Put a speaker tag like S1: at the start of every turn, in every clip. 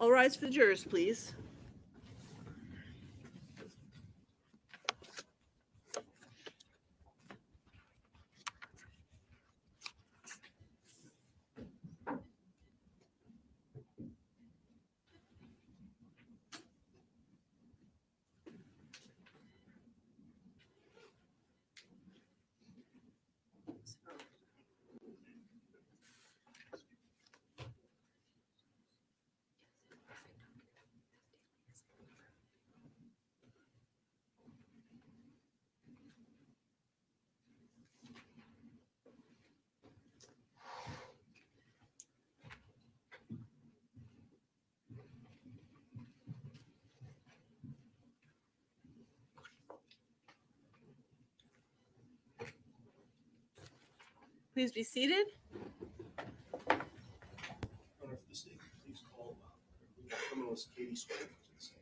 S1: All rise for the jurors, please. Please be seated.
S2: Honor for the state, please call criminalist Katie Swain to the stand.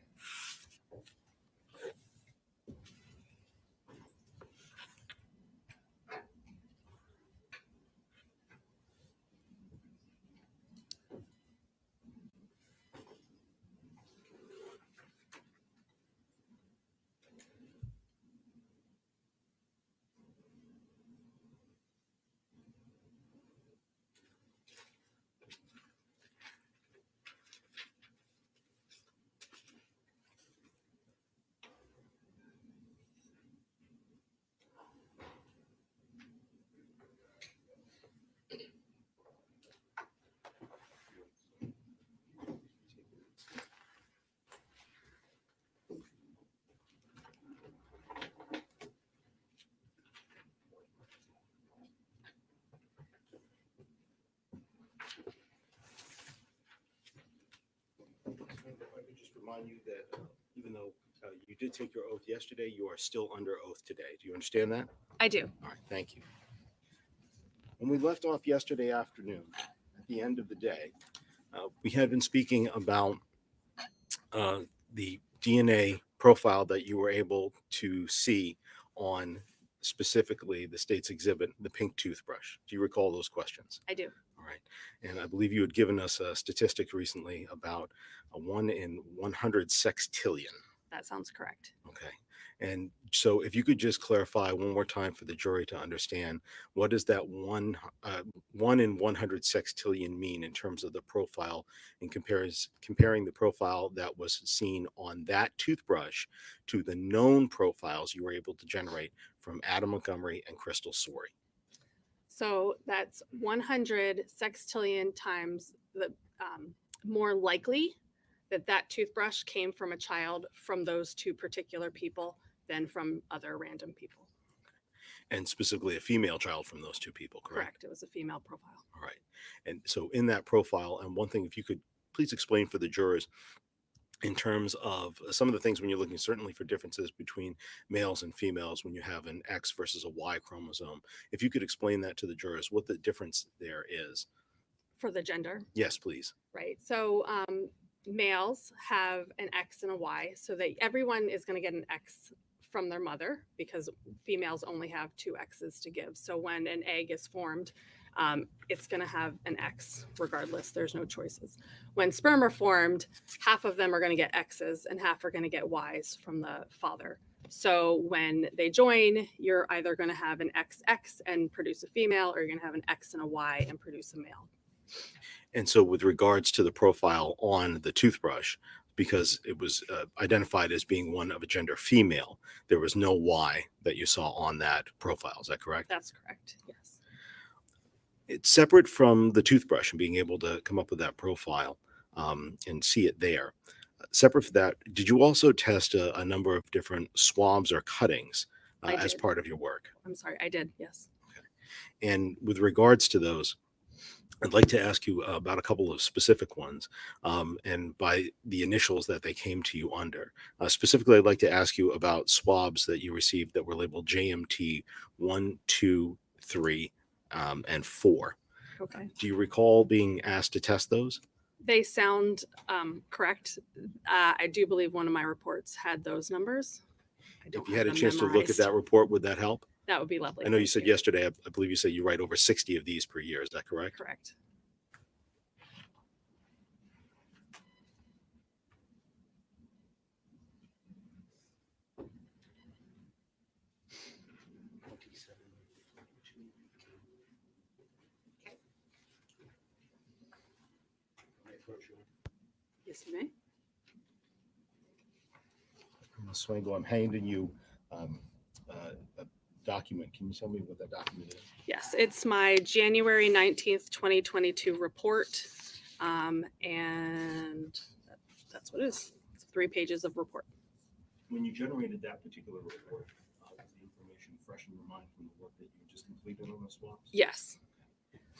S2: If I could just remind you that even though you did take your oath yesterday, you are still under oath today. Do you understand that?
S3: I do.
S2: All right, thank you. When we left off yesterday afternoon, at the end of the day, we had been speaking about the DNA profile that you were able to see on specifically the state's exhibit, the pink toothbrush. Do you recall those questions?
S3: I do.
S2: All right. And I believe you had given us a statistic recently about a 1 in 100 sextillion.
S3: That sounds correct.
S2: Okay. And so if you could just clarify one more time for the jury to understand, what does that 1 in 100 sextillion mean in terms of the profile, and comparing the profile that was seen on that toothbrush to the known profiles you were able to generate from Adam Montgomery and Crystal Sorey?
S3: So that's 100 sextillion times the more likely that toothbrush came from a child from those two particular people than from other random people.
S2: And specifically a female child from those two people, correct?
S3: Correct. It was a female profile.
S2: All right. And so in that profile, and one thing, if you could please explain for the jurors in terms of some of the things when you're looking certainly for differences between males and females when you have an X versus a Y chromosome, if you could explain that to the jurors, what the difference there is.
S3: For the gender?
S2: Yes, please.
S3: Right. So males have an X and a Y, so that everyone is going to get an X from their mother because females only have 2 X's to give. So when an egg is formed, it's going to have an X regardless. There's no choices. When sperm are formed, half of them are going to get X's and half are going to get Y's from the father. So when they join, you're either going to have an XX and produce a female, or you're going to have an X and a Y and produce a male.
S2: And so with regards to the profile on the toothbrush, because it was identified as being one of a gender female, there was no Y that you saw on that profile. Is that correct?
S3: That's correct. Yes.
S2: It's separate from the toothbrush and being able to come up with that profile and see it there. Separate from that, did you also test a number of different swabs or cuttings as part of your work?
S3: I'm sorry, I did. Yes.
S2: Okay. And with regards to those, I'd like to ask you about a couple of specific ones, and by the initials that they came to you under. Specifically, I'd like to ask you about swabs that you received that were labeled JMT 1, 2, 3, and 4.
S3: Okay.
S2: Do you recall being asked to test those?
S3: They sound correct. I do believe one of my reports had those numbers.
S2: If you had a chance to look at that report, would that help?
S3: That would be lovely.
S2: I know you said yesterday, I believe you said you write over 60 of these per year. Is that correct?
S3: Correct. Yes, you may.
S2: Ms. Swango, I'm handing you a document. Can you tell me what that document is?
S3: Yes, it's my January 19th, 2022 report. And that's what it is. It's 3 pages of report.
S2: When you generated that particular report, was the information fresh in your mind from the work that you just completed on those swaps?
S3: Yes.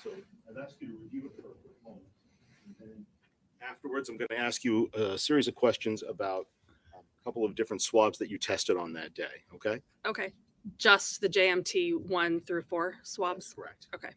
S2: So I've asked you to review it for a quick moment. And then afterwards, I'm going to ask you a series of questions about a couple of different swabs that you tested on that day. Okay?
S3: Okay. Just the JMT 1 through 4 swabs?
S2: That's correct.
S3: Okay.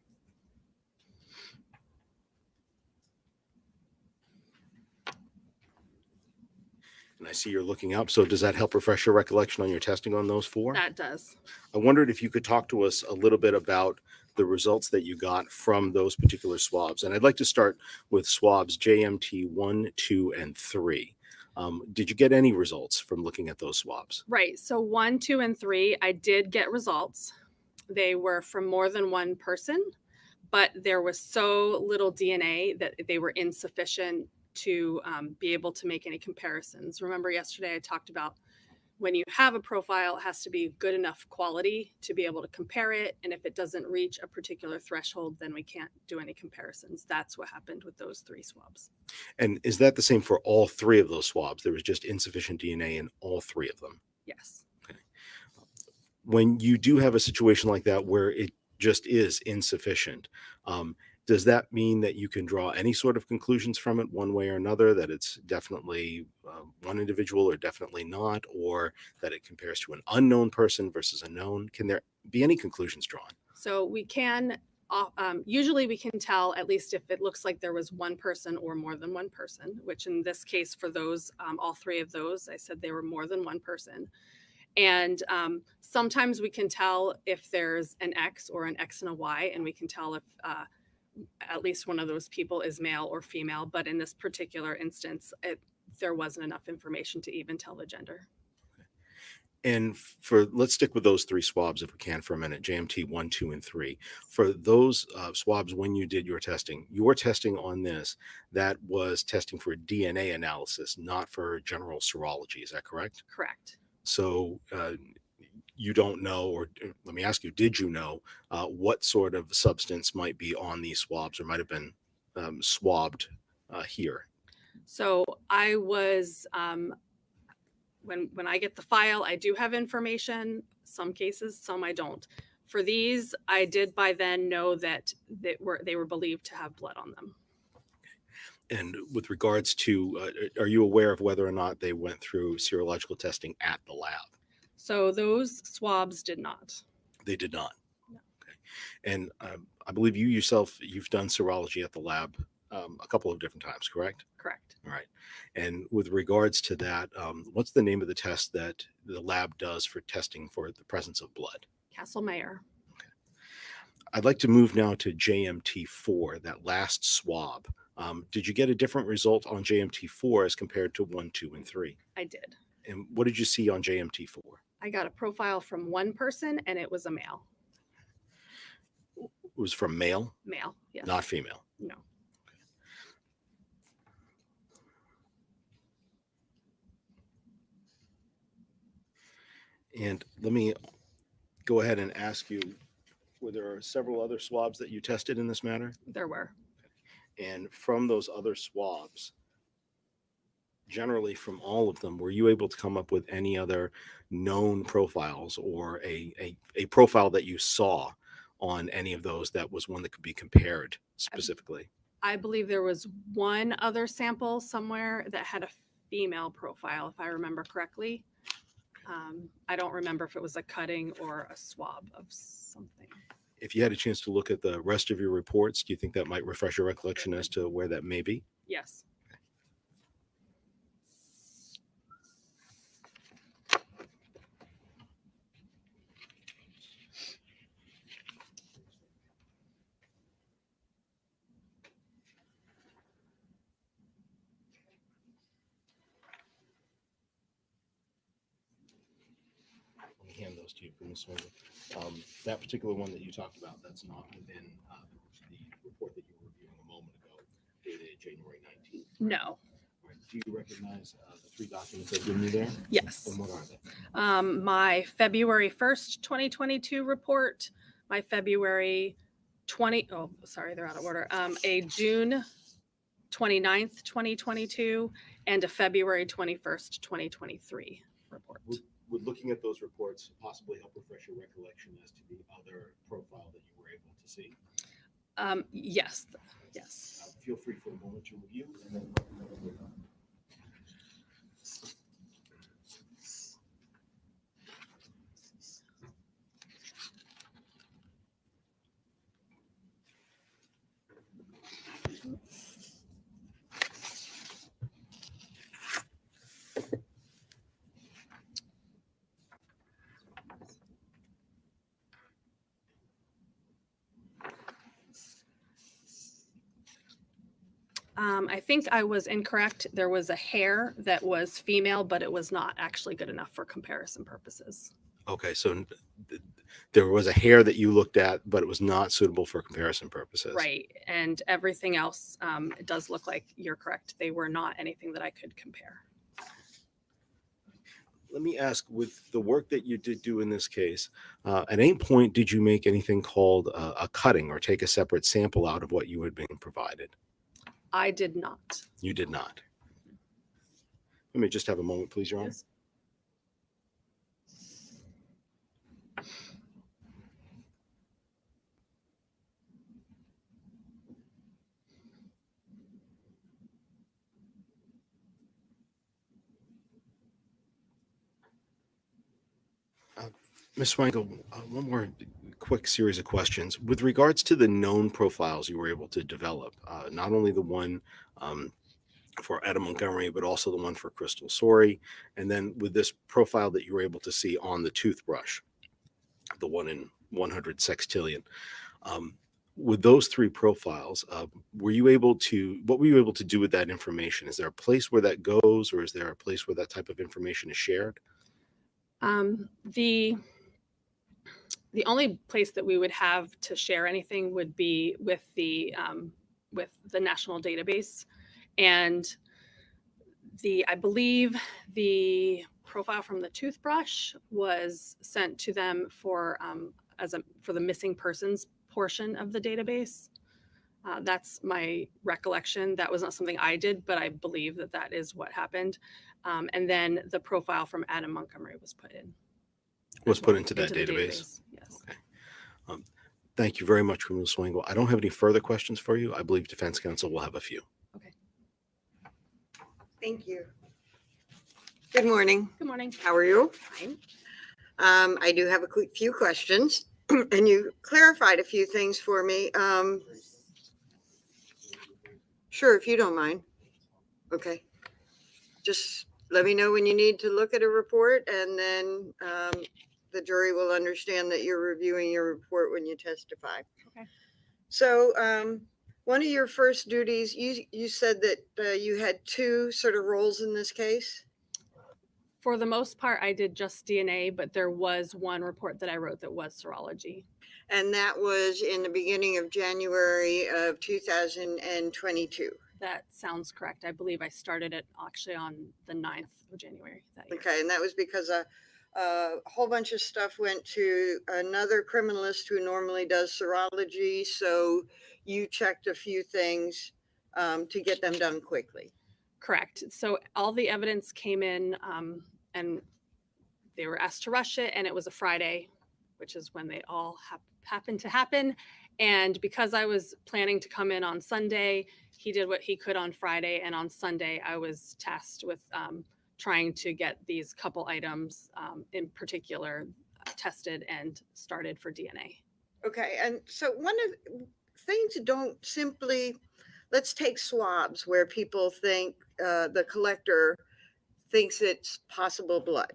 S2: And I see you're looking up. So does that help refresh your recollection on your testing on those 4?
S3: That does.
S2: I wondered if you could talk to us a little bit about the results that you got from those particular swabs. And I'd like to start with swabs JMT 1, 2, and 3. Did you get any results from looking at those swabs?
S3: Right. So 1, 2, and 3, I did get results. They were from more than one person, but there was so little DNA that they were insufficient to be able to make any comparisons. Remember yesterday I talked about when you have a profile, it has to be good enough quality to be able to compare it. And if it doesn't reach a particular threshold, then we can't do any comparisons. That's what happened with those 3 swabs.
S2: And is that the same for all 3 of those swabs? There was just insufficient DNA in all 3 of them.
S3: Yes.
S2: When you do have a situation like that where it just is insufficient, does that mean that you can draw any sort of conclusions from it one way or another, that it's definitely one individual or definitely not, or that it compares to an unknown person versus a known? Can there be any conclusions drawn?
S3: So we can, usually we can tell, at least if it looks like there was one person or more than one person, which in this case for those, all 3 of those, I said they were more than one person. And sometimes we can tell if there's an X or an X and a Y, and we can tell if at least one of those people is male or female. But in this particular instance, there wasn't enough information to even tell the gender.
S2: And let's stick with those 3 swabs if we can for a minute, JMT 1, 2, and 3. For those swabs, when you did your testing on this, that was testing for DNA analysis, not for general serology. Is that correct?
S3: Correct.
S2: So you don't know, or let me ask you, did you know what sort of substance might be on these swabs or might have been swabbed here?
S3: So I was, when I get the file, I do have information, some cases, some I don't. For these, I did by then know that they were believed to have blood on them.
S2: And with regards to, are you aware of whether or not they went through serological testing at the lab?
S3: So those swabs did not.
S2: They did not.
S3: No.
S2: Okay. And I believe you've done serology at the lab a couple of different times, correct?
S3: Correct.
S2: All right. And with regards to that, what's the name of the test that the lab does for testing for the presence of blood?
S3: Castle-Mayer.
S2: Okay. I'd like to move now to JMT4, that last swab. Did you get a different result on JMT4 as compared to 1, 2, and 3?
S3: I did.
S2: And what did you see on JMT4?
S3: I got a profile from one person and it was a male.
S2: It was from male?
S3: Male, yes.
S2: Not female?
S3: No.
S2: And let me go ahead and ask you, were there several other swabs that you tested in this matter?
S3: There were.
S2: And from those other swabs, generally from all of them, were you able to come up with any other known profiles or a profile that you saw on any of those that was one that could be compared specifically?
S3: I believe there was one other sample somewhere that had a female profile, if I remember correctly. I don't remember if it was a cutting or a swab of something.
S2: If you had a chance to look at the rest of your reports, do you think that might refresh your recollection as to where that may be?
S3: Yes.
S2: Let me hand those to you from this one. That particular one that you talked about, that's not within the report that you were reviewing a moment ago, dated January 19th.
S3: No.
S2: All right. Do you recognize the three documents I've given you there?
S3: Yes.
S2: And what are they?
S3: My February 1st, 2022 report, my February 20, oh, sorry, they're out of order. A June 29th, 2022, and a February 21st, 2023 report.
S2: Would looking at those reports possibly help refresh your recollection as to the other profile that you were able to see?
S3: Yes. Yes.
S2: Feel free for a moment to review. And then
S3: I think I was incorrect. There was a hair that was female, but it was not actually good enough for comparison purposes.
S2: okay, so there was a hair that you looked at, but it was not suitable for comparison purposes.
S3: Right. And everything else, it does look like you're correct. They were not anything that I could compare.
S2: Let me ask, with the work that you did do in this case, at any point did you make anything called a cutting or take a separate sample out of what you had been provided?
S3: I did not.
S2: You did not. Let me just have a moment, please, Your Honor.
S3: Yes.
S2: Ms. Swangel, one more quick series of questions. With regards to the known profiles you were able to develop, not only the one for Adam Montgomery, but also the one for Crystal Sorey, and then with this profile that you were able to see on the toothbrush, the one in 100 sextillion. With those three profiles, what were you able to do with that information? Is there a place where that goes, or is there a place where that type of information is shared?
S3: The only place that we would have to share anything would be with the national database, and I believe the profile from the toothbrush was sent to them for the missing persons portion of the database. That's my recollection. That was not something I did, but I believe that is what happened. And then the profile from Adam Montgomery was put in.
S2: Was put into that
S3: the
S2: database.
S3: Yes.
S2: Okay. Thank you very much, Ms. Swangel. I don't have any further questions for you. I believe defense counsel will have a few.
S3: Okay.
S4: Thank you. Good morning.
S3: Good morning.
S4: How are you?
S3: Fine.
S4: I do have a few questions, and you clarified a few things for me. Sure, if you don't mind. Okay. Just let me know when you need to look at a report, and then the jury will understand that you're reviewing your report when you testify.
S3: Okay.
S4: So one of your first duties, you said that you had two sort of roles in this case?
S3: For the most part, I did just DNA, but there was one report that I wrote that was serology.
S4: And that was in the beginning of January of 2022.
S3: That sounds correct. I believe I started it actually on the 9th of January that year.
S4: Okay, and that was because a whole bunch of stuff went to another criminalist who normally does serology. So you checked a few things to get them done quickly.
S3: Correct. So all the evidence came in and they were asked to rush it, and it was a Friday, which is when they all happened to happen. And because I was planning to come in on Sunday, he did what he could on Friday, and on Sunday I was tasked with trying to get these couple items in particular tested and started for DNA.
S4: Okay, and so one of the things don't simply, let's take swabs where people think the collector thinks it's possible blood.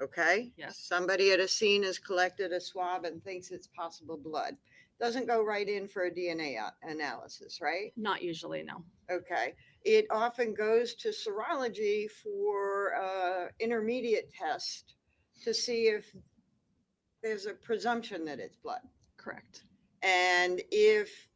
S4: Okay.
S3: Yes.
S4: Somebody at a scene has collected a swab and thinks it's possible blood. Doesn't go right in for a DNA analysis, right?
S3: Not usually, no.
S4: Okay. It often goes to serology for intermediate test to see if there's a presumption that it's blood.
S3: Correct.
S4: And if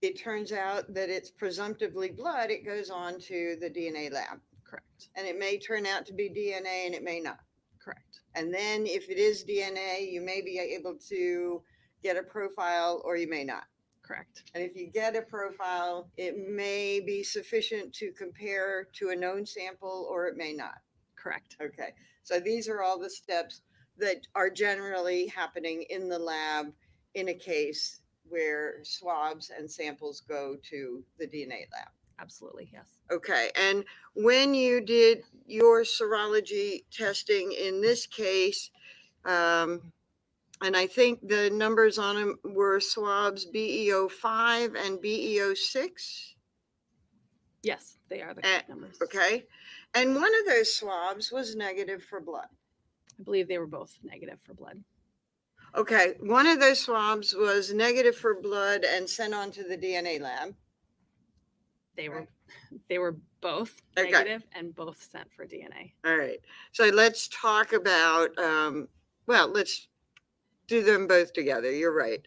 S4: it turns out that it's presumptively blood, it goes on to the DNA lab.
S3: Correct.
S4: And it may turn out to be DNA and it may not.
S3: Correct.
S4: And then if it is DNA, you may be able to get a profile or you may not.
S3: Correct.
S4: And if you get a profile, it may be sufficient to compare to a known sample or it may not.
S3: Correct.
S4: Okay. So these are all the steps that are generally happening in the lab in a case where swabs and samples go to the DNA lab.
S3: Absolutely. Yes.
S4: Okay. And when you did your serology testing in this case, and I think the numbers on them were swabs BEO5 and BEO6.
S3: Yes, they are the correct numbers.
S4: Okay. And one of those swabs was negative for blood.
S3: I believe they were both negative for blood.
S4: Okay. One of those swabs was negative for blood and sent on to the DNA lab.
S3: They were both
S4: Okay.
S3: negative and both sent for DNA.
S4: All right. So let's talk about, let's do them both together. You're right.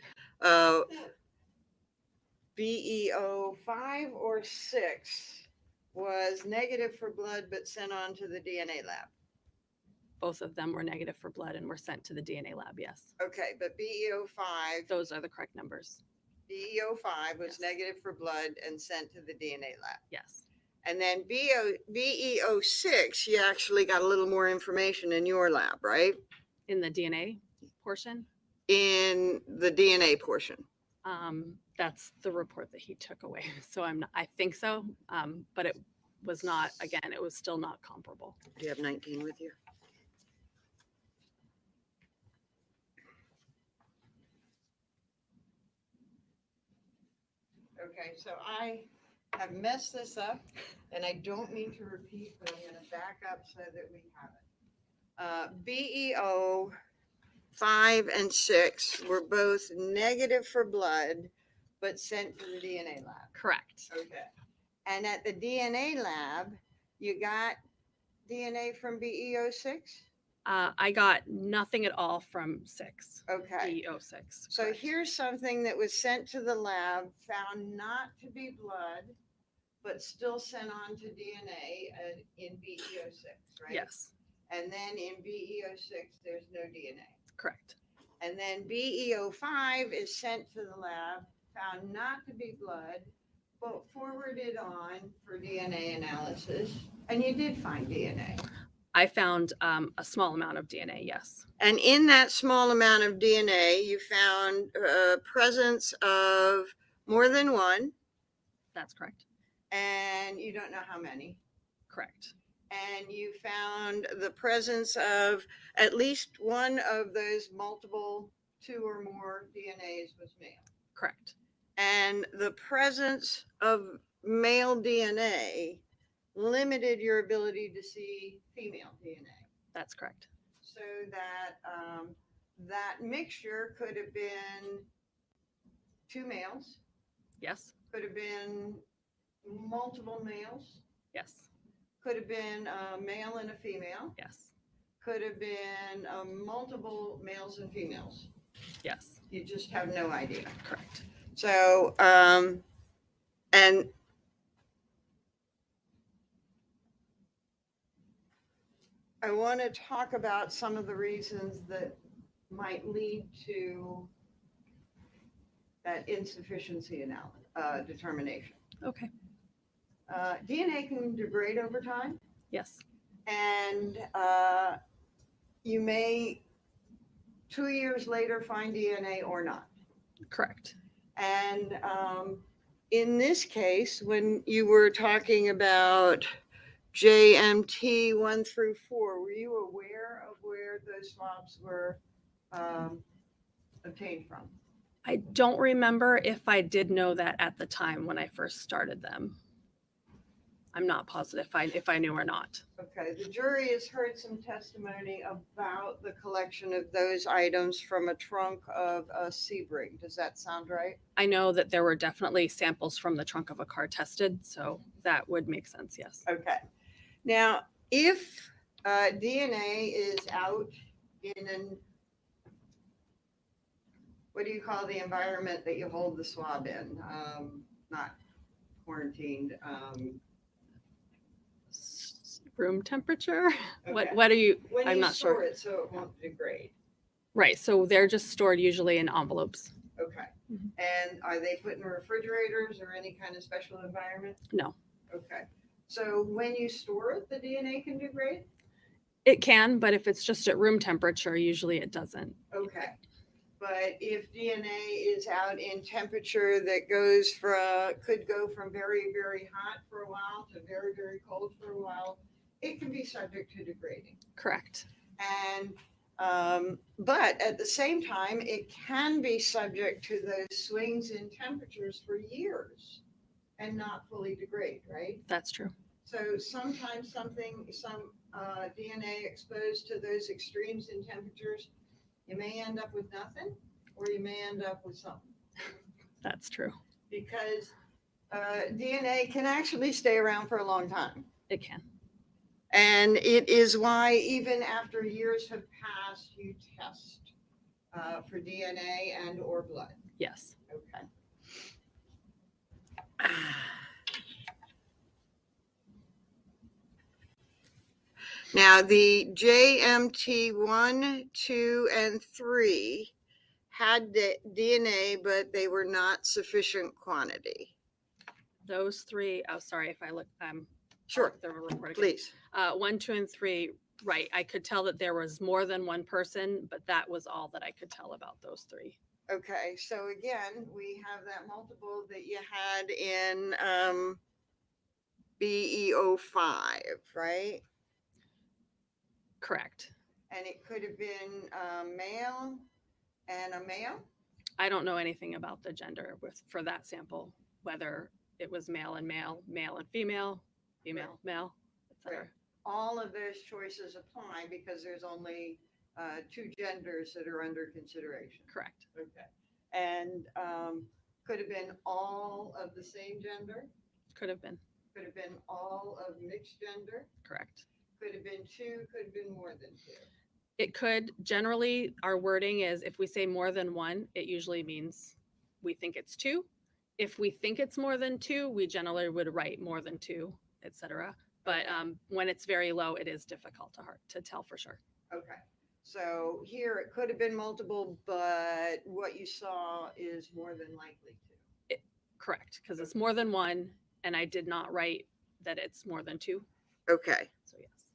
S4: BEO5 or 6 was negative for blood, but sent on to the DNA lab.
S3: Both of them were negative for blood and were sent to the DNA lab. Yes.
S4: Okay. But BEO5,
S3: Those are the correct numbers.
S4: BEO5 was
S3: Yes.
S4: negative for blood and sent to the DNA lab.
S3: Yes.
S4: And then BEO6, you actually got a little more information in your lab, right?
S3: In the DNA portion,
S4: In the DNA portion.
S3: that's the report that he took away. So I think so. But it was not, again, it was still not comparable.
S4: Do you have 19 with you? Okay, so I have messed this up and I don't mean to repeat, but I'm going to back up so that we have it. BEO 5 and 6 were both negative for blood, but sent to the DNA lab.
S3: Correct.
S4: Okay. And at the DNA lab, you got DNA from BEO6?
S3: I got nothing at all from 6.
S4: Okay.
S3: BEO6.
S4: So
S3: correct.
S4: here's something that was sent to the lab, found not to be blood, but still sent on to DNA in BEO6, right?
S3: Yes.
S4: And then in BEO6, there's no DNA.
S3: Correct.
S4: And then BEO5 is sent to the lab, found not to be blood, but forwarded on for DNA analysis. And you did find DNA.
S3: I found a small amount of DNA. Yes.
S4: And in that small amount of DNA, you found presence of more than one,
S3: That's correct.
S4: and you don't know how many.
S3: Correct.
S4: And you found the presence of at least one of those multiple 2 or more DNAs was male.
S3: Correct.
S4: And the presence of male DNA limited your ability to see female DNA.
S3: That's correct.
S4: So that that mixture could have been 2 males,
S3: Yes.
S4: could have been multiple males,
S3: Yes.
S4: could have been a male and a female,
S3: Yes.
S4: could have been multiple males and females.
S3: Yes.
S4: You just have no idea.
S3: Correct.
S4: So, and I want to talk about some of the reasons that might lead to that insufficiency determination.
S3: Okay.
S4: DNA can degrade over time,
S3: Yes.
S4: and you may 2 years later find DNA or not.
S3: Correct.
S4: And in this case, when you were talking about JMT 1 through 4, were you aware of where those swabs were obtained from?
S3: I don't remember if I did know that at the time when I first started them. I'm not positive if I knew or not.
S4: Okay, the jury has heard some testimony about the collection of those items from a trunk of a Sebring. Does that sound right?
S3: I know that there were definitely samples from the trunk of a car tested, so that would make sense. Yes.
S4: Okay. Now, if DNA is out in what do you call the environment that you hold the swab in? Not quarantined.
S3: Room temperature.
S4: Okay.
S3: What are you?
S4: When
S3: I'm
S4: you
S3: not
S4: store
S3: sure.
S4: it so it won't degrade.
S3: Right. So they're just stored usually in envelopes.
S4: Okay.
S3: Mhm.
S4: And are they put in refrigerators or any kind of special environment?
S3: No.
S4: Okay. So when you store it, the DNA can degrade?
S3: It can, but if it's just at room temperature, usually it doesn't.
S4: Okay. But if DNA is out in temperature that goes from, could go from very, very hot for a while to very, very cold for a while, it can be subject to degrading.
S3: Correct.
S4: And but at the same time, it can be subject to those swings in temperatures for years and not fully degrade, right?
S3: That's true.
S4: So sometimes some DNA exposed to those extremes in temperatures, you may end up with nothing, or you may end up with something.
S3: That's true.
S4: Because DNA can actually stay around for a long time.
S3: It can.
S4: And it is why even after years have passed, you test for DNA and or blood.
S3: Yes.
S4: Okay. Now the JMT 1, 2, and 3 had the DNA, but they were not sufficient quantity.
S3: Those three. Oh, sorry if I look.
S4: Sure,
S3: The report again.
S4: please.
S3: 1, 2, and 3. Right. I could tell that there was more than one person, but that was all that I could tell about those 3.
S4: Okay, so again, we have that multiple that you had in BE05, right?
S3: Correct.
S4: And it could have been male and a male?
S3: I don't know anything about the gender for that sample, whether it was male and male, male and female, female, male, etc.
S4: Right. All of those choices apply because there's only 2 genders that are under consideration.
S3: Correct.
S4: Okay. And could have been all of the same gender,
S3: Could have been.
S4: could have been all of mixed gender,
S3: Correct.
S4: could have been 2, could have been more than 2.
S3: It could. Generally, our wording is if we say more than one, it usually means we think it's 2. If we think it's more than 2, we generally would write more than 2, etc. But when it's very low, it is difficult to tell for sure.
S4: Okay. So here it could have been multiple, but what you saw is more than likely 2.
S3: Correct, because it's more than 1, and I did not write that it's more than 2.
S4: Okay.
S3: So yes.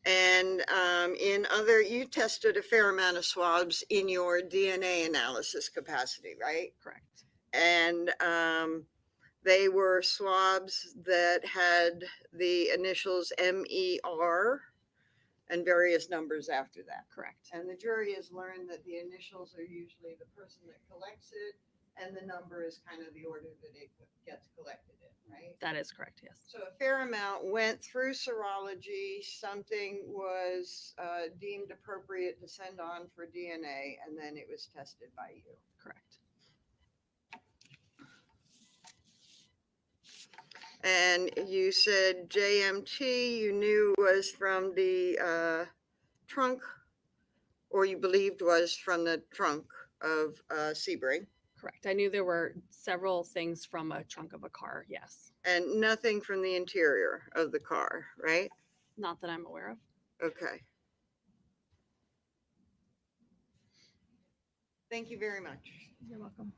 S4: And you tested a fair amount of swabs in your DNA analysis capacity, right?
S3: Correct.
S4: And they were swabs that had the initials MER and various numbers after that.
S3: Correct.
S4: And the jury has learned that the initials are usually the person that collects it, and the number is kind of the order that it gets collected in, right?
S3: That is correct, yes.
S4: So a fair amount went through serology, something was deemed appropriate to send on for DNA, and then it was tested by you.
S3: Correct.
S4: And you said JMT you knew was from the trunk, or you believed was from the trunk of Sebring.
S3: Correct. I knew there were several things from a trunk of a car, yes.
S4: And nothing from the interior of the car, right?
S3: Not that I'm aware of.
S4: Okay. Thank you very much.
S3: You're welcome.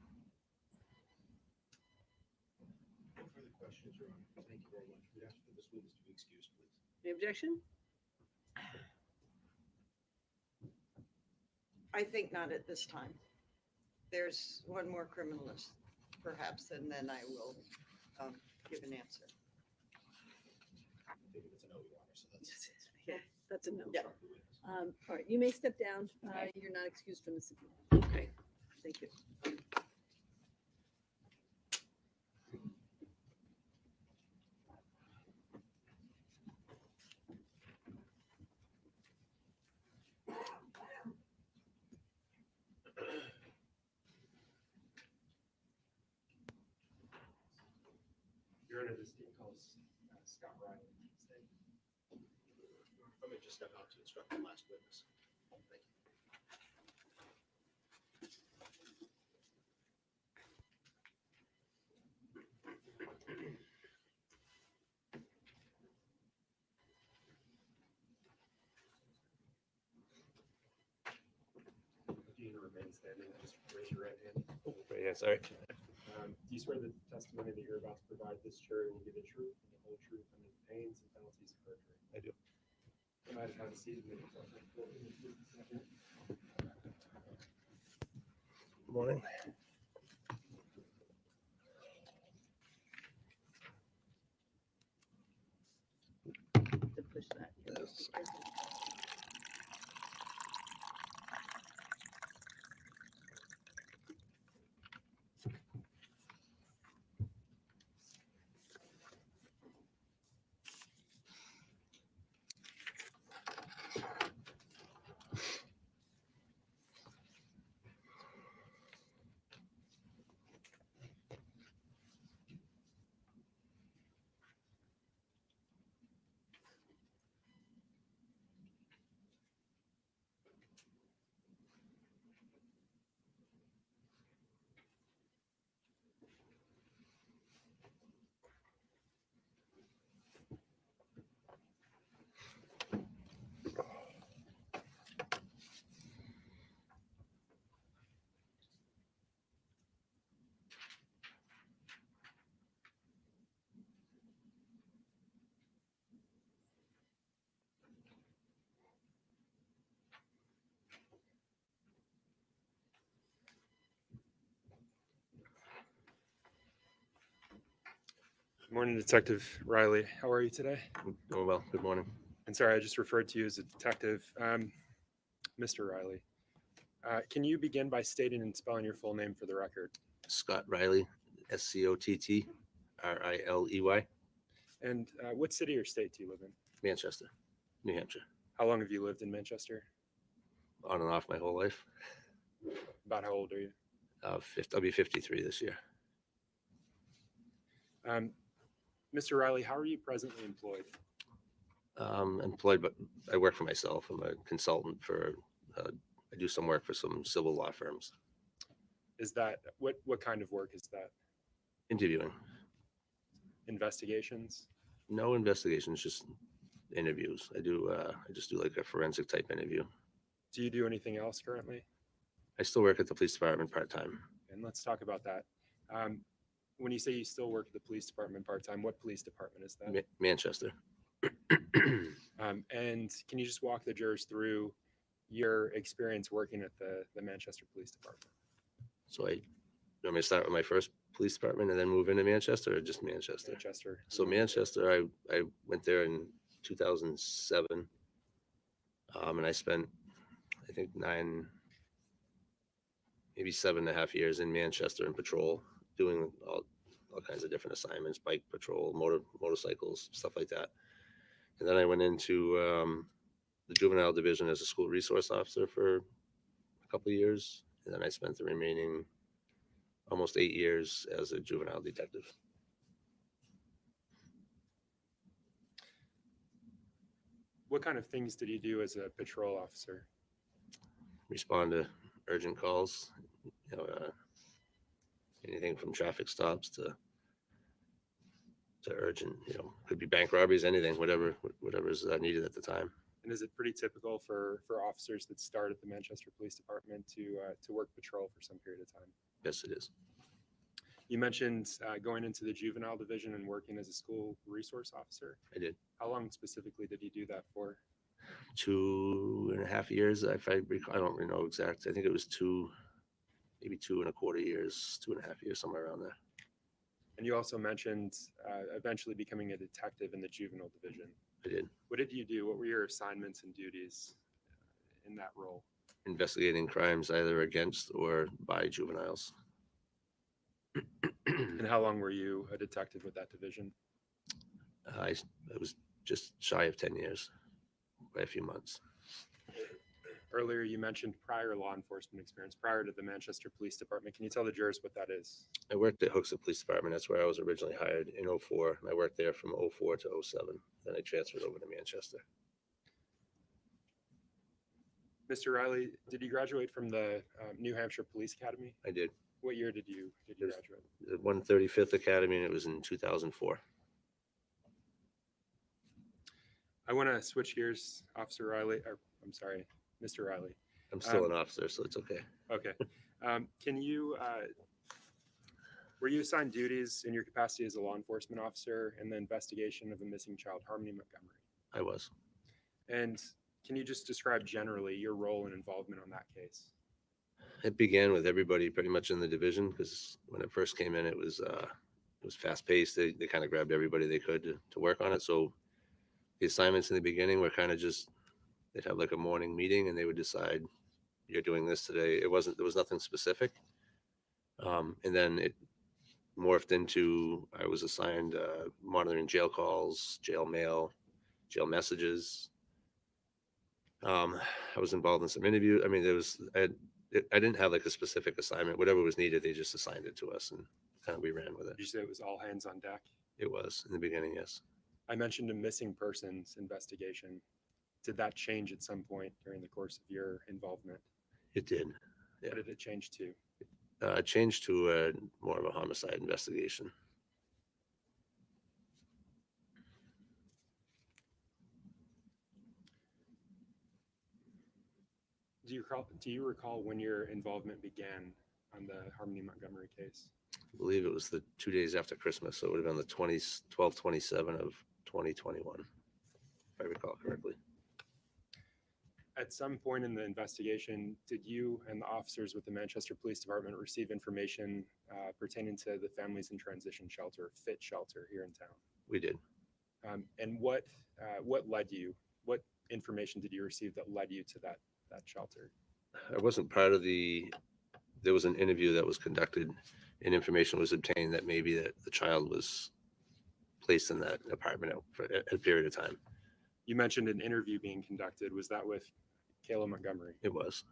S2: No further questions, Your Honor. Thank you very much. We'd ask for this witness to be excused, please.
S1: Any objection?
S4: I think not at this time. There's one more criminalist, perhaps, and then I will give an answer.
S2: I think it's a no, Your Honor, so that's.
S1: Yeah, that's a no.
S4: Yeah.
S1: All right, you may step down. You're not excused from this.
S4: Okay.
S1: Thank you.
S2: Your Honor, this team calls Scott Ryan. Let me just step out to instruct the last witness. Thank you.
S5: remain standing. Just raise your right hand.
S6: Right, yeah, sorry.
S5: Do you swear the testimony that you're about to provide this jury will be the truth and the whole truth under the pains and penalties of perjury?
S6: I do.
S5: You might have a seat and make yourself comfortable.
S6: Good morning.
S1: To push that.
S6: Yes.
S5: Good morning, Detective Riley. How are you today?
S6: Doing well. Good morning.
S5: And sorry, I just referred to you as a detective. Mr. Riley, can you begin by stating and spelling your full name for the record?
S6: Scott Riley, SCOTT RILEY,
S5: And what city or state do you live in?
S6: Manchester, New Hampshire.
S5: How long have you lived in Manchester?
S6: On and off my whole life.
S5: About how old are you?
S6: I'll be 53 this year.
S5: Mr. Riley, how are you presently employed?
S6: Employed, but I work for myself. I'm a consultant for, I do some work for some civil law firms.
S5: Is that, what kind of work is that?
S6: Interviewing.
S5: Investigations?
S6: No investigations, just interviews. I just do like a forensic type interview.
S5: Do you do anything else currently?
S6: I still work at the police department part-time.
S5: And let's talk about that. When you say you still work at the police department part-time, what police department is that?
S6: Manchester.
S5: And can you just walk the jurors through your experience working at the Manchester Police Department?
S6: So you want me to start with my first police department and then move into Manchester, or just Manchester?
S5: Manchester.
S6: So Manchester, I went there in 2007, and I spent, I think, maybe 7.5 years in Manchester in patrol, doing all kinds of different assignments, bike patrol, motorcycles, stuff like that. And then I went into the juvenile division as a school resource officer for a couple of years. And then I spent the remaining almost 8 years as a juvenile detective.
S5: What kind of things did you do as a patrol officer?
S6: Respond to urgent calls, anything from traffic stops to urgent, could be bank robberies, anything, whatever's needed at the time.
S5: And is it pretty typical for officers that start at the Manchester Police Department to work patrol for some period of time?
S6: Yes, it is.
S5: You mentioned going into the juvenile division and working as a school resource officer.
S6: I did.
S5: How long specifically did you do that for?
S6: 2.5 years. If I recall, I don't really know exact. I think it was maybe 2.25 years, 2.5 years, somewhere around there.
S5: And you also mentioned eventually becoming a detective in the juvenile division.
S6: I did.
S5: What did you do? What were your assignments and duties in that role?
S6: Investigating crimes either against or by juveniles.
S5: And how long were you a detective with that division?
S6: I was just shy of 10 years by a few months.
S5: Earlier, you mentioned prior law enforcement experience prior to the Manchester Police Department. Can you tell the jurors what that is?
S6: I worked at Hooksett Police Department. That's where I was originally hired in 2004. I worked there from 2004 to 2007. Then I transferred over to Manchester.
S5: Mr. Riley, did you graduate from the New Hampshire Police Academy?
S6: I did.
S5: What year did you graduate?
S6: The 135th Academy, and it was in 2004.
S5: I want to switch gears, Officer Riley, or I'm sorry, Mr. Riley.
S6: I'm still an officer, so it's okay.
S5: Okay. Can you, were you assigned duties in your capacity as a law enforcement officer in the investigation of the missing child, Harmony Montgomery?
S6: I was.
S5: And can you just describe generally your role and involvement on that case?
S6: It began with everybody pretty much in the division because when it first came in, it was fast paced. They kind of grabbed everybody they could to work on it. So the assignments in the beginning were kind of just, they'd have like a morning meeting and they would decide, you're doing this today. There was nothing specific. And then it morphed into, I was assigned monitoring jail calls, jail mail, jail messages. I was involved in some interviews. I mean, I didn't have like a specific assignment. Whatever was needed, they just assigned it to us, and kind of we ran with it.
S5: Did you say it was all hands on deck?
S6: It was in the beginning, yes.
S5: I mentioned a missing persons investigation. Did that change at some point during the course of your involvement?
S6: It did. Yeah.
S5: What did it change to?
S6: It changed to more of a homicide investigation.
S5: Do you recall when your involvement began on the Harmony Montgomery case?
S6: I believe it was the 2 days after Christmas, so it would have been the 12/27 of 2021, if I recall correctly.
S5: At some point in the investigation, did you and the officers with the Manchester Police Department receive information pertaining to the Families in Transition Shelter, FIT shelter here in town?
S6: We did.
S5: And what led you? What information did you receive that led you to that shelter?
S6: I wasn't part of there was an interview that was conducted and information was obtained that maybe that the child was placed in that apartment for a period of time.
S5: You mentioned an interview being conducted. Was that with Kayla Montgomery?
S6: It was.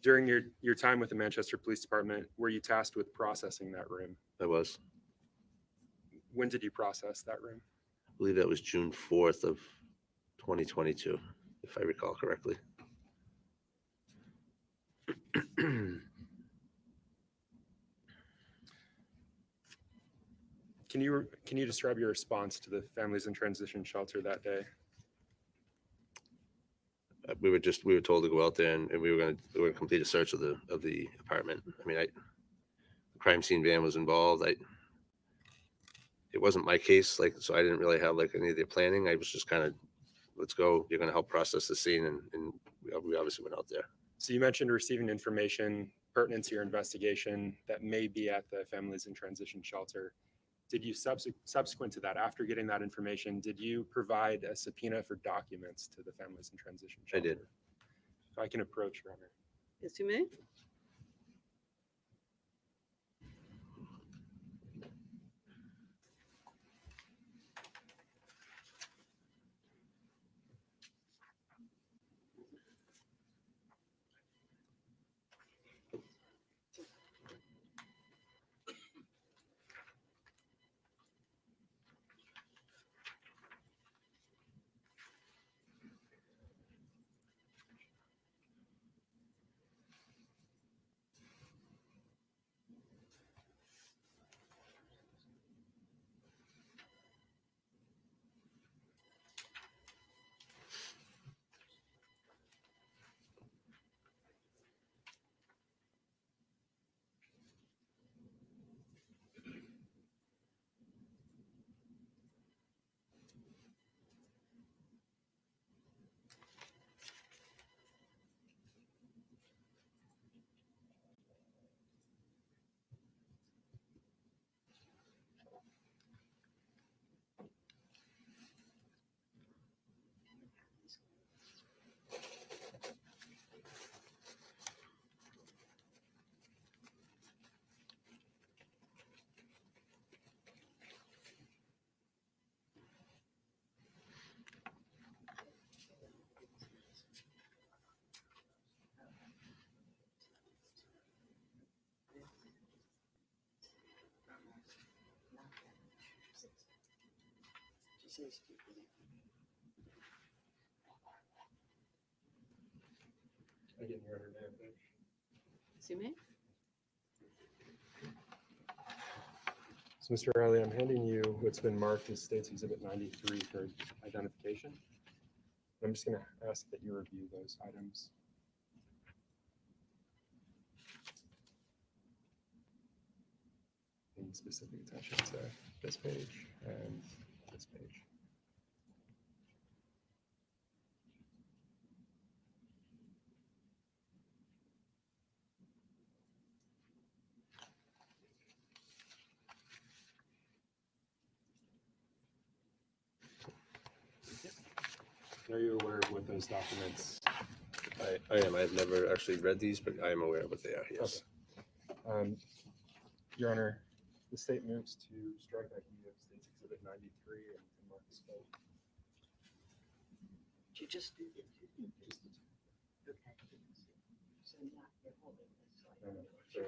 S5: During your time with the Manchester Police Department, were you tasked with processing that room?
S6: I was.
S5: When did you process that room?
S6: I believe that was June 4th of 2022, if I recall correctly.
S5: Can you describe your response to the Families in Transition Shelter that day?
S6: We were told to go out there and we were going to complete a search of the apartment. I mean, the crime scene van was involved. It wasn't my case, so I didn't really have like any of the planning. I was just kind of, let's go. You're going to help process the scene, and we obviously went out there.
S5: So you mentioned receiving information pertinent to your investigation that may be at the Families in Transition Shelter. Did you subsequent to that, after getting that information, did you provide a subpoena for documents to the Families in Transition Shelter?
S6: I did.
S5: If I can approach, Your Honor.
S1: Yes, you may. Yes, you may.
S5: So, Mr. Riley, I'm handing you what's been marked as State's Exhibit 93 for identification. I'm just going to ask that you review those items. Paying specific attention to this page and this page. Are you aware of what those documents?
S6: I am. I've never actually read these, but I am aware of what they are. Yes.
S5: Your Honor, the state moves to strike ID of State's Exhibit 93 and Marcus vote.
S4: You just do.
S5: No, no, so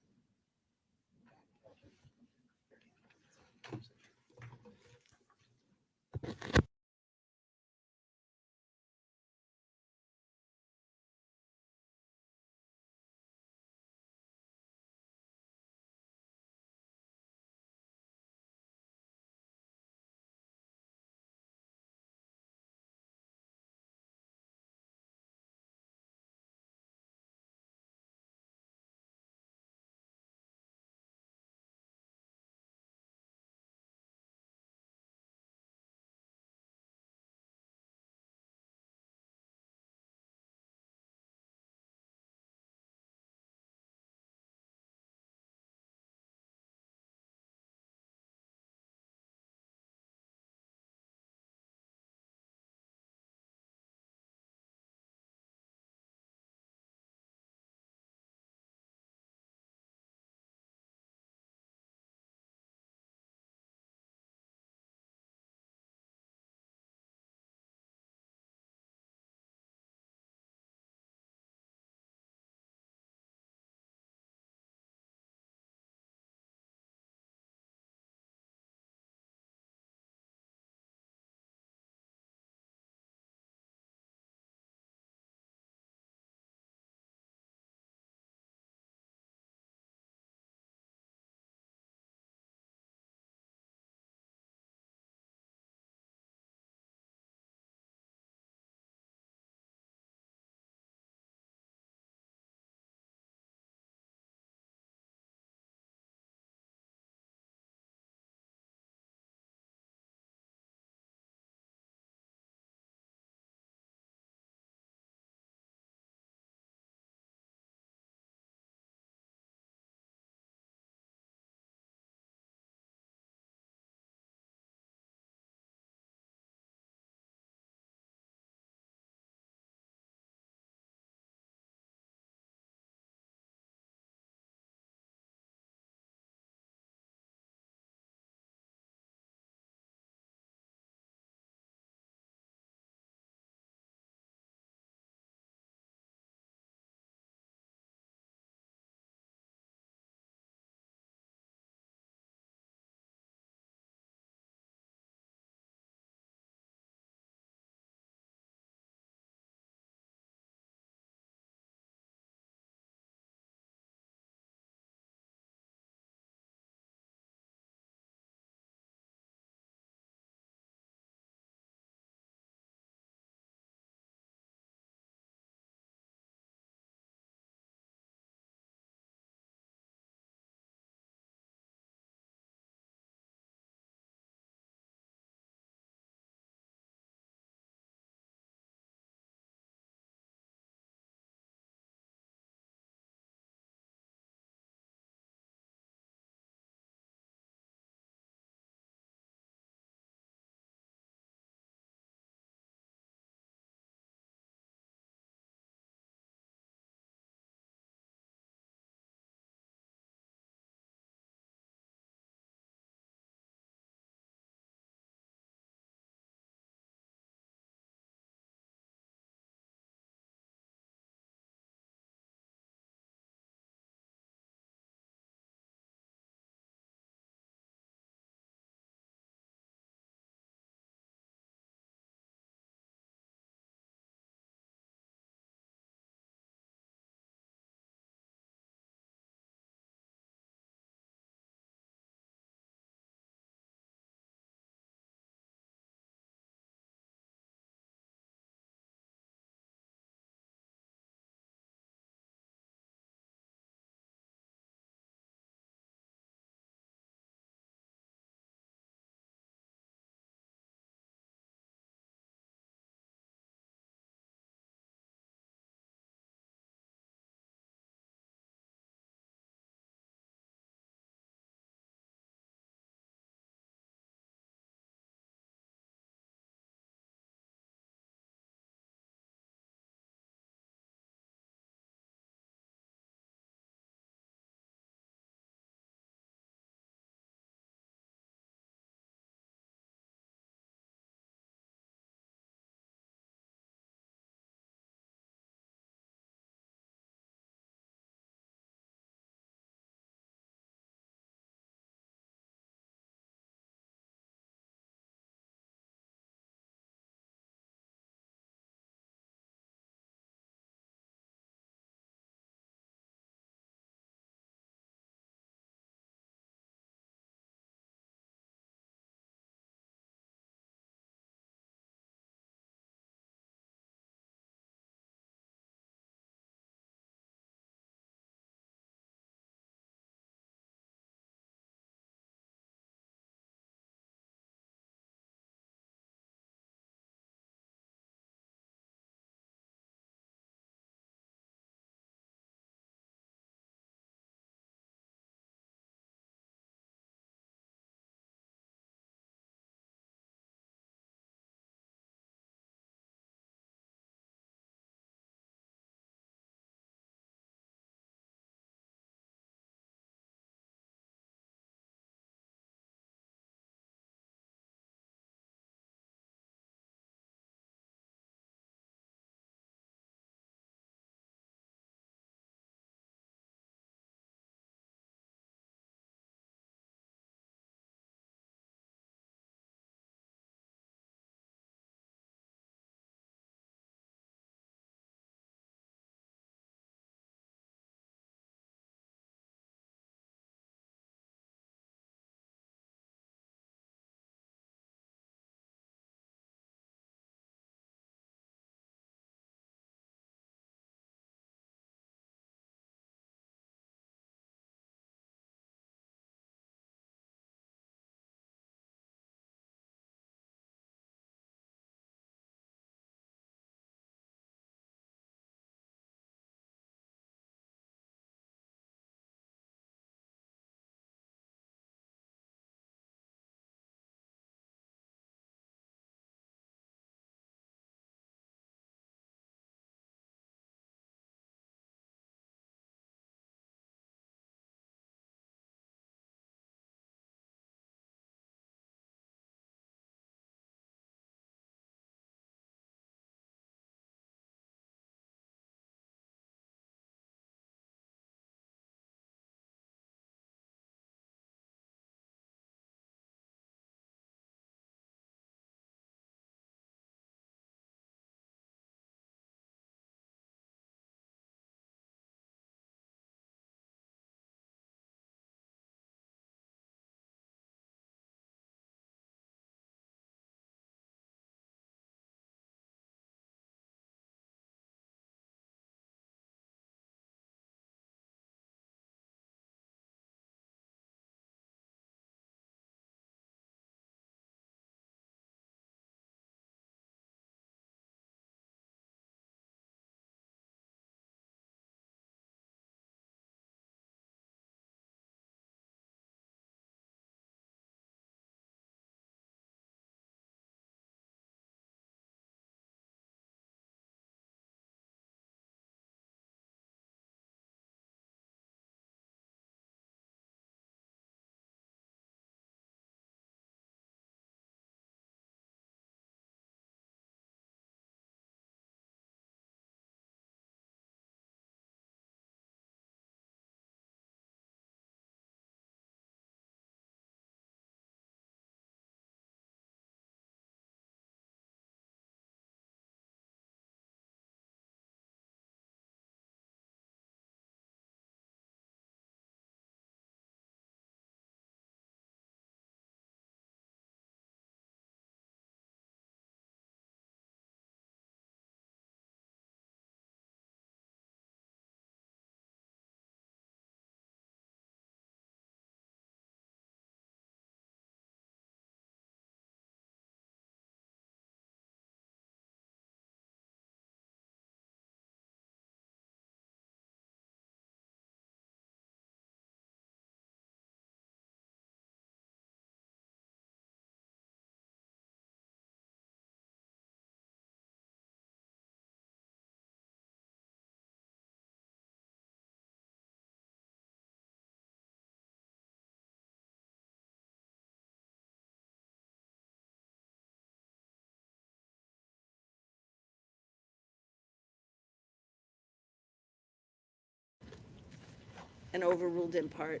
S1: and overruled in part.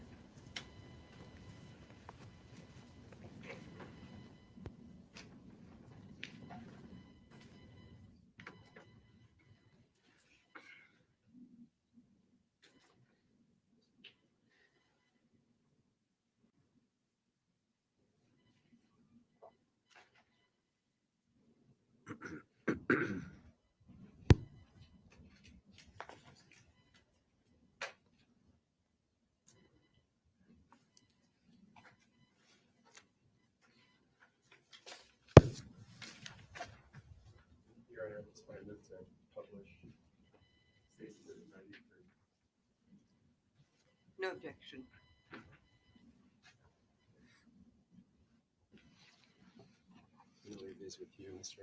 S5: Your Honor, this plan is to publish states of the 93.
S4: No objection.
S5: I'm gonna leave these with you, Mr.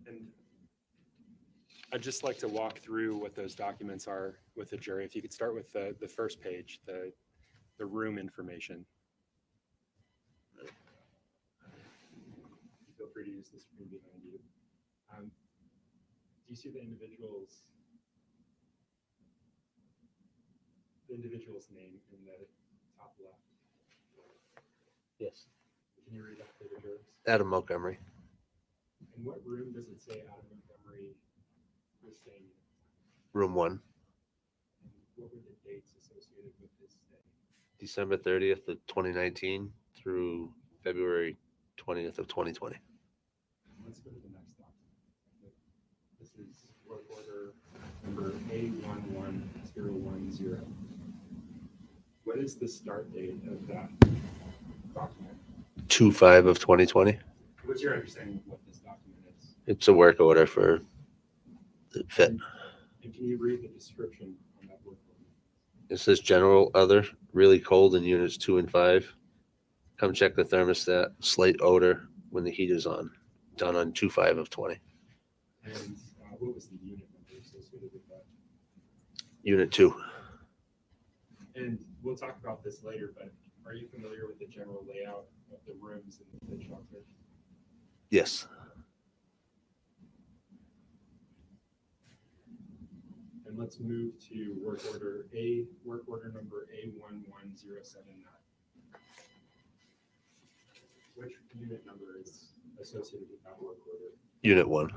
S5: And I'd just like to walk through what those documents are with the jury. If you could start with the first page, the room information. Feel free to use the screen behind you. Do you see the individual's name in the top left?
S6: Yes.
S5: Can you read that for the jurors?
S6: Adam Montgomery,
S5: In what room does it say Adam Montgomery was staying in?
S6: room 1,
S5: And what were the dates associated with his stay?
S6: December 30th of 2019 through February 20th of 2020.
S5: Let's go to the next document. This is work order number A11010. What is the start date of that document?
S6: 2/5 of 2020.
S5: What's your understanding of what this document is?
S6: It's a work order for the fit.
S5: And can you read the description on that work order?
S6: It says general other, really cold in units 2 and 5. Come check the thermostat, slight odor when the heat is on. Done on 2/5 of 20.
S5: And what was the unit number associated with that?
S6: Unit 2.
S5: And we'll talk about this later, but are you familiar with the general layout of the rooms in the shelter?
S6: Yes.
S5: And let's move to work order number A11079. Which unit number is associated with that work order?
S6: Unit 1.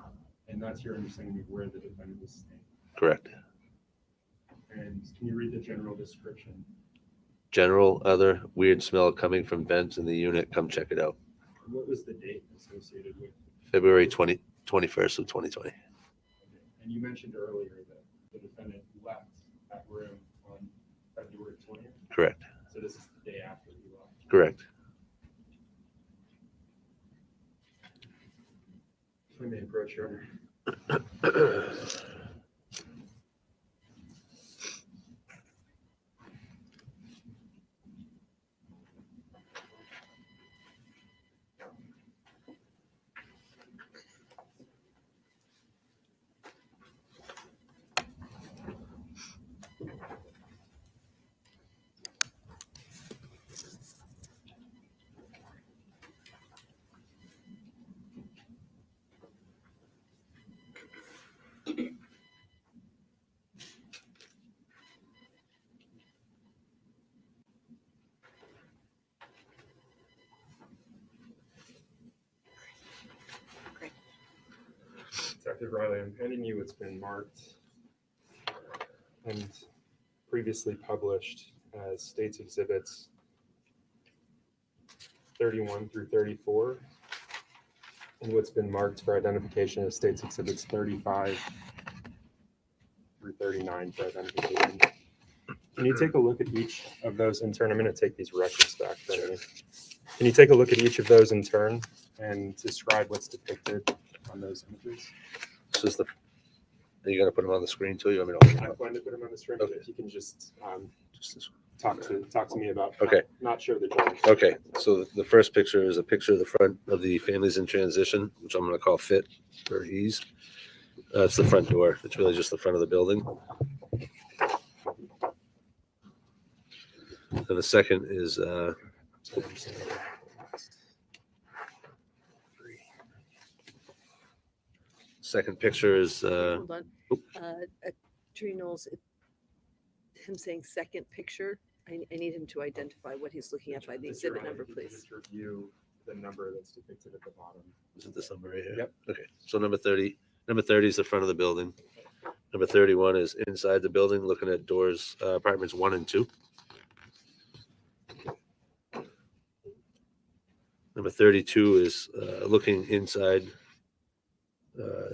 S5: And that's your understanding of where the defendant was staying.
S6: Correct.
S5: And can you read the general description?
S6: General other, weird smell coming from vents in the unit. Come check it out.
S5: What was the date associated with?
S6: February 21st of 2020.
S5: And you mentioned earlier that the defendant left that room on February 20th.
S6: Correct.
S5: So this is the day after he left.
S6: Correct.
S5: If I may approach your Honor. Detective Riley, I'm handing you what's been marked and previously published as States Exhibits 31 through 34, and what's been marked for identification as States Exhibits 35 through 39 for identification. Can you take a look at each of those in turn? I'm going to take these records back for you. Can you take a look at each of those in turn and describe what's depicted on those images?
S6: This is the. Are you going to put them on the screen too? You want me to open
S5: I
S6: them up?
S5: plan to put them on the screen,
S6: Okay.
S5: but if you can just
S6: Just this
S5: talk to me about
S6: Okay.
S5: not show the drawings.
S6: Okay, so the first picture is a picture of the front of the families in transition, which I'm gonna call fit for ease. It's the front door. It's really just the front of the building. And the second is second picture is
S1: Hold on.
S6: oop.
S1: Attorney Knowles, him saying second picture, I need him to identify what he's looking at by the exhibit number, please.
S5: Just review the number that's depicted at the bottom.
S6: Is it this number right here?
S5: Yep.
S6: Okay. So number 30 is the front of the building. Number 31 is inside the building, looking at doors, apartments 1 and 2. Number 32 is looking inside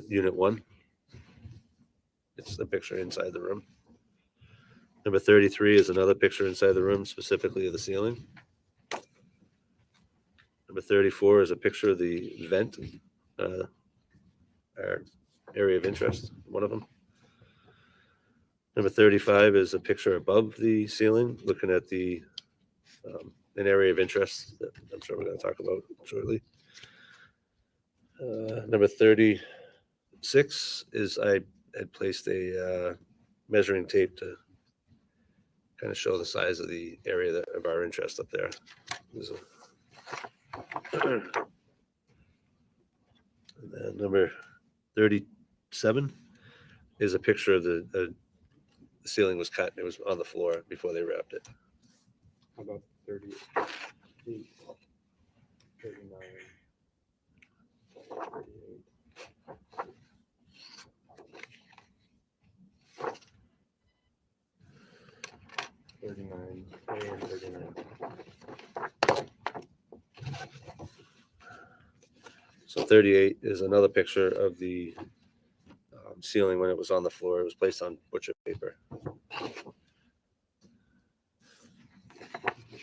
S6: unit 1. It's the picture inside the room. Number 33 is another picture inside the room, specifically of the ceiling. Number 34 is a picture of the vent, our area of interest, one of them. Number 35 is a picture above the ceiling, looking at the an area of interest that I'm sure we're going to talk about shortly. Number 36 is I had placed a measuring tape to kind of show the size of the area of our interest up there. And then number 37 is a picture of the ceiling was cut. It was on the floor before they wrapped it.
S5: How about 38, 39, 38. $39, and $39.
S6: So 38 is another picture of the ceiling when it was on the floor. It was placed on butcher paper.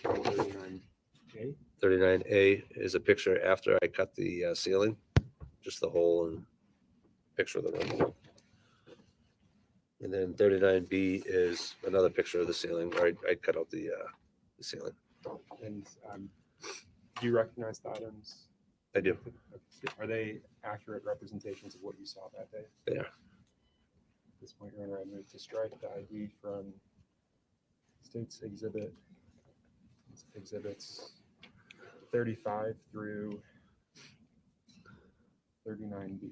S5: 39A.
S6: 39A is a picture after I cut the ceiling, just the hole and picture of the room. And then 39B is another picture of the ceiling where I cut out the ceiling.
S5: And do you recognize the items?
S6: I do.
S5: Are they accurate representations of what you saw that day?
S6: They are.
S5: At this point, Your Honor, I move to strike the ID from State's exhibits 35 through 39B.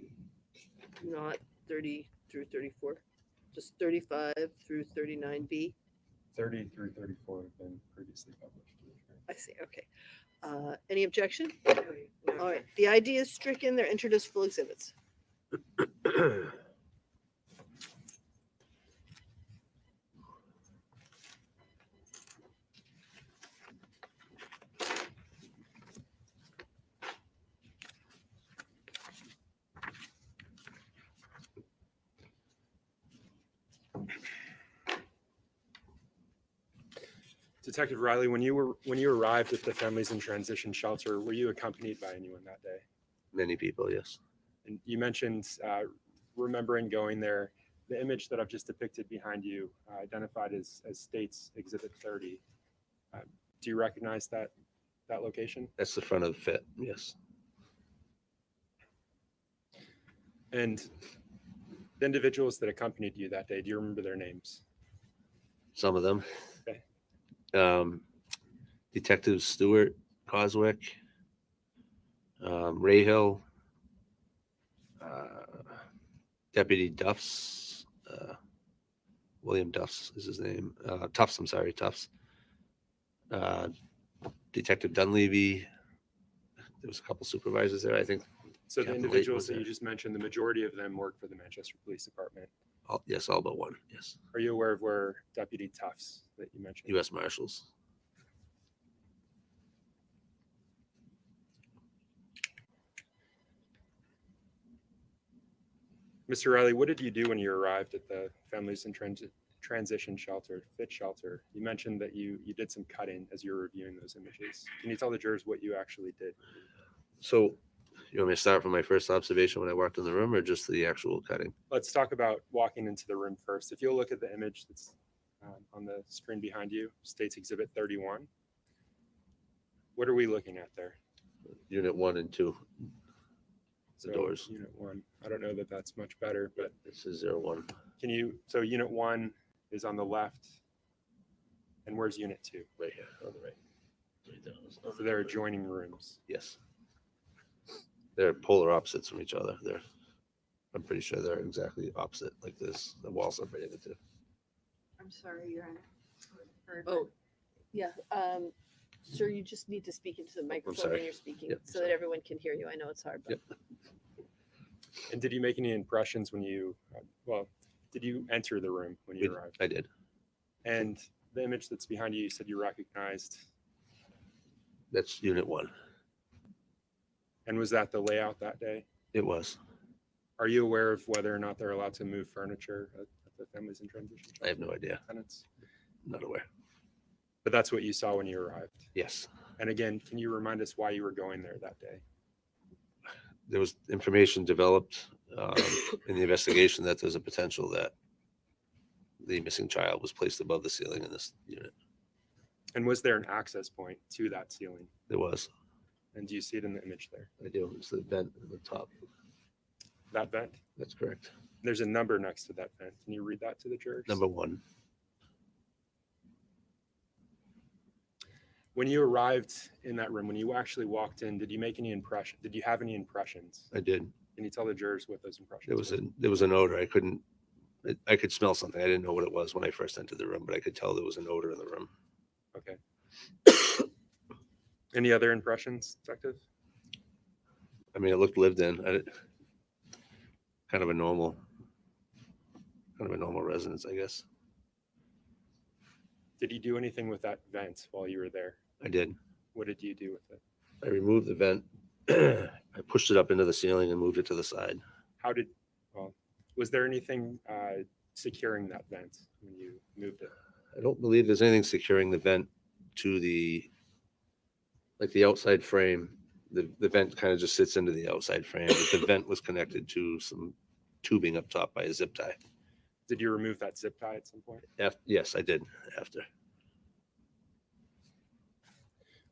S1: Not 30 through 34, just 35 through 39B.
S5: 30 through 34 have been previously published.
S1: I see, okay. Any objection? All right, the ID is stricken, they're entered as full exhibits.
S5: Detective Riley, when you arrived at the Families in Transition Shelter, were you accompanied by anyone that day?
S6: Many people, yes.
S5: And you mentioned remembering going there. The image that I've just depicted behind you, identified as State's Exhibit 30. Do you recognize that location?
S6: That's the front of the fit, yes.
S5: And the individuals that accompanied you that day, do you remember their names?
S6: Some of them.
S5: Okay.
S6: Detective Stewart Coswick, Rahill, Deputy Duffs, William Duffs is his name. Tufts, I'm sorry, Tufts. Detective Dunleavy. There was a couple supervisors there, I think.
S5: So the
S6: Captain Layton
S5: individuals
S6: was
S5: that you
S6: there.
S5: just mentioned, the majority of them work for the Manchester Police Department.
S6: Yes, all but one. Yes.
S5: Are you aware of where Deputy Tufts that you mentioned?
S6: U.S. Marshals.
S5: Mr. Riley, what did you do when you arrived at the Families in Transition Shelter, FIT shelter? You mentioned that you did some cutting as you were reviewing those images. Can you tell the jurors what you actually did?
S6: So you want me to start from my first observation when I walked in the room or just the actual cutting?
S5: Let's talk about walking into the room first. If you'll look at the image that's on the screen behind you, State's Exhibit 31. What are we looking at there?
S6: Unit 1 and 2. The doors.
S5: Unit 1. I don't know that that's much better, but
S6: This is 01.
S5: so Unit 1 is on the left, And where's unit 2?
S6: Right here on the right. Right down.
S5: So they're adjoining rooms.
S6: Yes. They're polar opposites from each other. I'm pretty sure they're exactly opposite, like this. The wall separating the two.
S4: I'm sorry, Your Honor.
S1: Oh, yeah. Sir, you just need to speak into the microphone
S6: sorry.
S1: when you're speaking
S6: Yep,
S1: so that everyone can hear you. I know it's hard, but
S6: Yep.
S5: And did you make any impressions when you, did you enter the room when you arrived?
S6: I did.
S5: And the image that's behind you, you said you recognized.
S6: That's unit 1.
S5: And was that the layout that day?
S6: It was.
S5: Are you aware of whether or not they're allowed to move furniture at the families in transition?
S6: I have no idea.
S5: Tenants?
S6: Not aware.
S5: But that's what you saw when you arrived.
S6: Yes.
S5: And again, can you remind us why you were going there that day?
S6: There was information developed in the investigation that there's a potential that the missing child was placed above the ceiling in this unit.
S5: And was there an access point to that ceiling?
S6: There was.
S5: And do you see it in the image there?
S6: I do. It's the vent at the top.
S5: That vent?
S6: That's correct.
S5: There's a number next to that vent. Can you read that to the jurors?
S6: Number 1.
S5: When you arrived in that room, when you actually walked in, did you make any impression? Did you have any impressions?
S6: I did.
S5: Can you tell the jurors what those impressions
S6: There was an odor. I could smell something. I didn't know what it was when I first entered the room, but I could tell there was an odor in the room.
S5: Okay. Any other impressions, detective?
S6: I mean, it looked lived in. Kind of a normal residence, I guess.
S5: Did you do anything with that vent while you were there?
S6: I did.
S5: What did you do with it?
S6: I removed the vent. I pushed it up into the ceiling and moved it to the side.
S5: Was there anything securing that vent when you moved it?
S6: I don't believe there's anything securing the vent to the outside frame. The vent kind of just sits into the outside frame, but the vent was connected to some tubing up top by a zip tie.
S5: Did you remove that zip tie at some point?
S6: Yes, I did after.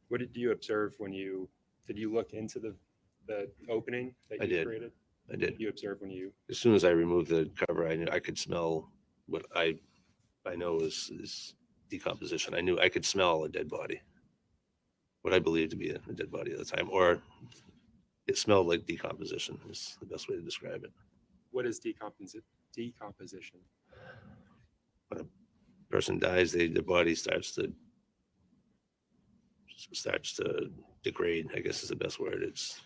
S5: What did you observe did you look into the opening that
S6: I
S5: you
S6: did.
S5: created?
S6: I did.
S5: You observed when you,
S6: As soon as I removed the cover, I knew I could smell what I know is decomposition. I knew I could smell a dead body, what I believed to be a dead body at the time, or it smelled like decomposition is the best way to describe it.
S5: what is decomposition?
S6: When a person dies, their body starts to degrade, I guess is the best word. It's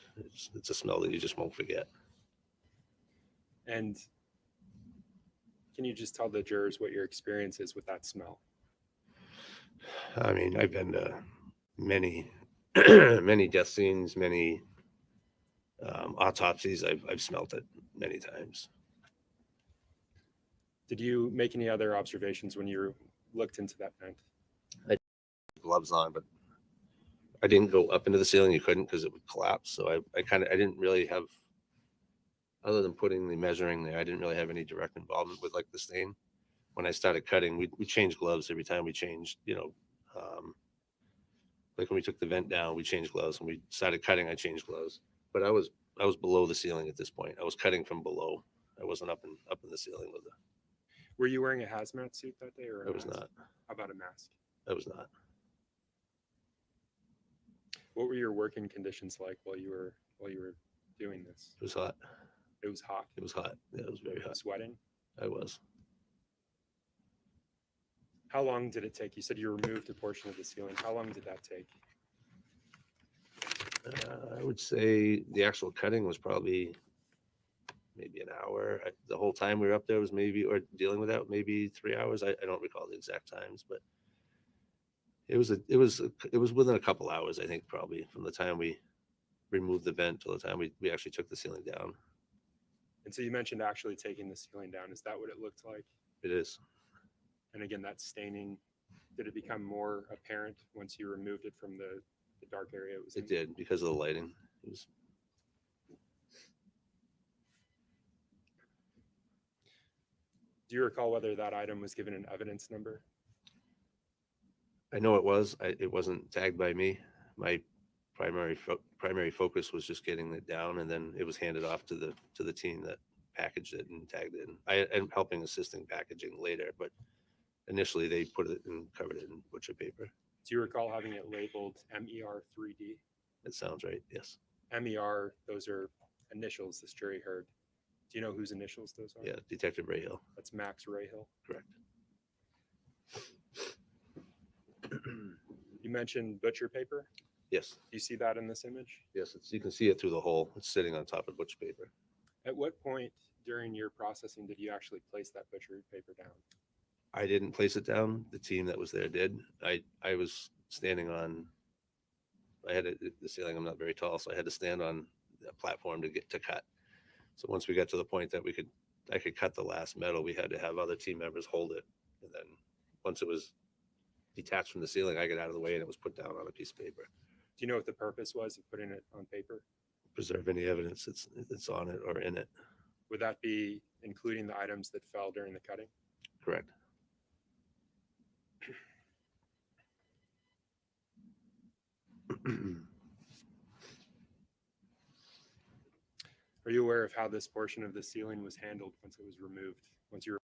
S6: a smell that you just won't forget.
S5: And can you just tell the jurors what your experience is with that smell?
S6: I mean, I've been to many, many death scenes, many autopsies. I've smelt it many times.
S5: Did you make any other observations when you looked into that vent?
S6: Gloves on, but I didn't go up into the ceiling. You couldn't because it would collapse. So I didn't really have, other than putting the measuring there, I didn't really have any direct involvement with like the stain. When I started cutting, we changed gloves every time we changed, like when we took the vent down, we changed gloves. When we started cutting, I changed gloves. But I was below the ceiling at this point. I was cutting from below. I wasn't up in the ceiling with it.
S5: Were you wearing a hazmat suit that day or
S6: I was not.
S5: How about a mask?
S6: I was not.
S5: What were your working conditions like while you were doing this?
S6: It was hot.
S5: It was hot.
S6: It was hot. Yeah, it was very hot.
S5: Sweating.
S6: I was.
S5: How long did it take? You said you removed a portion of the ceiling. How long did that take?
S6: I would say the actual cutting was probably maybe an hour. The whole time we were up there was or dealing with that, maybe 3 hours. I don't recall the exact times, but it was within a couple hours, I think, probably from the time we removed the vent till the time we actually took the ceiling down.
S5: And so you mentioned actually taking the ceiling down. Is that what it looked like?
S6: It is.
S5: And again, that staining, did it become more apparent once you removed it from the dark area it was in?
S6: It did because of the lighting. It was.
S5: Do you recall whether that item was given an evidence number?
S6: I know it was. It wasn't tagged by me. My primary focus was just getting it down, and then it was handed off to the team that packaged it and tagged it. I am helping assisting packaging later, but initially they put it and covered it in butcher paper.
S5: Do you recall having it labeled MER3D?
S6: It sounds right. Yes.
S5: MER, those are initials this jury heard. Do you know whose initials those are?
S6: Yeah. Detective Rayhill.
S5: That's Max Rayhill.
S6: Correct.
S5: You mentioned butcher paper.
S6: Yes.
S5: Do you see that in this image?
S6: Yes. You can see it through the hole. It's sitting on top of butcher paper.
S5: At what point during your processing did you actually place that butcher paper down?
S6: I didn't place it down. The team that was there did. I was standing on. I had the ceiling. I'm not very tall, so I had to stand on a platform to get to cut. So once we got to the point that I could cut the last metal, we had to have other team members hold it. And then once it was detached from the ceiling, I got out of the way and it was put down on a piece of paper.
S5: Do you know what the purpose was of putting it on paper?
S6: Preserve any evidence that's on it or in it.
S5: Would that be including the items that fell during the cutting?
S6: Correct.
S5: Are you aware of how this portion of the ceiling was handled once it was removed? Once you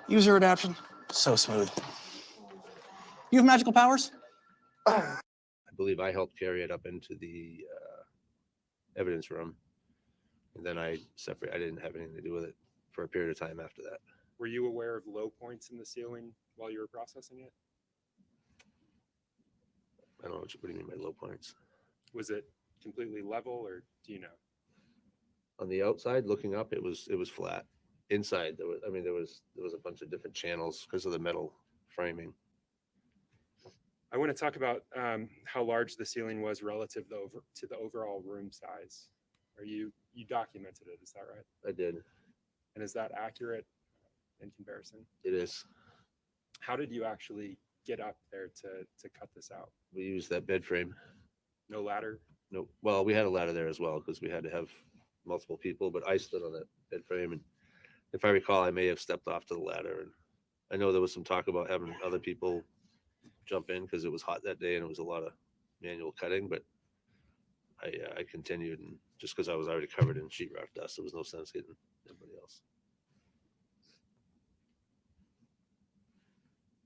S7: User adaption, so smooth. You have magical powers?
S6: I believe I helped carry it up into the evidence room. And then I didn't have anything to do with it for a period of time after that.
S5: were you aware of low points in the ceiling while you were processing it?
S6: I don't know what do you mean by low points.
S5: Was it completely level, or do you know?
S6: On the outside, looking up, it was flat. Inside, there was a bunch of different channels because of the metal framing.
S5: I want to talk about how large the ceiling was relative to the overall room size. You documented it, is that right?
S6: I did.
S5: And is that accurate in comparison?
S6: It is.
S5: How did you actually get up there to cut this out?
S6: We used that bed frame.
S5: No ladder?
S6: No, well, we had a ladder there as well because we had to have multiple people, but I stood on that bed frame, and if I recall, I may have stepped off to the ladder. And I know there was some talk about having other people jump in because it was hot that day and it was a lot of manual cutting, but I continued, and just because I was already covered in sheetrock dust, there was no sense getting anybody else.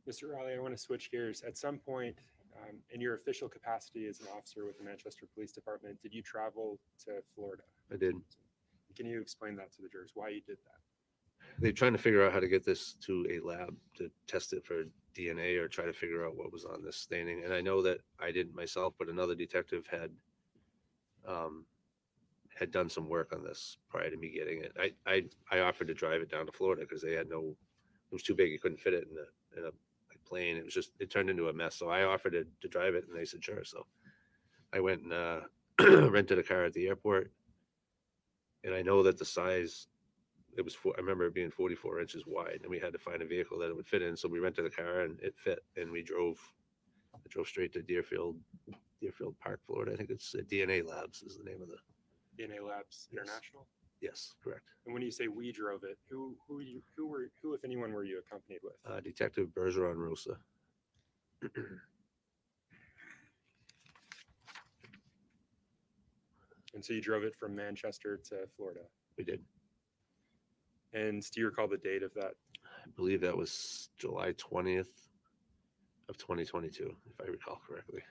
S5: Mr. Raleigh, I want to switch gears. At some point in your official capacity as an officer with the Manchester Police Department, did you travel to Florida?
S6: I did.
S5: Can you explain that to the jurors, why you did that?
S6: They're trying to figure out how to get this to a lab to test it for DNA or try to figure out what was on this staining. And I know that I didn't myself, but another detective had done some work on this prior to me getting it. I offered to drive it down to Florida because they had it was too big. You couldn't fit it in a plane. It turned into a mess. So I offered to drive it, and they said, sure. So I went and rented a car at the airport. And I know that the size, I remember it being 44 inches wide, and we had to find a vehicle that it would fit in. So we rented a car and it fit, and I drove straight to Deerfield Park, Florida. I think it's DNA Labs is the name of the.
S5: DNA Labs
S6: Yes.
S5: International?
S6: Yes, correct.
S5: And when you say we drove it, who, if anyone, were you accompanied with?
S6: Detective Bergeron Rosa.
S5: And so you drove it from Manchester to Florida.
S6: We did.
S5: And do you recall the date of that?
S6: I believe that was July 20th of 2022, if I recall correctly.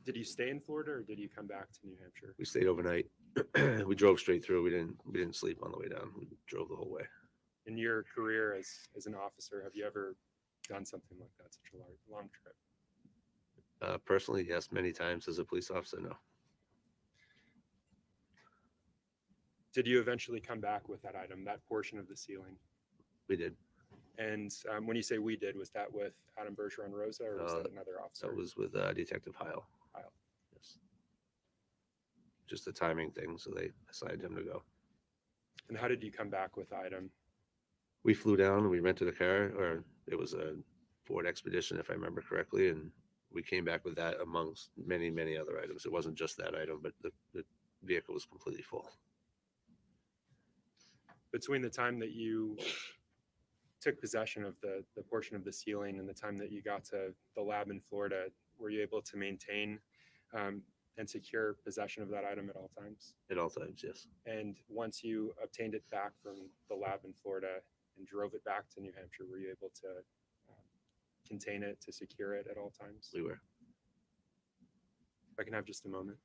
S5: Did you stay in Florida or did you come back to New Hampshire?
S6: We stayed overnight. We drove straight through. We didn't sleep on the way down. We drove the whole way.
S5: In your career as an officer, have you ever done something like that, such a long trip?
S6: Personally, yes, many times. As a police officer, no.
S5: Did you eventually come back with that item, that portion of the ceiling?
S6: We did.
S5: And when you say we did, was that with Adam Bergeron Rosa or was that another officer?
S6: That was with Detective Heil.
S5: Heil.
S6: Yes. Just a timing thing, so they assigned him to go.
S5: And how did you come back with the item?
S6: We flew down and we rented a car, or it was a Ford Expedition, if I remember correctly, and we came back with that amongst many, many other items. It wasn't just that item, but the vehicle was completely full.
S5: Between the time that you took possession of the portion of the ceiling and the time that you got to the lab in Florida, were you able to maintain and secure possession of that item at all times?
S6: At all times, yes.
S5: And once you obtained it back from the lab in Florida and drove it back to New Hampshire, were you able to contain it, to secure it at all times?
S6: We were.
S5: If I can have just a moment.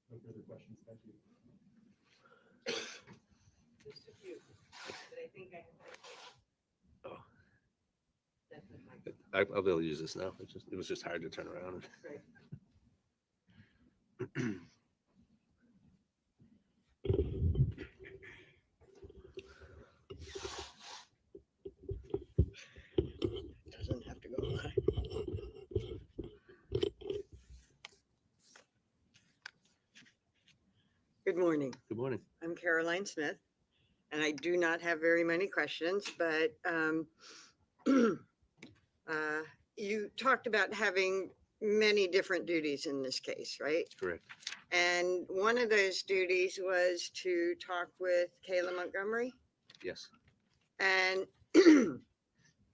S5: No further questions. Thank you.
S1: Just a few, but I think I have.
S6: Oh.
S1: That's the mic.
S6: I'll be able to use this now. It was just hard to turn around.
S1: Right.
S4: Doesn't have to go high. Good morning.
S6: Good morning.
S4: I'm Caroline Smith, and I do not have very many questions, but you talked about having many different duties in this case, right?
S6: Correct.
S4: And one of those duties was to talk with Kayla Montgomery.
S6: Yes.
S4: And do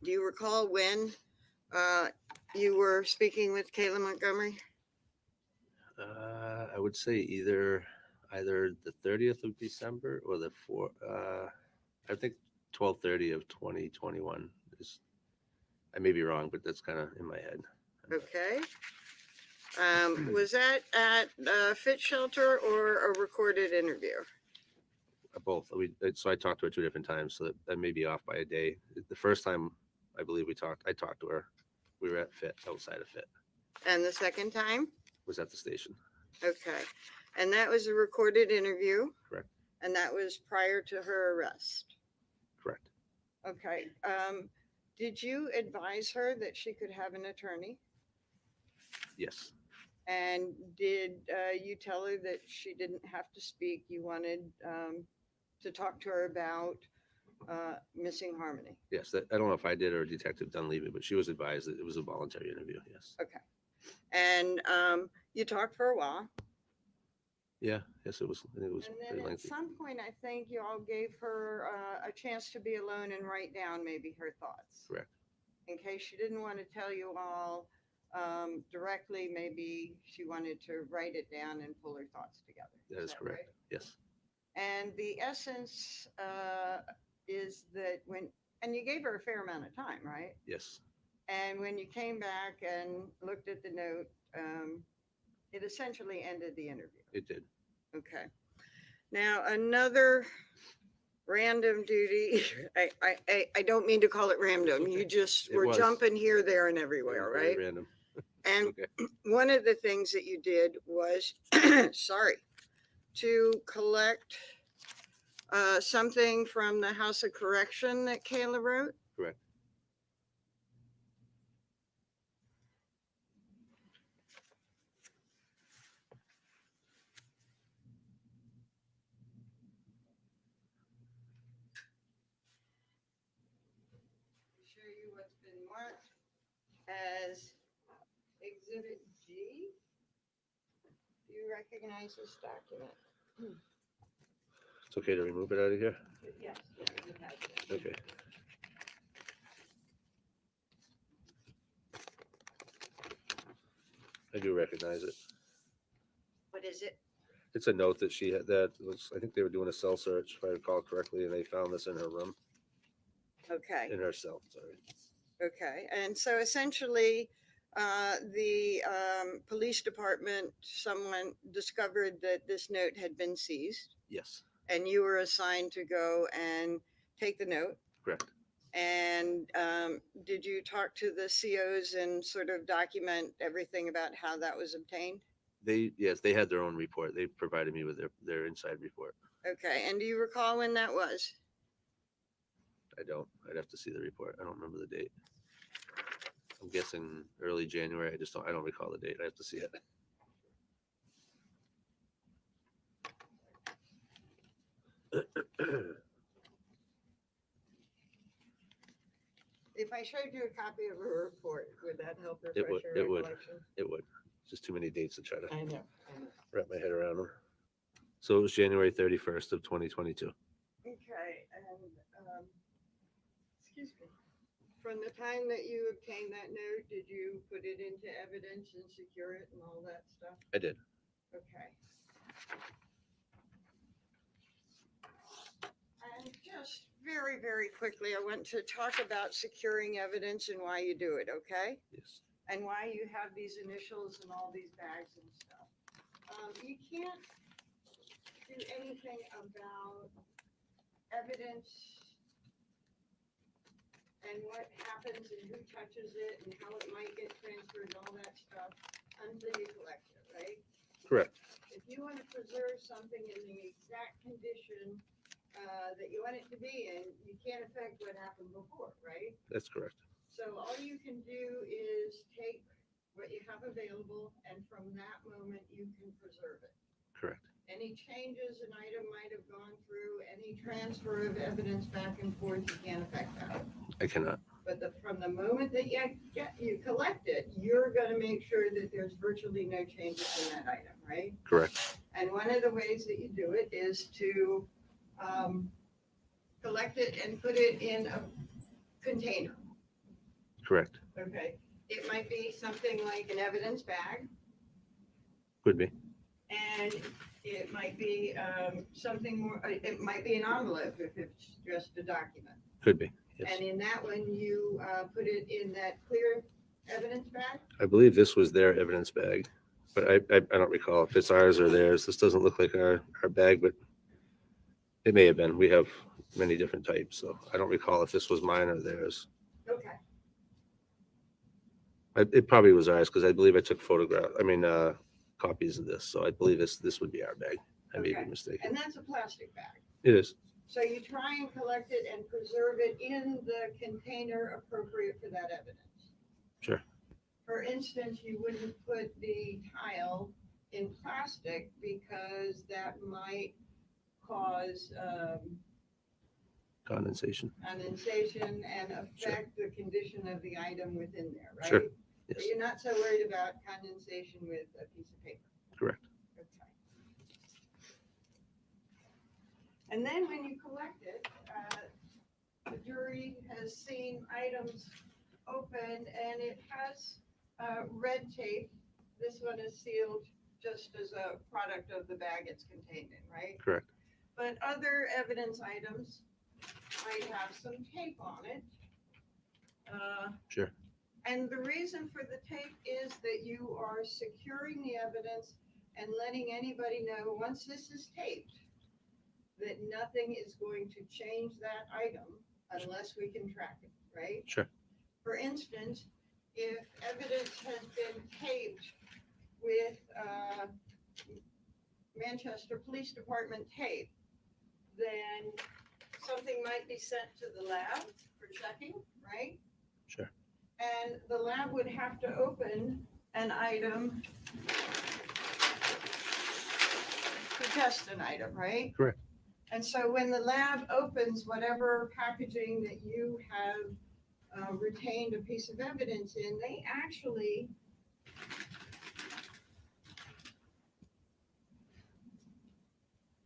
S4: you recall when you were speaking with Kayla Montgomery?
S6: I would say either the 30th of December or the 4th. I think 12/30 of 2021 is. I may be wrong, but that's kind of in my head.
S4: Okay. Was that at a fit shelter or a recorded interview?
S6: Both. So I talked to her 2 different times, so that may be off by a day. The first time I believe I talked to her. We were at Fit, outside of Fit.
S4: And the second time?
S6: Was at the station.
S4: Okay. And that was a recorded interview?
S6: Correct.
S4: And that was prior to her arrest?
S6: Correct.
S4: Okay. Did you advise her that she could have an attorney?
S6: Yes.
S4: And did you tell her that she didn't have to speak? You wanted to talk to her about missing Harmoney?
S6: Yes. I don't know if I did or Detective Dunleavy, but she was advised that it was a voluntary interview. Yes.
S4: Okay. And you talked for a while.
S6: Yeah. Yes, it was. It was
S4: And
S6: pretty
S4: then at
S6: lengthy.
S4: some point, I think you all gave her a chance to be alone and write down maybe her thoughts.
S6: Correct.
S4: In case she didn't want to tell you all directly, maybe she wanted to write it down and pull her thoughts together.
S6: That is correct.
S4: right?
S6: Yes.
S4: And the essence is that and you gave her a fair amount of time, right?
S6: Yes.
S4: And when you came back and looked at the note, it essentially ended the interview.
S6: It did.
S4: Okay. Now, another random duty, I don't mean to call it random. You just
S6: It
S4: were
S6: was.
S4: jumping here, there, and
S6: It was
S4: everywhere,
S6: very
S4: right?
S6: Random.
S4: And
S6: Okay.
S4: one of the things that you did was, sorry, to collect something from the House of Correction that Kayla wrote.
S6: Correct.
S4: Show you what's been marked as Exhibit G. Do you recognize this document?
S6: It's okay to remove it out of here.
S1: Yes, you have it.
S6: Okay. I do recognize it.
S4: What is it?
S6: It's a note that she had I think they were doing a cell search, if I recall correctly, and they found this in her room,
S4: Okay.
S6: in her cell, sorry.
S4: Okay, and so essentially, the police department, someone discovered that this note had been seized,
S6: Yes,
S4: and you were assigned to go and take the note.
S6: correct.
S4: And did you talk to the COs and sort of document everything about how that was obtained?
S6: Yes, they had their own report. They provided me with their inside report.
S4: Okay, and do you recall when that was?
S6: I don't. I'd have to see the report. I don't remember the date. I'm guessing early January. I don't recall the date. I have to see it.
S4: If I showed you a copy of her report, would that help
S6: It would-
S4: refresh your
S6: it would.
S4: recollection?
S6: It would. Just too many dates to try to
S4: I know.
S6: wrap my head around them. So it was January 31st of 2022.
S4: Okay, and, excuse me. From the time that you obtained that note, did you put it into evidence and secure it and all that stuff?
S6: I did.
S4: Okay. And just very, very quickly, I want to talk about securing evidence and why you do it, okay?
S6: Yes.
S4: And why you have these initials and all these bags and stuff. You can't do anything about evidence and what happens and who touches it and how it might get transferred and all that stuff until you collect it, right?
S6: Correct.
S4: If you want to preserve something in the exact condition that you want it to be in, you can't affect what happened before, right?
S6: That's correct.
S4: So all you can do is take what you have available, and from that moment, you can preserve it.
S6: Correct.
S4: Any changes an item might have gone through, any transfer of evidence back and forth, you can't affect that.
S6: I cannot.
S4: But from the moment that you collect it, you're gonna make sure that there's virtually no changes in that item, right?
S6: Correct.
S4: And one of the ways that you do it is to collect it and put it in a container,
S6: Correct.
S4: okay? It might be something like an evidence bag,
S6: Could be.
S4: and it might be something more, it might be an envelope if it's just a document.
S6: Could be. Yes.
S4: And in that one, you put it in that clear evidence bag?
S6: I believe this was their evidence bag, but I don't recall if it's ours or theirs. This doesn't look like our bag, but it may have been. We have many different types, so I don't recall if this was mine or theirs.
S4: Okay,
S6: It probably was ours because I believe I took copies of this. So I believe this would be our bag. I may
S4: Okay.
S6: be mistaken.
S4: and that's a plastic bag.
S6: It is.
S4: So you try and collect it and preserve it in the container appropriate for that evidence.
S6: Sure.
S4: For instance, you wouldn't put the tile in plastic because that might cause
S6: Condensation.
S4: condensation and
S6: Sure.
S4: affect the condition of the item within there, right?
S6: Sure.
S4: So
S6: Yes.
S4: you're not so worried about condensation with a piece of paper.
S6: Correct.
S4: Okay. And then when you collect it, the jury has seen items opened and it has red tape. This one is sealed just as a product of the bag it's contained in, right?
S6: Correct.
S4: But other evidence items might have some tape on it.
S6: Sure.
S4: And the reason for the tape is that you are securing the evidence and letting anybody know, once this is taped, that nothing is going to change that item unless we can track it, right?
S6: Sure.
S4: For instance, if evidence has been taped with Manchester Police Department tape, then something might be sent to the lab for checking, right?
S6: Sure.
S4: And the lab would have to open an item to test an item, right?
S6: Correct.
S4: And so when the lab opens whatever packaging that you have retained a piece of evidence in, they actually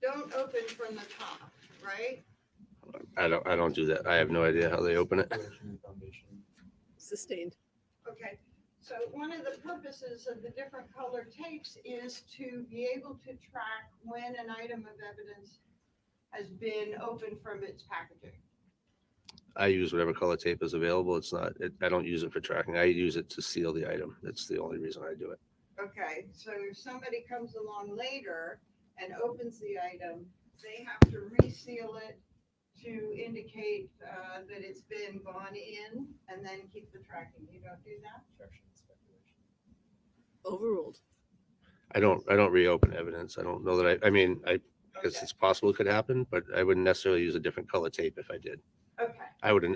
S4: don't open from the top, right?
S6: I don't do that. I have no idea how they open it.
S1: Sustained.
S4: Okay, so one of the purposes of the different color tapes is to be able to track when an item of evidence has been opened from its packaging.
S6: I use whatever color tape is available. I don't use it for tracking. I use it to seal the item. That's the only reason I do it.
S4: Okay, so if somebody comes along later and opens the item, they have to reseal it to indicate that it's been gone in and then keep the tracking. You don't do that?
S1: Overruled.
S6: I don't reopen evidence. I don't know that I guess
S4: Okay.
S6: it's possible it could happen, but I wouldn't necessarily use a different color tape if I did.
S4: Okay,
S6: I would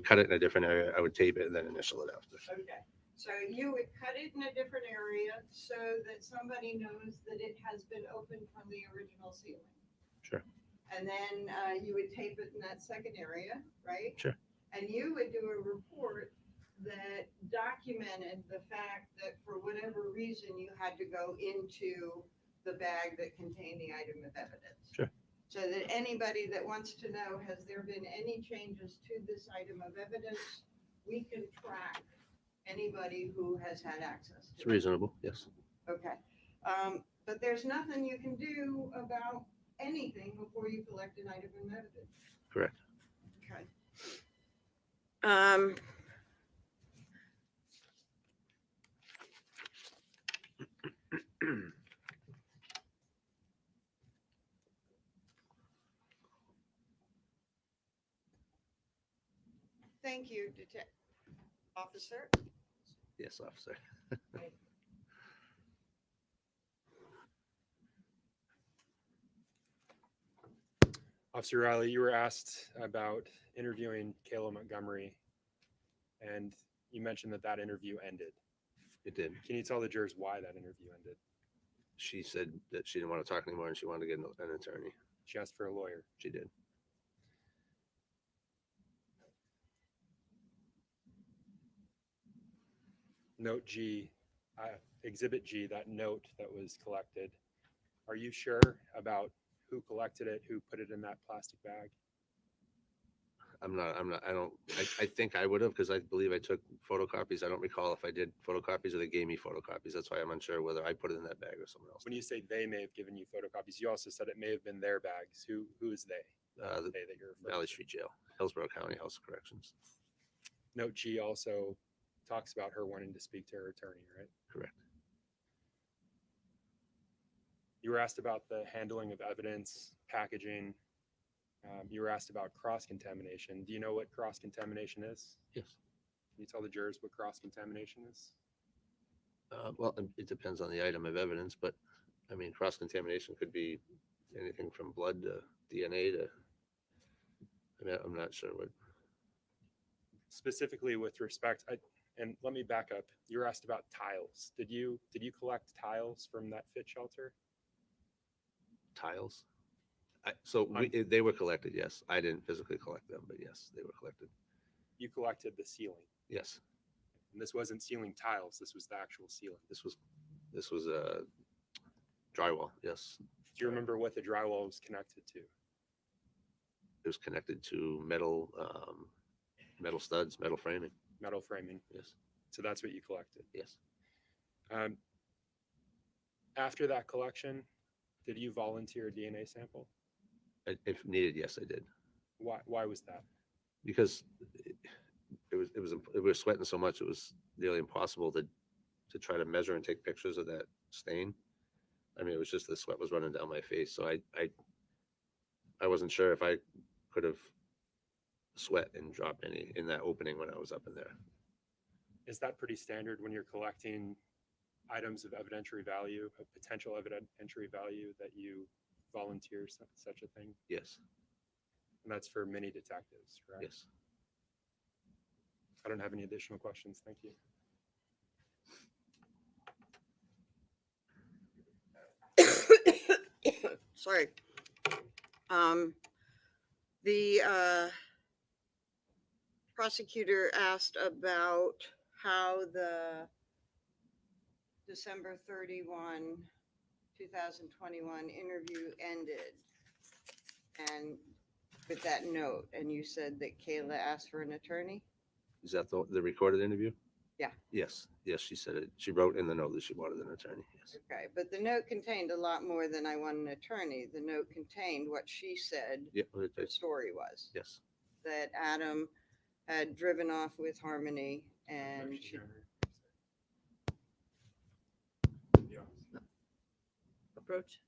S6: cut it in a different area. I would tape it and then initial it after.
S4: okay. So you would cut it in a different area so that somebody knows that it has been opened from the original sealing.
S6: Sure.
S4: And then you would tape it in that second area, right?
S6: Sure.
S4: And you would do a report that documented the fact that for whatever reason you had to go into the bag that contained the item of evidence.
S6: Sure.
S4: So that anybody that wants to know, has there been any changes to this item of evidence? We can track anybody who has had access
S6: It's
S4: to it.
S6: reasonable, yes.
S4: Okay. But there's nothing you can do about anything before you collect an item of evidence.
S6: Correct.
S4: Okay. Thank you, Officer.
S6: Yes, officer.
S5: Officer Riley, you were asked about interviewing Kayla Montgomery, and you mentioned that that interview ended.
S6: It did.
S5: Can you tell the jurors why that interview ended?
S6: She said that she didn't want to talk anymore and she wanted to get an attorney.
S5: She asked for a lawyer.
S6: She did.
S5: Note G, Exhibit G, that note that was collected. Are you sure about who collected it, who put it in that plastic bag?
S6: I think I would have, because I believe I took photocopies. I don't recall if I did photocopies or they gave me photocopies. That's why I'm unsure whether I put it in that bag or someone else.
S5: When you say they may have given you photocopies, you also said it may have been their bags. Who is they?
S6: The
S5: They that you're referring
S6: Valley
S5: to?
S6: Street Jail, Hillsborough County House of Corrections.
S5: Note G also talks about her wanting to speak to her attorney, right?
S6: Correct.
S5: You were asked about the handling of evidence, packaging. You were asked about cross-contamination. Do you know what cross-contamination is?
S6: Yes.
S5: Can you tell the jurors what cross-contamination is?
S6: Well, it depends on the item of evidence, but I mean, cross-contamination could be anything from blood to DNA to, I mean, I'm not sure what.
S5: Specifically with respect, and let me back up. You were asked about tiles. Did you collect tiles from that fit shelter?
S6: Tiles. They were collected, yes. I didn't physically collect them, but yes, they were collected.
S5: You collected the ceiling.
S6: Yes,
S5: And this wasn't ceiling tiles. This was the actual ceiling.
S6: this was a drywall. Yes,
S5: Do you remember what the drywall was connected to?
S6: it was connected to metal, metal studs, metal framing.
S5: Metal framing.
S6: Yes,
S5: So that's what you collected.
S6: yes.
S5: After that collection, did you volunteer a DNA sample?
S6: If needed, yes, I did,
S5: Why was that?
S6: because it was sweating so much it was nearly impossible to try to measure and take pictures of that stain. I mean, it was just the sweat was running down my face, so I wasn't sure if I could have sweat and dropped any in that opening when I was up in there.
S5: Is that pretty standard when you're collecting items of evidentiary value, of potential evidentiary value, that you volunteer such a thing?
S6: Yes,
S5: And that's for many detectives, correct?
S6: yes.
S5: I don't have any additional questions. Thank you.
S4: Sorry. The prosecutor asked about how the December 31, 2021 interview ended. And with that note, and you said that Kayla asked for an attorney?
S6: Is that the recorded interview?
S4: Yeah.
S6: Yes, yes, she said it. She wrote in the note that she wanted an attorney. Yes.
S4: Okay, but the note contained a lot more than I want an attorney. The note contained what she said
S6: Yeah,
S4: her story was.
S6: yes.
S4: That Adam had driven off with Harmony and she
S1: Approach.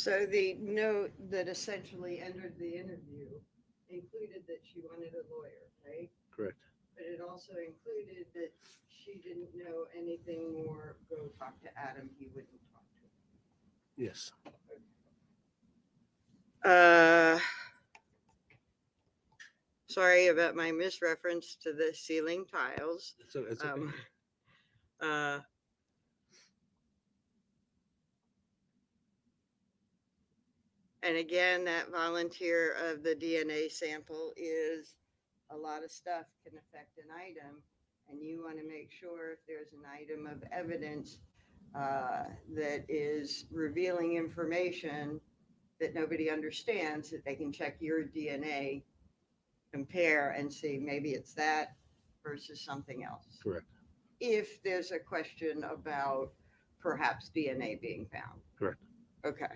S4: So the note that essentially entered the interview included that she wanted a lawyer, right?
S6: Correct.
S4: But it also included that she didn't know anything more. Go talk to Adam. He wouldn't talk to
S6: Yes.
S4: her. Sorry about my misreference to the ceiling tiles.
S6: So it's okay.
S4: Uh, and again, that volunteer of the DNA sample is a lot of stuff can affect an item. And you want to make sure if there's an item of evidence that is revealing information that nobody understands, that they can check your DNA, compare and see maybe it's that versus something else.
S6: Correct.
S4: If there's a question about perhaps DNA being found.
S6: Correct.
S4: Okay.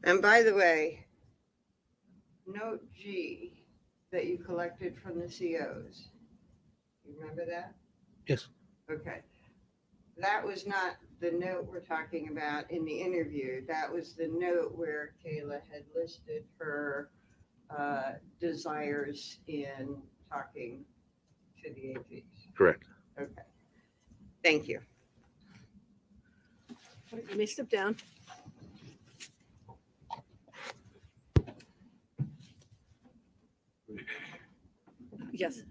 S4: And by the way, note G that you collected from the COs. You remember that?
S6: Yes.
S4: Okay. That was not the note we're talking about in the interview. That was the note where Kayla had listed her desires in talking to the AGs.
S6: Correct.
S4: Okay. Thank you.
S1: You may step down. Yes.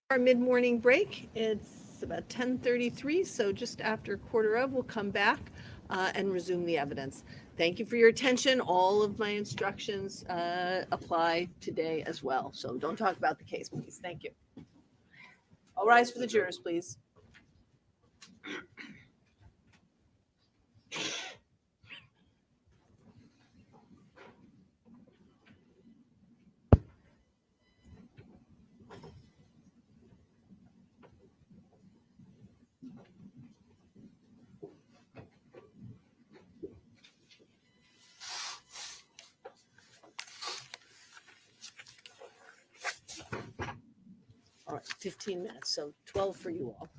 S1: Our mid-morning break. It's about 10:33, so just after quarter of, we'll come back and resume the evidence. Thank you for your attention. All of my instructions apply today as well. So don't talk about the case, please. Thank you. All rise for the jurors, please. All right, 15 minutes, so 12 for you all.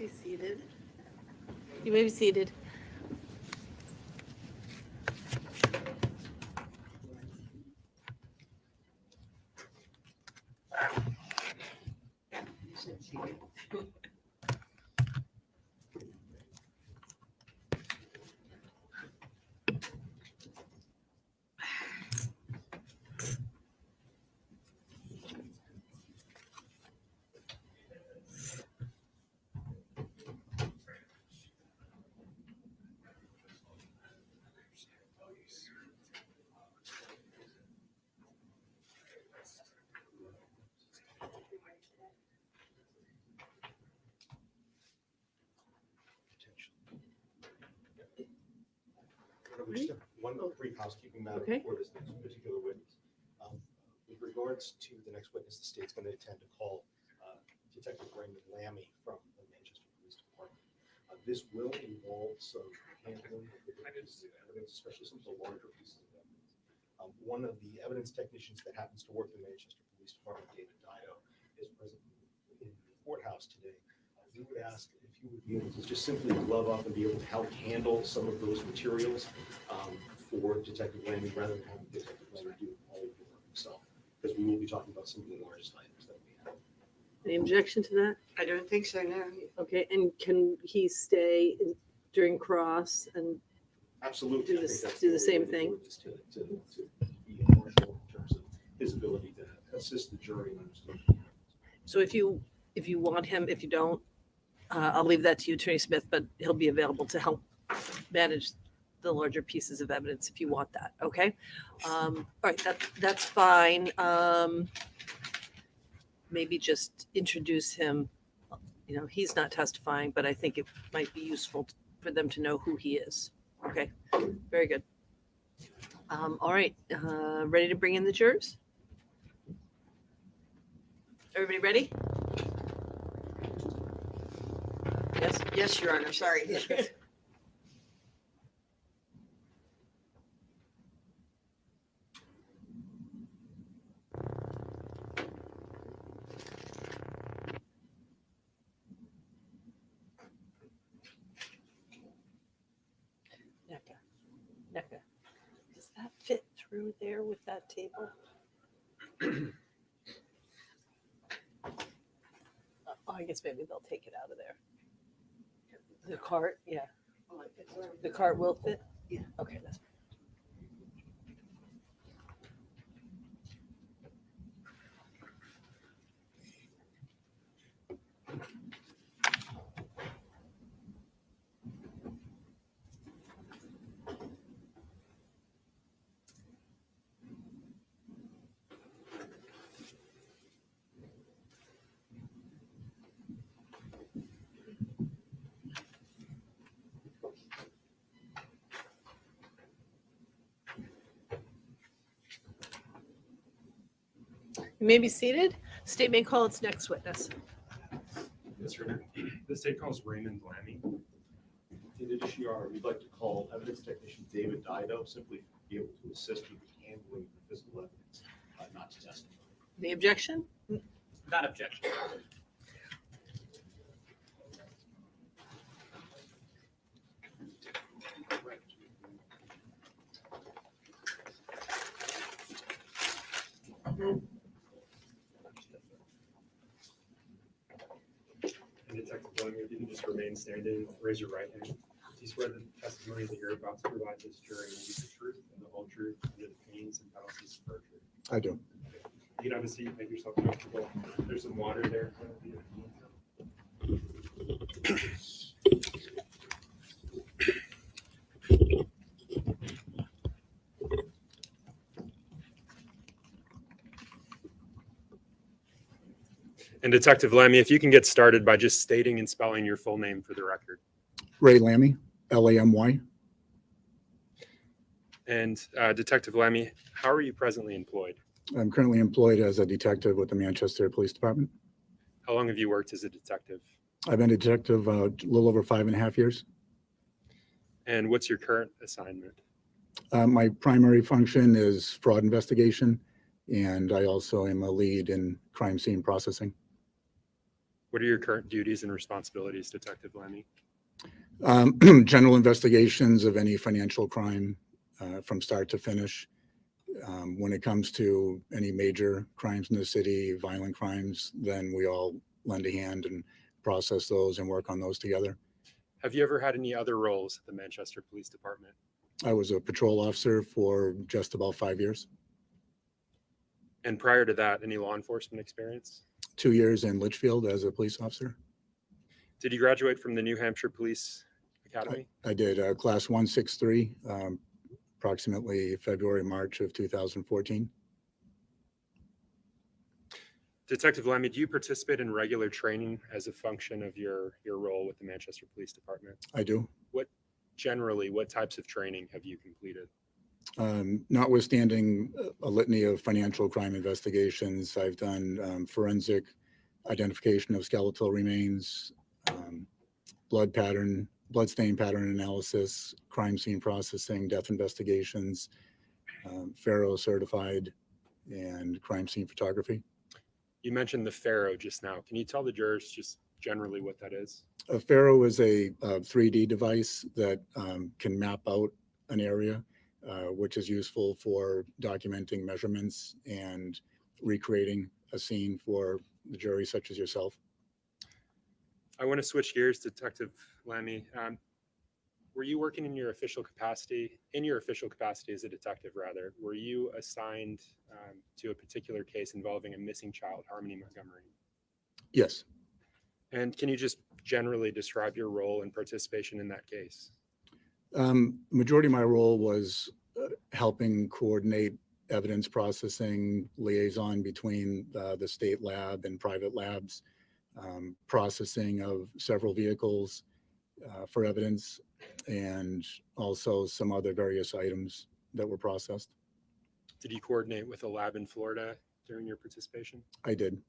S1: be seated. You may be seated.
S2: One brief housekeeping matter
S1: Okay.
S2: for this particular witness. With regards to the next witness, the state's going to intend to call Detective Raymond Lammy from the Manchester Police Department. This will involve some handling of the pieces of evidence, especially some of the larger pieces of evidence. One of the evidence technicians that happens to work in the Manchester Police Department, David Dido, is present in the courthouse today. We would ask if you would be able to just simply glove up and be able to help handle some of those materials for Detective Lammy rather than having Detective Lammy do all of the work himself, because we will be talking about some of the largest items that we have.
S1: Any objection to that?
S4: I don't think so, no.
S1: Okay, and can he stay during cross and
S2: Absolutely.
S1: Do
S2: I
S1: this-
S2: think that's
S1: do the
S2: way
S1: same
S2: to
S1: thing?
S2: do it, is to be impartial in terms of his ability to assist the jury in understanding.
S1: so if you want him, if you don't, I'll leave that to you, Attorney Smith, but he'll be available to help manage the larger pieces of evidence if you want that, okay? All right, that's fine. Maybe just introduce him. You know, he's not testifying, but I think it might be useful for them to know who he is. Okay, very good. All right, ready to bring in the jurors? Everybody ready? Yes?
S4: Yes, Your Honor, sorry.
S1: NECA. Does that fit through there with that table? Oh, I guess maybe they'll take it out of there. The cart, yeah. The cart will fit?
S4: Yeah.
S1: Okay, that's. You may be seated. State may call its next witness.
S5: Yes, Your Honor. The state calls Raymond Lammy.
S2: In addition, Your Honor, we'd like to call evidence technician David Dido, simply be able to assist with the handling of the physical evidence, not to testify.
S1: The objection?
S8: Not objection.
S5: And Detective Lammy, if you can just remain standing, raise your right hand. Do you swear that the testimony that you're about to provide this jury will be the truth and the whole truth under the pains and penalties of perjury?
S9: I do.
S5: You can have a seat, make yourself comfortable. There's some water there. And Detective Lammy, if you can get started by just stating and spelling your full name for the record.
S9: Ray Lammy, Lamy.
S5: And Detective Lammy, how are you presently employed?
S9: I'm currently employed as a detective with the Manchester Police Department.
S5: How long have you worked as a detective?
S9: I've been a detective a little over 5.5 years.
S5: And what's your current assignment?
S9: My primary function is fraud investigation, and I also am a lead in crime scene processing.
S5: What are your current duties and responsibilities, Detective Lemmy?
S9: General investigations of any financial crime from start to finish. When it comes to any major crimes in the city, violent crimes, then we all lend a hand and process those and work on those together.
S5: Have you ever had any other roles at the Manchester Police Department?
S9: I was a patrol officer for just about 5 years.
S5: And prior to that, any law enforcement experience?
S9: 2 years in Litchfield as a police officer.
S5: Did you graduate from the New Hampshire Police Academy?
S9: I did class 163, approximately February, March of 2014.
S5: Detective Lemmy, do you participate in regular training as a function of your role with the Manchester Police Department?
S9: I do.
S5: What types of training have you completed?
S9: Notwithstanding a litany of financial crime investigations, I've done forensic identification of skeletal remains, blood stain pattern analysis, crime scene processing, death investigations, Faro certified, and crime scene photography.
S5: You mentioned the Faro just now. Can you tell the jurors just generally what that is?
S9: A Faro is a 3D device that can map out an area, which is useful for documenting measurements and recreating a scene for the jury, such as yourself.
S5: I want to switch gears, Detective Lemmy. Were you working in your official capacity as a detective, rather? Were you assigned to a particular case involving a missing child, Harmoney Montgomery?
S9: Yes.
S5: And can you just generally describe your role and participation in that case?
S9: Majority of my role was helping coordinate evidence processing, liaison between the state lab and private labs, processing of several vehicles for evidence, and also some other various items that were processed.
S5: Did you coordinate with a lab in Florida during your participation?
S9: I did.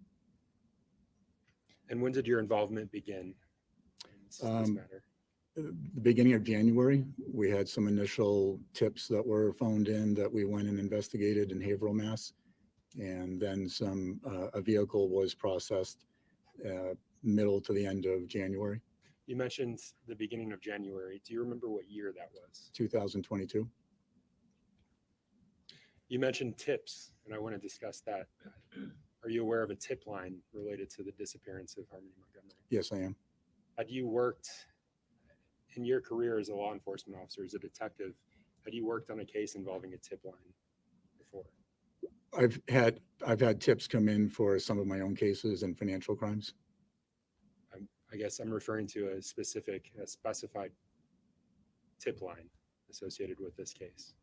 S5: And when did your involvement begin in this matter?
S9: The beginning of January, we had some initial tips that were phoned in that we went and investigated in Haverhill, Mass. And then a vehicle was processed middle to the end of January.
S5: You mentioned the beginning of January. Do you remember what year that was?
S9: 2022.
S5: You mentioned tips, and I want to discuss that. Are you aware of a tip line related to the disappearance of Harmoney Montgomery?
S9: Yes, I am.
S5: Had you worked in your career as a law enforcement officer, as a detective, had you worked on a case involving a tip line before?
S9: I've had tips come in for some of my own cases and financial crimes.
S5: I guess I'm referring to a specified tip line associated with this case.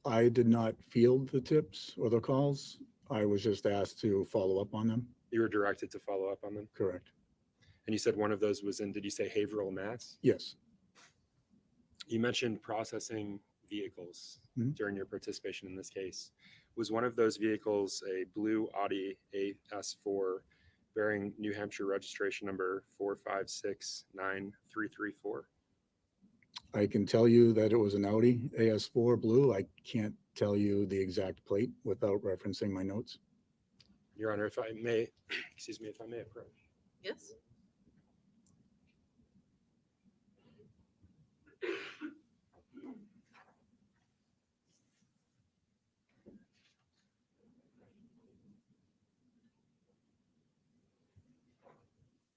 S9: I did not field the tips or the calls. I was just asked to follow up on them.
S5: You were directed to follow up on them?
S9: Correct.
S5: And you said one of those was in, did you say Haverhill, Mass?
S9: Yes.
S5: You mentioned processing vehicles during your participation in this case. Was one of those vehicles a blue Audi AS4 bearing New Hampshire registration number 4569334?
S9: I can tell you that it was an Audi AS4 blue. I can't tell you the exact plate without referencing my notes.
S5: Your Honor, if I may, if I may approach.
S1: Yes.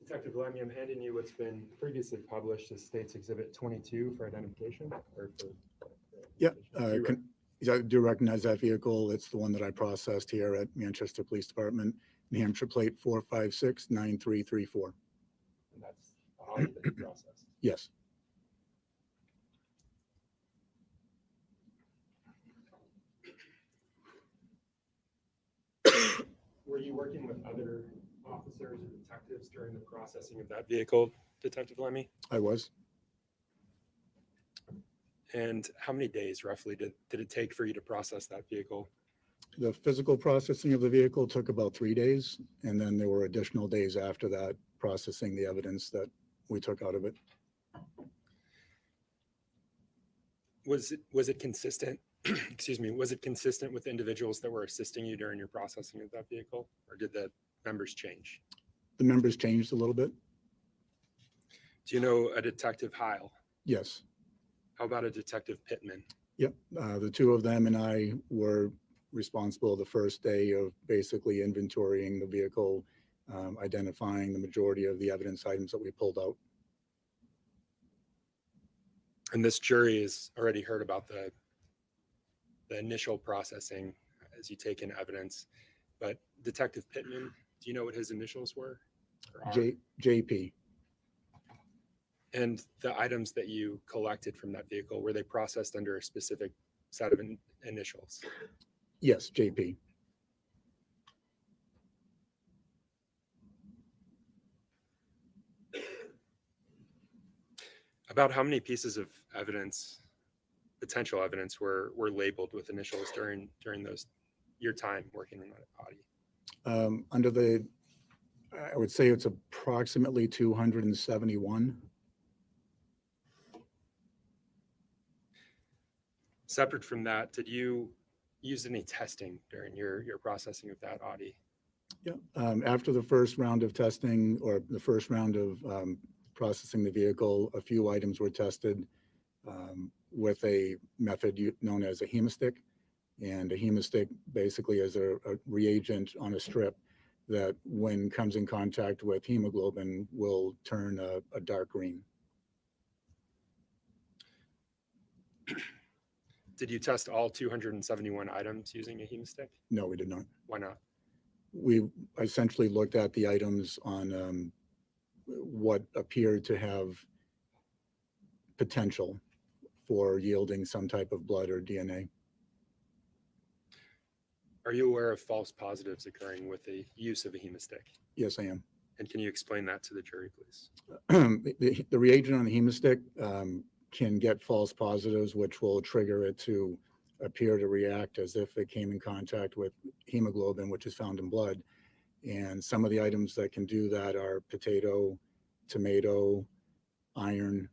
S5: Detective Lemmy, I'm handing you what's been previously published as State's Exhibit 22 for identification.
S9: Yeah, I do recognize that vehicle. It's the one that I processed here at Manchester Police Department, New Hampshire plate 4569334.
S5: And that's the Audi that you processed.
S9: Yes.
S5: Were you working with other officers or detectives during the processing of that vehicle, Detective Lemmy?
S9: I was.
S5: And how many days roughly did it take for you to process that vehicle?
S9: The physical processing of the vehicle took about 3 days, and then there were additional days after that processing the evidence that we took out of it.
S5: Was it consistent? Was it consistent with individuals that were assisting you during your processing of that vehicle, or did the members change?
S9: The members changed a little bit.
S5: Do you know a Detective Heil?
S9: Yes.
S5: How about a Detective Pittman?
S9: Yep. The two of them and I were responsible the first day of basically inventorying the vehicle, identifying the majority of the evidence items that we pulled out.
S5: And this jury has already heard about the initial processing as you take in evidence. But Detective Pittman, do you know what his initials were? Or are?
S9: JP.
S5: And the items that you collected from that vehicle, were they processed under a specific set of initials?
S9: Yes, JP.
S5: About how many pieces of evidence, potential evidence, were labeled with initials during those your time working on that body?
S9: Under the, I would say it's approximately 271.
S5: Separate from that, did you use any testing during your processing of that Audi?
S9: Yeah. After the first round of testing, or the first round of processing the vehicle, a few items were tested with a method known as a hemistick. And a hemistick basically is a reagent on a strip that, when comes in contact with hemoglobin, will turn a dark green.
S5: Did you test all 271 items using a hemistick?
S9: No, we did not.
S5: Why not?
S9: We essentially looked at the items on what appeared to have potential for yielding some type of blood or DNA.
S5: Are you aware of false positives occurring with the use of a hemistick?
S9: Yes, I am.
S5: And can you explain that to the jury, please?
S9: The reagent on the hemistick can get false positives, which will trigger it to appear to react as if it came in contact with hemoglobin, which is found in blood. And some of the items that can do that are potato, tomato, iron.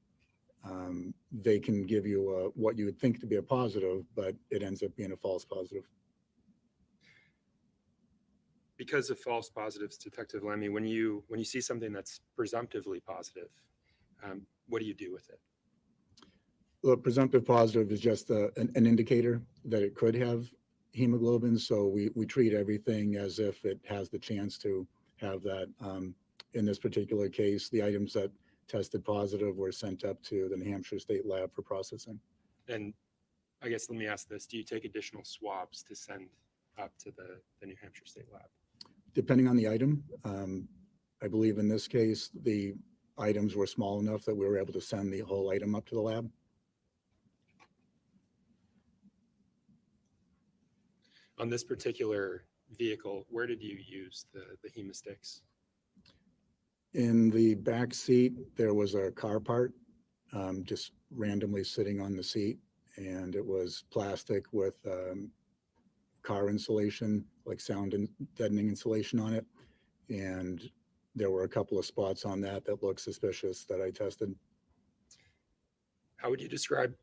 S9: They can give you what you would think to be a positive, but it ends up being a false positive.
S5: Because of false positives, Detective Lemmy, when you see something that's presumptively positive, what do you do with it?
S9: Well, presumptive positive is just an indicator that it could have hemoglobin. So we treat everything as if it has the chance to have that. In this particular case, the items that tested positive were sent up to the New Hampshire State Lab for processing.
S5: And I guess let me ask this, do you take additional swabs to send up to the New Hampshire State Lab?
S9: Depending on the item, I believe in this case, the items were small enough that we were able to send the whole item up to the lab.
S5: On this particular vehicle, where did you use the hemisticks?
S9: In the back seat, there was a car part just randomly sitting on the seat, and it was plastic with car insulation, like sound and deadening insulation on it. And there were a couple of spots on that looked suspicious that I tested.
S5: How would you describe,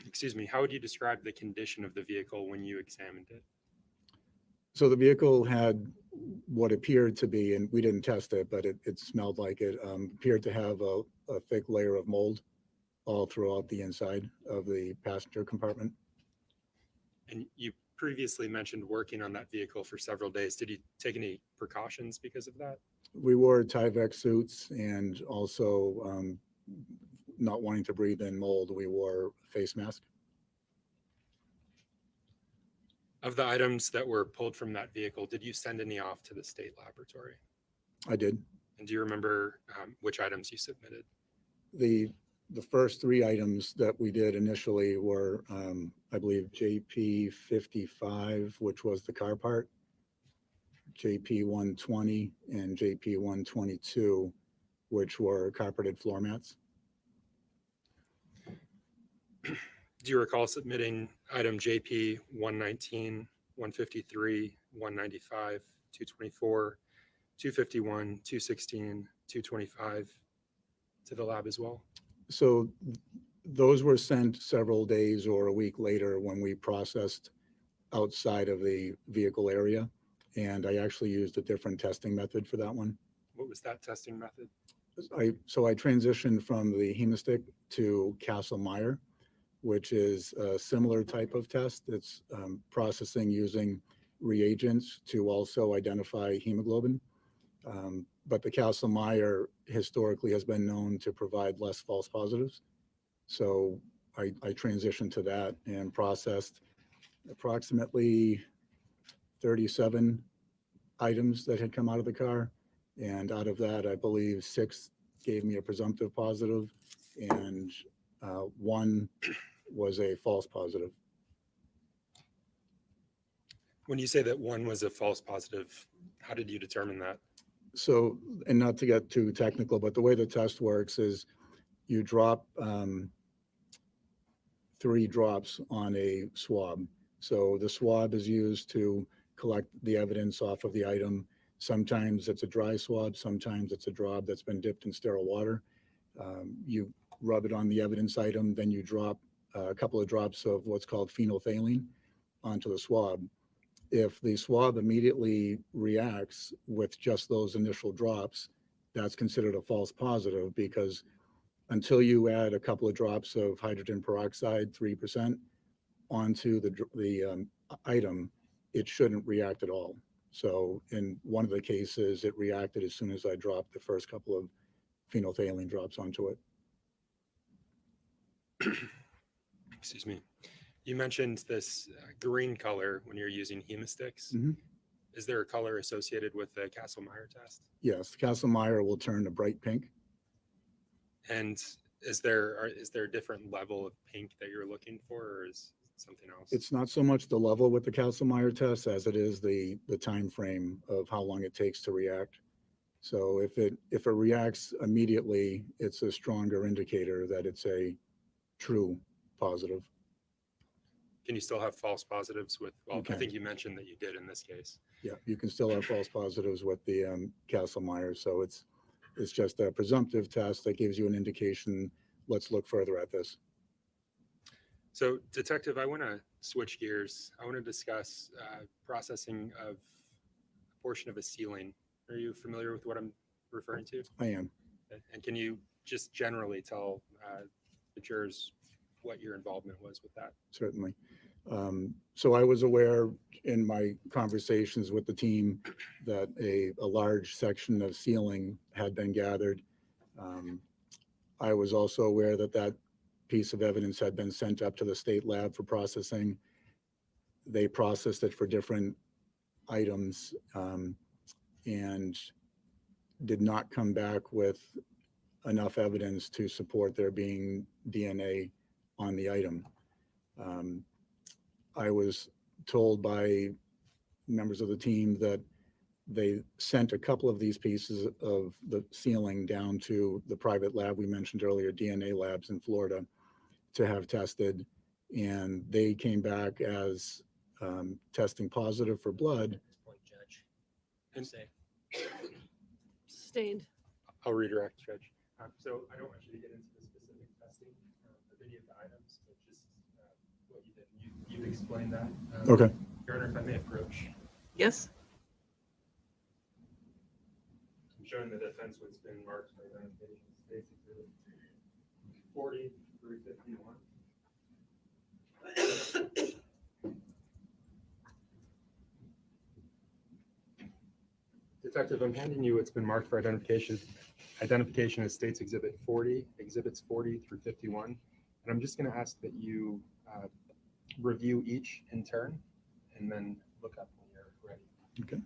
S5: excuse me, how would you describe the condition of the vehicle when you examined it?
S9: So the vehicle had what appeared to be, and we didn't test it, but it smelled like it, appeared to have a thick layer of mold all throughout the inside of the passenger compartment.
S5: And you previously mentioned working on that vehicle for several days. Did you take any precautions because of that?
S9: We wore Tyvek suits, and also not wanting to breathe in mold, we wore a face mask.
S5: Of the items that were pulled from that vehicle, did you send any off to the state laboratory?
S9: I did.
S5: And do you remember which items you submitted?
S9: The first three items that we did initially were, I believe, JP 55, which was the car part, JP 120, and JP 122, which were carpeted floor mats.
S5: Do you recall submitting item JP 119, 153, 195, 224, 251, 216, 225 to the lab as well?
S9: So those were sent several days or a week later when we processed outside of the vehicle area. And I actually used a different testing method for that one.
S5: What was that testing method?
S9: So I transitioned from the hemistick to Kastle-Meyer, which is a similar type of test. It's processing using reagents to also identify hemoglobin. But the Kastle-Meyer historically has been known to provide less false positives. So I transitioned to that and processed approximately 37 items that had come out of the car. And out of that, I believe 6 gave me a presumptive positive and 1 was a false positive.
S5: When you say that one was a false positive, how did you determine that?
S9: So, and not to get too technical, but the way the test works is you drop 3 drops on a swab. So the swab is used to collect the evidence off of the item. Sometimes it's a dry swab, sometimes it's a drop that's been dipped in sterile water. You rub it on the evidence item, then you drop a couple of drops of what's called phenolphthalein onto the swab. If the swab immediately reacts with just those initial drops, that's considered a false positive, because until you add a couple of drops of hydrogen peroxide, 3%, onto the item, it shouldn't react at all. So in one of the cases, it reacted as soon as I dropped the first couple of phenolphthalein drops onto it.
S5: Excuse me. You mentioned this green color when you're using hemosticks.
S9: Mhm.
S5: Is there a color associated with the Kastle-Meyer test?
S9: Yes, Kastle-Meyer will turn a bright pink.
S5: And is there a different level of pink that you're looking for, or is it something else?
S9: It's not so much the level with the Kastle-Meyer test as it is the time frame of how long it takes to react. So if it reacts immediately, it's a stronger indicator that it's a true positive.
S5: Can you still have false positives with, well,
S9: You
S5: I think
S9: can.
S5: you mentioned that you did in this case.
S9: Yeah, you can still have false positives with the Kastle-Meyer. So it's just a presumptive test that gives you an indication. Let's look further at this.
S5: So, Detective, I want to switch gears. I want to discuss processing of a portion of a ceiling. Are you familiar with what I'm referring to?
S9: I am.
S5: And can you just generally tell the jurors what your involvement was with that?
S9: Certainly. So I was aware in my conversations with the team that a large section of ceiling had been gathered. I was also aware that that piece of evidence had been sent up to the state lab for processing. They processed it for different items and did not come back with enough evidence to support there being DNA on the item. I was told by members of the team that they sent a couple of these pieces of the ceiling down to the private lab we mentioned earlier, DNA labs in Florida, to have tested, and they came back as testing positive for blood.
S8: Point, Judge.
S5: And
S8: Say.
S1: Sustained.
S5: I'll redirect, Judge. So I don't want you to get into the specific testing of any of the items, but just what you did. You explained that.
S9: Okay.
S5: Your Honor, if I may approach.
S1: Yes?
S5: I'm showing the defense what's been marked by identification. States Exhibit 40 through 51. Detective, I'm handing you what's been marked for identification. Identification is States Exhibit 40, Exhibits 40 through 51. And I'm just going to ask that you review each in turn and then look up when you're ready.
S9: Okay.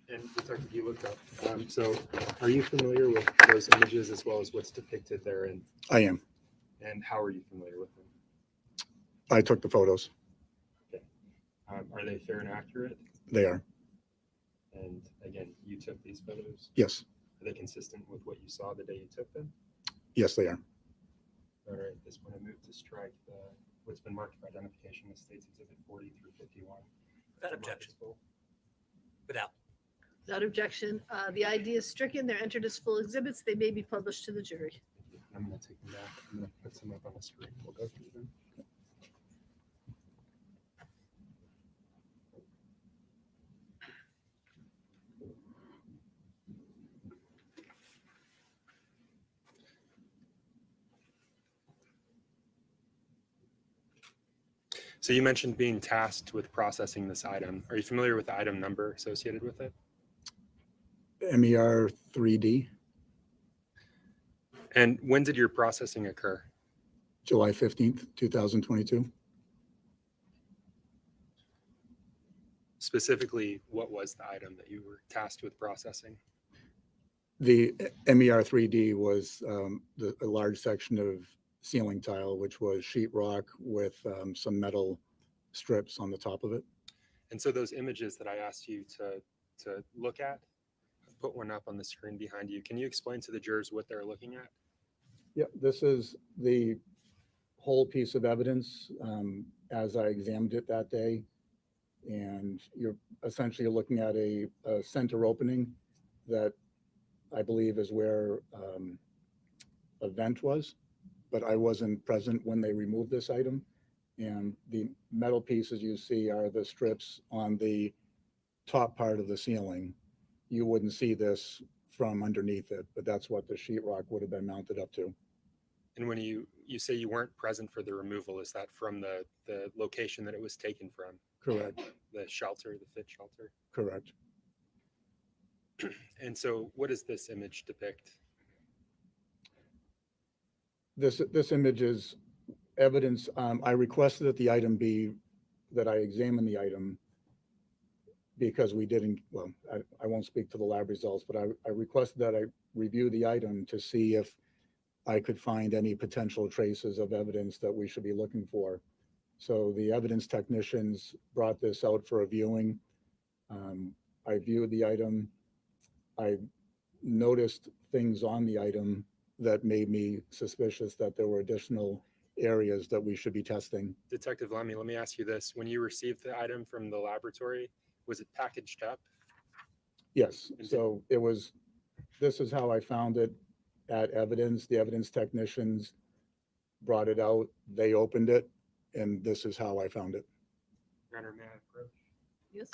S5: And Detective, you looked up. So are you familiar with those images as well as what's depicted therein?
S9: I am.
S5: And how are you familiar with them?
S9: I took the photos.
S5: Are they fair and accurate?
S9: They are.
S5: And again, you took these photos.
S9: Yes.
S5: Are they consistent with what you saw the day you took them?
S9: Yes, they are.
S5: All right, at this point, I move to strike what's been marked for identification as States Exhibit 40 through 51.
S8: Without objection. Without.
S1: Without objection, the ID is stricken. They're entered as full exhibits. They may be published to the jury.
S5: I'm going to take them back. I'm going to put some up on the screen. We'll go through them. So you mentioned being tasked with processing this item. Are you familiar with the item number associated with it?
S9: MER 3D,
S5: And when did your processing occur?
S9: July 15th, 2022.
S5: Specifically, what was the item that you were tasked with processing?
S9: The MER 3D was a large section of ceiling tile, which was sheetrock with some metal strips on the top of it.
S5: And so those images that I asked you to look at, I've put one up on the screen behind you. Can you explain to the jurors what they're looking at?
S9: Yeah, this is the whole piece of evidence as I examined it that day. And you're essentially looking at a center opening that I believe is where a vent was, but I wasn't present when they removed this item. And the metal pieces you see are the strips on the top part of the ceiling. You wouldn't see this from underneath it, but that's what the sheetrock would have been mounted up to.
S5: And when you say you weren't present for the removal, is that from the location that it was taken from?
S9: Correct.
S5: The shelter, the fit shelter?
S9: Correct.
S5: And so what does this image depict?
S9: This image is evidence. I requested that the item be, that I examine the item because we didn't, well, I won't speak to the lab results, but I requested that I review the item to see if I could find any potential traces of evidence that we should be looking for. So the evidence technicians brought this out for a viewing. I viewed the item. I noticed things on the item that made me suspicious that there were additional areas that we should be testing.
S5: Detective Lemmy, let me ask you this. When you received the item from the laboratory, was it packaged up?
S9: Yes, so it was, this is how I found it at evidence. The evidence technicians brought it out, they opened it, and this is how I found it.
S5: Your Honor, may I approach?
S1: Yes.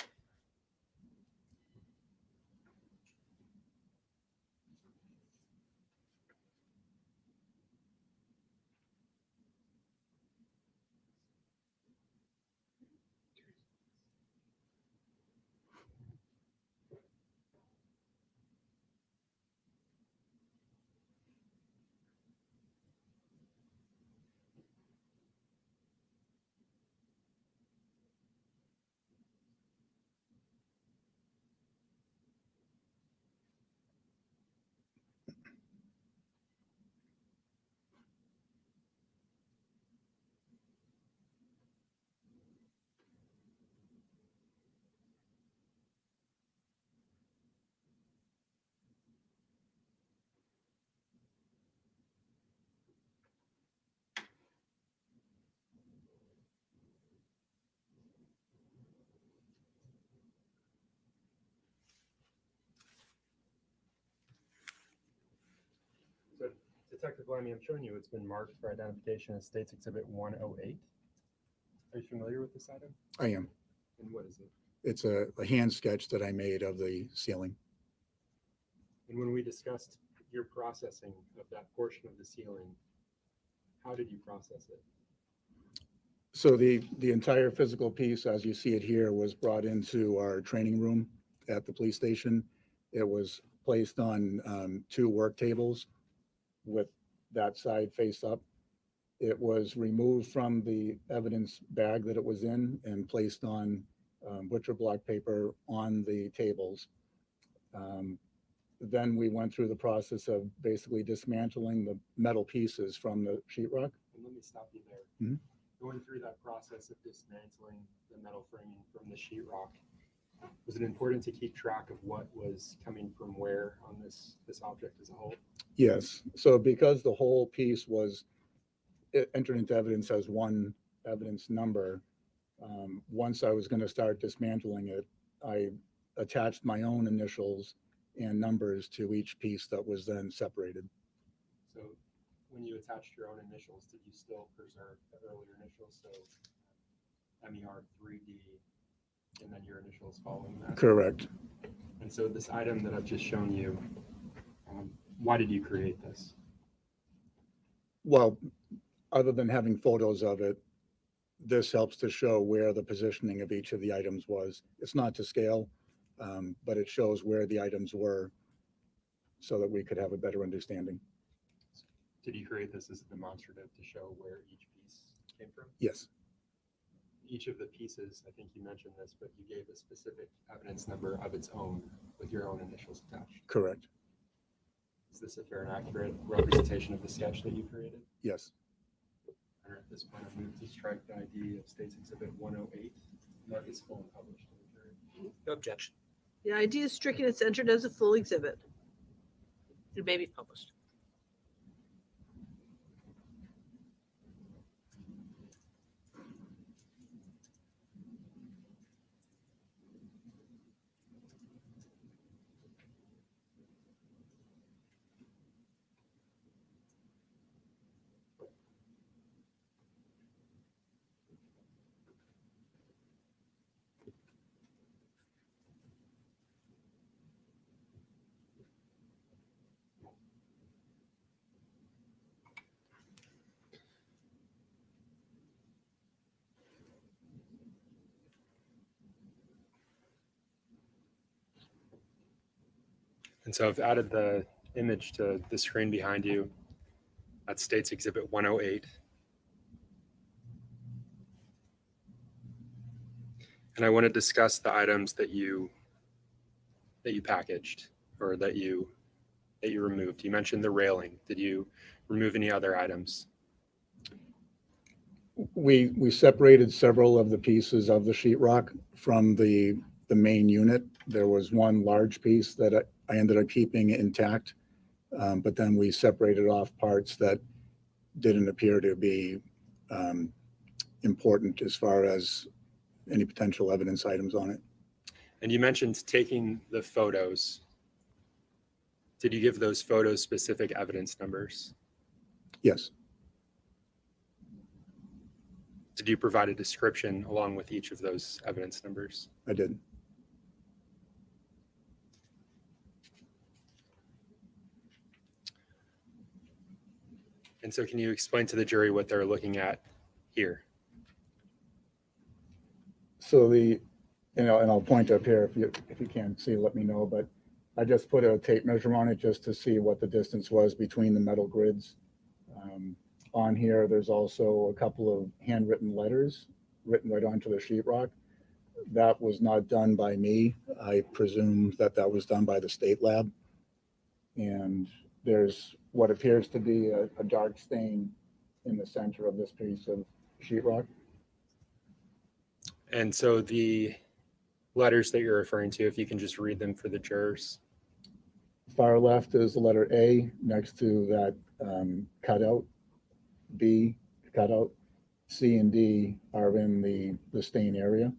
S5: So, Detective Lemmy, I'm showing you it's been marked for identification as States Exhibit 108. Are you familiar with this item?
S9: I am.
S5: And what is it?
S9: It's a hand sketch that I made of the ceiling.
S5: And when we discussed your processing of that portion of the ceiling, how did you process it?
S9: So the entire physical piece, as you see it here, was brought into our training room at the police station. It was placed on 2 work tables with that side face up. It was removed from the evidence bag that it was in and placed on butcher block paper on the tables. Then we went through the process of basically dismantling the metal pieces from the sheetrock.
S5: And let me stop you there.
S9: Mhm.
S5: Going through that process of dismantling the metal framing from the sheetrock, Was it important to keep track of what was coming from where on this object as a whole?
S9: Yes, so because the whole piece was entered into evidence as one evidence number, once I was going to start dismantling it, I attached my own initials and numbers to each piece that was then separated.
S5: So when you attached your own initials, did you still preserve the earlier initials? So MER 3D and then your initials following that?
S9: Correct.
S5: And so this item that I've just shown you, why did you create this?
S9: Well, other than having photos of it, this helps to show where the positioning of each of the items was. It's not to scale, but it shows where the items were so that we could have a better understanding.
S5: Did you create this as a demonstrative to show where each piece came from?
S9: Yes,
S5: Each of the pieces, I think you mentioned this, but you gave a specific evidence number of its own with your own initials attached.
S9: correct.
S5: Is this a fair and accurate representation of the sketch that you created?
S9: Yes.
S5: And at this point, I move to strike the ID of State's Exhibit 108. Mark is full and published. to the jury.
S8: No objection.
S1: The ID is stricken, it's entered as a full exhibit. It may be published.
S5: And so I've added the image to the screen behind you. That's State's Exhibit 108. And I want to discuss the items that you packaged or that you removed. You mentioned the railing. Did you remove any other items?
S9: We separated several of the pieces of the sheetrock from the main unit. There was one large piece that I ended up keeping intact, but then we separated off parts that didn't appear to be important as far as any potential evidence items on it.
S5: And you mentioned taking the photos. Did you give those photos specific evidence numbers?
S9: Yes,
S5: Did you provide a description along with each of those evidence numbers?
S9: I did.
S5: And so can you explain to the jury what they're looking at here?
S9: So and I'll point up here if you can't see, let me know, but I just put a tape measure on it just to see what the distance was between the metal grids. On here, there's also a couple of handwritten letters written right onto the sheetrock. That was not done by me. I presume that was done by the state lab. And there's what appears to be a dark stain in the center of this piece of sheetrock.
S5: And so the letters that you're referring to, if you can just read them for the jurors.
S9: Far left is the letter A next to that cutout. B cutout. C and D are in the stain area.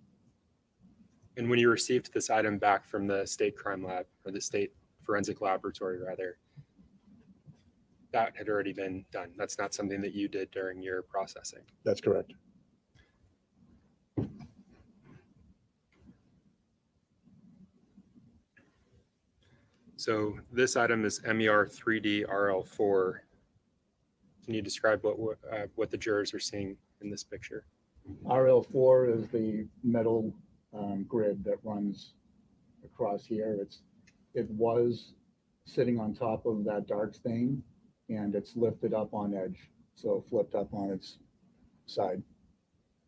S5: And when you received this item back from the state crime lab or the state forensic laboratory rather, that had already been done. That's not something that you did during your processing.
S9: That's correct.
S5: So this item is MER 3D RL4. Can you describe what the jurors are seeing in this picture?
S9: RL4 is the metal grid that runs across here. It was sitting on top of that dark stain, and it's lifted up on edge, so flipped up on its side.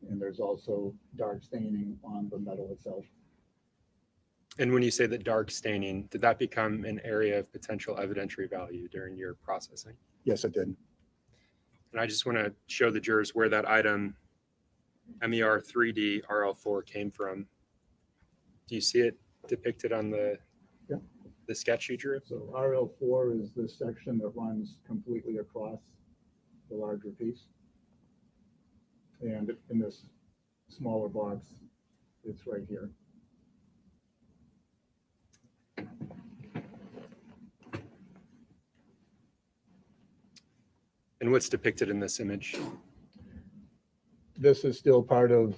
S9: And there's also dark staining on the metal itself.
S5: And when you say that dark staining, did that become an area of potential evidentiary value during your processing?
S9: Yes, it did.
S5: And I just want to show the jurors where that item MER 3D RL4 came from. Do you see it depicted on
S9: Yeah.
S5: the sketch you drew?
S9: So RL4 is this section that runs completely across the larger piece. And in this smaller box, it's right here.
S5: And what's depicted in this image?
S9: This is still part of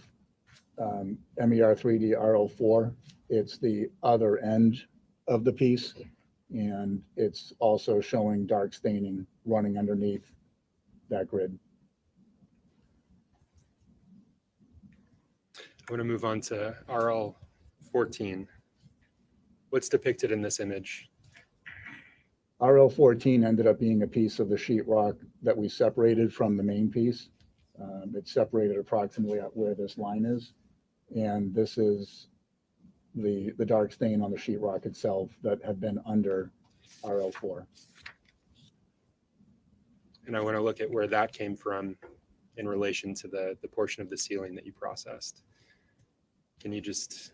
S9: MER 3D RL4. It's the other end of the piece, and it's also showing dark staining running underneath that grid.
S5: I want to move on to RL 14. What's depicted in this image?
S9: RL 14 ended up being a piece of the sheetrock that we separated from the main piece. It's separated approximately at where this line is. And this is the dark stain on the sheetrock itself that had been under RL 4.
S5: And I want to look at where that came from in relation to the portion of the ceiling that you processed. Can you just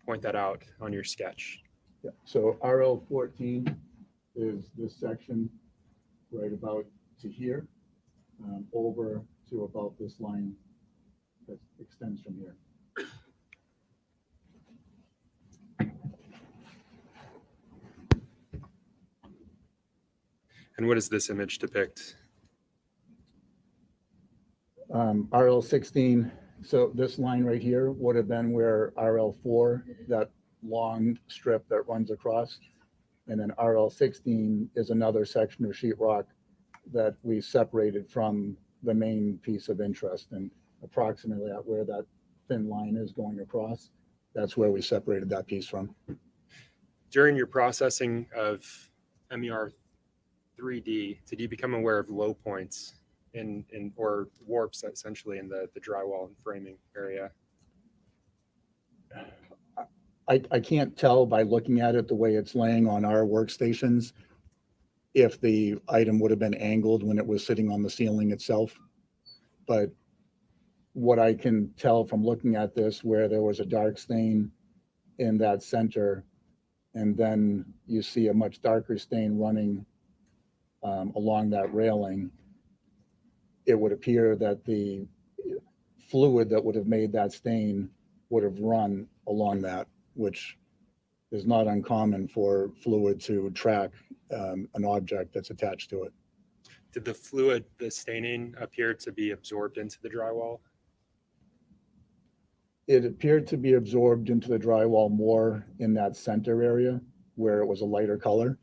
S5: point that out on your sketch?
S9: Yeah. So RL 14 is this section right about to here, over to about this line that extends from here.
S5: And what does this image depict?
S9: RL 16, so this line right here would have been where RL 4, that long strip that runs across. And then RL 16 is another section of sheetrock that we separated from the main piece of interest, and approximately at where that thin line is going across, that's where we separated that piece from.
S5: During your processing of MER 3D, did you become aware of low points in or warps essentially in the drywall and framing area?
S9: I can't tell by looking at it the way it's laying on our workstations if the item would have been angled when it was sitting on the ceiling itself. But what I can tell from looking at this, where there was a dark stain in that center, and then you see a much darker stain running along that railing, it would appear that the fluid that would have made that stain would have run along that, which is not uncommon for fluid to track an object that's attached to it.
S5: Did the fluid, the staining, appear to be absorbed into the drywall?
S9: It appeared to be absorbed into the drywall more in that center area where it was a lighter color.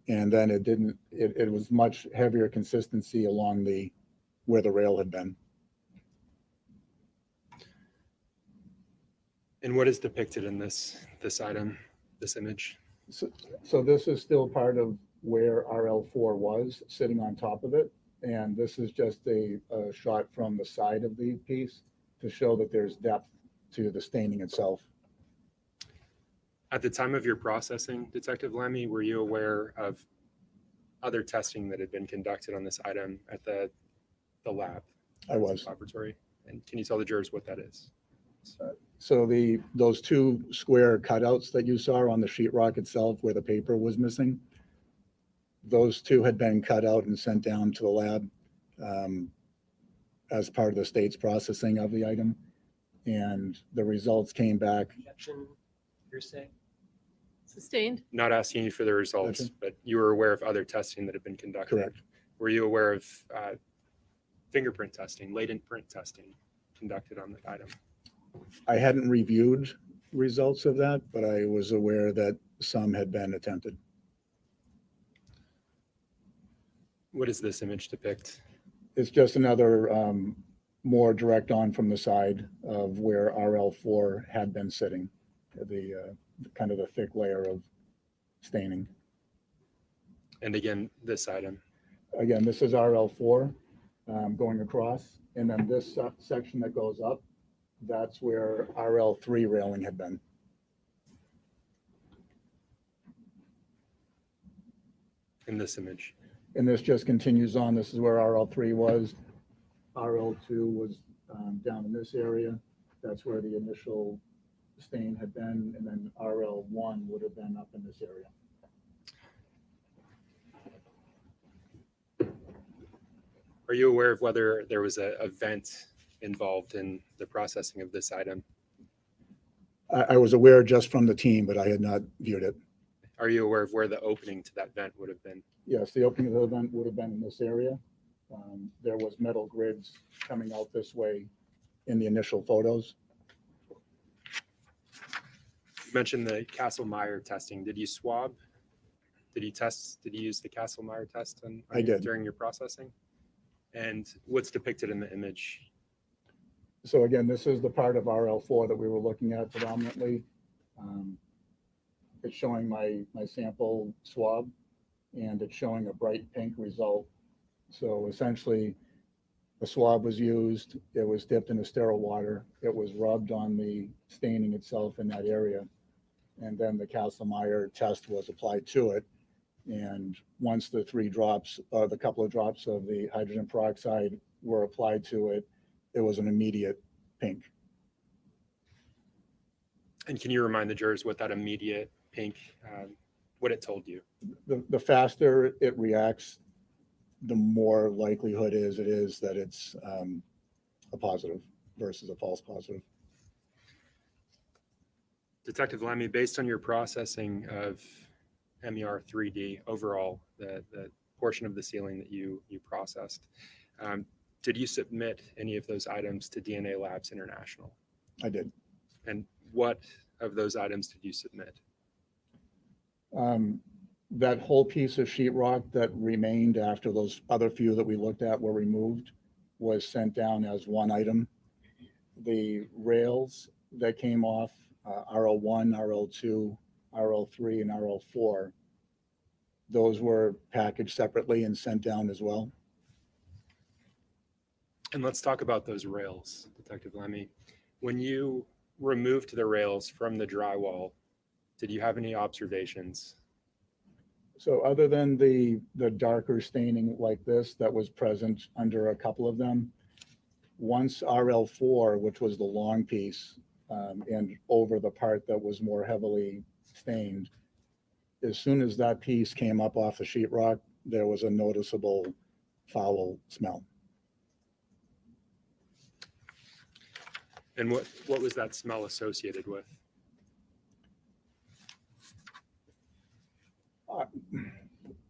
S9: And then it didn't, it was much heavier consistency along where the rail had been.
S5: And what is depicted in this item, this image?
S9: So this is still part of where RL4 was, sitting on top of it. And this is just a shot from the side of the piece to show that there's depth to the staining itself.
S5: At the time of your processing, Detective Lemmy, were you aware of other testing that had been conducted on this item at the lab?
S9: I was.
S5: Laboratory. And can you tell the jurors what that is?
S9: So those two square cutouts that you saw on the sheetrock itself where the paper was missing, those two had been cut out and sent down to the lab as part of the state's processing of the item. And the results came back.
S8: Objection, you're saying?
S1: Sustained?
S5: Not asking you for the results, but you were aware of other testing that had been conducted.
S9: Correct.
S5: Were you aware of fingerprint testing, latent print testing conducted on the item?
S9: I hadn't reviewed results of that, but I was aware that some had been attempted.
S5: What does this image depict?
S9: It's just another more direct on from the side of where RL4 had been sitting, the kind of the thick layer of staining.
S5: And again, this item.
S9: Again, this is RL4 going across, and then this section that goes up, that's where RL3 railing had been.
S5: In this image.
S9: And this just continues on. This is where RL3 was. RL2 was down in this area. That's where the initial stain had been, and then RL1 would have been up in this area.
S5: Are you aware of whether there was a vent involved in the processing of this item?
S9: I was aware just from the team, but I had not viewed it.
S5: Are you aware of where the opening to that vent would have been?
S9: Yes, the opening of the vent would have been in this area. There was metal grids coming out this way in the initial photos.
S5: You mentioned the Castle-Meyer testing. Did you swab? Did you test? Did you use the Castle-Meyer test
S9: I did.
S5: during your processing? And what's depicted in the image?
S9: So again, this is the part of RL4 that we were looking at predominantly. It's showing my sample swab, and it's showing a bright pink result. So essentially, the swab was used, it was dipped in a sterile water, it was rubbed on the staining itself in that area, and then the Castle-Meyer test was applied to it. And once the the couple of drops of the hydrogen peroxide were applied to it, it was an immediate pink.
S5: And can you remind the jurors what that immediate pink, what it told you?
S9: The faster it reacts, the more likelihood it is that it's a positive versus a false positive.
S5: Detective Lemmy, based on your processing of MER 3D overall, the portion of the ceiling that you processed, did you submit any of those items to DNA Labs International?
S9: I did.
S5: And what of those items did you submit?
S9: That whole piece of sheetrock that remained after those other few that we looked at were removed was sent down as one item. The rails that came off, RL1, RL2, RL3, and RL4, those were packaged separately and sent down as well.
S5: And let's talk about those rails, Detective Lemmy. When you removed the rails from the drywall, did you have any observations?
S9: So other than the darker staining like this that was present under a couple of them, once RL4, which was the long piece, and over the part that was more heavily stained, as soon as that piece came up off the sheetrock, there was a noticeable foul smell.
S5: And what was that smell associated with?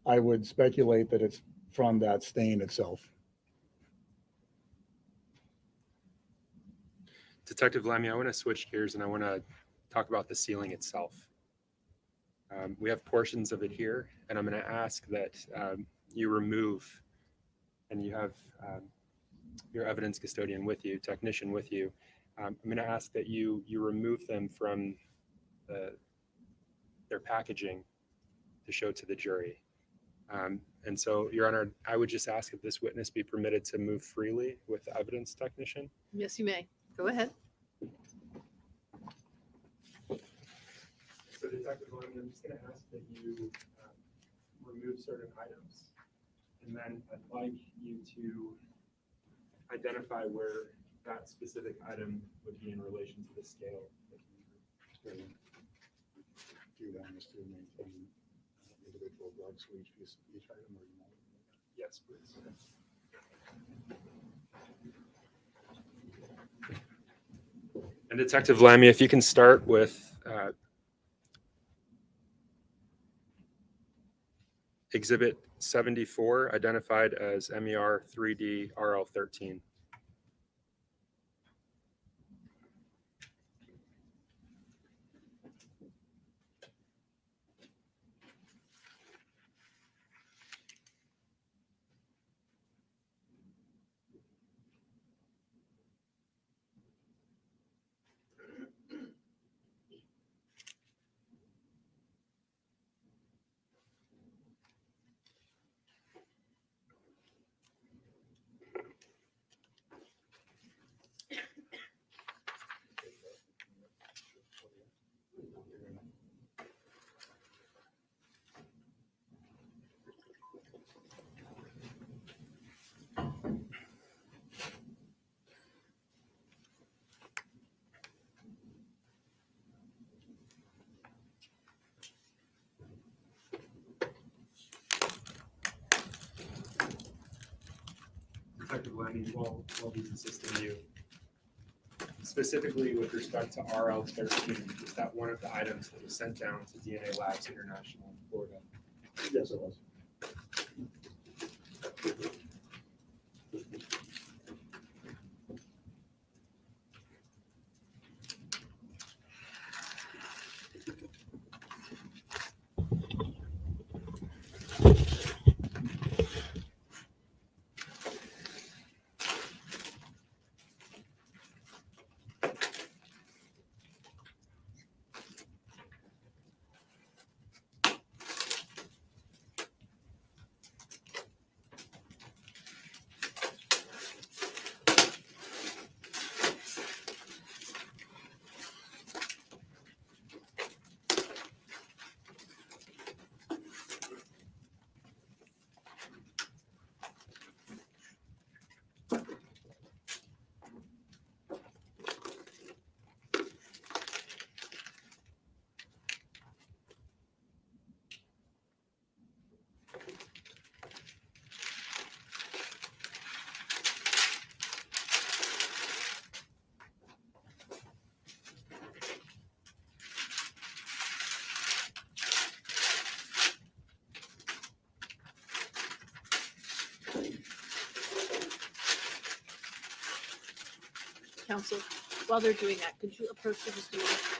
S9: I would speculate that it's from that stain itself.
S5: Detective Lemmy, I want to switch gears and I want to talk about the ceiling itself. We have portions of it here, and I'm going to ask that you remove, and you have your evidence custodian with you, technician with you. I'm going to ask that you remove them from their packaging to show to the jury. And so, Your Honor, I would just ask that this witness be permitted to move freely with the evidence technician.
S1: Yes, you may. Go ahead.
S5: So, Detective Lemmy, I'm just going to ask that you remove certain items, and then I'd like you to identify where that specific item would be in relation to the scale that you
S9: Do that is to maintain individual drugs for each piece, each item, or you want?
S5: Yes, please. And Detective Lemmy, if you can start with Exhibit 74, identified as MER 3D RL13. acceptable, I mean, while he's assisting you, specifically with respect to RL-13, is that one of the items that was sent down to DNA Labs International in Florida?
S9: Yes, it was.
S1: Counsel, while they're doing that, could you approach the student?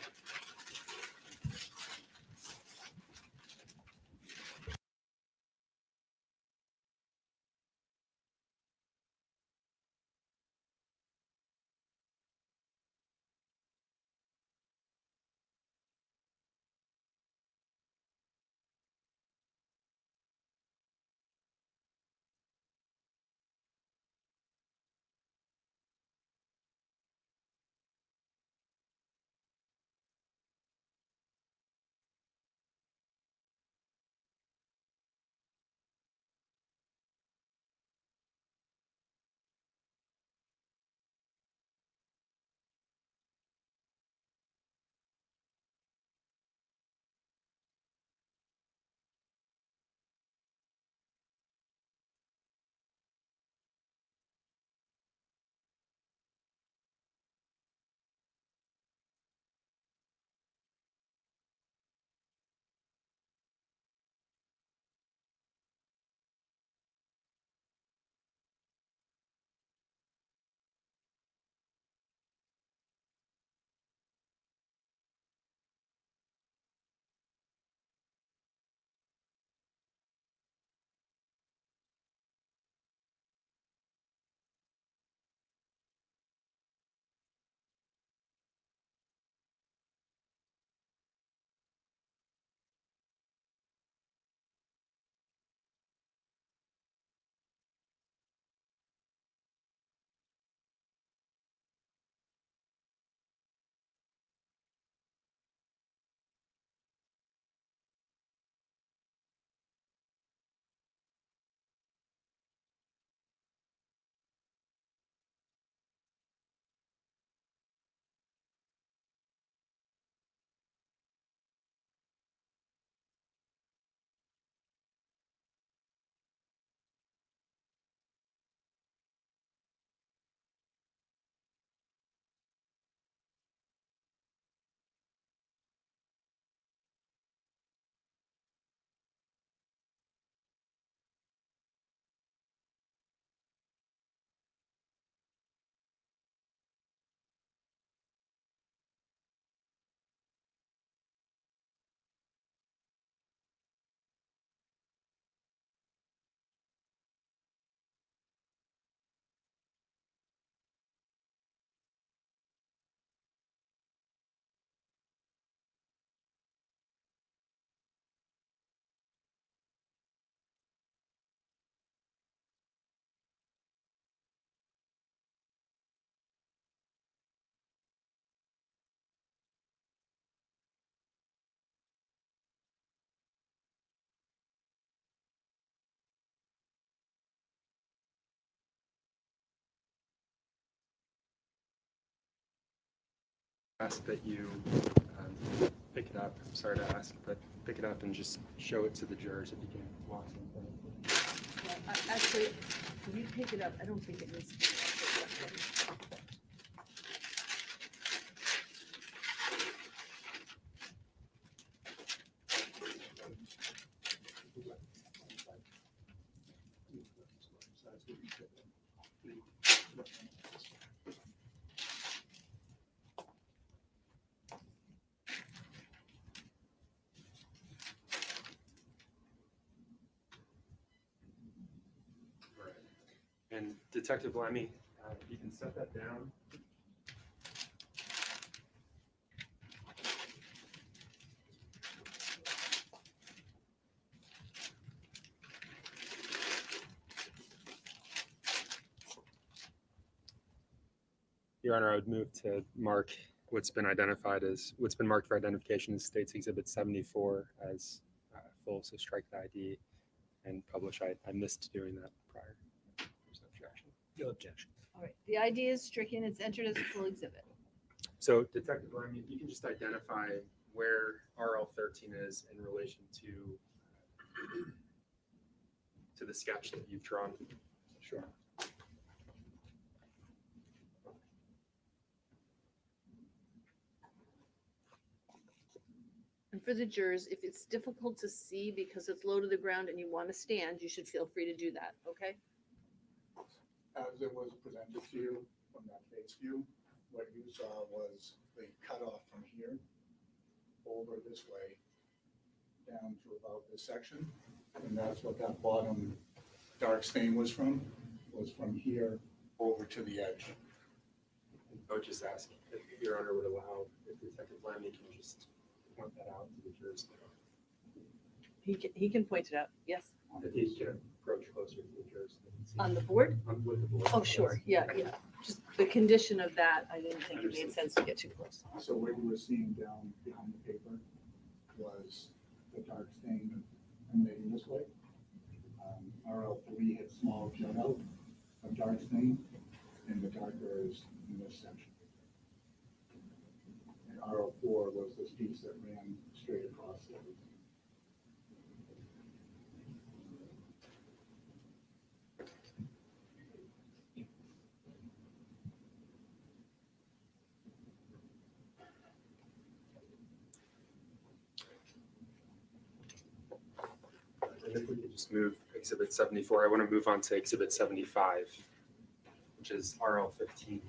S5: Ask that you pick it up. I'm sorry to ask, but pick it up and just show it to the jurors if you can walk in front of them.
S1: Actually, when you pick it up, I don't think it needs to be.
S5: And Detective Lemmy, you can set that down. Your Honor, I would move to mark what's been marked for identification as State's Exhibit 74 as full, so strike the ID and publish. I missed doing that prior. There's no objection.
S8: No objection.
S1: All right, the ID is stricken, it's entered as a full exhibit.
S5: So Detective Lemmy, if you can just identify where RL13 is in relation to the sketch that you've drawn.
S9: Sure.
S1: And for the jurors, if it's difficult to see because it's low to the ground and you want to stand, you should feel free to do that, okay?
S9: As it was presented to you from that base view, what you saw was the cutoff from here over this way down to about this section. And that's what that bottom dark stain was from here over to the edge.
S5: I would just ask if Your Honor would allow, if Detective Lemmy can just point that out to the jurors.
S1: He can point it out, yes.
S5: If he can approach closer to the jurors. they can see.
S1: On the board?
S5: With the board.
S1: Oh, sure, yeah. Just the condition of that, I didn't think it made sense to get too close.
S9: So what you were seeing down behind the paper was the dark stain emanating this way. RL3 had small jut out of dark stain, and the darker is in this section. And RL4 was this piece that ran straight across everything.
S5: And if we could just move Exhibit 74, I want to move on to Exhibit 75, which is RL15.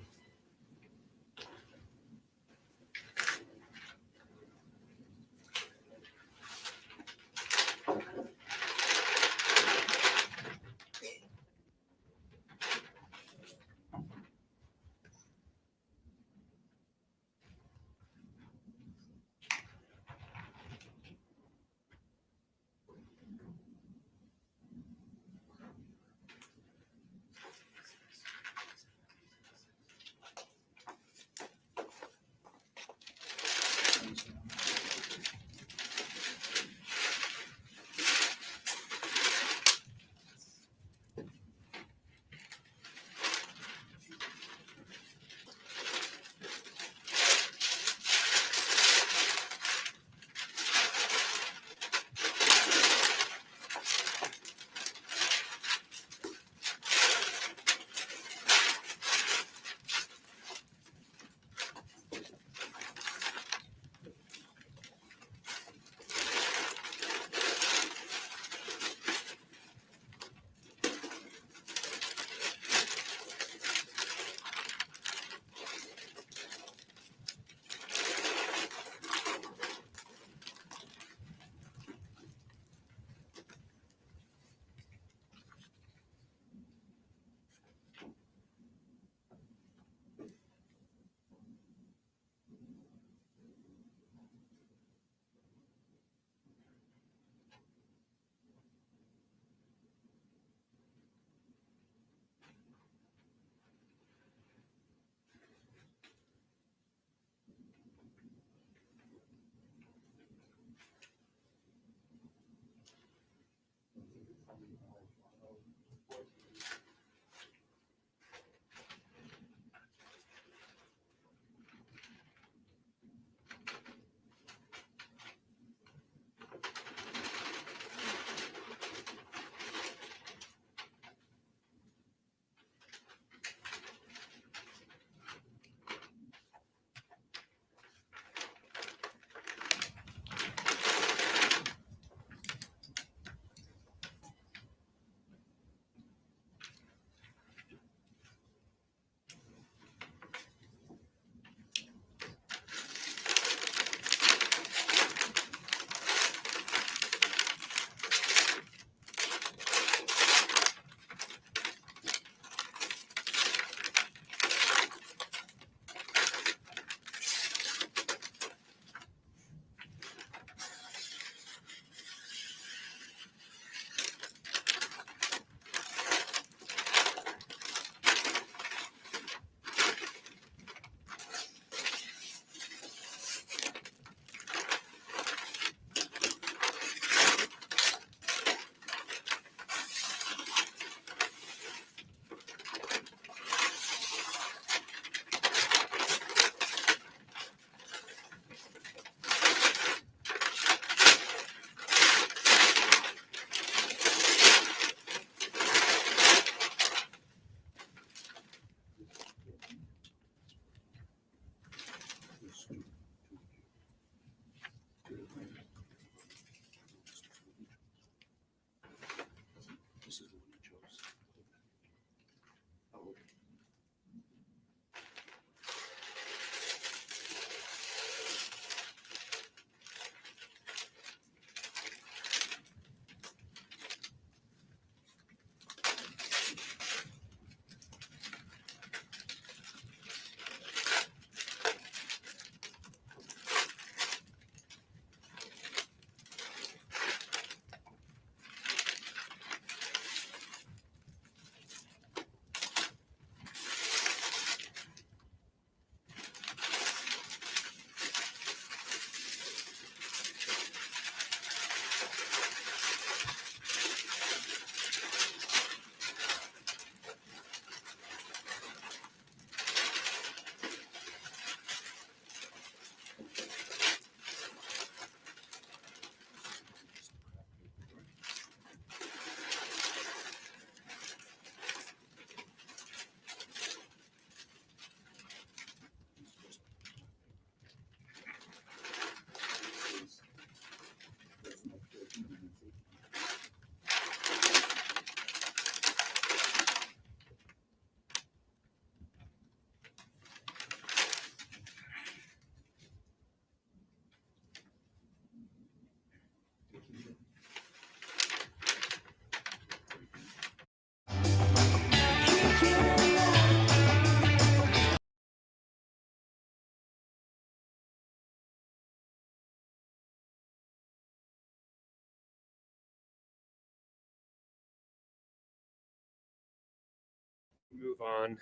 S5: move on.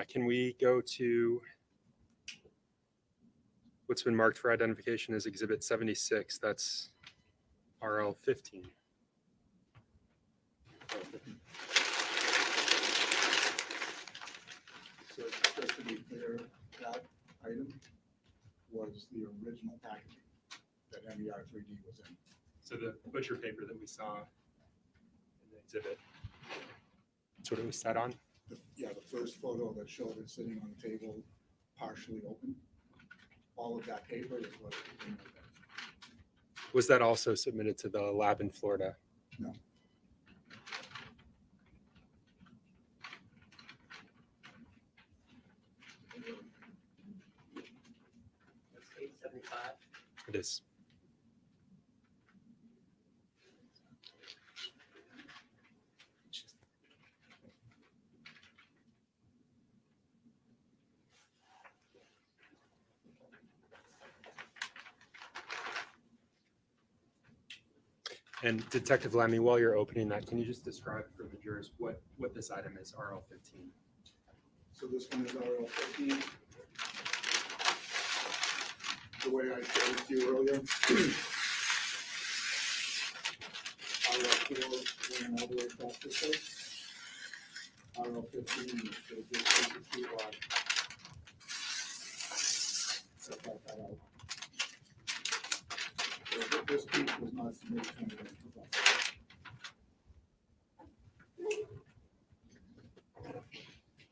S5: Can we go to what's been marked for identification as Exhibit 76? That's RL 15.
S9: So just to be clear, that item was the original packaging that MER 3D was in.
S5: So the butcher paper that we saw in the exhibit, that's what it was set on?
S9: Yeah, the first photo that showed it sitting on the table, partially open. All of that paper is what is in there.
S5: Was that also submitted to the lab in Florida?
S9: No.
S8: That's 875.
S5: It is. And Detective Lemmy, while you're opening that, can you just describe for the jurors what this item is, RL 15?
S9: So this one is RL 15. The way I showed it to you earlier. RL 4 went all the way across this way. RL 15 is just a few wide. Set that out. So this piece was not submitted to anyone.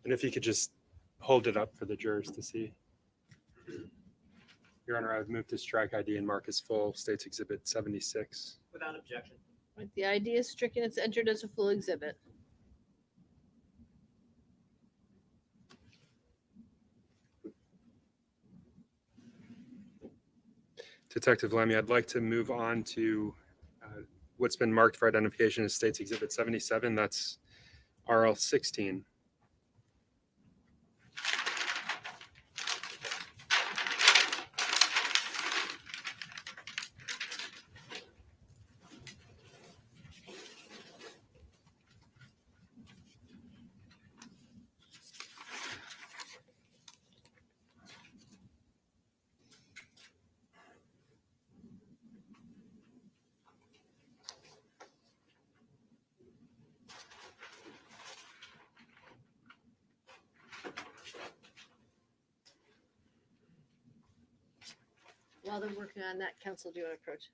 S5: And if you could just hold it up for the jurors to see. Your Honor, I would move to strike ID and mark as full, States Exhibit 76.
S8: Without objection.
S1: Right, the ID is stricken, it's entered as a full exhibit.
S5: Detective Lemmy, I'd like to move on to what's been marked for identification as States Exhibit 77. That's RL 16.
S1: While they're working on that, counsel, do you want to approach?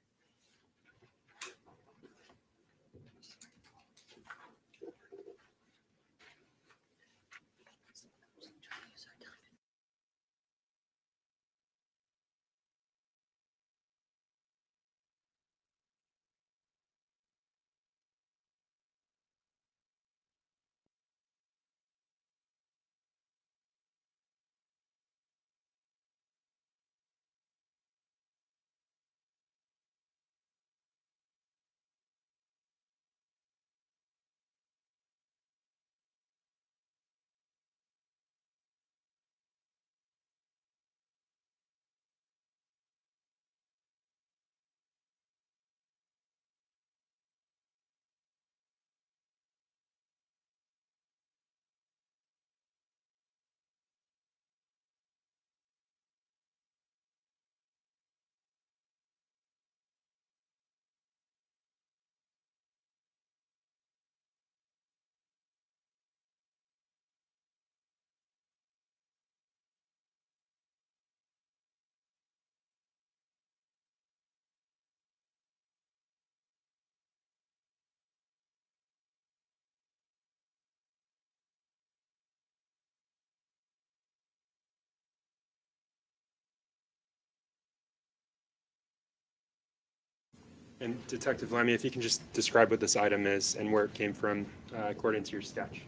S1: And Detective Lemmy, if you can just describe what this item is and where it came from according to your sketch.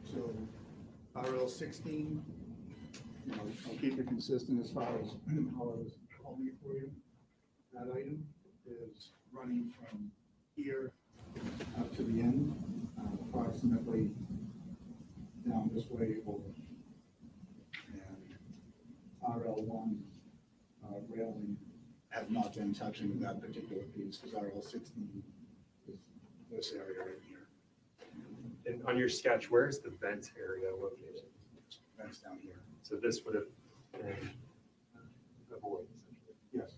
S9: So RL 16, I'll keep it consistent as far as how I was calling it for you. That item is running from here up to the end, approximately down this way over. And RL1 railing has not been touching that particular piece because RL 16 is this area right here.
S5: And on your sketch, where's the vent area located?
S9: That's down here.
S5: So this would have been the void, essentially.
S9: Yes.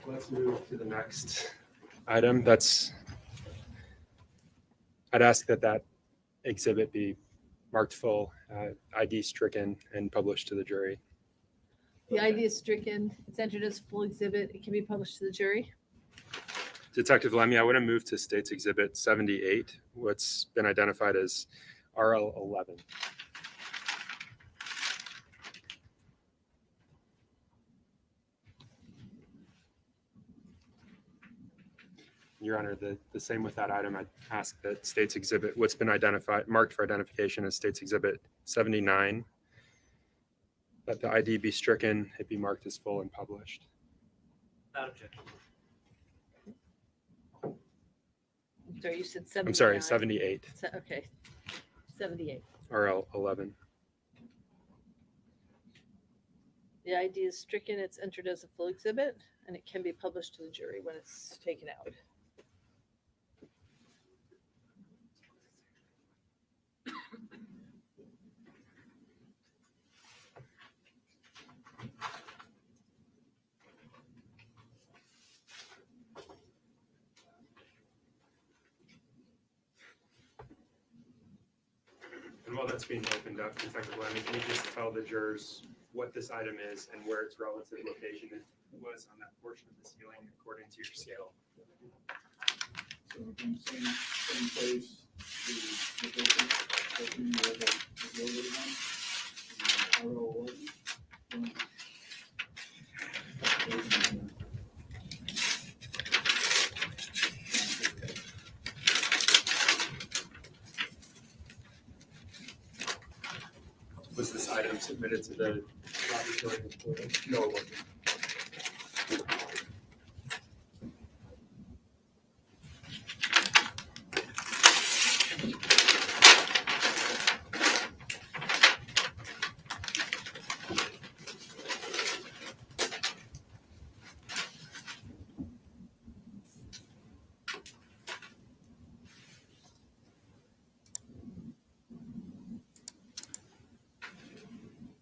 S5: Let's move to the next item. I'd ask that exhibit be marked full, ID stricken, and published to the jury.
S1: The ID is stricken. It's entered as full exhibit. It can be published to the jury.
S5: Detective Lemmy, I want to move to State's Exhibit 78, what's been identified as RL 11. Your Honor, the same with that item. I ask that State's Exhibit, what's been identified, marked for identification as State's Exhibit 79, that the ID be stricken, it be marked as full and published.
S8: Without objection.
S1: Sorry, you said 79.
S5: I'm sorry, 78,
S1: Okay, 78.
S5: RL 11.
S1: The ID is stricken. It's entered as a full exhibit, and it can be published to the jury when it's taken out.
S5: And while that's being opened up, Detective Lemmy, can you just tell the jurors what this item is and where its relative location was on that portion of the ceiling according to your scale?
S9: So again, same place, the building, where the building is on, RO 11.
S5: Was this item submitted to the laboratory?
S9: No, it wasn't.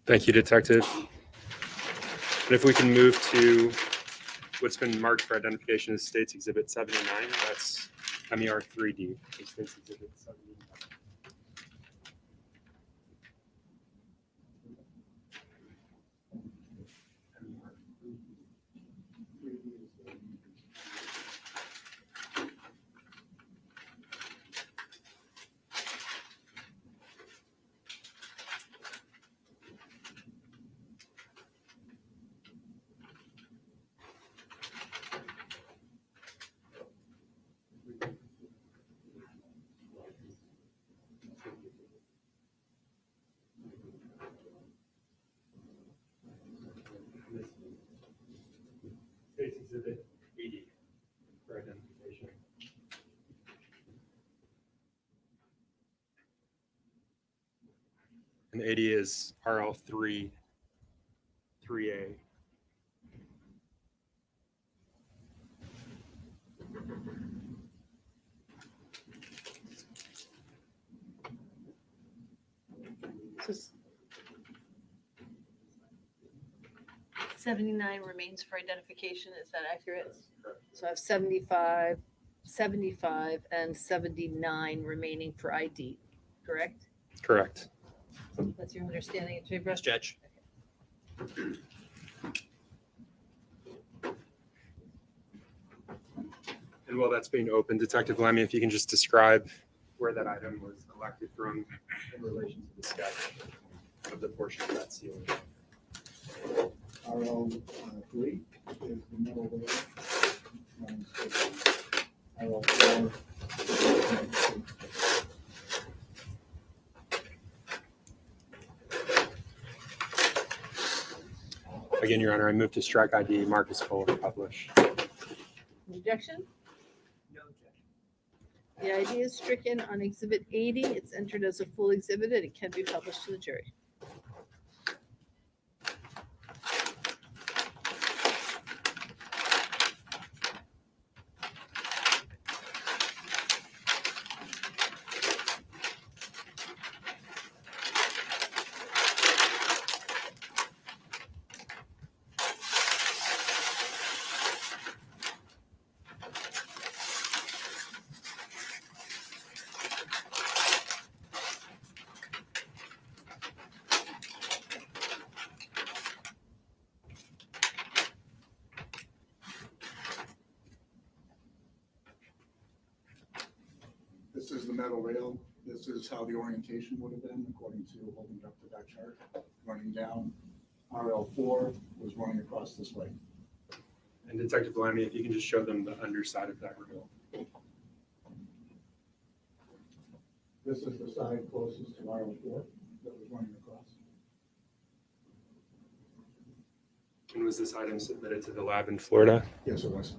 S5: Thank you, Detective. And if we can move to what's been marked for identification as State's Exhibit 79, that's MER 3D, State's Exhibit 79. State's Exhibit 80 for identification. And 80 is RL3, 3A.
S1: So 79 remains for identification. Is that accurate? So I have 75, 75, and 79 remaining for ID, correct?
S5: Correct.
S1: That's your understanding, Attorney Brush?
S8: Judge.
S5: And while that's being open, Detective Lemmy, if you can just describe where that item was collected from in relation to the sketch of the portion of that ceiling.
S9: RO 3 is the middle layer. RO 4.
S5: Again, Your Honor, I move to strike ID, mark as full, and publish.
S1: Objection?
S8: No objection.
S1: The ID is stricken on Exhibit 80. It's entered as a full exhibit, and it can be published to the jury.
S9: a metal rail. This is how the orientation would have been according to holding it up to that chart. Running down, RL4 was running across this way.
S5: And Detective Lamy, if you can just show them the underside of that rail.
S9: This is the side closest to RL4 that was running across.
S5: And was this item submitted to the lab in Florida?
S9: Yes, it was.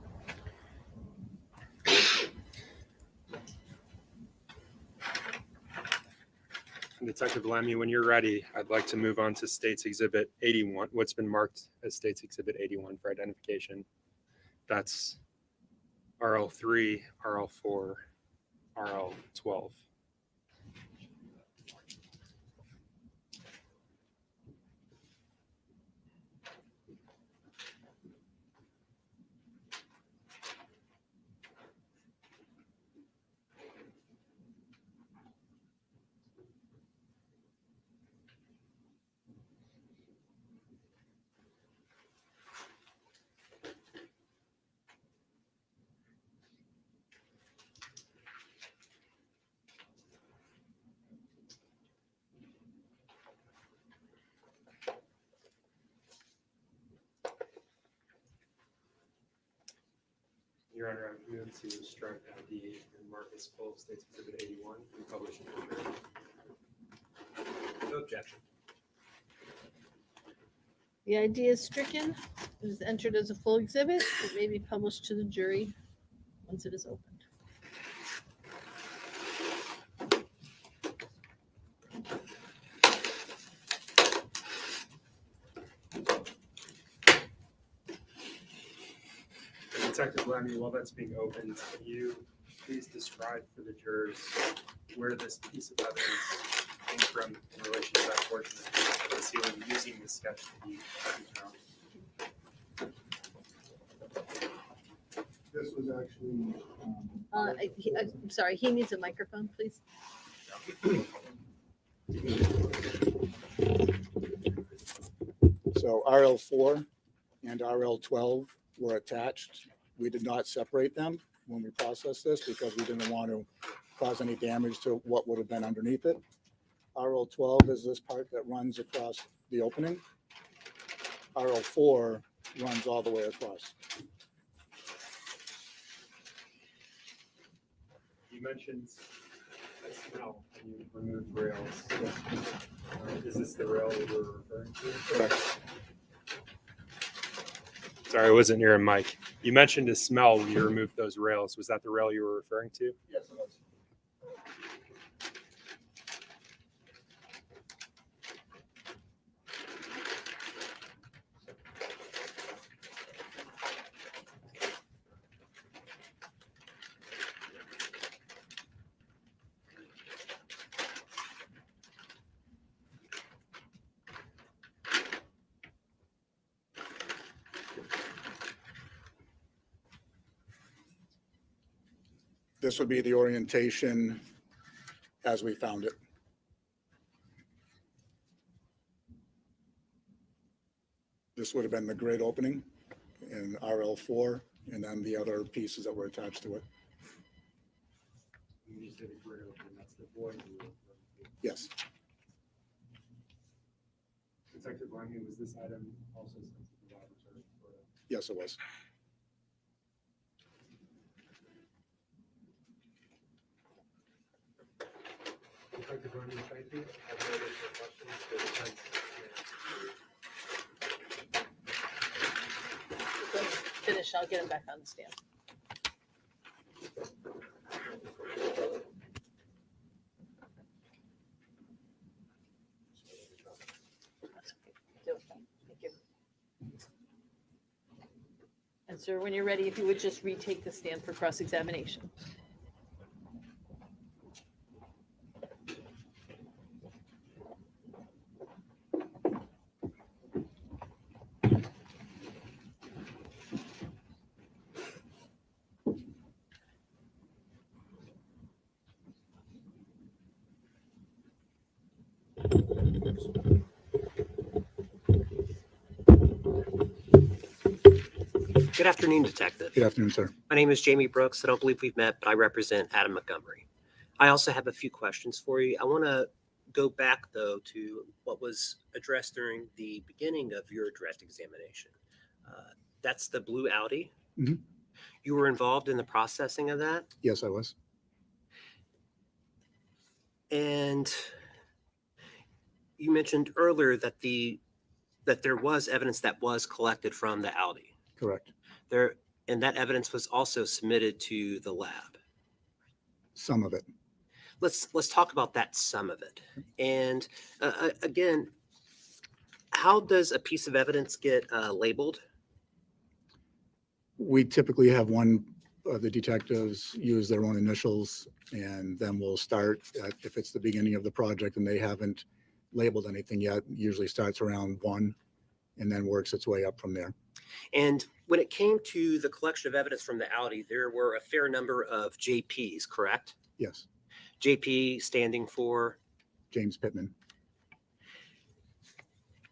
S5: And Detective Lamy, when you're ready, I'd like to move on to State's Exhibit 81, what's been marked as State's Exhibit 81 for identification. That's RL3, RL4, RL12. Your Honor, I'm moving to strike ID and mark as full State's Exhibit 81 and publish it.
S8: No objection.
S1: The idea is stricken. It is entered as a full exhibit. It may be published to the jury once it is opened.
S5: Detective Lamy, while that's being opened, can you please describe for the jurors where this piece of evidence came from in relation to that portion of the ceiling using the sketch that you found?
S9: This was actually.
S1: I'm sorry, he needs a microphone, please.
S9: So RL4 and RL12 were attached. We did not separate them when we processed this because we didn't want to cause any damage to what would have been underneath it. RL12 is this part that runs across the opening. RL4 runs all the way across.
S5: You mentioned a smell when you removed rails. Is this the rail you were referring to?
S9: Correct.
S5: Sorry, I wasn't near a mic. You mentioned a smell when you removed those rails. Was that the rail you were referring to?
S9: Yes, it was. This would be the orientation as we found it. This would have been the grid opening in RL4 and then the other pieces that were attached to it.
S5: You said a grid open, that's the void you were referring to.
S9: Yes,
S5: Detective Lamy, was this item also sent to the laboratory for
S9: yes, it was.
S5: Detective Lamy, thank you. I have no additional questions. The defense
S1: Finish, I'll get him back on the stand. Thank you. And sir, when you're ready, if you would just retake the stand for cross-examination.
S8: Good afternoon, Detective.
S9: Good afternoon, sir.
S8: My name is Jamie Brooks. I don't believe we've met, but I represent Adam Montgomery. I also have a few questions for you. I want to go back, though, to what was addressed during the beginning of your direct examination. That's the blue Audi.
S9: Mhm.
S8: You were involved in the processing of that,
S9: Yes, I was.
S8: and you mentioned earlier that there was evidence that was collected from the Audi.
S9: Correct.
S8: There, and that evidence was also submitted to the lab.
S9: Some of it.
S8: Let's talk about that, some of it. And again, how does a piece of evidence get labeled?
S9: We typically have one of the detectives use their own initials, and then we'll start if it's the beginning of the project and they haven't labeled anything yet, usually starts around 1 and then works its way up from there.
S8: And when it came to the collection of evidence from the Audi, there were a fair number of JPs, correct?
S9: Yes,
S8: JP standing for,
S9: James Pittman.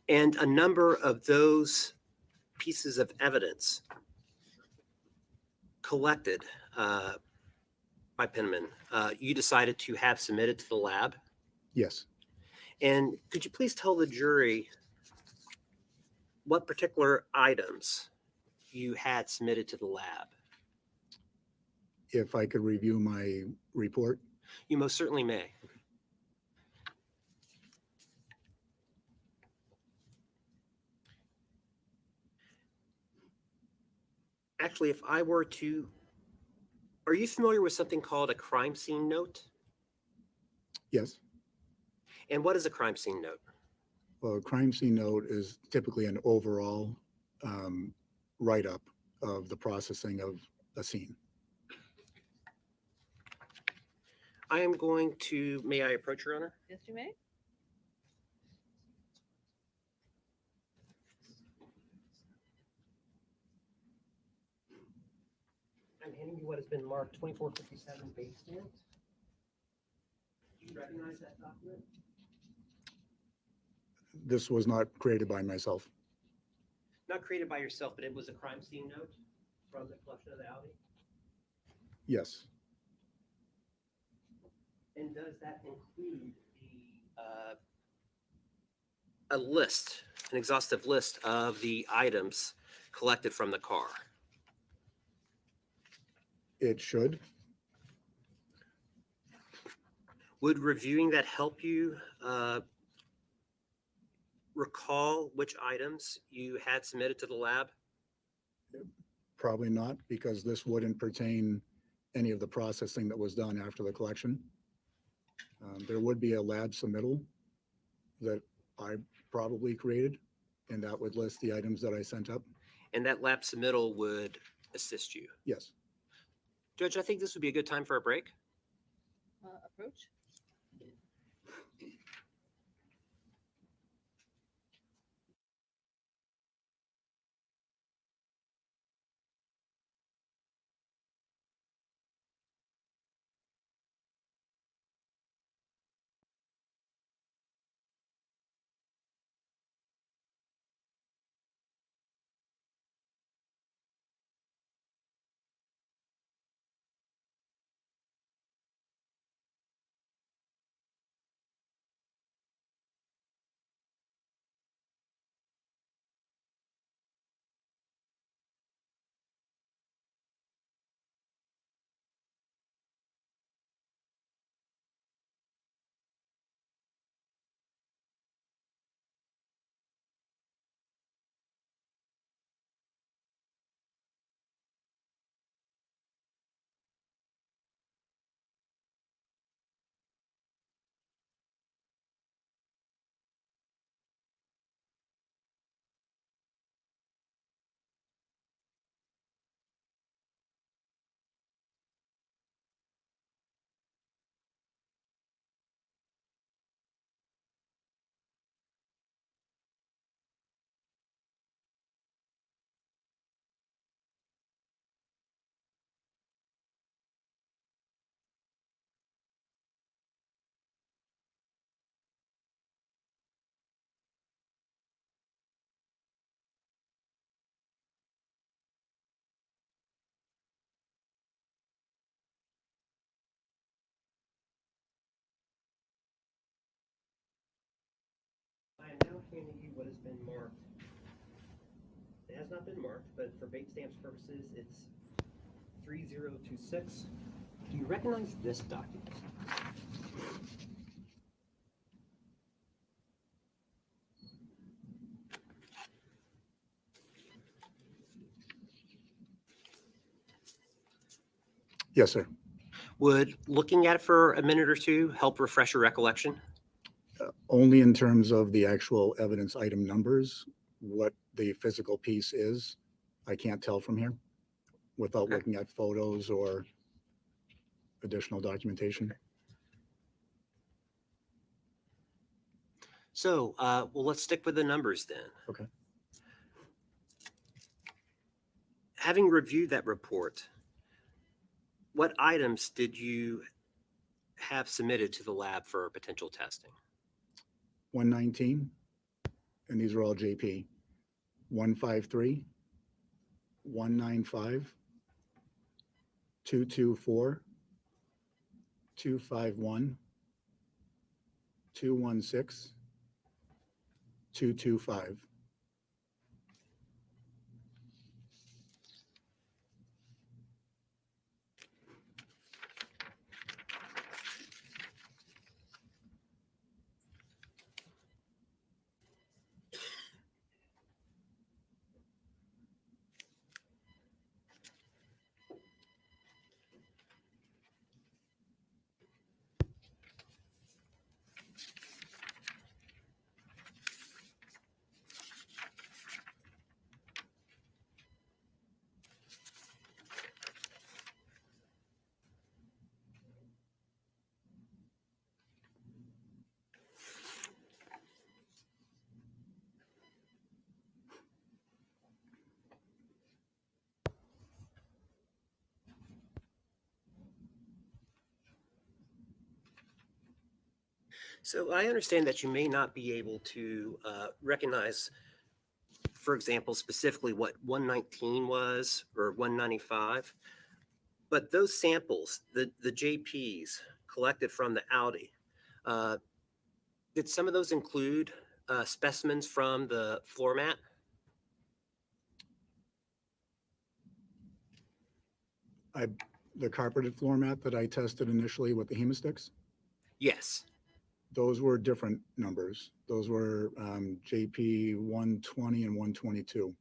S8: and a number of those pieces of evidence collected by Penman, you decided to have submitted to the lab.
S9: Yes,
S8: And could you please tell the jury what particular items you had submitted to the lab?
S9: if I could review my report.
S8: You most certainly may. Actually, if I were to, are you familiar with something called a crime scene note?
S9: Yes,
S8: And what is a crime scene note?
S9: well, a crime scene note is typically an overall write-up of the processing of a scene.
S8: I am going to, may I approach, Your Honor?
S1: Yes, you may.
S8: I'm handing you what has been marked 2457 base stamp. Do you recognize that document?
S9: This was not created by myself.
S8: Not created by yourself, but it was a crime scene note from the collection of the Audi.
S9: Yes,
S8: And does that include a list, an exhaustive list of the items collected from the car?
S9: it should.
S8: Would reviewing that help you recall which items you had submitted to the lab?
S9: Probably not, because this wouldn't pertain any of the processing that was done after the collection. There would be a lab submittal that I probably created, and that would list the items that I sent up.
S8: And that lab submittal would assist you.
S9: Yes.
S8: Judge, I think this would be a good time for a break.
S1: Approach.
S8: explain to you what has been marked? It has not been marked, but for bait stamps purposes, it's 3026. Do you recognize this document?
S9: Yes, sir.
S8: Would looking at it for a minute or two help refresh your recollection?
S9: Only in terms of the actual evidence item numbers, what the physical piece is, I can't tell from here without
S8: Okay.
S9: looking at photos or additional documentation.
S8: So, well, let's stick with the numbers then.
S9: Okay.
S8: Having reviewed that report, what items did you have submitted to the lab for potential testing?
S9: 119, and these are all JP. 153, 195, 224, 251, 216, 225.
S8: So I understand that you may not be able to recognize, for example, specifically what 119 was or 195, but those samples, the JPs collected from the Audi, did some of those include specimens from the floor mat?
S9: The carpeted floor mat that I tested initially with the hemosticks,
S8: Yes.
S9: those were different numbers. Those were JP 120 and 122.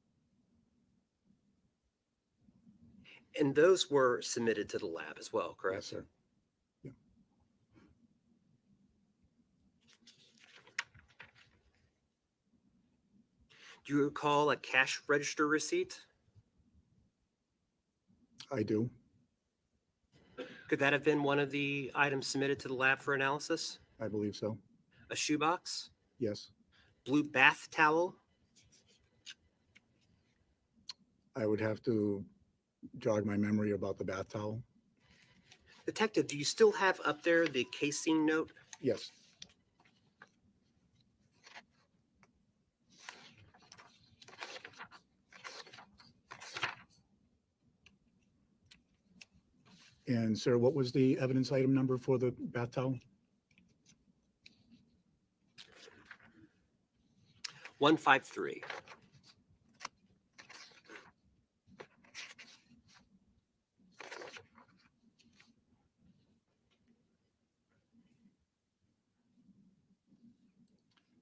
S8: And those were submitted to the lab as well,
S9: Yes,
S8: correct?
S9: sir. Yeah.
S8: Do you recall a cash register receipt?
S9: I do.
S8: Could that have been one of the items submitted to the lab for analysis?
S9: I believe so.
S8: A shoebox?
S9: Yes.
S8: Blue bath towel?
S9: I would have to jog my memory about the bath towel.
S8: Detective, do you still have up there the casing note?
S9: Yes. And sir, what was the evidence item number for the bath towel?
S8: 153.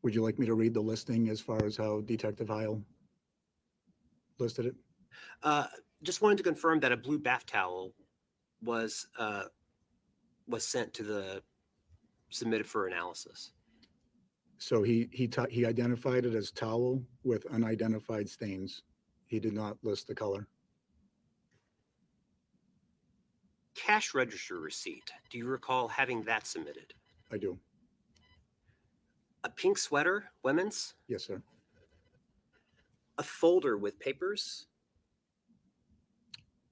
S9: Would you like me to read the listing as far as how Detective Heil listed it?
S8: Just wanted to confirm that a blue bath towel was sent to the submitted for analysis.
S9: So he identified it as towel with unidentified stains. He did not list the color.
S8: Cash register receipt. Do you recall having that submitted?
S9: I do.
S8: A pink sweater, women's?
S9: Yes, sir.
S8: A folder with papers?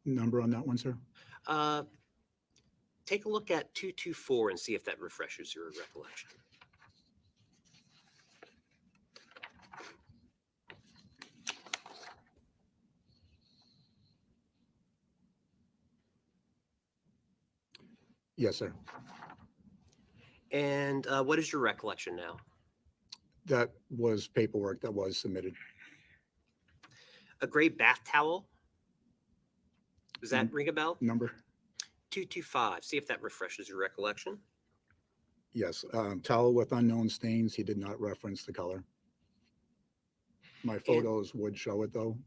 S9: Number on that one, sir?
S8: Take a look at 224 and see if that refreshes your recollection.
S9: Yes, sir.
S8: And what is your recollection now?
S9: That was paperwork that was submitted.
S8: A gray bath towel? Does that
S9: Mm.
S8: ring a bell?
S9: Number?
S8: 225. See if that refreshes your recollection.
S9: Yes. Towel with unknown stains. He did not reference the color. My photos would show it though.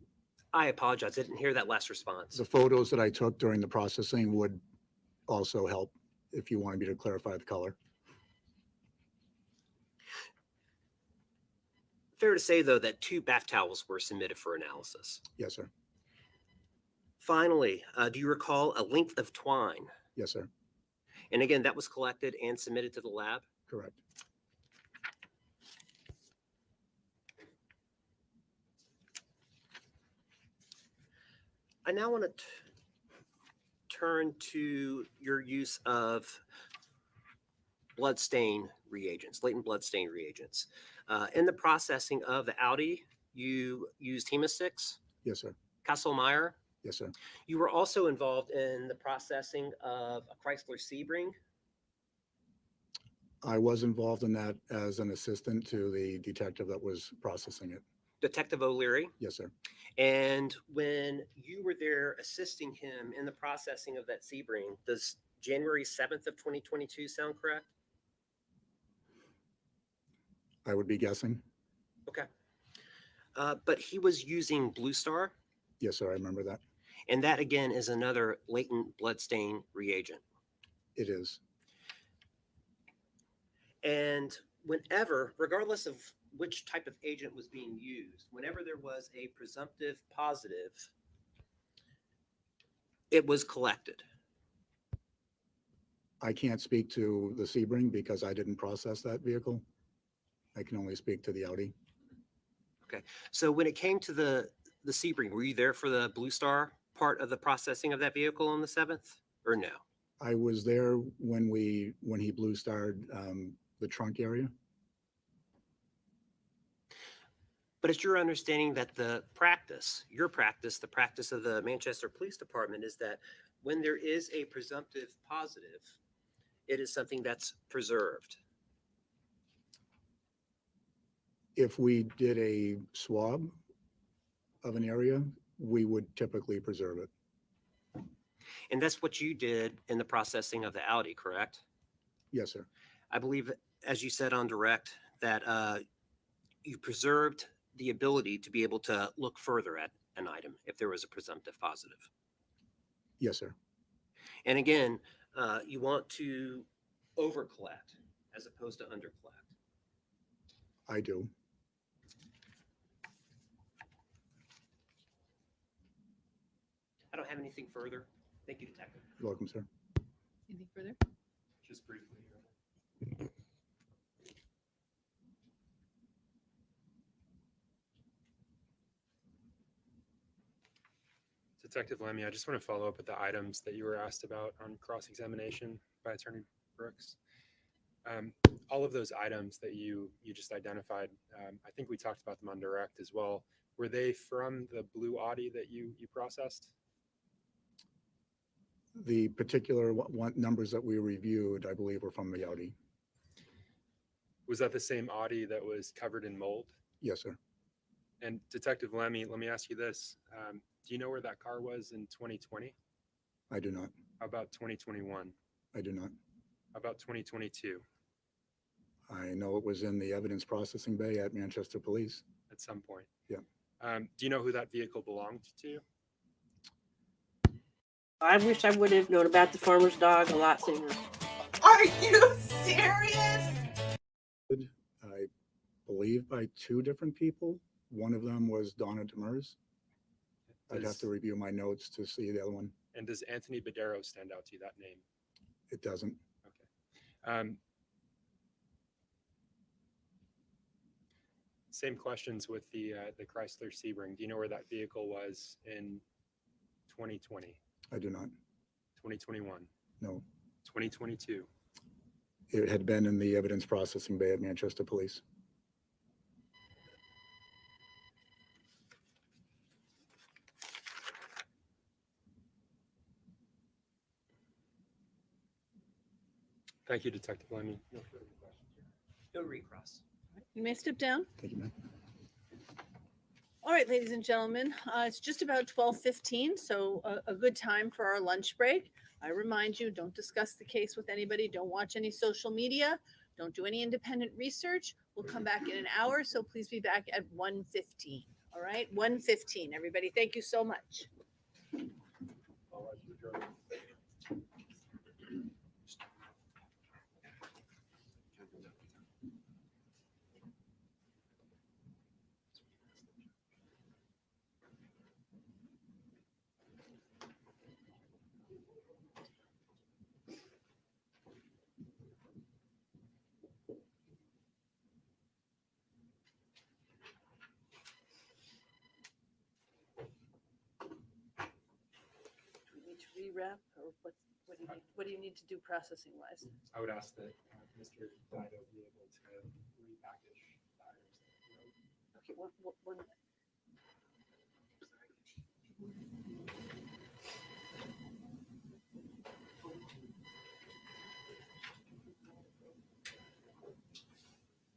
S8: I apologize. I didn't hear that last response.
S9: The photos that I took during the processing would also help if you wanted me to clarify the color.
S8: Fair to say, though, that 2 bath towels were submitted for analysis.
S9: Yes, sir.
S8: Finally, do you recall a length of twine?
S9: Yes, sir.
S8: And again, that was collected and submitted to the lab.
S9: Correct.
S8: I now want to turn to your use of bloodstain reagents, latent bloodstain reagents. In the processing of the Audi, you used Hemostix,
S9: Yes, sir.
S8: Kasselmeyer.
S9: Yes, sir.
S8: You were also involved in the processing of a Chrysler Sebring.
S9: I was involved in that as an assistant to the detective that was processing it.
S8: Detective O'Leary.
S9: Yes, sir.
S8: And when you were there assisting him in the processing of that Sebring, does January 7th of 2022 sound correct?
S9: I would be guessing.
S8: Okay. But he was using Blue Star,
S9: Yes, sir. I remember that.
S8: and that again is another latent bloodstain reagent.
S9: It is.
S8: And whenever, regardless of which type of agent was being used, whenever there was a presumptive positive, it was collected.
S9: I can't speak to the Sebring because I didn't process that vehicle. I can only speak to the Audi.
S8: So when it came to the Sebring, were you there for the Blue Star part of the processing of that vehicle on the 7th, or no?
S9: I was there when he blue starred the trunk area.
S8: But it's your understanding that the practice, your practice, the practice of the Manchester Police Department is that when there is a presumptive positive, it is something that's preserved.
S9: If we did a swab of an area, we would typically preserve it.
S8: And that's what you did in the processing of the Audi, correct?
S9: Yes, sir.
S8: I believe, as you said on direct, that you preserved the ability to be able to look further at an item if there was a presumptive positive.
S9: Yes, sir.
S8: And again, you want to over collect as opposed to under collect.
S9: I do.
S8: I don't have anything further. Thank you, Detective.
S9: You're welcome, sir.
S1: Anything further?
S5: Just briefly. Detective Lemmy, I just want to follow up with the items that you were asked about on cross-examination by Attorney Brooks. All of those items that you just identified, I think we talked about them on direct as well. Were they from the blue Audi that you processed?
S9: The particular numbers that we reviewed, I believe, were from the Audi.
S5: Was that the same Audi that was covered in mold?
S9: Yes, sir.
S5: And Detective Lemmy, let me ask you this. Do you know where that car was in 2020?
S9: I do not.
S5: How about 2021?
S9: I do not.
S5: How about 2022?
S9: I know it was in the evidence processing bay at Manchester Police.
S5: At some point?
S9: Yeah.
S5: Do you know who that vehicle belonged to?
S10: I wish I would have known about the farmer's dog a lot sooner.
S11: Are you serious?
S9: I believe by 2 different people. One of them was Donna Demers. I'd have to review my notes to see the other one.
S5: And does Anthony Badero stand out to you, that name?
S9: It doesn't.
S5: Okay. Same questions with the Chrysler Sebring. Do you know where that vehicle was in 2020?
S9: I do not.
S5: 2021?
S9: No.
S5: 2022?
S9: It had been in the evidence processing bay at Manchester Police.
S5: Thank you, Detective Lemmy. No further questions here.
S8: No recross.
S1: You may step down.
S9: Thank you, ma'am.
S1: All right, ladies and gentlemen, it's just about 12:15, so a good time for our lunch break. I remind you, don't discuss the case with anybody. Don't watch any social media. Don't do any independent research. We'll come back in an hour, so please be back at 1:15. All right, 1:15, everybody. Thank you so much. Do we need to rewrap, or what do you need to do processing wise?
S5: I would ask that Mr. Dido be able to repackage that.
S1: Okay, one minute.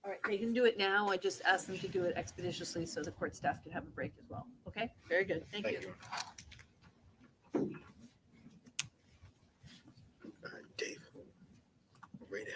S1: All right, they can do it now. I just asked them to do it expeditiously so the court staff can have a break as well. Okay, very good. Thank you.
S2: Dave, right now.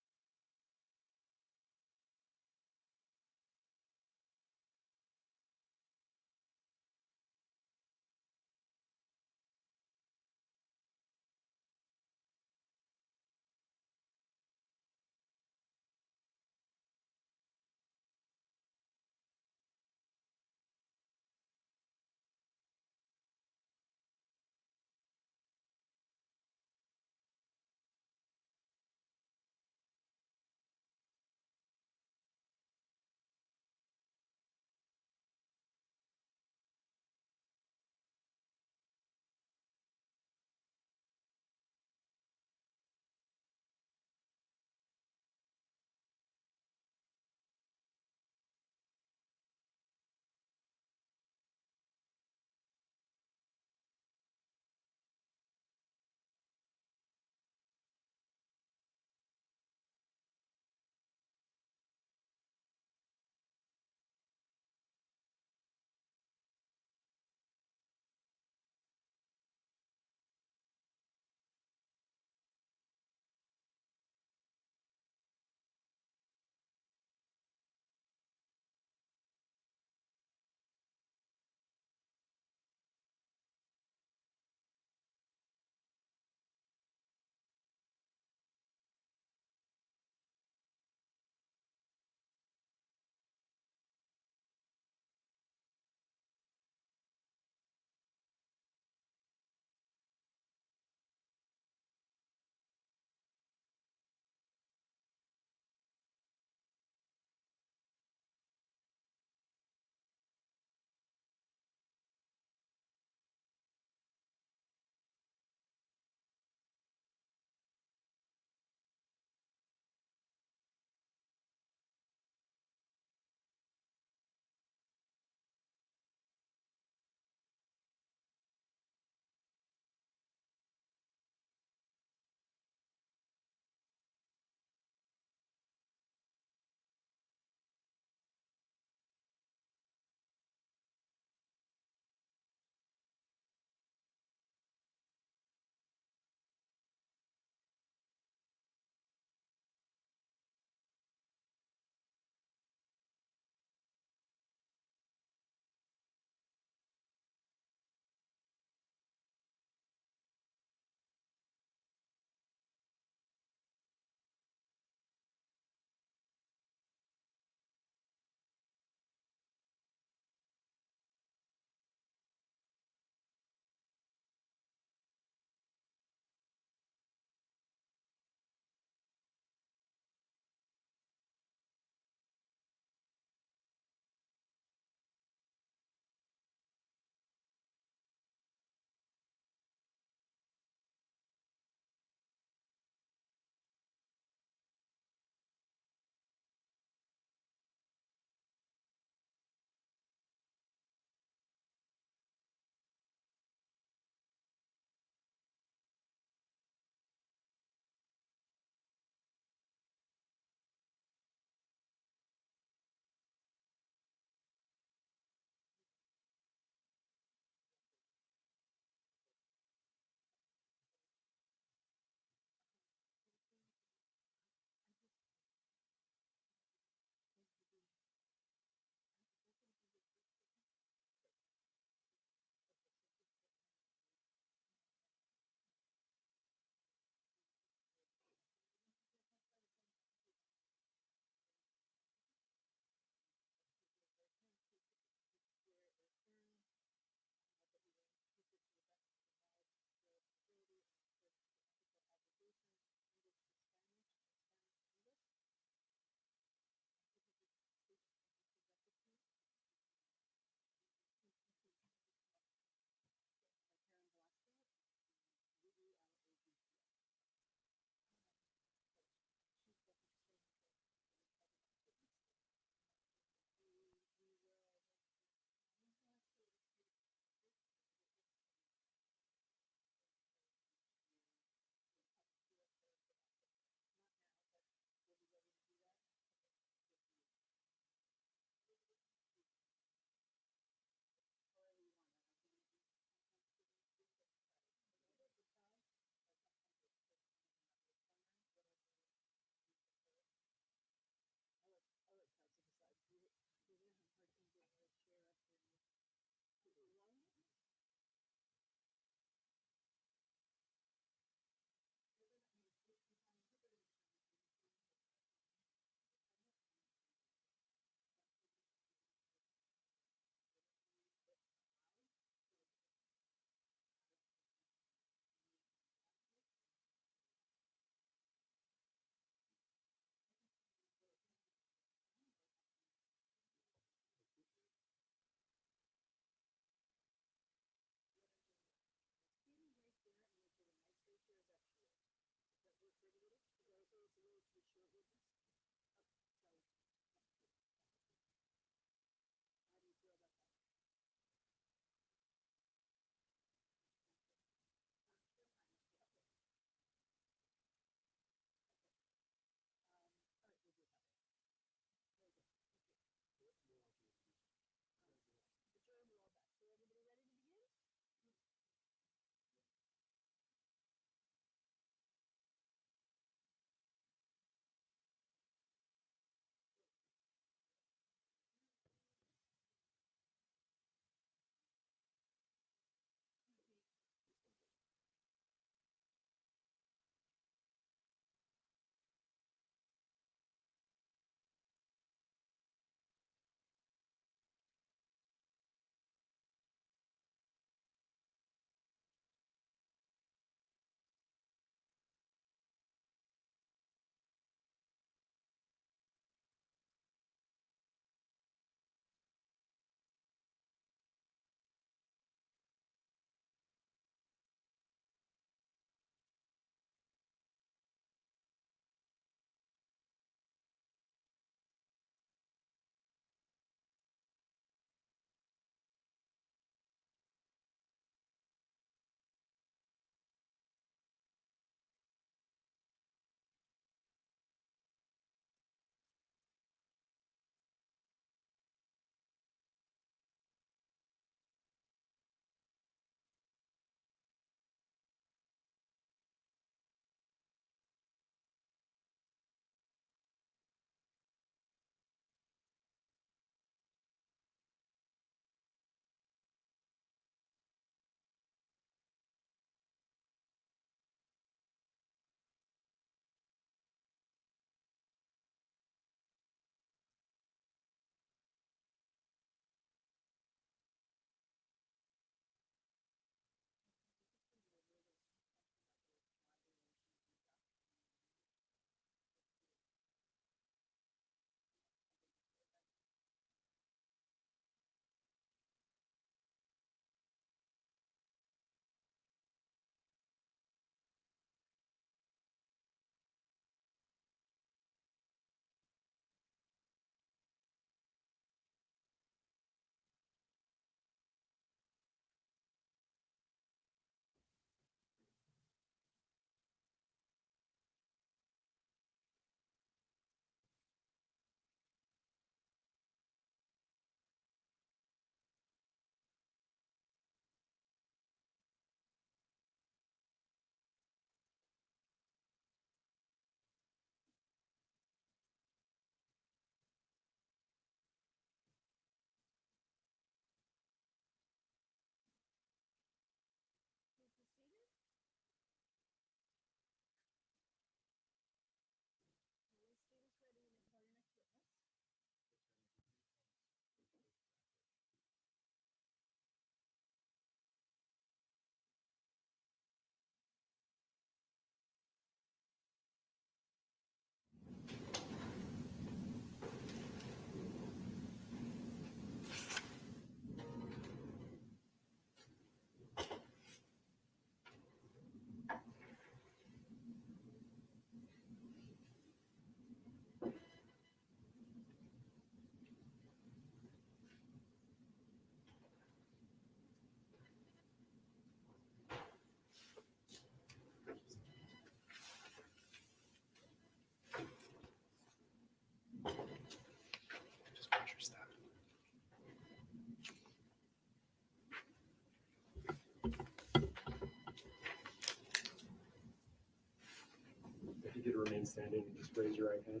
S5: standing and just raise your right hand.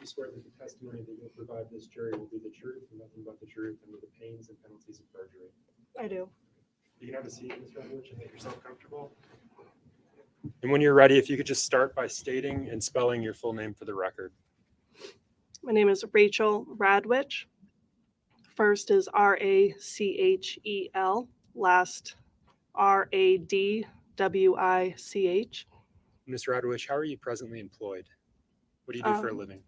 S5: You swear that the testimony that you'll provide this jury will be the truth and nothing but the truth under the pains and penalties of perjury.
S3: I do.
S5: You can have a seat, Ms. Redwich, and make yourself comfortable. And when you're ready, if you could just start by stating and spelling your full name for the record.
S3: My name is Rachel Radwich. First is Rachel, last Radwich.
S5: Ms. Radwich, how are you presently employed? What do you do for a living?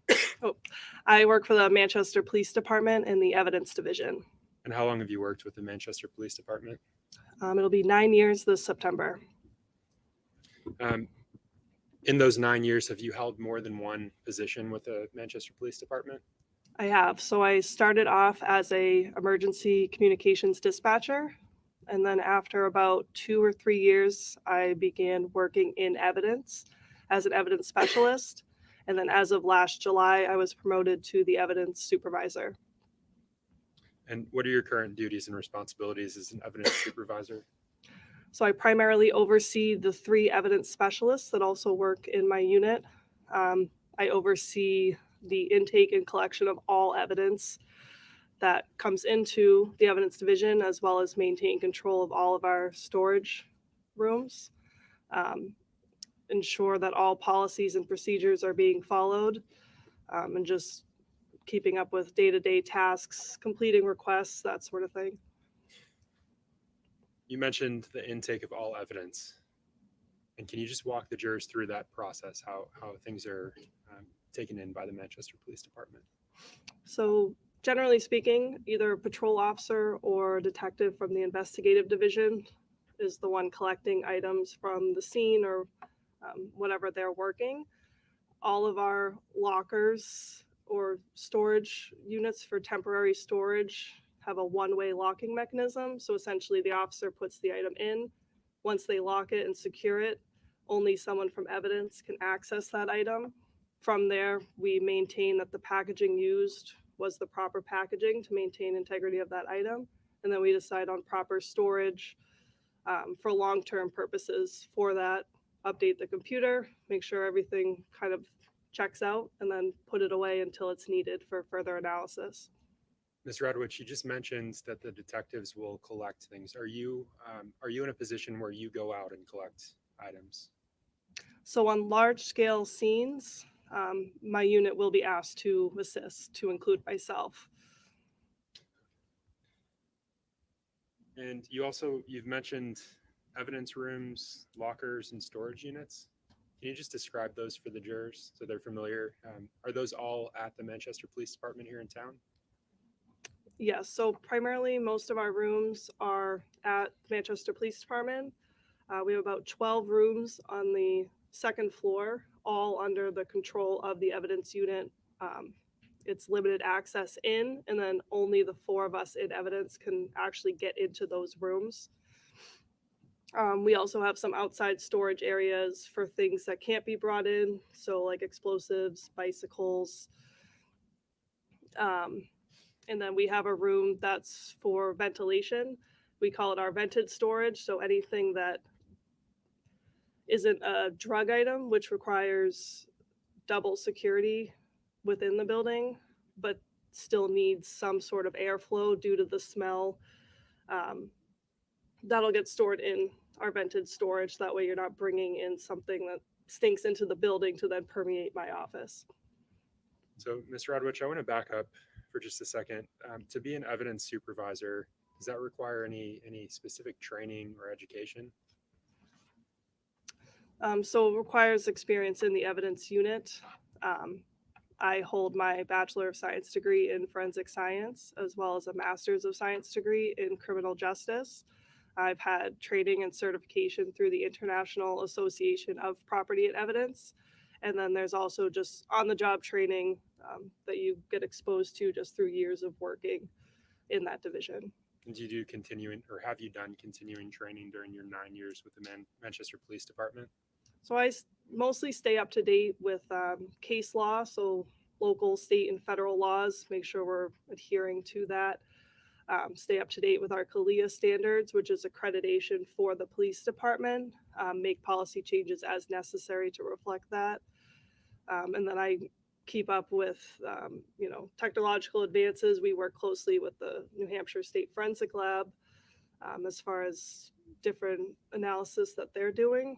S3: I work for the Manchester Police Department in the Evidence Division.
S5: And how long have you worked with the Manchester Police Department?
S3: It'll be 9 years this September.
S5: In those 9 years, have you held more than one position with the Manchester Police Department?
S3: I have. So I started off as a emergency communications dispatcher. And then after about 2 or 3 years, I began working in evidence as an evidence specialist. And then as of last July, I was promoted to the evidence supervisor.
S5: And what are your current duties and responsibilities as an evidence supervisor?
S3: So I primarily oversee the 3 evidence specialists that also work in my unit. I oversee the intake and collection of all evidence that comes into the evidence division, as well as maintain control of all of our storage rooms. Ensure that all policies and procedures are being followed, and just keeping up with day-to-day tasks, completing requests, that sort of thing.
S5: You mentioned the intake of all evidence. And can you just walk the jurors through that process, how things are taken in by the Manchester Police Department?
S3: So generally speaking, either a patrol officer or a detective from the investigative division is the one collecting items from the scene or whatever they're working. All of our lockers or storage units for temporary storage have a one-way locking mechanism. So essentially the officer puts the item in. Once they lock it and secure it, only someone from evidence can access that item. From there, we maintain that the packaging used was the proper packaging to maintain integrity of that item. And then we decide on proper storage for long-term purposes for that, update the computer, make sure everything kind of checks out, and then put it away until it's needed for further analysis.
S5: Ms. Radwich, you just mentioned that the detectives will collect things. Are you in a position where you go out and collect items?
S3: So on large-scale scenes, my unit will be asked to assist, to include myself.
S5: And you've mentioned evidence rooms, lockers, and storage units. Can you just describe those for the jurors so they're familiar? Are those all at the Manchester Police Department here in town?
S3: Yes, so primarily most of our rooms are at Manchester Police Department. We have about 12 rooms on the second floor, all under the control of the evidence unit. It's limited access in, and then only the 4 of us in evidence can actually get into those rooms. We also have some outside storage areas for things that can't be brought in, so like explosives, bicycles. And then we have a room that's for ventilation. We call it our vented storage, so anything that isn't a drug item, which requires double security within the building, but still needs some sort of airflow due to the smell. That'll get stored in our vented storage. That way you're not bringing in something that stinks into the building to then permeate my office.
S5: So, Ms. Radwich, I want to back up for just a second. To be an evidence supervisor, does that require any specific training or education?
S3: So it requires experience in the evidence unit. I hold my Bachelor of Science degree in forensic science, as well as a Master's of Science degree in criminal justice. I've had training and certification through the International Association of Property and Evidence. And then there's also just on-the-job training that you get exposed to just through years of working in that division.
S5: And do you do continuing, or have you done continuing training during your 9 years with the Manchester Police Department?
S3: So I mostly stay up to date with case law, so local, state, and federal laws, make sure we're adhering to that. Stay up to date with our CALIA standards, which is accreditation for the police department, make policy changes as necessary to reflect that.
S12: And then I keep up with, technological advances. We work closely with the New Hampshire State Forensic Lab as far as different analysis that they're doing,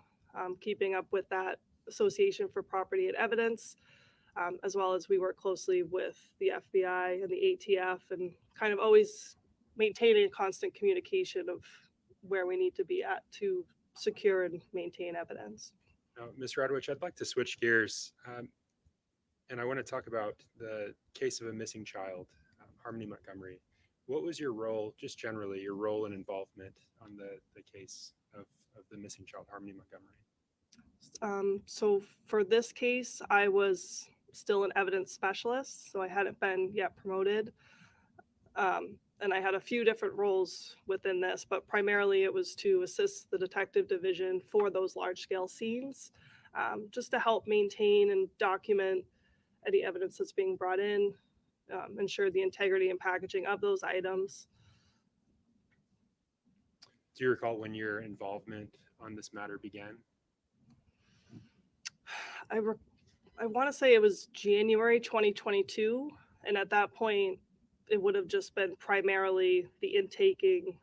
S12: keeping up with that Association for Property and Evidence, as well as we work closely with the FBI and the ATF, and kind of always maintaining a constant communication of where we need to be at to secure and maintain evidence.
S5: Now, Ms. Radwich, I'd like to switch gears, and I want to talk about the case of a missing child, Harmoney Montgomery. What was your role, just generally, your role and involvement on the case of the missing child, Harmoney Montgomery?
S12: So for this case, I was still an evidence specialist, so I hadn't been yet promoted. And I had a few different roles within this, but primarily it was to assist the detective division for those large scale scenes, just to help maintain and document any evidence that's being brought in, ensure the integrity and packaging of those items.
S5: Do you recall when your involvement on this matter began?
S12: I want to say it was January 2022, and at that point, it would have just been primarily the intaking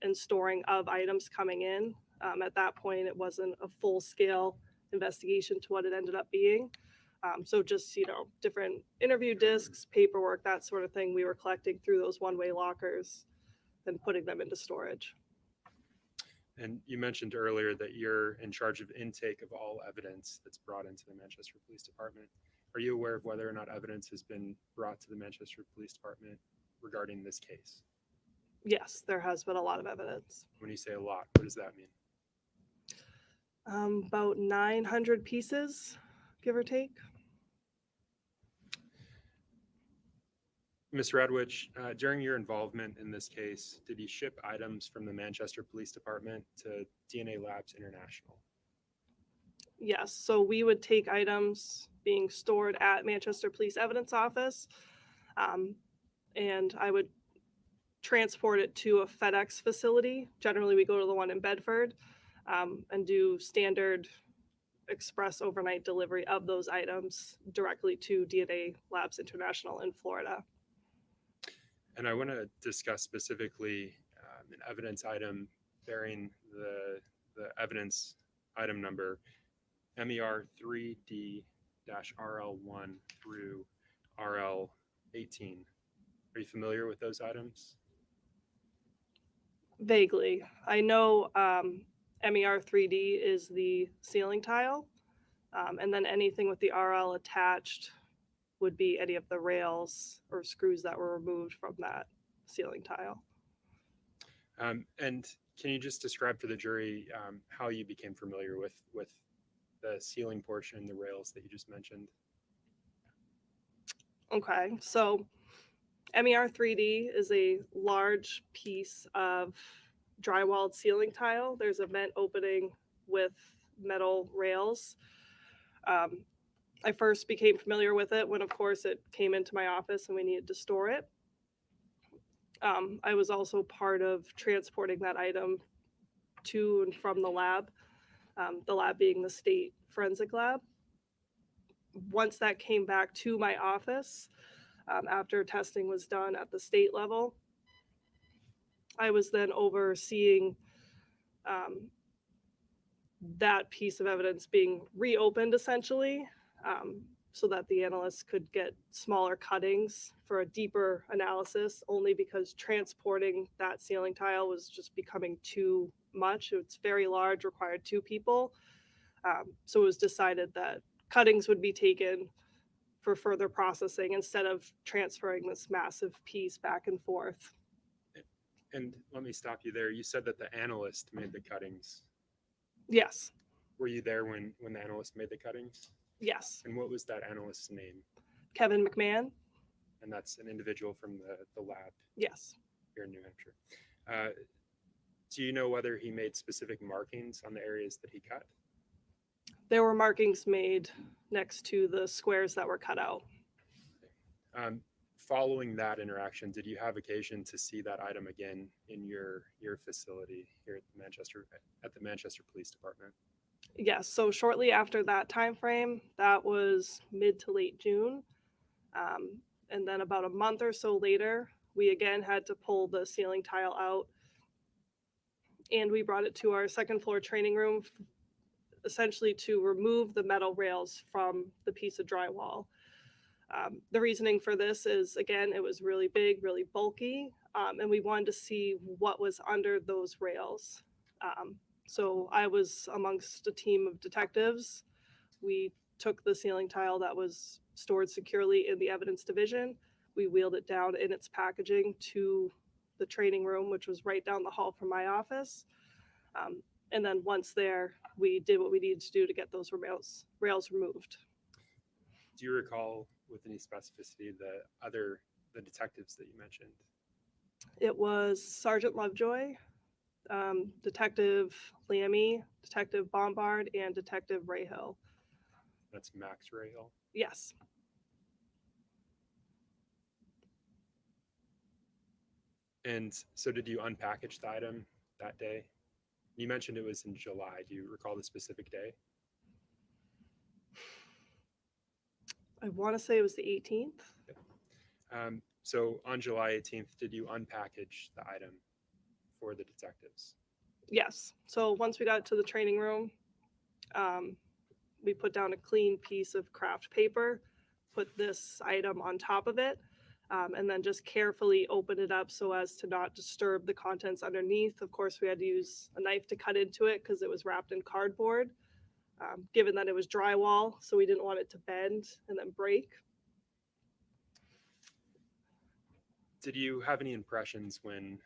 S12: and storing of items coming in. At that point, it wasn't a full-scale investigation to what it ended up being. So just, different interview discs, paperwork, that sort of thing we were collecting through those one-way lockers and putting them into storage.
S5: And you mentioned earlier that you're in charge of intake of all evidence that's brought into the Manchester Police Department. Are you aware of whether or not evidence has been brought to the Manchester Police Department regarding this case?
S12: Yes, there has been a lot of evidence.
S5: When you say a lot, what does that mean?
S12: About 900 pieces, give or take.
S5: Ms. Radwich, during your involvement in this case, did you ship items from the Manchester Police Department to DNA Labs International?
S12: Yes, so we would take items being stored at Manchester Police Evidence Office, and I would transport it to a FedEx facility. Generally, we go to the one in Bedford, and do standard express overnight delivery of those items directly to DNA Labs International in Florida.
S5: And I want to discuss specifically an evidence item bearing the evidence item number MER 3D-RL1 through RL18. Are you familiar with those items?
S12: Vaguely. I know MER 3D is the ceiling tile, and then anything with the RL attached would be any of the rails or screws that were removed from that ceiling tile.
S5: And can you just describe for the jury how you became familiar with the ceiling portion, the rails that you just mentioned?
S12: Okay, so MER 3D is a large piece of drywalled ceiling tile. There's a vent opening with metal rails. I first became familiar with it when, of course, it came into my office and we needed to store it. I was also part of transporting that item to and from the lab being the state forensic lab. Once that came back to my office, after testing was done at the state level, I was then overseeing that piece of evidence being reopened essentially, so that the analysts could get smaller cuttings for a deeper analysis, only because transporting that ceiling tile was just becoming too much. It's very large, required 2 people. So it was decided that cuttings would be taken for further processing instead of transferring this massive piece back and forth.
S5: And let me stop you there. You said that the analyst made the cuttings.
S12: Yes.
S5: Were you there when the analyst made the cuttings?
S12: Yes.
S5: And what was that analyst's name?
S12: Kevin McMahon.
S5: And that's an individual from the lab?
S12: Yes.
S5: Here in New Hampshire. Do you know whether he made specific markings on the areas that he cut?
S12: There were markings made next to the squares that were cut out.
S5: Following that interaction, did you have occasion to see that item again in your facility here at the Manchester Police Department?
S12: Yes, so shortly after that time frame, that was mid to late June. And then about a month or so later, we again had to pull the ceiling tile out, and we brought it to our second floor training room, essentially to remove the metal rails from the piece of drywall. The reasoning for this is, again, it was really big, really bulky, and we wanted to see what was under those rails. So I was amongst a team of detectives. We took the ceiling tile that was stored securely in the evidence division. We wheeled it down in its packaging to the training room, which was right down the hall from my office. And then once there, we did what we needed to do to get those rails removed.
S5: Do you recall with any specificity the detectives that you mentioned?
S12: It was Sergeant Lovejoy, Detective Lammy, Detective Bombard, and Detective Rayhill.
S5: That's Max Rayhill.
S12: Yes.
S5: And so did you unpackage the item that day? You mentioned it was in July. Do you recall the specific day?
S12: I want to say it was the 18th.
S5: So on July 18th, did you unpackage the item for the detectives?
S12: Yes. So once we got to the training room, we put down a clean piece of craft paper, put this item on top of it, and then just carefully open it up so as to not disturb the contents underneath. Of course, we had to use a knife to cut into it because it was wrapped in cardboard, given that it was drywall, so we didn't want it to bend and then break.
S5: Did you have any impressions when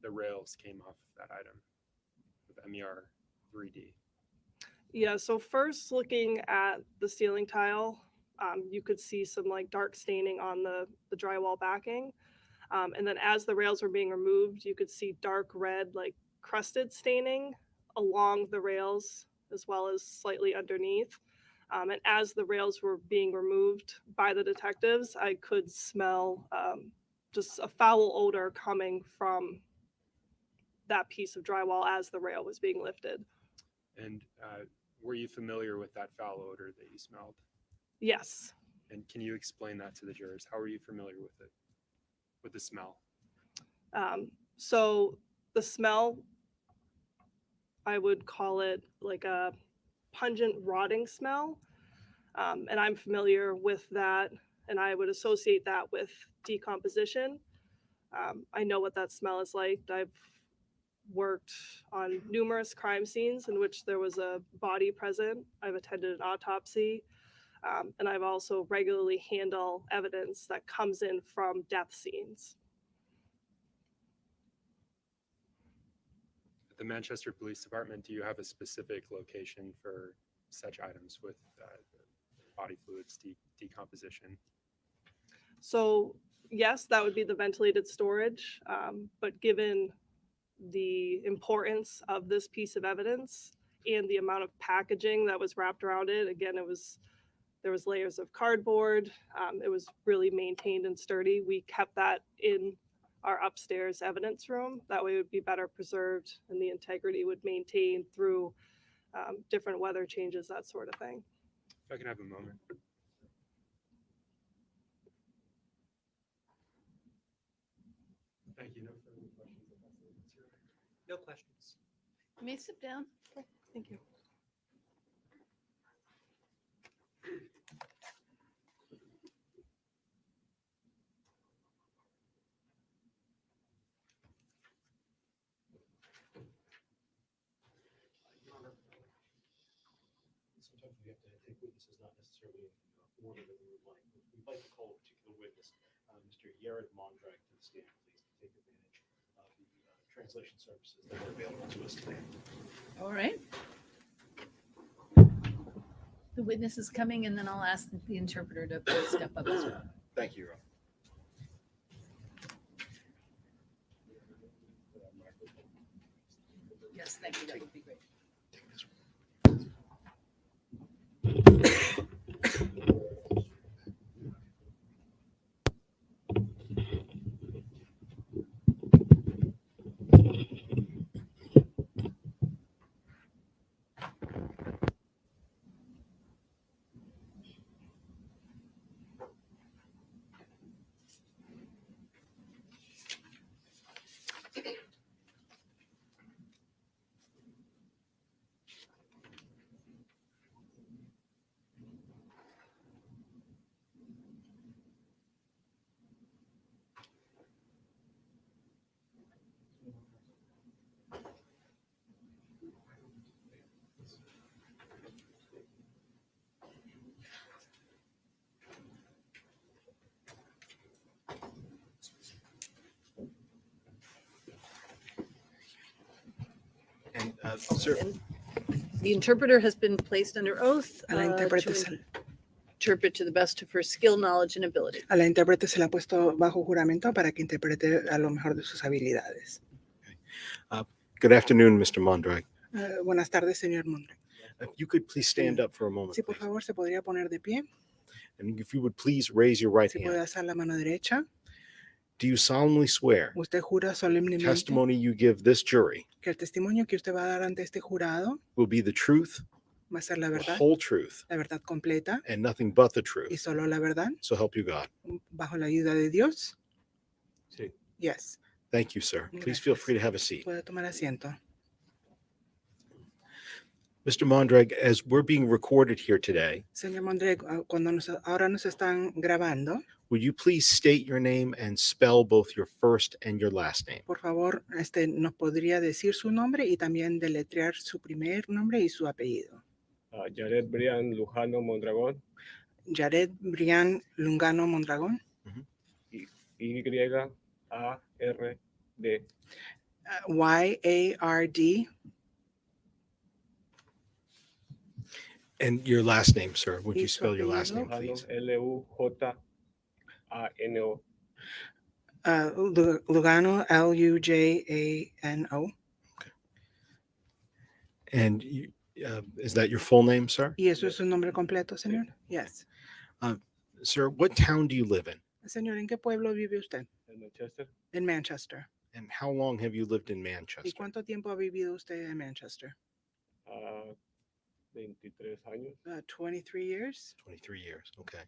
S5: the rails came off that item with MER 3D?
S12: Yeah, so first looking at the ceiling tile, you could see some like dark staining on the drywall backing. And then as the rails were being removed, you could see dark red, like crusted staining along the rails as well as slightly underneath. And as the rails were being removed by the detectives, I could smell just a foul odor coming from that piece of drywall as the rail was being lifted.
S5: And were you familiar with that foul odor that you smelled?
S12: Yes.
S5: And can you explain that to the jurors? How are you familiar with it, with the smell?
S12: So the smell, I would call it like a pungent rotting smell. And I'm familiar with that, and I would associate that with decomposition. I know what that smell is like. I've worked on numerous crime scenes in which there was a body present. I've attended an autopsy, and I've also regularly handled evidence that comes in from death scenes.
S5: At the Manchester Police Department, do you have a specific location for such items with body fluids decomposition?
S12: So yes, that would be the ventilated storage, but given the importance of this piece of evidence and the amount of packaging that was wrapped around it, again, there was layers of cardboard. It was really maintained and sturdy. We kept that in our upstairs evidence room. That way it would be better preserved and the integrity would maintain through different weather changes, that sort of thing.
S5: If I can have a moment. Thank you. No further questions.
S8: No questions.
S1: You may sit down.
S12: Thank you.
S13: Sometimes we have to take witnesses not necessarily in order that we would like. We'd like to call a particular witness, Mr. Jared Mondrag, to the stand, please, to take advantage of the translation services that are available to us today.
S1: All right. The witness is coming, and then I'll ask the interpreter to please step up as well.
S13: Thank you, Your Honor.
S1: Yes, thank you. That would be great.
S2: Sir,
S1: And the interpreter has been placed under oath
S11: A la intérprete se,
S1: to interpret to the best of her skill, knowledge, and ability.
S11: a la intérprete se le ha puesto bajo juramento para que interprete a lo mejor de sus habilidades.
S2: good afternoon, Mr. Mondrag.
S11: Buenas tardes, señor Monroe.
S2: If you could please stand up for a moment,
S11: Sí, por
S2: please.
S11: favor, se podría poner de pie.
S2: And if you would please raise your right
S11: Si puede
S2: hand.
S11: alzar la mano derecha.
S2: Do you solemnly swear
S11: Usted jura solemnemente
S2: testimony you give this jury
S11: que el testimonio que usted va a dar ante este jurado
S2: will be the truth,
S11: va a ser la
S2: the
S11: verdad,
S2: whole truth,
S11: la verdad completa
S2: and nothing but the
S11: y
S2: truth?
S11: solo la verdad,
S2: So help you God.
S11: bajo la ayuda de Dios?
S2: Sí.
S11: Yes.
S2: Thank you, sir. Please feel
S11: Gracias.
S2: free to have a seat.
S11: Puede tomar asiento.
S2: Mr. Mondrag, as we're being recorded here today,
S11: Señor Mondreg, ahora nos están grabando,
S2: would you please state your name and spell both your first and your last name?
S11: por favor, nos podría decir su nombre y también deletrear su primer nombre y su apellido.
S14: Jared Brian Lujano Mondragón.
S11: Jared Brian Lungano Mondragón.
S14: Y-A-R-D.
S11: Y-A-R-D.
S2: And your last name, sir. Would
S11: Y
S2: you
S11: su
S2: spell your last name,
S11: apellido?
S2: please?
S14: L-U-J-A-N-O.
S11: Lugano, L-U-J-A-N-O.
S2: And is that your full name, sir?
S11: ¿Y eso es su nombre completo, señor? Yes.
S2: Sir, what town do you live in?
S11: Señor, ¿en qué pueblo vive usted?
S14: En Manchester.
S11: En Manchester.
S2: And how long have you lived in
S11: ¿Y
S2: Manchester?
S11: cuánto tiempo ha vivido usted en Manchester?
S14: 23 años.
S11: 23 years.
S2: 23 years. Okay.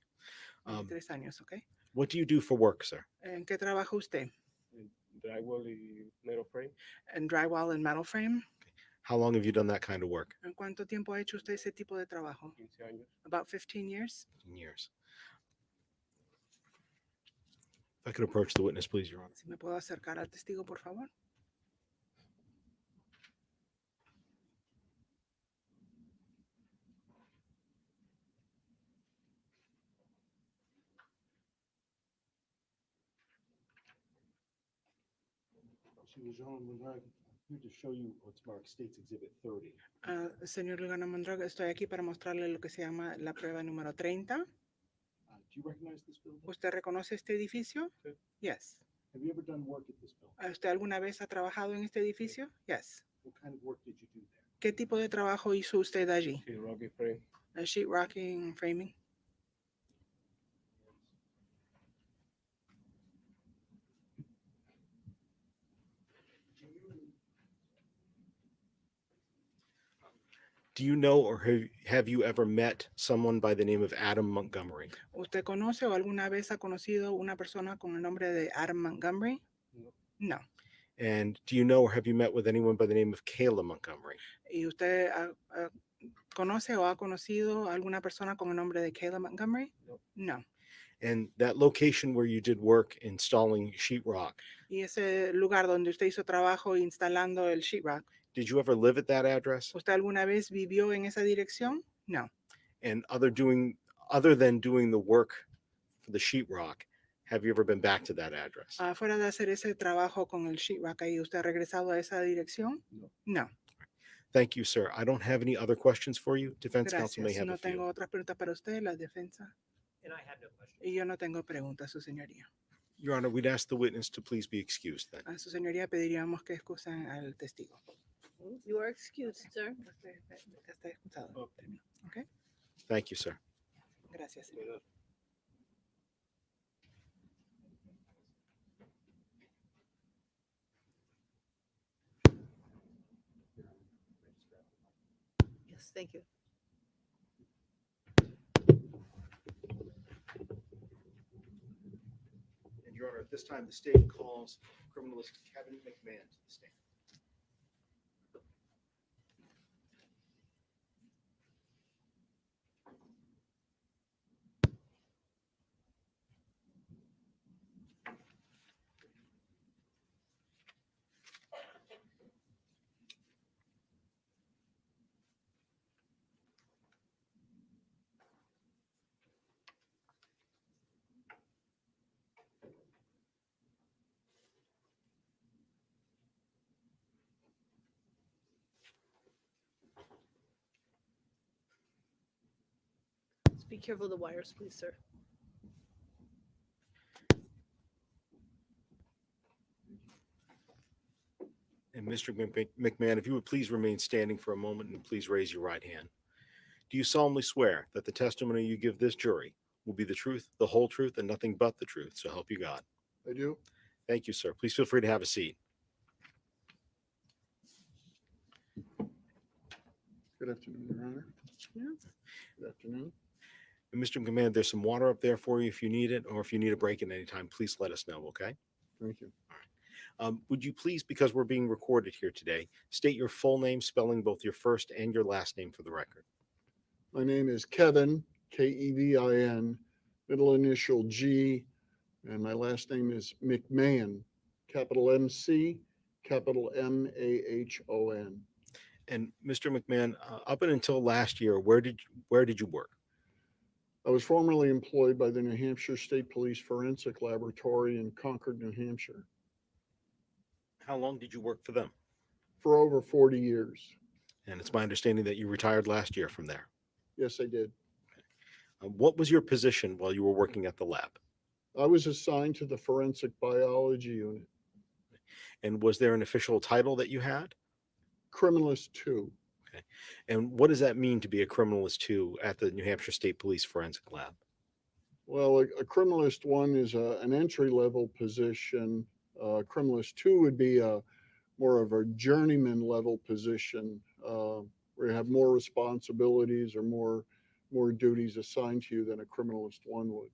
S11: 23 años, ¿ok?
S2: What do you do for work, sir?
S11: ¿En qué trabaja usted?
S14: En drywall y metal frame.
S11: En drywall and metal frame.
S2: How long have you done that kind of work?
S11: ¿En cuánto tiempo ha hecho usted ese tipo de trabajo?
S14: 15 años.
S11: About 15 years.
S2: 15 years. If I could approach the witness, please, Your Honor.
S11: Si me puedo acercar al testigo, por favor.
S13: Here to show you what's marked States Exhibit 30.
S11: Señor Lugano Mondrag, estoy aquí para mostrarle lo que se llama la prueba número 30.
S13: Do you recognize this building?
S11: ¿Usted reconoce este edificio?
S14: Sí.
S11: Yes.
S13: Have you ever done work at this building?
S11: ¿Usted alguna vez ha trabajado en este edificio? Yes.
S13: What kind of work did you do there?
S11: ¿Qué tipo de trabajo hizo usted allí?
S14: Sí, rocky frame.
S11: Sheetrocking, framing.
S2: Do you know or have you ever met someone by the name of Adam Montgomery?
S11: ¿Usted conoce o alguna vez ha conocido una persona con el nombre de Adam Montgomery?
S14: No.
S11: No.
S2: And do you know or have you met with anyone by the name of Kayla Montgomery?
S11: ¿Y usted conoce o ha conocido a alguna persona con el nombre de Kayla Montgomery?
S14: No.
S11: No.
S2: And that location where you did work installing sheetrock,
S11: ¿Y ese lugar donde usted hizo trabajo instalando el sheetrock?
S2: did you ever live at that address?
S11: ¿Usted alguna vez vivió en esa dirección? No.
S2: And other than doing the work for the sheetrock, have you ever been back to that address?
S11: Fuera de hacer ese trabajo con el sheetrock ahí, ¿usted ha regresado a esa dirección?
S14: No.
S11: No.
S2: Thank you, sir. I don't have any other questions for you. Defense counsel may
S11: Gracias.
S2: have
S11: No
S2: a few.
S11: tengo otras preguntas para usted, la defensa.
S8: And I have no question.
S11: Y yo no tengo preguntas, su señoría.
S2: Your Honor, we'd ask the witness to please be excused then.
S11: A su señoría pediríamos que excusen al testigo.
S1: You are excused, sir.
S11: Está excusado. Okay.
S2: Thank you, sir.
S11: Gracias, señor.
S1: Yes, thank you.
S2: And Your Honor, at this time, the state calls criminalist Kevin McMahon to the stand.
S1: Be careful of the wires, please, sir.
S2: And Mr. McMahon, if you would please remain standing for a moment and please raise your right hand. Do you solemnly swear that the testimony you give this jury will be the truth, the whole truth, and nothing but the truth? So help you God.
S9: I do.
S2: Thank you, sir. Please feel free to have a seat.
S9: Good afternoon, Your Honor.
S1: Yeah.
S9: Good afternoon.
S2: And Mr. McMahon, there's some water up there for you if you need it, or if you need a break at any time, please let us know, okay?
S9: Thank you.
S2: Would you please, because we're being recorded here today, state your full name, spelling both your first and your last name for the record?
S9: My name is Kevin, Kevin, middle initial G, and my last name is McMahon, capital MC, capital MAHON.
S2: And Mr. McMahon, up until last year, where did you work?
S9: I was formerly employed by the New Hampshire State Police Forensic Laboratory in Concord, New Hampshire,
S2: How long did you work for them?
S9: for over 40 years.
S2: And it's my understanding that you retired last year from there.
S9: Yes, I did.
S2: What was your position while you were working at the lab?
S9: I was assigned to the Forensic Biology Unit,
S2: And was there an official title that you had?
S9: Criminalist 2.
S2: And what does that mean to be a criminalist 2 at the New Hampshire State Police Forensic Lab?
S9: Well, a criminalist 1 is an entry-level position. Criminalist 2 would be more of a journeyman level position, where you have more responsibilities or more duties assigned to you than a criminalist 1 would.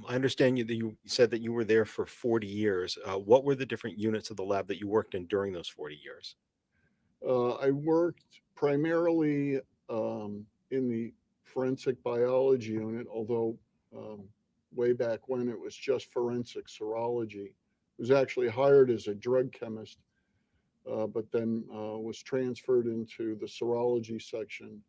S2: I understand you said that you were there for 40 years. What were the different units of the lab that you worked in during those 40 years?
S9: I worked primarily in the forensic biology unit, although way back when it was just forensic serology. I was actually hired as a drug chemist, but then was transferred into the serology section.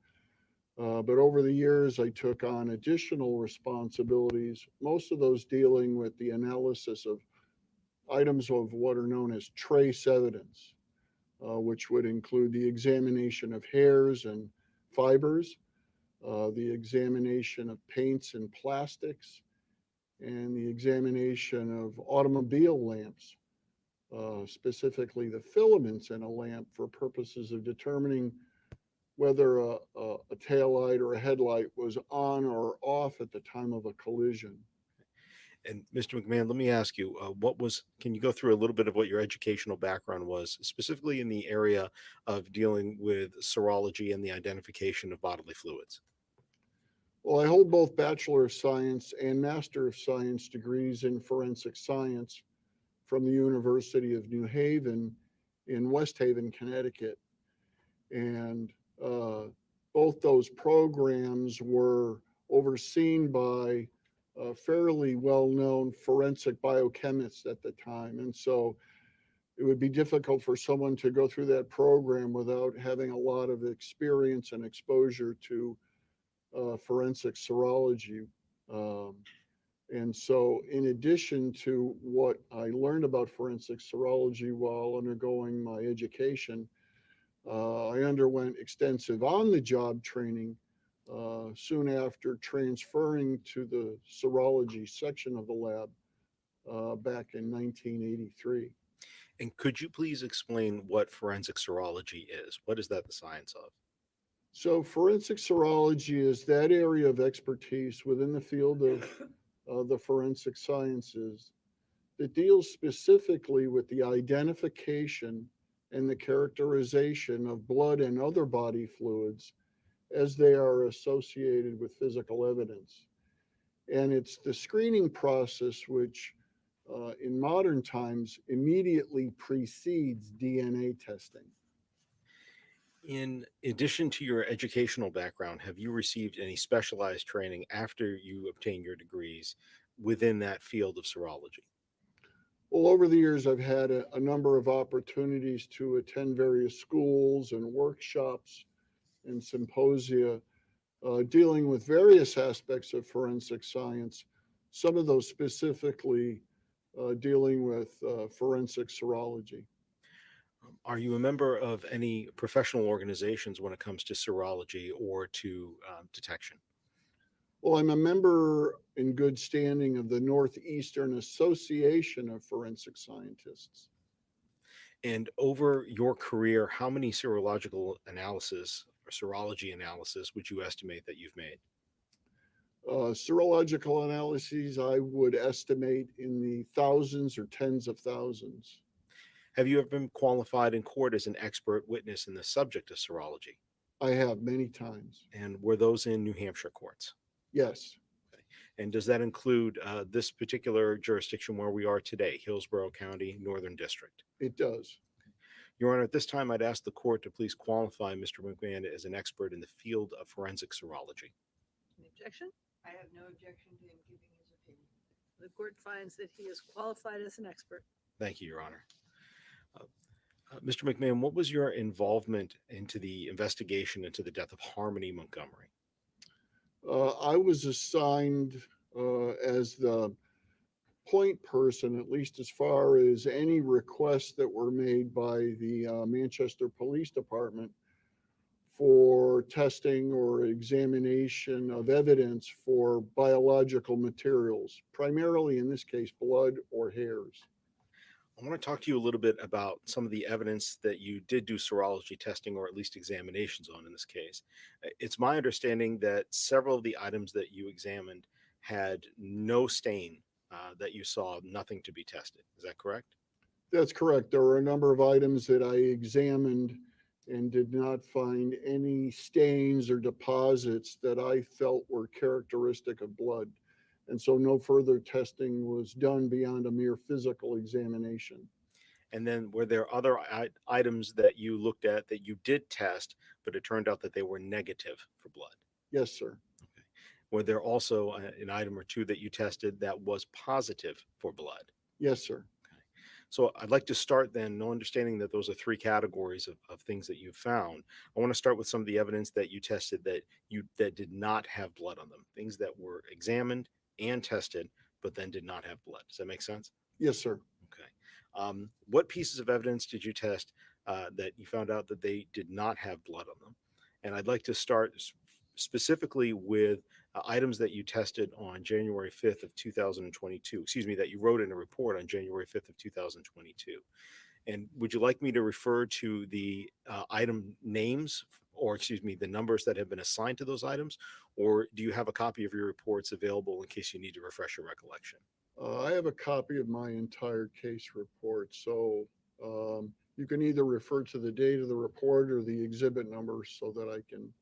S9: But over the years, I took on additional responsibilities, most of those dealing with the analysis of items of what are known as trace evidence, which would include the examination of hairs and fibers, the examination of paints and plastics, and the examination of automobile lamps, specifically the filaments in a lamp for purposes of determining whether a taillight or a headlight was on or off at the time of a collision.
S2: And Mr. McMahon, let me ask you, can you go through a little bit of what your educational background was, specifically in the area of dealing with serology and the identification of bodily fluids?
S9: Well, I hold both Bachelor of Science and Master of Science degrees in forensic science from the University of New Haven in West Haven, Connecticut. And both those programs were overseen by fairly well-known forensic biochemists at the time. And so it would be difficult for someone to go through that program without having a lot of experience and exposure to forensic serology. And so in addition to what I learned about forensic serology while undergoing my education, I underwent extensive on-the-job training soon after transferring to the serology section of the lab back in 1983.
S2: And could you please explain what forensic serology is? What is that the science of?
S9: So forensic serology is that area of expertise within the field of the forensic sciences that deals specifically with the identification and the characterization of blood and other body fluids as they are associated with physical evidence. And it's the screening process which in modern times immediately precedes DNA testing.
S2: In addition to your educational background, have you received any specialized training after you obtained your degrees within that field of serology?
S9: Well, over the years, I've had a number of opportunities to attend various schools and workshops and symposia dealing with various aspects of forensic science, some of those specifically dealing with forensic serology.
S2: Are you a member of any professional organizations when it comes to serology or to detection?
S15: Well, I'm a member in good standing of the Northeastern Association of Forensic Scientists.
S2: And over your career, how many serological analysis or serology analysis would you estimate that you've made?
S15: Serological analyses, I would estimate in the thousands or tens of thousands.
S2: Have you ever been qualified in court as an expert witness in the subject of serology?
S15: I have many times.
S2: And were those in New Hampshire courts?
S15: Yes,
S2: And does that include this particular jurisdiction where we are today, Hillsborough County, Northern District?
S15: it does.
S2: Your Honor, at this time, I'd ask the court to please qualify Mr. McMahon as an expert in the field of forensic serology.
S1: Any objection?
S4: I have no objection to him giving his opinion.
S1: The court finds that he is qualified as an expert.
S2: Thank you, Your Honor. Mr. McMahon, what was your involvement into the investigation into the death of Harmoney Montgomery?
S15: I was assigned as the point person, at least as far as any requests that were made by the Manchester Police Department for testing or examination of evidence for biological materials, primarily in this case, blood or hairs.
S2: I want to talk to you a little bit about some of the evidence that you did do serology testing or at least examinations on in this case. It's my understanding that several of the items that you examined had no stain, that you saw nothing to be tested. Is that correct?
S15: That's correct. There were a number of items that I examined and did not find any stains or deposits that I felt were characteristic of blood. And so no further testing was done beyond a mere physical examination.
S2: And then were there other items that you looked at that you did test, but it turned out that they were negative for blood?
S15: Yes, sir.
S2: Were there also an item or two that you tested that was positive for blood?
S15: Yes, sir.
S2: So I'd like to start then, understanding that those are three categories of things that you found. I want to start with some of the evidence that you tested that did not have blood on them, things that were examined and tested, but then did not have blood. Does that make sense?
S15: Yes, sir.
S2: Okay. What pieces of evidence did you test that you found out that they did not have blood on them? And I'd like to start specifically with items that you tested on January 5th of 2022, excuse me, that you wrote in a report on January 5th of 2022. And would you like me to refer to the item names, or excuse me, the numbers that have been assigned to those items? Or do you have a copy of your reports available in case you need to refresh your recollection?
S15: I have a copy of my entire case report. So you can either refer to the date of the report or the exhibit number so that I can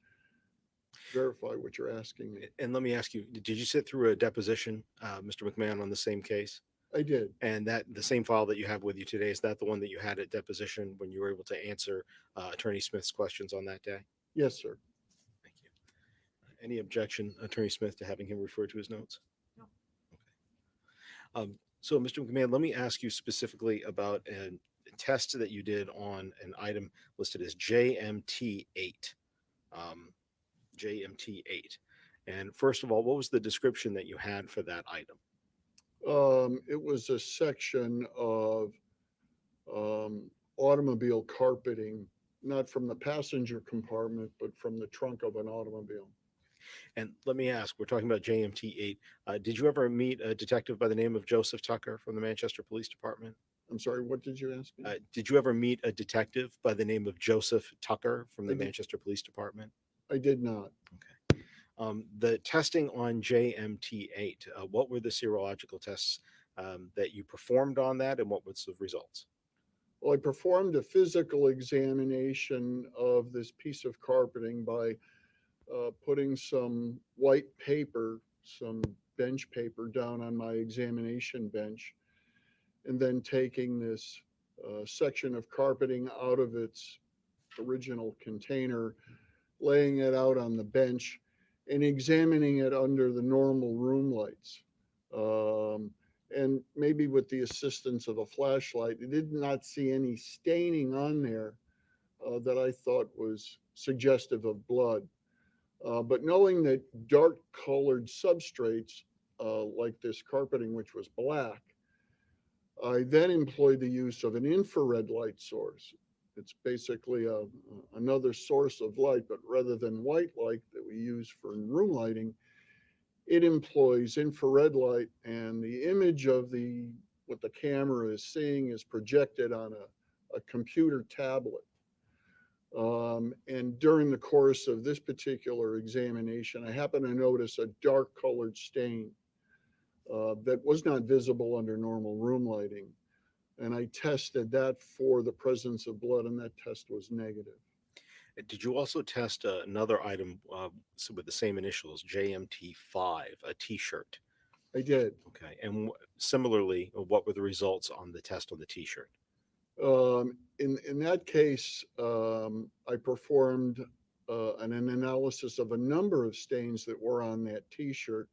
S15: verify what you're asking me.
S2: And let me ask you, did you sit through a deposition, Mr. McMahon, on the same case?
S15: I did.
S2: And that the same file that you have with you today, is that the one that you had at deposition when you were able to answer Attorney Smith's questions on that day?
S15: Yes, sir.
S2: Thank you. Any objection, Attorney Smith, to having him refer to his notes?
S1: No.
S2: Okay. So, Mr. McMahon, let me ask you specifically about a test that you did on an item listed as JMT8. JMT8. And first of all, what was the description that you had for that item?
S15: It was a section of automobile carpeting, not from the passenger compartment, but from the trunk of an automobile.
S2: And let me ask, we're talking about JMT8. Did you ever meet a detective by the name of Joseph Tucker from the Manchester Police Department?
S15: I'm sorry, what did you ask me?
S2: Did you ever meet a detective by the name of Joseph Tucker from the
S15: I did.
S2: Manchester Police Department?
S15: I did not.
S2: Okay. The testing on JMT8, what were the serological tests that you performed on that, and what was the results?
S15: Well, I performed a physical examination of this piece of carpeting by putting some white paper, some bench paper down on my examination bench, and then taking this section of carpeting out of its original container, laying it out on the bench, and examining it under the normal room lights. And maybe with the assistance of a flashlight, I did not see any staining on there that I thought was suggestive of blood. But knowing that dark colored substrates like this carpeting, which was black, I then employed the use of an infrared light source. It's basically another source of light, but rather than white light that we use for room lighting, it employs infrared light, and the image of what the camera is seeing is projected on a computer tablet. And during the course of this particular examination, I happened to notice a dark colored stain that was not visible under normal room lighting. And I tested that for the presence of blood, and that test was negative.
S2: Did you also test another item with the same initials, JMT5, a T-shirt?
S15: I did.
S2: Okay. And similarly, what were the results on the test on the T-shirt?
S15: In that case, I performed an analysis of a number of stains that were on that T-shirt,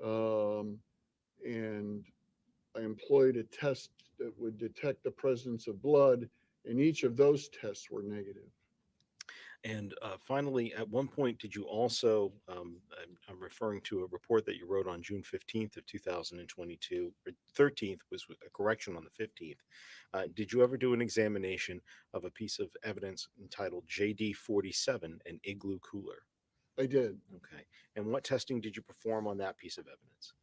S15: and I employed a test that would detect the presence of blood, and each of those tests were negative.
S2: And finally, at one point, did you also, I'm referring to a report that you wrote on June 15th of 2022, or 13th was a correction on the 15th. Did you ever do an examination of a piece of evidence entitled JD47, an igloo cooler?
S15: I did.
S2: Okay. And what testing did you perform on that piece of evidence?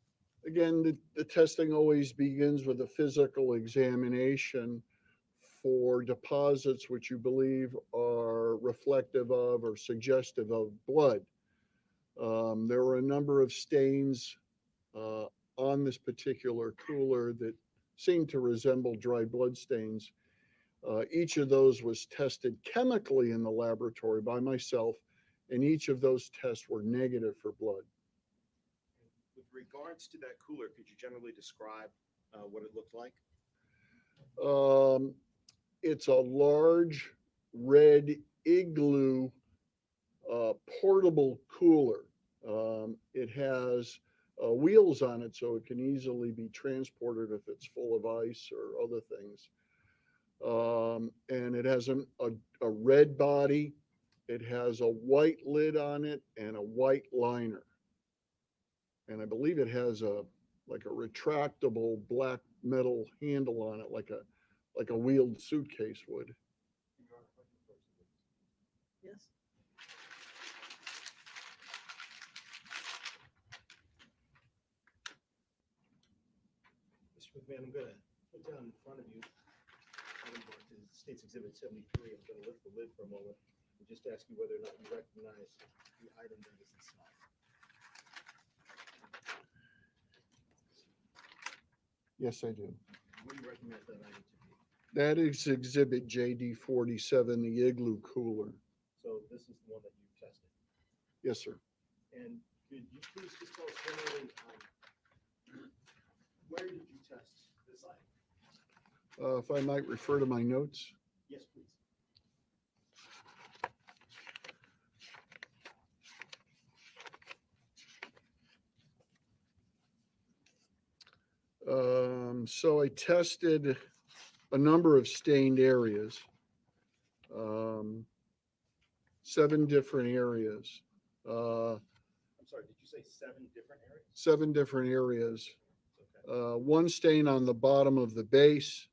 S15: Again, the testing always begins with a physical examination for deposits which you believe are reflective of or suggestive of blood. There were a number of stains on this particular cooler that seemed to resemble dry blood stains. Each of those was tested chemically in the laboratory by myself, and each of those tests were negative for blood.
S2: With regards to that cooler, could you generally describe what it looked like?
S15: It's a large red igloo portable cooler. It has wheels on it, so it can easily be transported if it's full of ice or other things. And it has a red body. It has a white lid on it and a white liner. And I believe it has like a retractable black metal handle on it, like a wheeled suitcase would.
S1: Yes.
S13: Mr. McMahon, I'm gonna put down in front of you, item marked as State's Exhibit 73. I'm gonna lift the lid for a moment and just ask you whether or not you recognize the item that is inside.
S15: Yes, I do.
S13: What do you recognize that item to be?
S15: That is Exhibit JD47, the igloo cooler.
S13: So this is the one that you tested.
S15: Yes, sir.
S13: And could you please just tell us generally, where did you test this item?
S15: If I might refer to my notes.
S13: Yes, please.
S15: So I tested a number of stained areas, 7 different areas.
S13: I'm sorry, did you say 7 different areas?
S15: 7 different areas.
S13: Okay.
S15: One stain on the bottom of the base,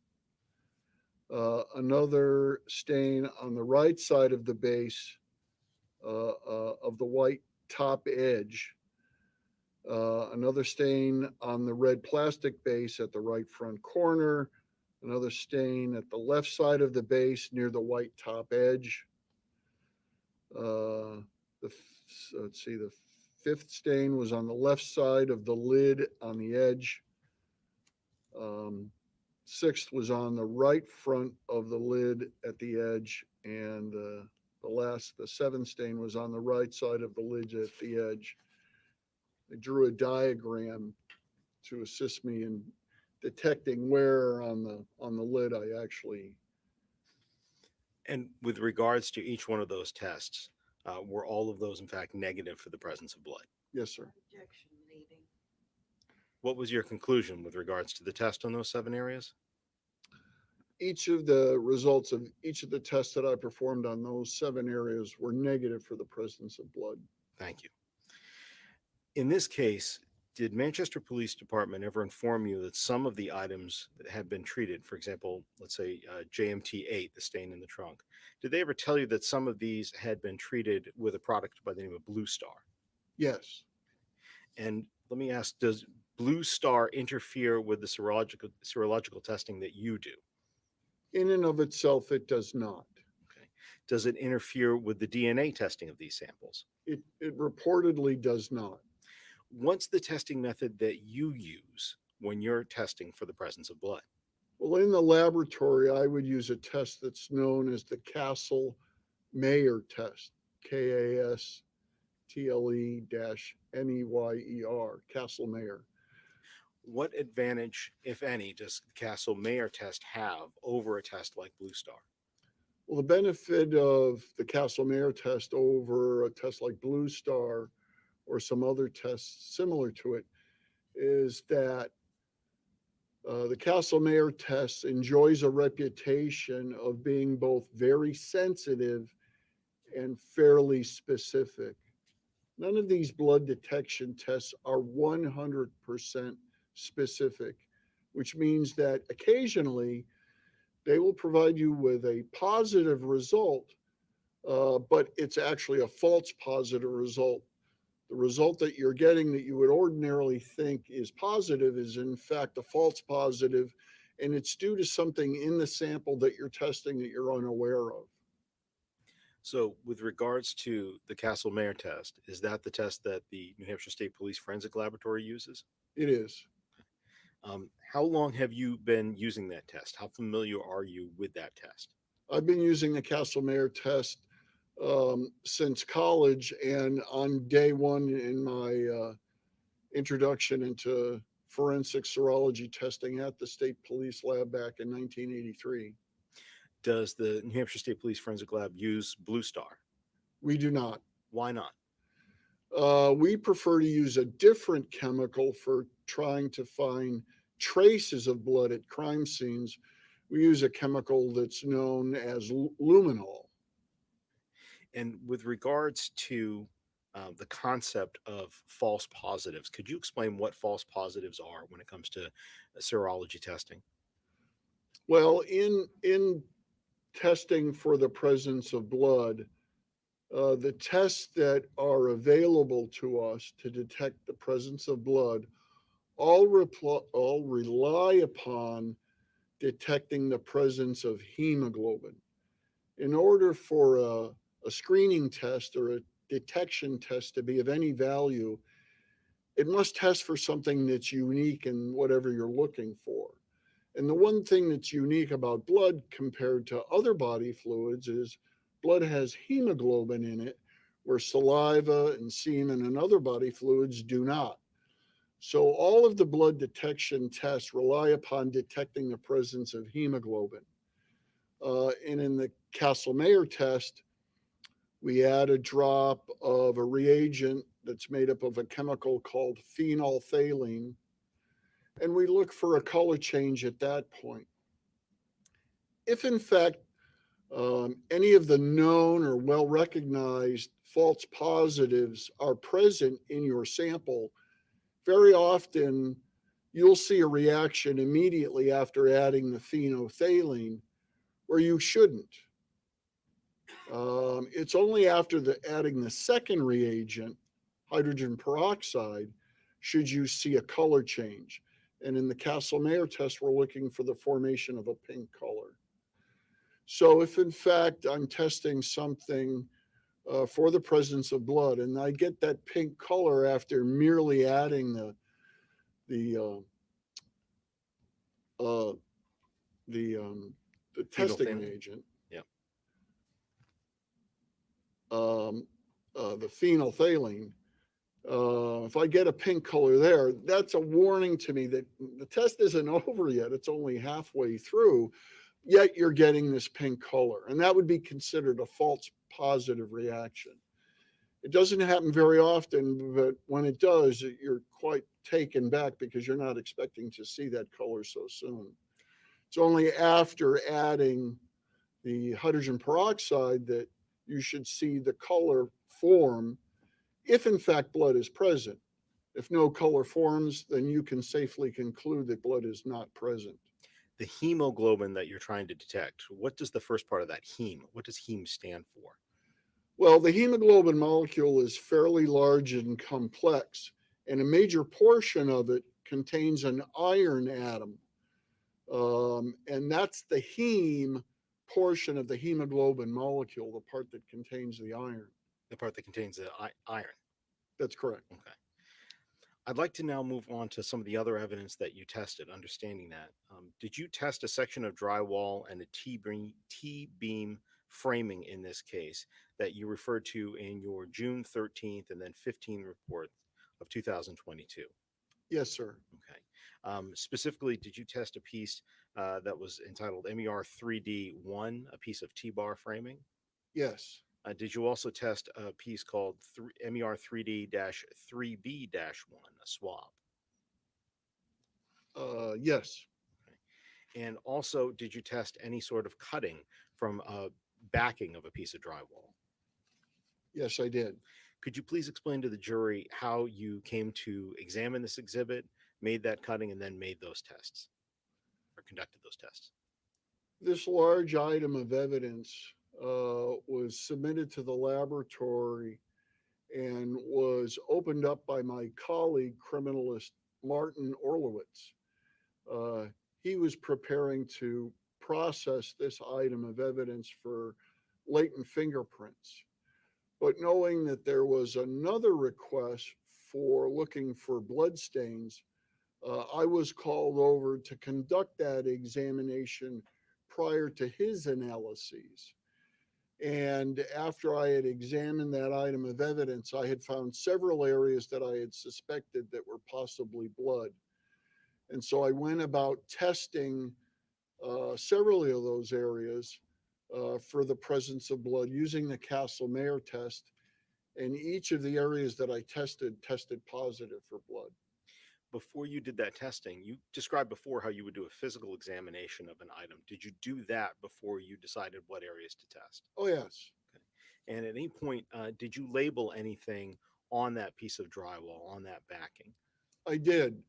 S15: another stain on the right side of the base of the white top edge, another stain on the red plastic base at the right front corner, another stain at the left side of the base near the white top edge. Let's see, the 5th stain was on the left side of the lid on the edge. 6th was on the right front of the lid at the edge, and the 7th stain was on the right side of the lid at the edge. I drew a diagram to assist me in detecting where on the lid I actually.
S2: And with regards to each one of those tests, were all of those in fact negative for the presence of blood?
S15: Yes, sir.
S2: What was your conclusion with regards to the test on those 7 areas?
S15: Each of the results of each of the tests that I performed on those 7 areas were negative for the presence of blood.
S2: Thank you. In this case, did Manchester Police Department ever inform you that some of the items that had been treated, for example, let's say JMT8, the stain in the trunk, did they ever tell you that some of these had been treated with a product by the name of Blue Star?
S15: Yes.
S2: And let me ask, does Blue Star interfere with the serological testing that you do?
S15: In and of itself, it does not.
S2: Okay. Does it interfere with the DNA testing of these samples?
S15: It reportedly does not.
S2: What's the testing method that you use when you're testing for the presence of blood?
S15: Well, in the laboratory, I would use a test that's known as the Castle-Mayer test, Kastle-Meyer, Castle-Mayer.
S2: What advantage, if any, does the Castle-Mayer test have over a test like Blue Star?
S15: Well, the benefit of the Castle-Mayer test over a test like Blue Star or some other tests similar to it is that the Castle-Mayer test enjoys a reputation of being both very sensitive and fairly specific. None of these blood detection tests are 100% specific, which means that occasionally they will provide you with a positive result, but it's actually a false positive result. The result that you're getting that you would ordinarily think is positive is in fact a false positive, and it's due to something in the sample that you're testing that you're unaware of.
S2: So with regards to the Castle-Mayer test, is that the test that the New Hampshire State Police Forensic Laboratory uses?
S15: It is.
S2: How long have you been using that test? How familiar are you with that test?
S15: I've been using the Castle-Mayer test since college, and on day one in my introduction into forensic serology testing at the state police lab back in 1983.
S2: Does the New Hampshire State Police Forensic Lab use Blue Star?
S15: We do not.
S2: Why not?
S15: We prefer to use a different chemical for trying to find traces of blood at crime scenes. We use a chemical that's known as luminol.
S2: And with regards to the concept of false positives, could you explain what false positives are when it comes to serology testing?
S15: Well, in testing for the presence of blood, the tests that are available to us to detect the presence of blood all rely upon detecting the presence of hemoglobin. In order for a screening test or a detection test to be of any value, it must test for something that's unique in whatever you're looking for. And the one thing that's unique about blood compared to other body fluids is blood has hemoglobin in it, where saliva and semen and other body fluids do not. So all of the blood detection tests rely upon detecting the presence of hemoglobin. And in the Castle-Mayer test, we add a drop of a reagent that's made up of a chemical called phenolphthalein, and we look for a color change at that point. If in fact any of the known or well-recognized false positives are present in your sample, very often you'll see a reaction immediately after adding the phenolphthalein where you shouldn't. It's only after adding the second reagent, hydrogen peroxide, should you see a color change. And in the Castle-Mayer test, we're looking for the formation of a pink color. So if in fact I'm testing something for the presence of blood and I get that pink color after merely adding the testing reagent, the phenolphthalein, if I get a pink color there, that's a warning to me that the test isn't over yet. It's only halfway through, yet you're getting this pink color. And that would be considered a false positive reaction. It doesn't happen very often, but when it does, you're quite taken back because you're not expecting to see that color so soon. It's only after adding the hydrogen peroxide that you should see the color form, if in fact blood is present. If no color forms, then you can safely conclude that blood is not present.
S2: The hemoglobin that you're trying to detect, what does the first part of that heme, what does heme stand for?
S15: Well, the hemoglobin molecule is fairly large and complex, and a major portion of it contains an iron atom. And that's the heme portion of the hemoglobin molecule, the part that contains the iron.
S2: The part that contains the iron.
S15: That's correct.
S2: Okay. I'd like to now move on to some of the other evidence that you tested, understanding that. Did you test a section of drywall and a T-beam framing in this case that you referred to in your June 13th and then 15 report of 2022?
S15: Yes, sir.
S2: Okay. Specifically, did you test a piece that was entitled MER 3D1, a piece of T-bar framing?
S15: Yes.
S2: Did you also test a piece called MER 3D-3B-1, a swab?
S15: Yes.
S2: And also, did you test any sort of cutting from a backing of a piece of drywall?
S15: Yes, I did.
S2: Could you please explain to the jury how you came to examine this exhibit, made that cutting, and then made those tests or conducted those tests?
S15: This large item of evidence was submitted to the laboratory and was opened up by my colleague, criminalist Martin Orlowitz. He was preparing to process this item of evidence for latent fingerprints. But knowing that there was another request for looking for bloodstains, I was called over to conduct that examination prior to his analyses. And after I had examined that item of evidence, I had found several areas that I had suspected that were possibly blood. And so I went about testing several of those areas for the presence of blood using the Castle-Mayer test. And each of the areas that I tested positive for blood.
S2: Before you did that testing, you described before how you would do a physical examination of an item. Did you do that before you decided what areas to test?
S15: Oh, yes.
S2: Okay. And at any point, did you label anything on that piece of drywall, on that backing?
S15: I did.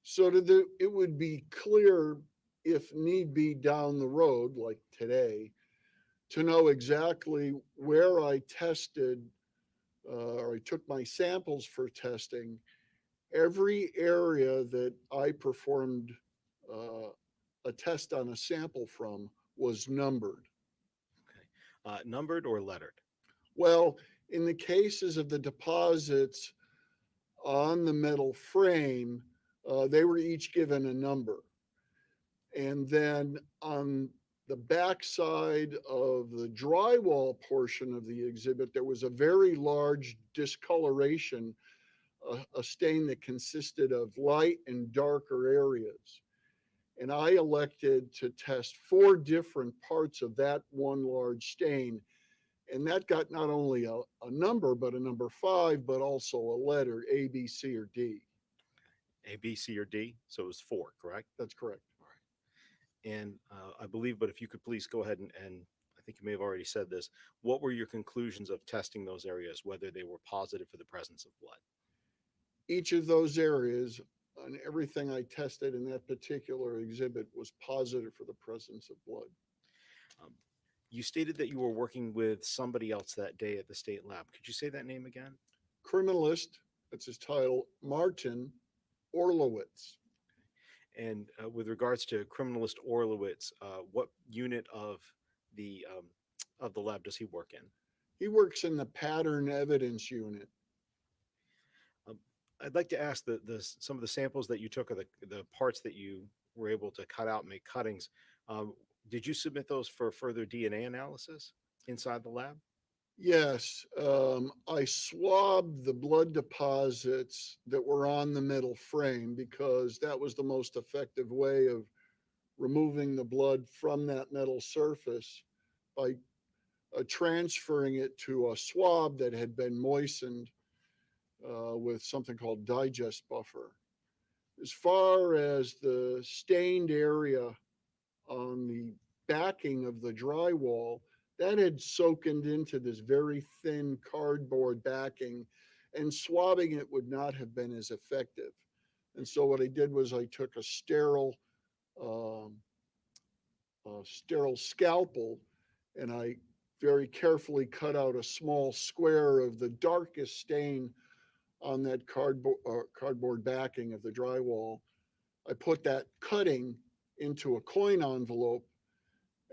S15: So that it would be clear, if need be down the road, like today, to know exactly where I tested or I took my samples for testing. Every area that I performed a test on a sample from was numbered.
S2: Okay. Numbered or lettered?
S15: Well, in the cases of the deposits on the metal frame, they were each given a number. And then on the backside of the drywall portion of the exhibit, there was a very large discoloration, a stain that consisted of light and darker areas. And I elected to test 4 different parts of that one large stain. And that got not only a number, but a number 5, but also a letter, A, B, C, or D.
S2: A, B, C, or D? So it was 4, correct?
S15: That's correct.
S2: All right. And I believe, but if you could please go ahead and I think you may have already said this, what were your conclusions of testing those areas, whether they were positive for the presence of blood?
S15: Each of those areas and everything I tested in that particular exhibit was positive for the presence of blood.
S2: You stated that you were working with somebody else that day at the state lab. Could you say that name again?
S15: Criminalist, that's his title, Martin Orlowitz.
S2: And with regards to criminalist Orlowitz, what unit of the lab does he work in?
S15: He works in the pattern evidence unit.
S2: I'd like to ask some of the samples that you took, or the parts that you were able to cut out, make cuttings. Did you submit those for further DNA analysis inside the lab?
S15: Yes, I swabbed the blood deposits that were on the metal frame because that was the most effective way of removing the blood from that metal surface by transferring it to a swab that had been moistened with something called digest buffer. As far as the stained area on the backing of the drywall, that had soaked into this very thin cardboard backing, and swabbing it would not have been as effective. And so what I did was I took a sterile scalpel, and I very carefully cut out a small square of the darkest stain on that cardboard backing of the drywall. I put that cutting into a coin envelope,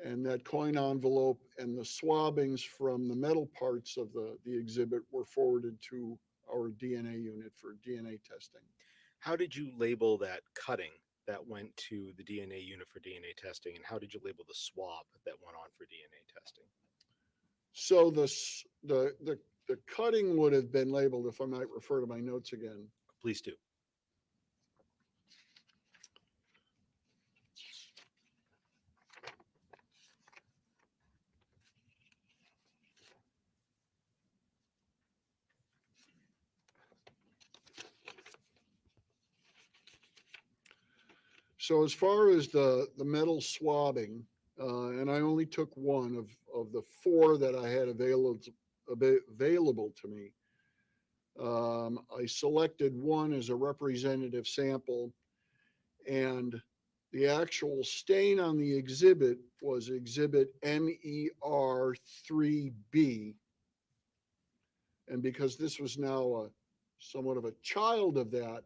S15: and that coin envelope and the swabbings from the metal parts of the exhibit were forwarded to our DNA unit for DNA testing.
S2: How did you label that cutting that went to the DNA unit for DNA testing, and how did you label the swab that went on for DNA testing?
S15: So the cutting would have been labeled, if I might refer to my notes again.
S2: Please do.
S15: So as far as the metal swabbing, and I only took one of the four that I had available to me. I selected one as a representative sample, and the actual stain on the exhibit was exhibit MER 3B. And because this was now somewhat of a child of that,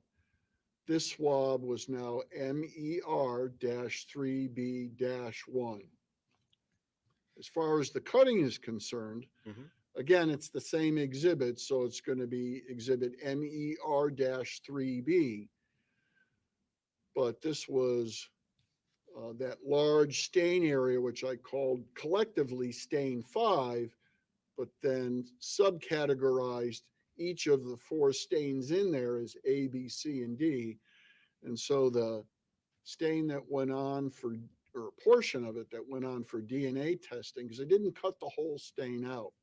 S15: this swab was now MER-3B-1. As far as the cutting is concerned, again, it's the same exhibit, so it's going to be exhibit MER-3B. But this was that large stain area, which I called collectively stain 5, but then subcategorized each of the four stains in there as A, B, C, and D. And so the stain that went on for, or a portion of it that went on for DNA testing, because I didn't cut the whole stain out.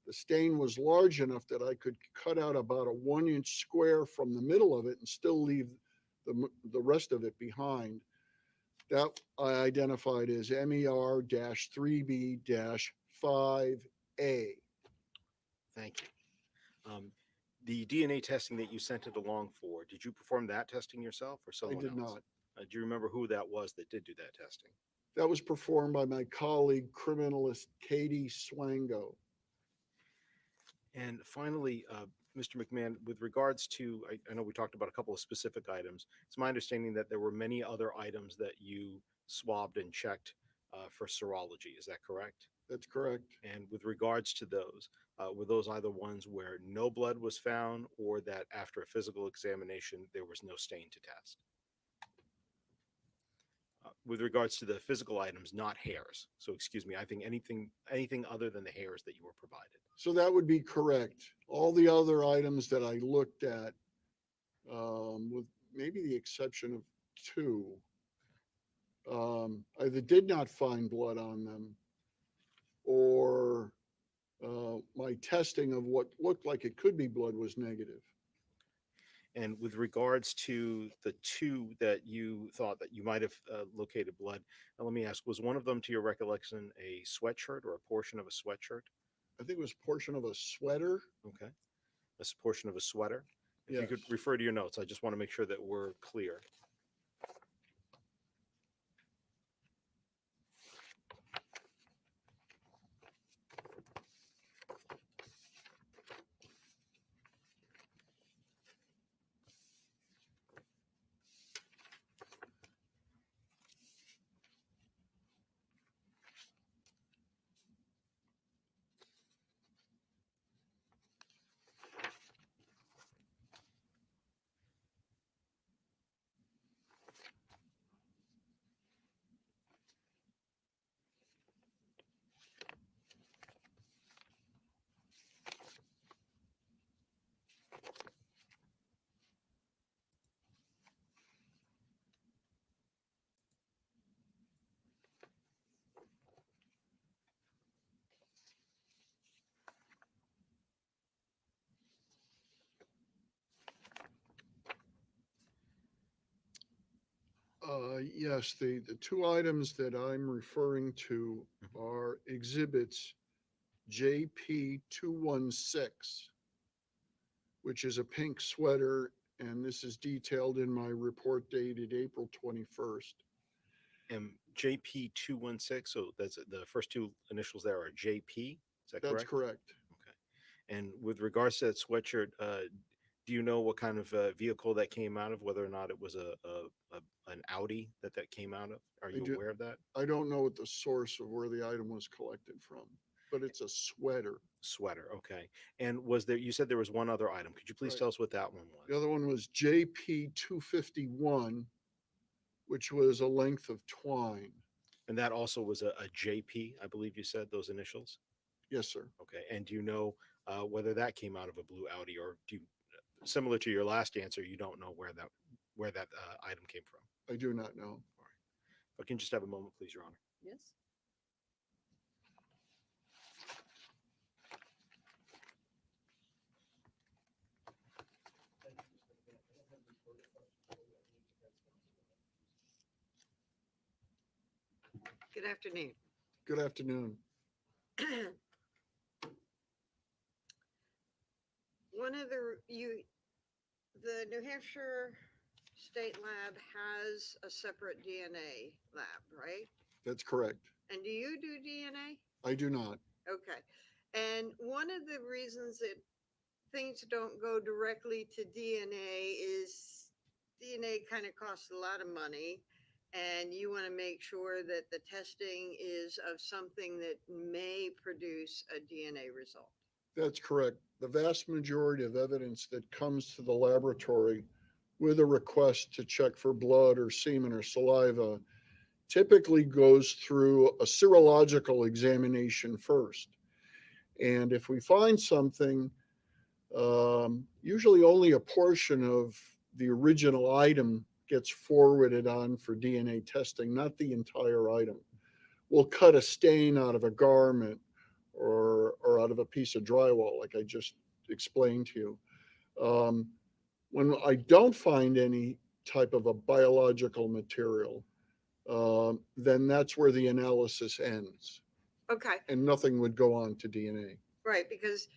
S15: The stain was large enough that I could cut out about a 1-inch square from the middle of it and still leave the rest of it behind. That I identified as MER-3B-5A.
S2: Thank you. The DNA testing that you sent it along for, did you perform that testing yourself or someone else?
S15: I did not.
S2: Do you remember who that was that did do that testing?
S15: That was performed by my colleague, criminalist Katie Swango.
S2: And finally, Mr. McMahon, with regards to, I know we talked about a couple of specific items. It's my understanding that there were many other items that you swabbed and checked for serology. Is that correct?
S15: That's correct.
S2: And with regards to those, were those either ones where no blood was found or that after a physical examination, there was no stain to test? With regards to the physical items, not hairs. So excuse me, I think anything other than the hairs that you were provided.
S15: So that would be correct. All the other items that I looked at, with maybe the exception of 2, either did not find blood on them, or my testing of what looked like it could be blood was negative.
S2: And with regards to the 2 that you thought that you might have located blood, now let me ask, was one of them, to your recollection, a sweatshirt or a portion of a sweatshirt?
S15: I think it was a portion of a sweater.
S2: Okay. A portion of a sweater. If you could
S15: Yes.
S2: refer to your notes, I just want to make sure that we're clear.
S15: Yes, the 2 items that I'm referring to are exhibits JP 216, which is a pink sweater, and this is detailed in my report dated April 21st.
S2: And JP 216, so that's the first 2 initials there are JP. Is that correct?
S15: That's correct.
S2: Okay. And with regards to that sweatshirt, Do you know what kind of vehicle that came out of, whether or not it was an Audi that came out of? Are
S15: I
S2: you
S15: do-
S2: aware of that?
S15: I don't know what the source of where the item was collected from, but it's a sweater.
S2: Sweater, okay. And was there, you said there was one other item. Could you please
S15: Right.
S2: tell us what that one
S15: The
S2: was?
S15: other one was JP 251, which was a length of twine.
S2: And that also was a JP, I believe you said, those initials?
S15: Yes, sir.
S2: Okay. And do you know whether that came out of a blue Audi, or do you, similar to your last answer, you don't know where that item came from?
S15: I do not know.
S2: All right. If I can just have a moment, please, Your Honor.
S1: Yes.
S4: Good afternoon.
S15: Good afternoon.
S4: One of the New Hampshire State Lab has a separate DNA lab, right?
S15: That's correct.
S4: And do you do DNA?
S15: I do not.
S4: Okay. And one of the reasons that things don't go directly to DNA is DNA kind of costs a lot of money. And you want to make sure that the testing is of something that may produce a DNA result.
S15: That's correct. The vast majority of evidence that comes to the laboratory with a request to check for blood or semen or saliva typically goes through a serological examination first. And if we find something, usually only a portion of the original item gets forwarded on for DNA testing, not the entire item. We'll cut a stain out of a garment or out of a piece of drywall, like I just explained to you. When I don't find any type of a biological material, then that's where the analysis ends,
S4: Okay,
S15: and nothing would go on to DNA.
S4: right, because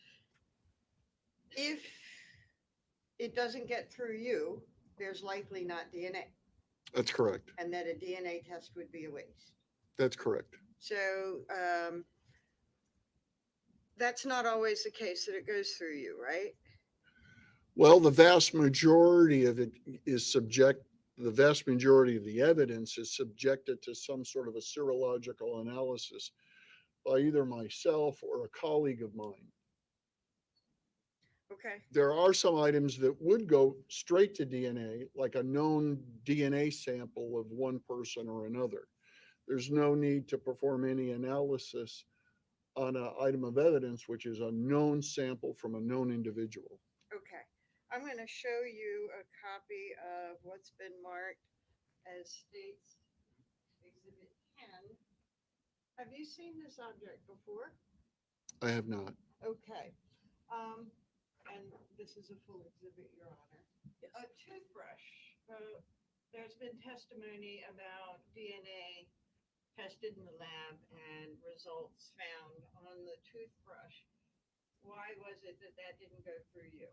S4: if it doesn't get through you, there's likely not DNA,
S15: That's correct.
S4: and that a DNA test would be a waste.
S15: That's correct.
S4: So that's not always the case that it goes through you, right?
S15: Well, the vast majority of it is the vast majority of the evidence is subjected to some sort of a serological analysis by either myself or a colleague of mine.
S4: Okay.
S15: There are some items that would go straight to DNA, like a known DNA sample of one person or another. There's no need to perform any analysis on an item of evidence, which is a known sample from a known individual.
S4: Okay. I'm going to show you a copy of what's been marked as State's Exhibit 10. Have you seen this object before?
S15: I have not.
S4: Okay. And this is a full exhibit, Your Honor.
S1: Yes.
S4: A toothbrush. There's been testimony about DNA tested in the lab and results found on the toothbrush. Why was it that that didn't go through you?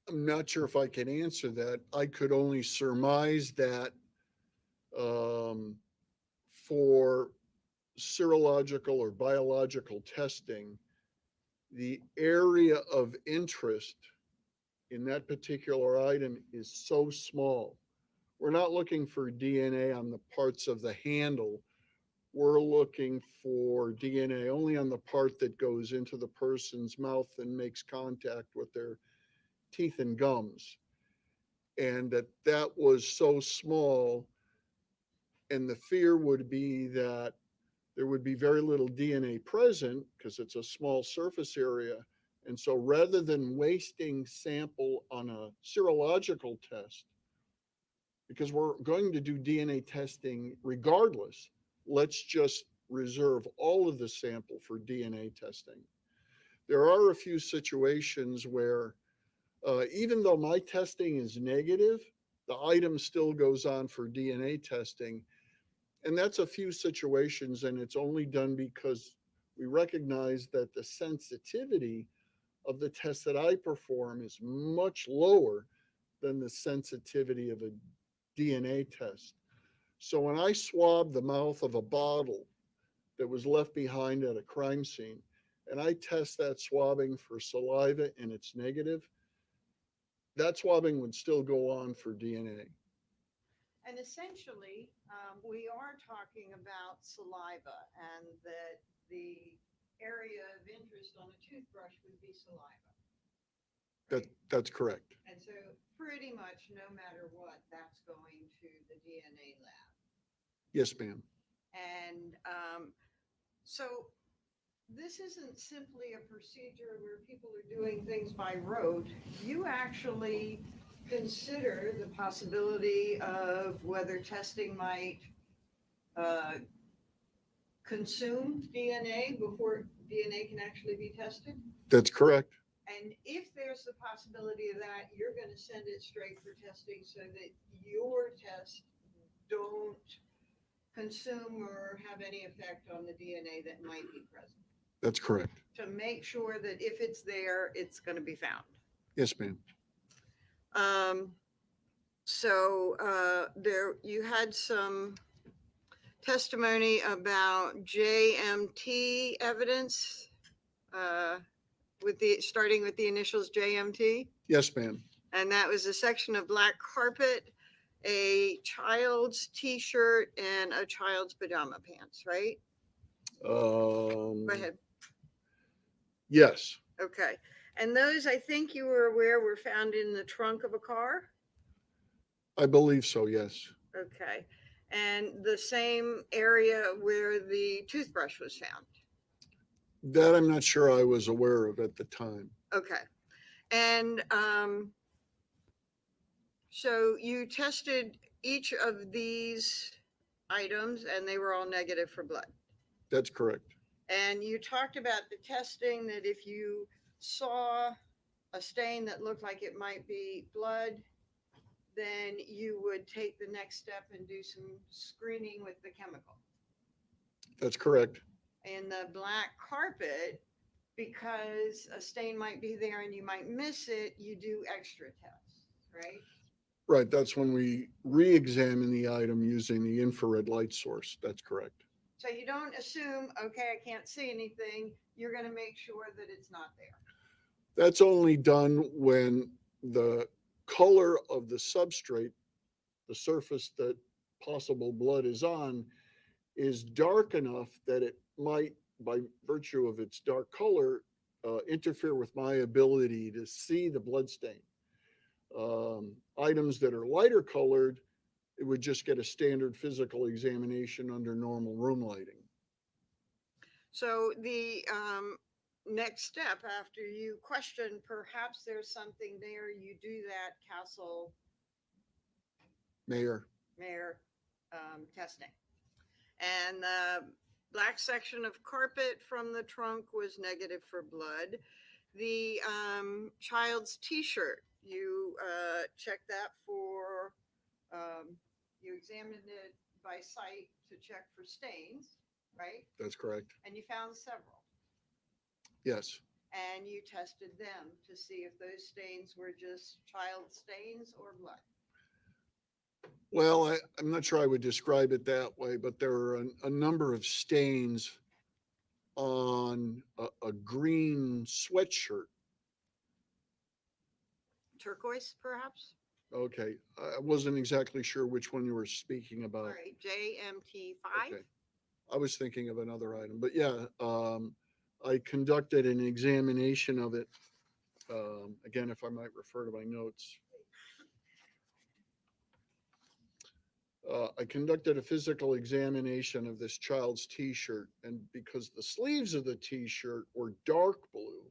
S15: I'm not sure if I can answer that. I could only surmise that for serological or biological testing, the area of interest in that particular item is so small. We're not looking for DNA on the parts of the handle. We're looking for DNA only on the part that goes into the person's mouth and makes contact with their teeth and gums. And that was so small. And the fear would be that there would be very little DNA present because it's a small surface area. And so rather than wasting sample on a serological test, because we're going to do DNA testing regardless, let's just reserve all of the sample for DNA testing. There are a few situations where even though my testing is negative, the item still goes on for DNA testing. And that's a few situations, and it's only done because we recognize that the sensitivity of the test that I perform is much lower than the sensitivity of a DNA test. So when I swab the mouth of a bottle that was left behind at a crime scene, and I test that swabbing for saliva and it's negative, that swabbing would still go on for DNA.
S4: And essentially, we are talking about saliva and that the area of interest on a toothbrush would be saliva.
S15: That's correct.
S4: And so pretty much no matter what, that's going to the DNA lab.
S15: Yes, ma'am.
S4: And so this isn't simply a procedure where people are doing things by rote. You actually consider the possibility of whether testing might consume DNA before DNA can actually be tested.
S15: That's correct.
S4: And if there's the possibility of that, you're going to send it straight for testing so that your tests don't consume or have any effect on the DNA that might be present.
S15: That's correct.
S4: To make sure that if it's there, it's going to be found.
S15: Yes, ma'am.
S4: There you had some testimony about JMT evidence, starting with the initials JMT,
S15: Yes, ma'am.
S4: and that was a section of black carpet, a child's t-shirt, and a child's pajama pants, right? Go ahead.
S15: Yes,
S4: Okay. And those, I think you were aware, were found in the trunk of a car?
S15: I believe so. Yes.
S4: Okay. And the same area where the toothbrush was found?
S15: That I'm not sure I was aware of at the time.
S4: Okay. And so you tested each of these items and they were all negative for blood.
S15: That's correct.
S4: And you talked about the testing that if you saw a stain that looked like it might be blood, then you would take the next step and do some screening with the chemical.
S15: That's correct.
S4: In the black carpet, because a stain might be there and you might miss it, you do extra tests, right?
S15: Right. That's when we re-examine the item using the infrared light source. That's correct.
S4: So you don't assume, okay, I can't see anything. You're going to make sure that it's not there.
S15: That's only done when the color of the substrate, the surface that possible blood is on, is dark enough that it might, by virtue of its dark color, interfere with my ability to see the blood stain. Items that are lighter colored, it would just get a standard physical examination under normal room lighting.
S4: So the next step after you question, perhaps there's something there, you do that Castle
S15: Mayor.
S4: testing. And the black section of carpet from the trunk was negative for blood. The child's t-shirt, you checked that for, you examined it by sight to check for stains, right?
S15: That's correct.
S4: And you found several.
S15: Yes.
S4: And you tested them to see if those stains were just child stains or blood.
S15: Well, I'm not sure I would describe it that way, but there are a number of stains on a green sweatshirt.
S4: Turquoise, perhaps?
S15: Okay, I wasn't exactly sure which one you were speaking
S4: All
S15: about.
S4: right, JMT5.
S15: Okay. I was thinking of another item, but yeah, I conducted an examination of it. Again, if I might refer to my notes. I conducted a physical examination of this child's t-shirt, and because the sleeves of the t-shirt were dark blue,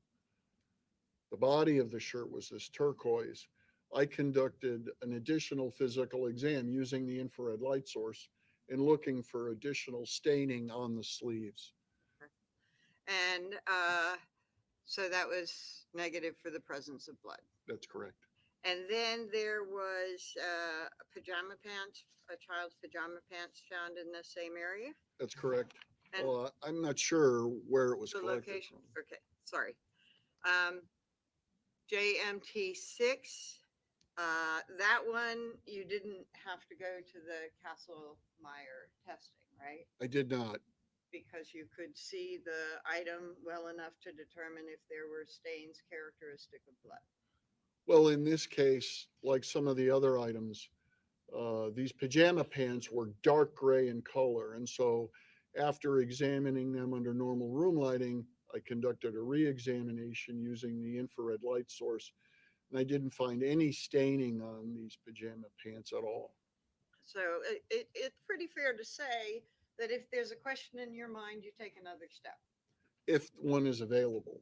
S15: the body of the shirt was this turquoise, I conducted an additional physical exam using the infrared light source and looking for additional staining on the sleeves.
S4: And so that was negative for the presence of blood.
S15: That's correct.
S4: And then there was pajama pants, a child's pajama pants found in the same area.
S15: That's correct.
S4: And
S15: Well, I'm not sure where it was
S4: the
S15: collected
S4: location.
S15: from.
S4: Okay, sorry. JMT6. That one you didn't have to go to the Castle-Meyer testing, right?
S15: I did not.
S4: Because you could see the item well enough to determine if there were stains characteristic of blood.
S15: Well, in this case, like some of the other items, these pajama pants were dark gray in color. And so after examining them under normal room lighting, I conducted a re-examination using the infrared light source. And I didn't find any staining on these pajama pants at all.
S4: So it's pretty fair to say that if there's a question in your mind, you take another step.
S15: If one is available.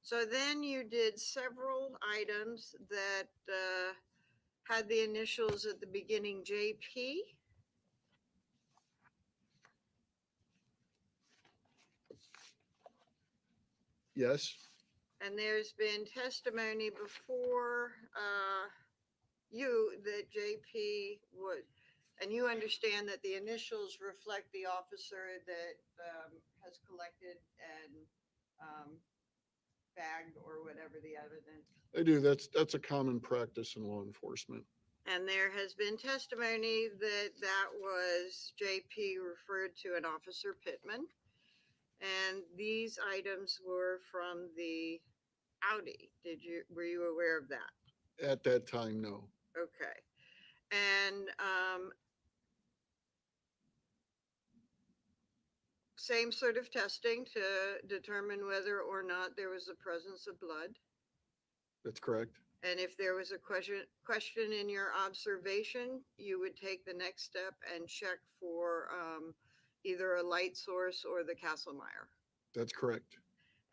S4: So then you did several items that had the initials at the beginning JP.
S15: Yes,
S4: And there's been testimony before you that JP would, and you understand that the initials reflect the officer that has collected and bagged or whatever the evidence.
S15: I do. That's a common practice in law enforcement.
S4: And there has been testimony that that was JP referred to an Officer Pittman. And these items were from the Audi. Were you aware of that?
S15: At that time, no.
S4: Okay. And same sort of testing to determine whether or not there was the presence of blood.
S15: That's correct.
S4: And if there was a question in your observation, you would take the next step and check for either a light source or the Castlemeyer.
S15: That's correct.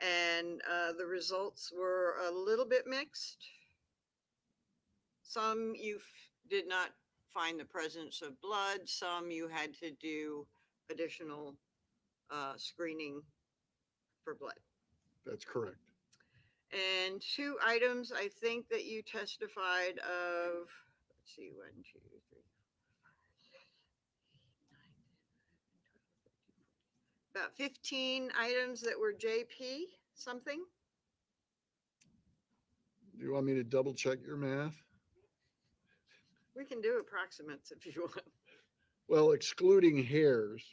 S4: And the results were a little bit mixed. Some you did not find the presence of blood. Some you had to do additional screening for blood.
S15: That's correct.
S4: And 2 items I think that you testified of, let's see, 1, 2, 3, 4, 5, 6, 7, 8, 9, 10, 11, 12, 13, 14. About 15 items that were JP something.
S15: Do you want me to double check your math?
S4: We can do approximates if you want.
S15: Well, excluding hairs.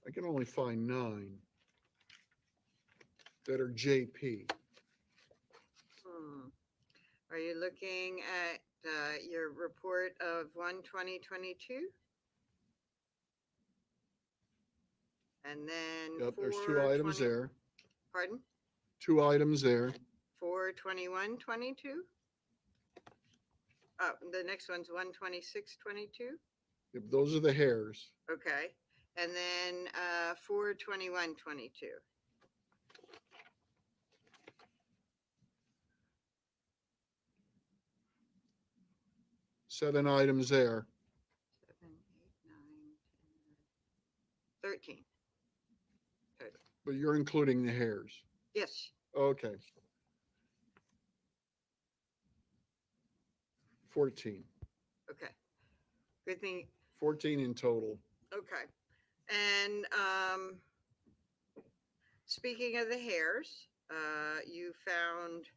S15: I can only find 9 that are JP.
S4: Are you looking at your report of 1/20/22? And then
S15: Yep, there's 2 items
S4: 4/20
S15: there.
S4: Pardon?
S15: 2 items there.
S4: 4/21/22? Oh, the next one's 1/26/22?
S15: Yep, those are the hairs.
S4: Okay. And then 4/21/22.
S15: 7 items there.
S4: 7, 8, 9, 10, 13. Total.
S15: But you're including the hairs.
S4: Yes.
S15: Okay. 14.
S4: Okay. Good thing.
S15: 14 in total.
S4: Okay. And speaking of the hairs, you found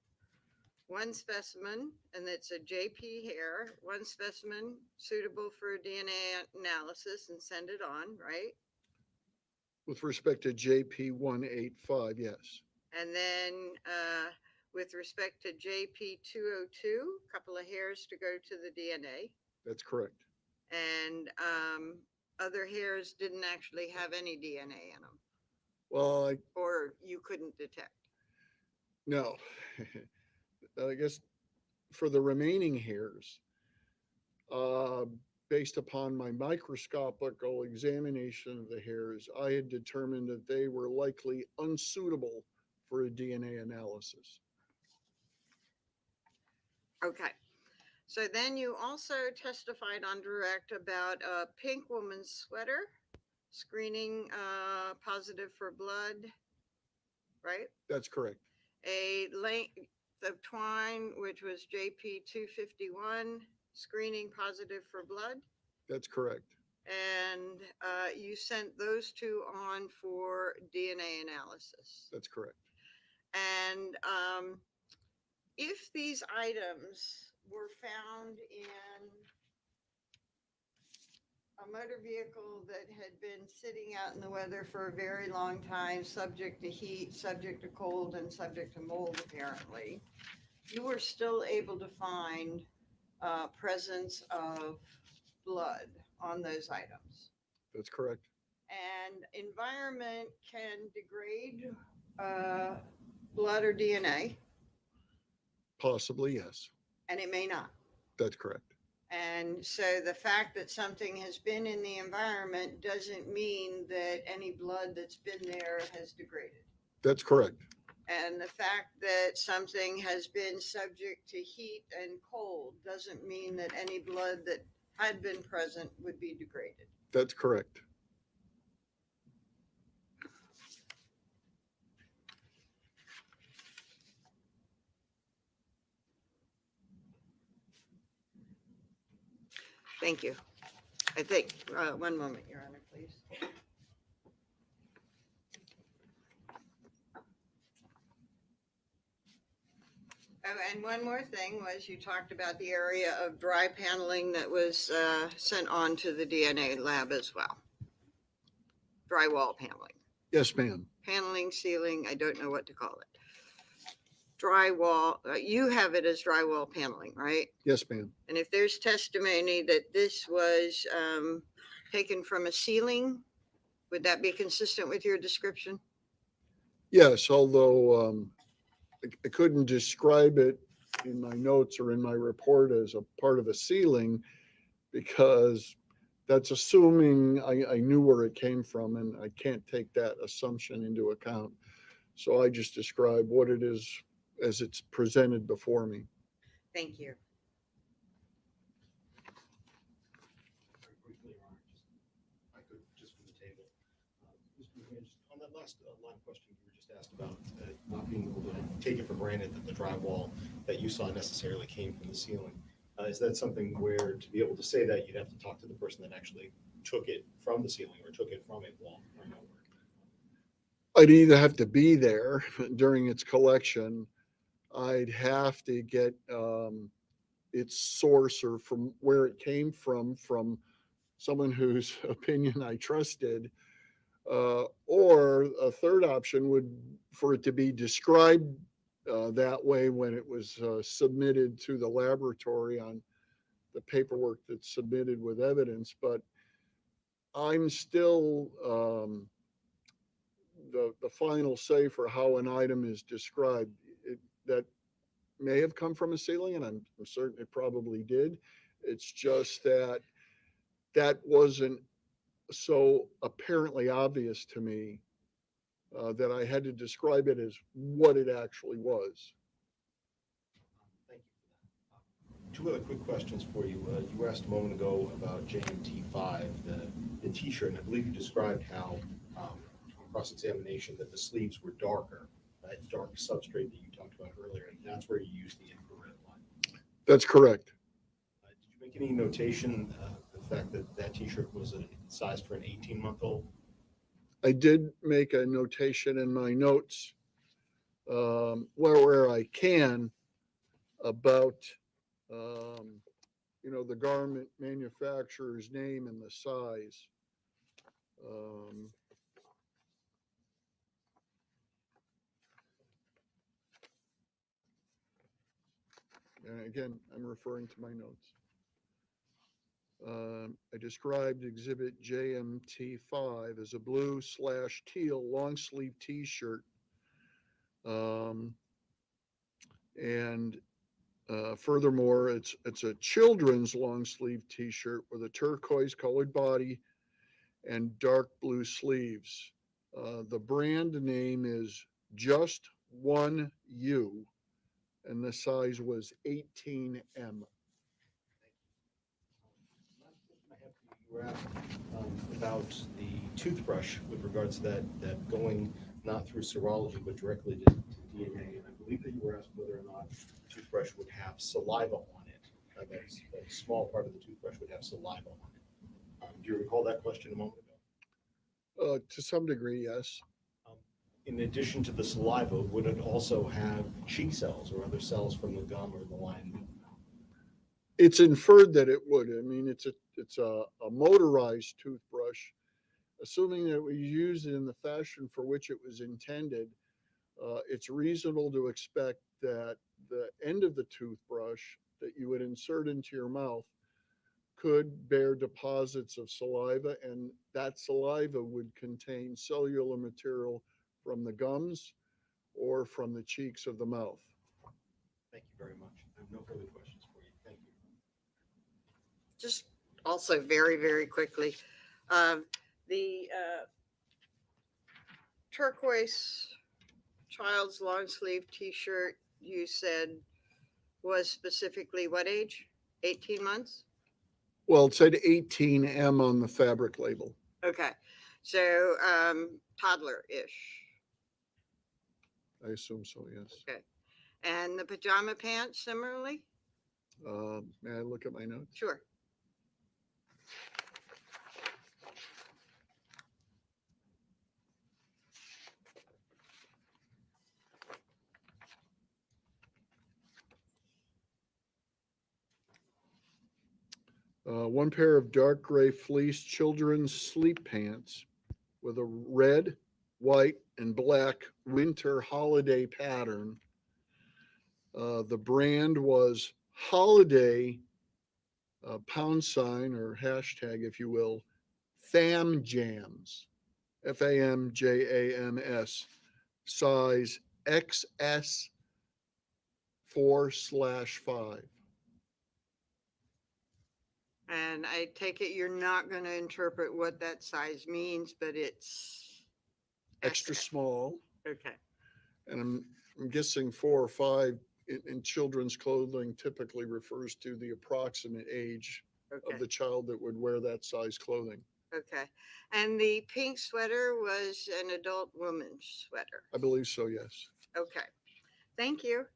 S4: 1 specimen, and it's a JP hair, 1 specimen suitable for DNA analysis and send it on, right?
S15: With respect to JP 185, yes.
S4: And then with respect to JP 202, a couple of hairs to go to the DNA.
S15: That's correct.
S4: And other hairs didn't actually have any DNA in them,
S15: Well,
S4: or you couldn't detect.
S15: no. I guess for the remaining hairs, based upon my microscopical examination of the hairs, I had determined that they were likely unsuitable for a DNA analysis.
S4: Okay. So then you also testified on direct about a pink woman's sweater, screening positive for blood, right?
S15: That's correct.
S4: A length of twine, which was JP 251, screening positive for blood.
S15: That's correct.
S4: And you sent those two on for DNA analysis.
S15: That's correct.
S4: And if these items were found in a motor vehicle that had been sitting out in the weather for a very long time, subject to heat, subject to cold, and subject to mold, apparently, you were still able to find presence of blood on those items.
S15: That's correct.
S4: And environment can degrade blood or DNA,
S15: Possibly, yes.
S4: and it may not.
S15: That's correct.
S4: And so the fact that something has been in the environment doesn't mean that any blood that's been there has degraded.
S15: That's correct.
S4: And the fact that something has been subject to heat and cold doesn't mean that any blood that had been present would be degraded.
S15: That's correct.
S4: Thank you. I think, one moment, Your Honor, please. Oh, and one more thing was you talked about the area of dry paneling that was sent on to the DNA lab as well. Drywall paneling.
S15: Yes, ma'am.
S4: Paneling, ceiling, I don't know what to call it. Drywall, you have it as drywall paneling, right?
S15: Yes, ma'am.
S4: And if there's testimony that this was taken from a ceiling, would that be consistent with your description?
S15: Yes, although I couldn't describe it in my notes or in my report as a part of a ceiling because that's assuming I knew where it came from, and I can't take that assumption into account. So I just describe what it is as it's presented before me.
S4: Thank you.
S13: Very briefly, Your Honor, just, I could, just from the table. Mr. McMahon, just on that last line of questioning you were just asked about not being able to take it for granted that the drywall that you saw necessarily came from the ceiling. Is that something where to be able to say that you'd have to talk to the person that actually took it from the ceiling or took it from a wall or nowhere?
S15: I'd either have to be there during its collection. I'd have to get its source or from where it came from someone whose opinion I trusted. Or a third option would for it to be described that way when it was submitted to the laboratory on the paperwork that's submitted with evidence. But I'm still the final say for how an item is described. That may have come from a ceiling, and I'm certain it probably did. It's just that that wasn't so apparently obvious to me that I had to describe it as what it actually was.
S13: Thank you for that. Two other quick questions for you. You were asked a moment ago about JMT5, the T-shirt, and I believe you described how on cross-examination that the sleeves were darker, that dark substrate that you talked about earlier, and that's where you used the infrared light.
S15: That's correct.
S13: Did you make any notation the fact that that T-shirt was sized for an 18-month-old?
S15: I did make a notation in my notes where I can about the garment manufacturer's name and the size. And again, I'm referring to my notes. I described exhibit JMT5 as a blue/teal long sleeve t-shirt. And furthermore, it's a children's long sleeve t-shirt with a turquoise colored body and dark blue sleeves. The brand name is Just One U, and the size was 18M.
S13: You were asked about the toothbrush with regards to that going not through serology but directly to DNA, and I believe that you were asked whether or not the toothbrush would have saliva on it. That a small part of the toothbrush would have saliva on it.
S2: Do you recall that question a moment ago?
S15: To some degree, yes.
S2: In addition to the saliva, would it also have cheek cells or other cells from the gum or the line?
S15: It's inferred that it would. I mean, it's a motorized toothbrush. Assuming that we use it in the fashion for which it was intended, it's reasonable to expect that the end of the toothbrush that you would insert into your mouth could bear deposits of saliva, and that saliva would contain cellular material from the gums or from the cheeks of the mouth.
S2: Thank you very much. I have no further questions for you. Thank you.
S4: Just also very, very quickly, the turquoise child's long sleeve t-shirt you said was specifically what age? 18 months?
S15: Well, it said 18M on the fabric label.
S4: Okay, so toddler-ish.
S15: I assume so, yes.
S4: Okay, and the pajama pants similarly?
S15: May I look at my notes?
S4: Sure.
S15: One pair of dark gray fleece children's sleep pants with a red, white, and black winter holiday pattern. The brand was Holiday, # or hashtag, if you will, Fam Jams, FAMJAMS, size XS 4/5.
S4: And I take it you're not going to interpret what that size means, but it's
S15: Extra small.
S4: okay.
S15: And I'm guessing 4 or 5 in children's clothing typically refers to the approximate age
S4: Okay.
S15: of the child that would wear that size clothing.
S4: Okay. And the pink sweater was an adult woman's sweater.
S15: I believe so, yes.
S4: Okay. Thank you.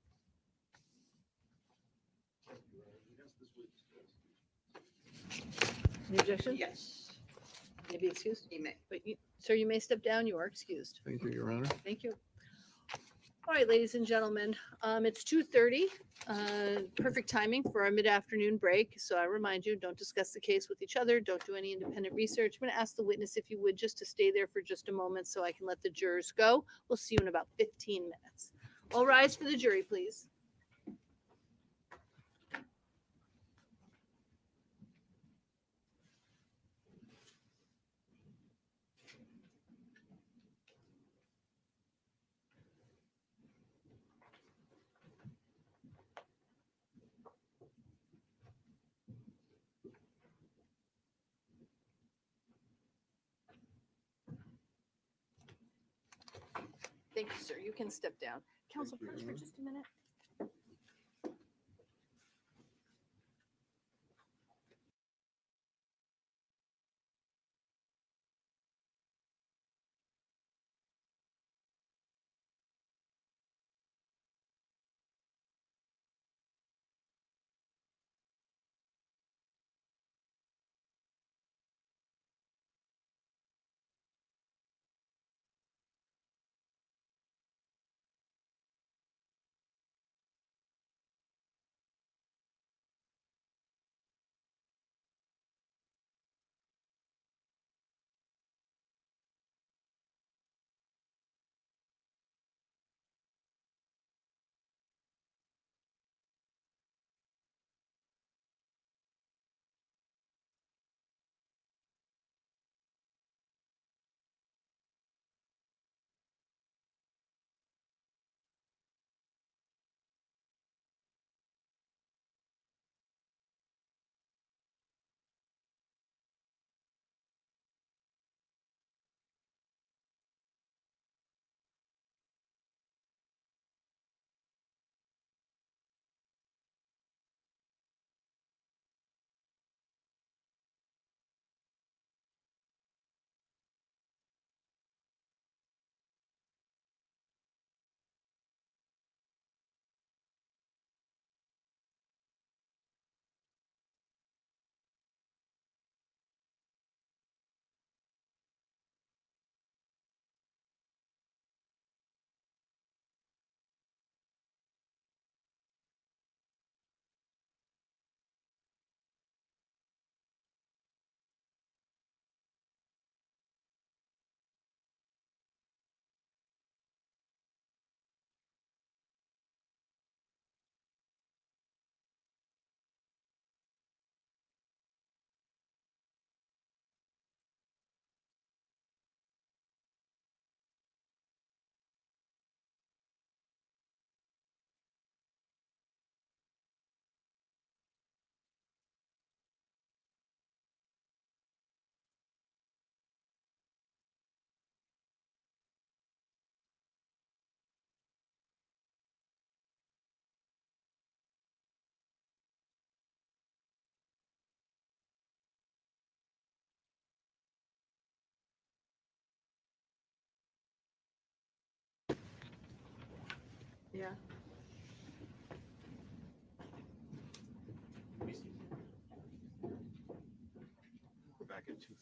S1: Any objection?
S4: Yes.
S1: Maybe excused?
S4: You may.
S1: But sir, you may step down. You are excused.
S15: Thank you, Your Honor.
S1: Thank you. All right, ladies and gentlemen, it's 2:30. Perfect timing for our mid-afternoon break. So I remind you, don't discuss the case with each other. Don't do any independent research. I'm going to ask the witness if you would just to stay there for just a moment so I can let the jurors go. We'll see you in about 15 minutes. All rise for the jury, please. Thank you, sir. You can step down. Counsel,
S15: you,
S1: please, for
S15: Your
S1: just a minute.
S3: Yeah.
S2: We're back at 2:45.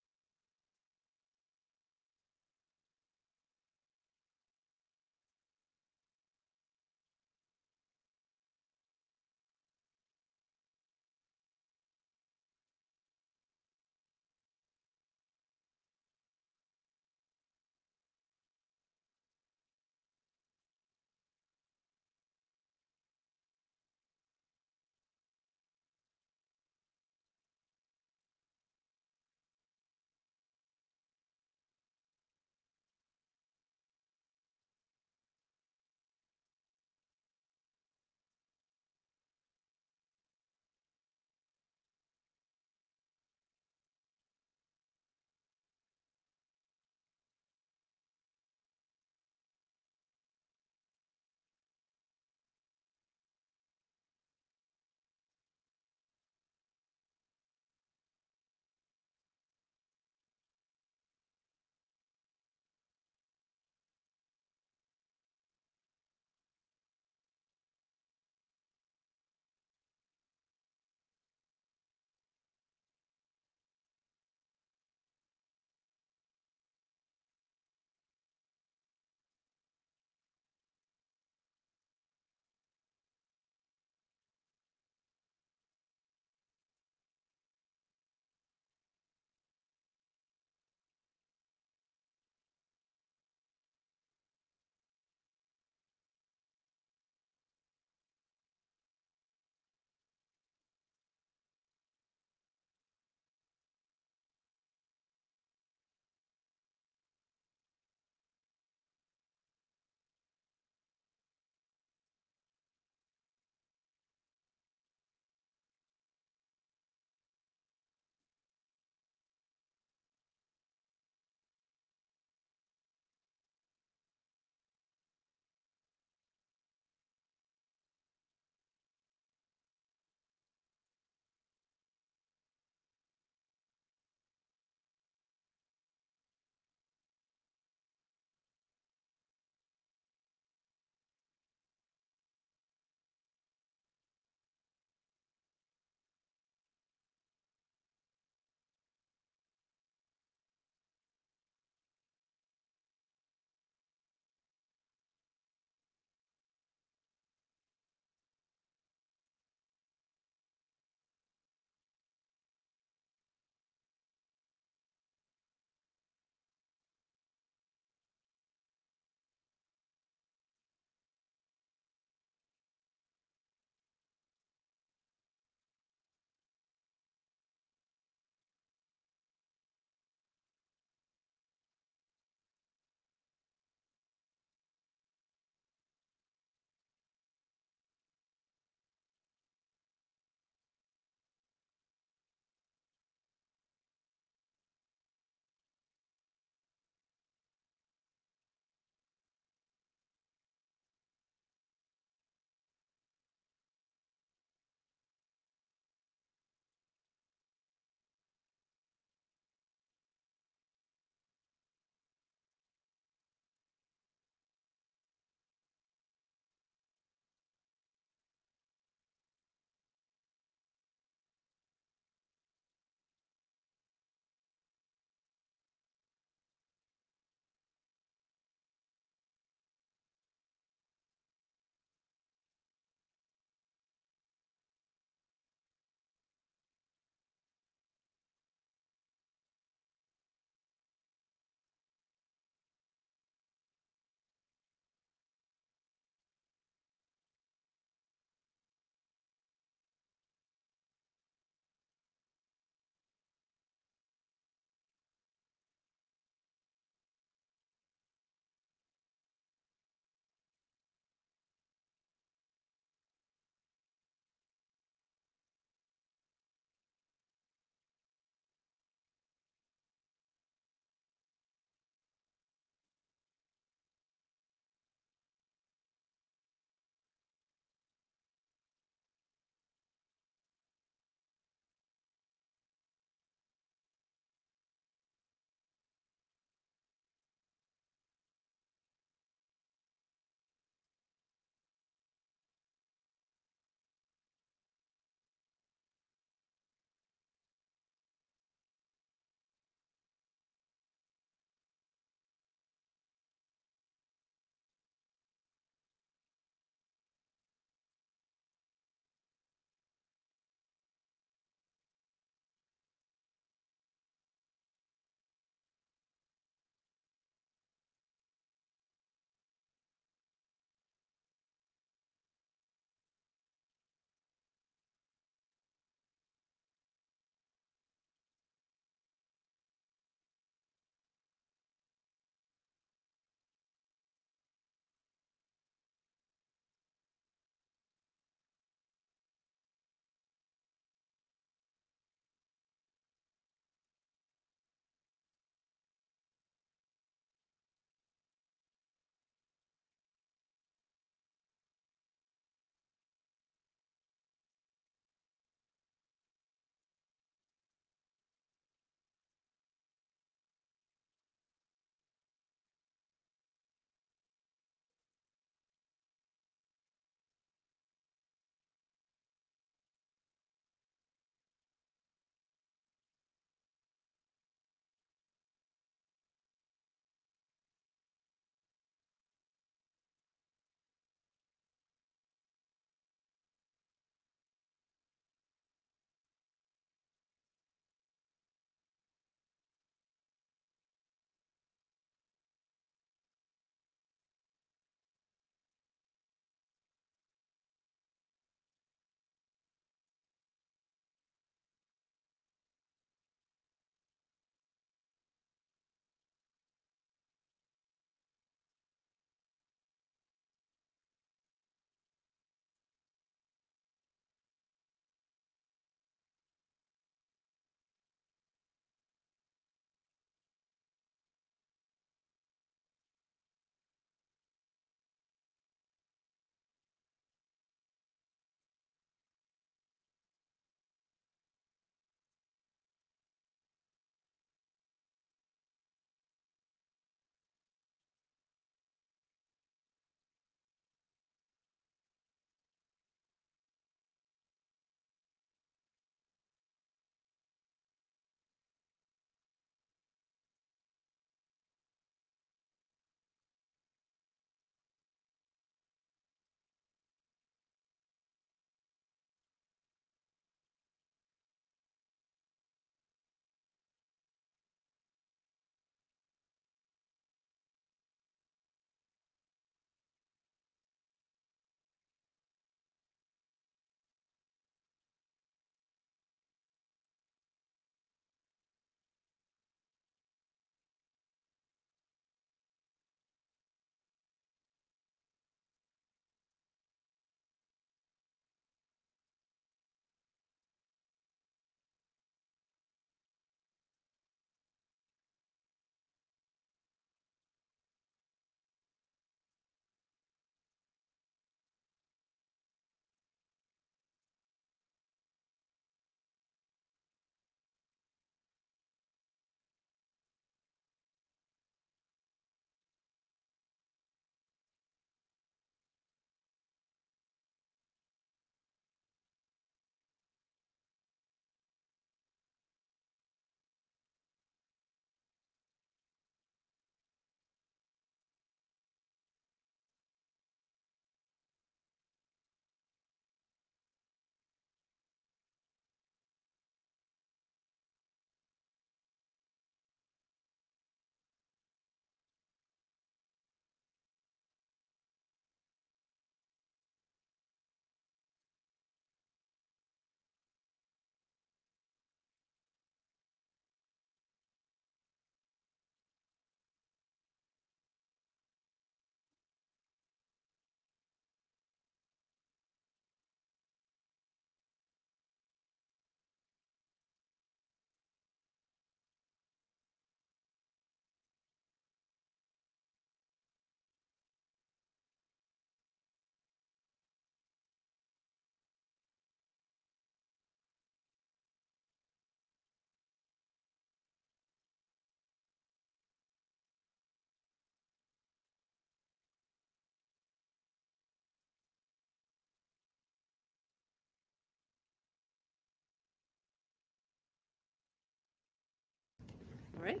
S1: All right.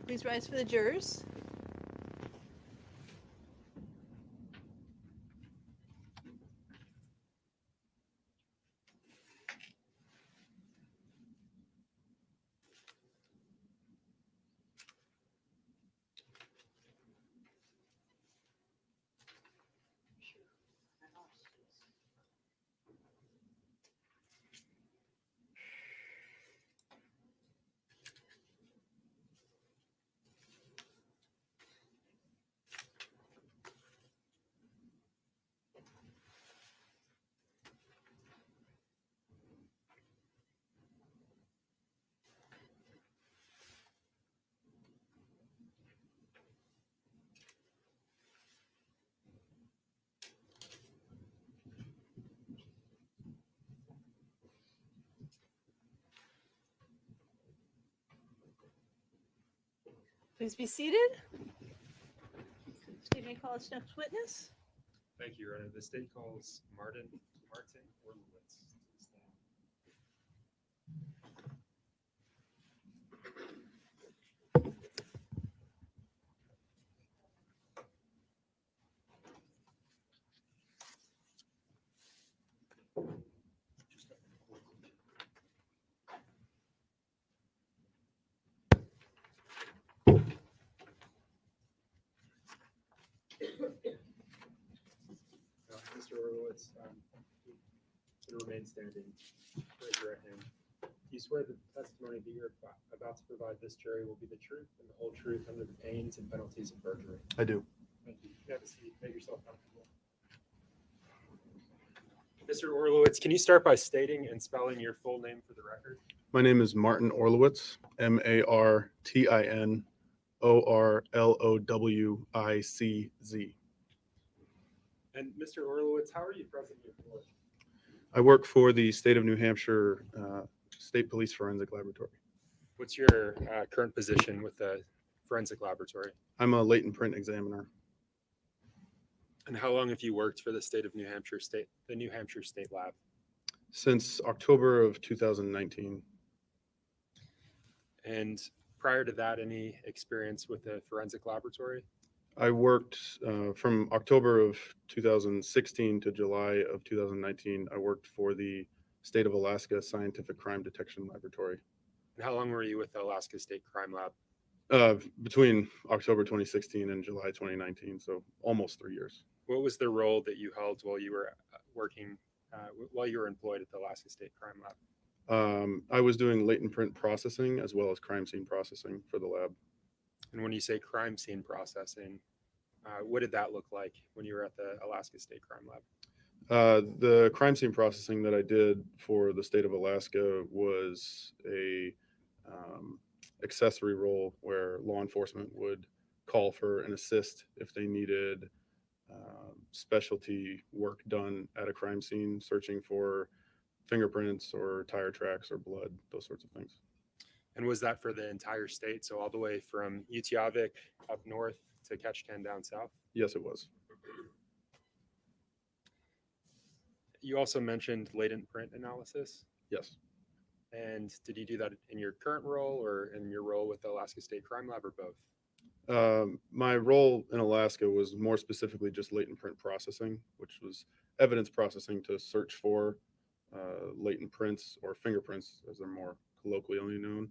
S1: Please rise for the jurors. Please be seated. State may call its next witness.
S5: Thank you, Your Honor. The state calls Martin Orlowitz to the stand. Mr. Orlowitz, to remain standing, raise your right hand. Do you swear that the testimony that you're about to provide this jury will be the truth and the whole truth under the pains and penalties of perjury?
S9: I do.
S5: Thank you. You have a seat. Make yourself comfortable. Mr. Orlowitz, can you start by stating and spelling your full name for the record?
S9: My name is Martin Orlowitz, Martin Orlowicz.
S5: And Mr. Orlowitz, how are you presently employed?
S9: I work for the state of New Hampshire State Police Forensic Laboratory.
S5: What's your current position with the forensic laboratory?
S9: I'm a latent print examiner.
S5: And how long have you worked for the state of New Hampshire the New Hampshire State Lab?
S9: Since October of 2019.
S5: And prior to that, any experience with the forensic laboratory?
S9: I worked from October of 2016 to July of 2019. I worked for the State of Alaska Scientific Crime Detection Laboratory.
S5: And how long were you with the Alaska State Crime Lab?
S9: Between October 2016 and July 2019, so almost 3 years.
S5: What was the role that you held while you were while you were employed at the Alaska State Crime Lab?
S9: I was doing latent print processing as well as crime scene processing for the lab.
S5: And when you say crime scene processing, what did that look like when you were at the Alaska State Crime Lab?
S9: The crime scene processing that I did for the state of Alaska was a accessory role where law enforcement would call for an assist if they needed specialty work done at a crime scene, searching for fingerprints or tire tracks or blood, those sorts of things.
S5: And was that for the entire state? So all the way from Utqiagvik up north to Ketchikan down south?
S9: Yes, it was.
S5: You also mentioned latent print analysis.
S9: Yes.
S5: And did you do that in your current role or in your role with the Alaska State Crime Lab or both?
S9: My role in Alaska was more specifically just latent print processing, which was evidence processing to search for latent prints or fingerprints, as they're more colloquially known.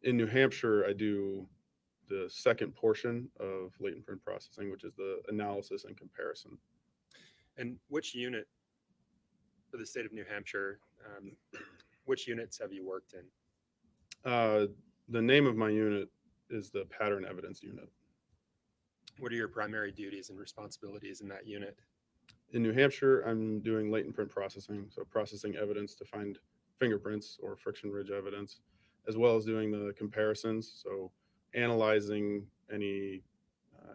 S9: In New Hampshire, I do the second portion of latent print processing, which is the analysis and comparison.
S5: And which unit for the state of New Hampshire, which units have you worked in?
S9: The name of my unit is the Pattern Evidence Unit.
S5: What are your primary duties and responsibilities in that unit?
S9: In New Hampshire, I'm doing latent print processing, so processing evidence to find fingerprints or friction ridge evidence, as well as doing the comparisons, so analyzing any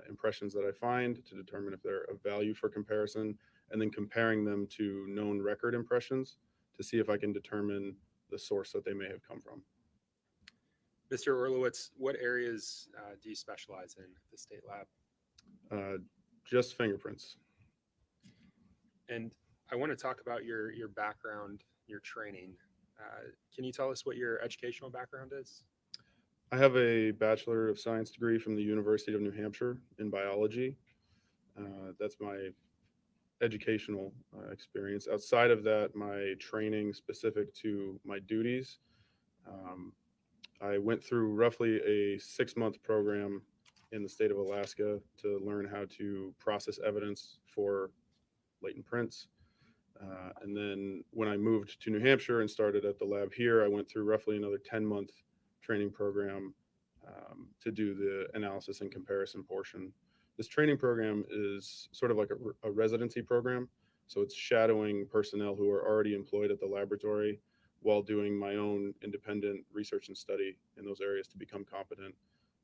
S9: impressions that I find to determine if they're of value for comparison, and then comparing them to known record impressions to see if I can determine the source that they may have come from.
S5: Mr. Orlowitz, what areas do you specialize in at the state lab?
S9: Just fingerprints.
S5: And I want to talk about your background, your training. Can you tell us what your educational background is?
S16: I have a Bachelor of Science degree from the University of New Hampshire in biology. That's my educational experience. Outside of that, my training specific to my duties, um, I went through roughly a 6-month program in the state of Alaska to learn how to process evidence for latent prints. And then when I moved to New Hampshire and started at the lab here, I went through roughly another 10-month training program to do the analysis and comparison portion. This training program is sort of like a residency program. So it's shadowing personnel who are already employed at the laboratory while doing my own independent research and study in those areas to become competent.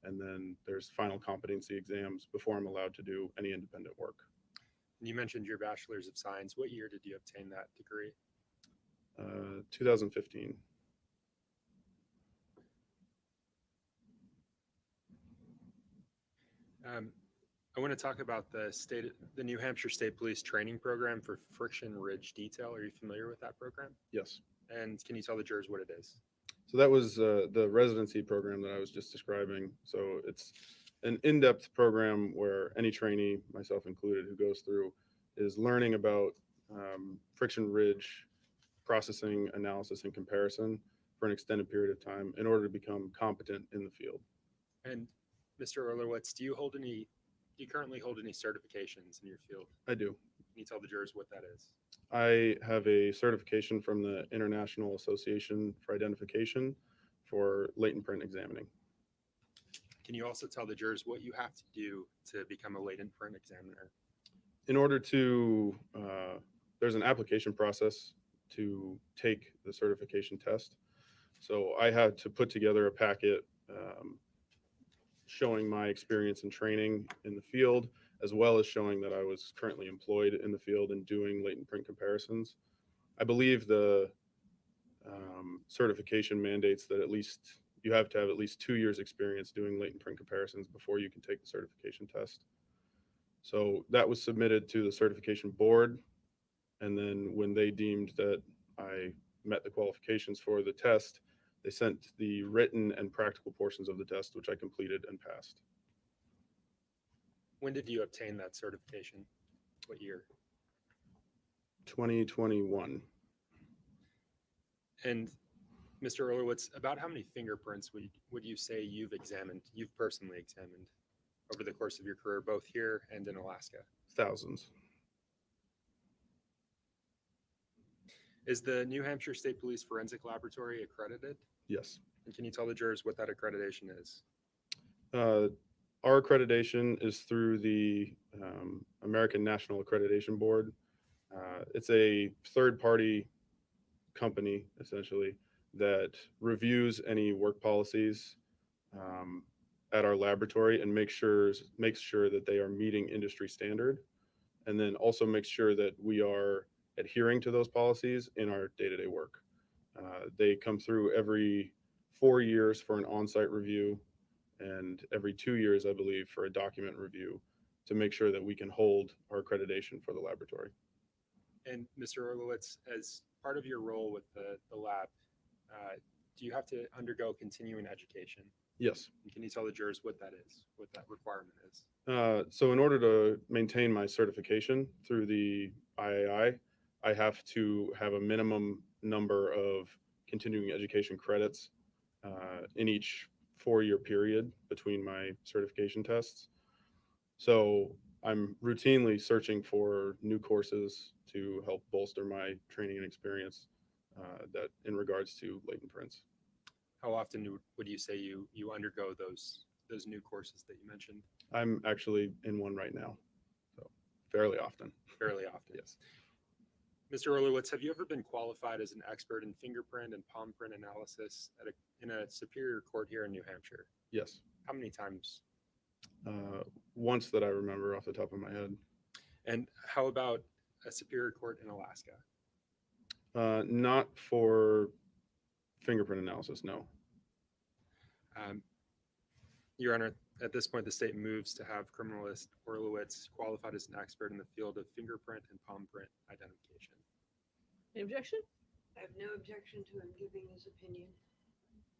S16: And then there's final competency exams before I'm allowed to do any independent work.
S5: You mentioned your Bachelor's of Science. What year did you obtain that degree?
S16: 2015.
S5: I want to talk about the New Hampshire State Police training program for friction ridge detail. Are you familiar with that program?
S16: Yes.
S5: And can you tell the jurors what it is?
S16: So that was the residency program that I was just describing. So it's an in-depth program where any trainee, myself included, who goes through is learning about friction ridge processing, analysis, and comparison for an extended period of time in order to become competent in the field.
S5: And Mr. Orlowitz, do you currently hold any certifications in your field?
S16: I do.
S5: Can you tell the jurors what that is?
S16: I have a certification from the International Association for Identification for latent print examining.
S5: Can you also tell the jurors what you have to do to become a latent print examiner?
S16: In order to, there's an application process to take the certification test. So I had to put together a packet showing my experience and training in the field, as well as showing that I was currently employed in the field and doing latent print comparisons. I believe the certification mandates that you have to have at least 2 years experience doing latent print comparisons before you can take the certification test. So that was submitted to the certification board. And then when they deemed that I met the qualifications for the test, they sent the written and practical portions of the test, which I completed and passed.
S5: When did you obtain that certification? What year?
S16: 2021.
S5: And Mr. Orlowitz, about how many fingerprints would you say you've personally examined over the course of your career, both here and in Alaska?
S16: Thousands.
S5: Is the New Hampshire State Police Forensic Laboratory accredited?
S16: Yes.
S5: And can you tell the jurors what that accreditation is?
S16: Our accreditation is through the American National Accreditation Board. It's a third-party company, essentially, that reviews any work policies at our laboratory and makes sure that they are meeting industry standard, and then also makes sure that we are adhering to those policies in our day-to-day work. They come through every 4 years for an on-site review and every 2 years, I believe, for a document review to make sure that we can hold our accreditation for the laboratory.
S5: And Mr. Orlowitz, as part of your role with the lab, do you have to undergo continuing education?
S16: Yes.
S5: And can you tell the jurors what that is, what that requirement is?
S16: So in order to maintain my certification through the IAI, I have to have a minimum number of continuing education credits in each 4-year period between my certification tests. So I'm routinely searching for new courses to help bolster my training and experience that in regards to latent prints.
S5: How often would you say you undergo those new courses that you mentioned?
S16: I'm actually in one right now, so fairly often.
S5: Fairly often.
S16: Yes.
S5: Mr. Orlowitz, have you ever been qualified as an expert in fingerprint and palm print analysis in a superior court here in New Hampshire?
S16: Yes.
S5: How many times?
S16: Once that I remember off the top of my head.
S5: And how about a superior court in Alaska?
S16: Not for fingerprint analysis, no.
S5: Your Honor, at this point, the state moves to have criminalist Orlowitz qualified as an expert in the field of fingerprint and palm print identification.
S1: Any objection?
S4: I have no objection to him giving his opinion.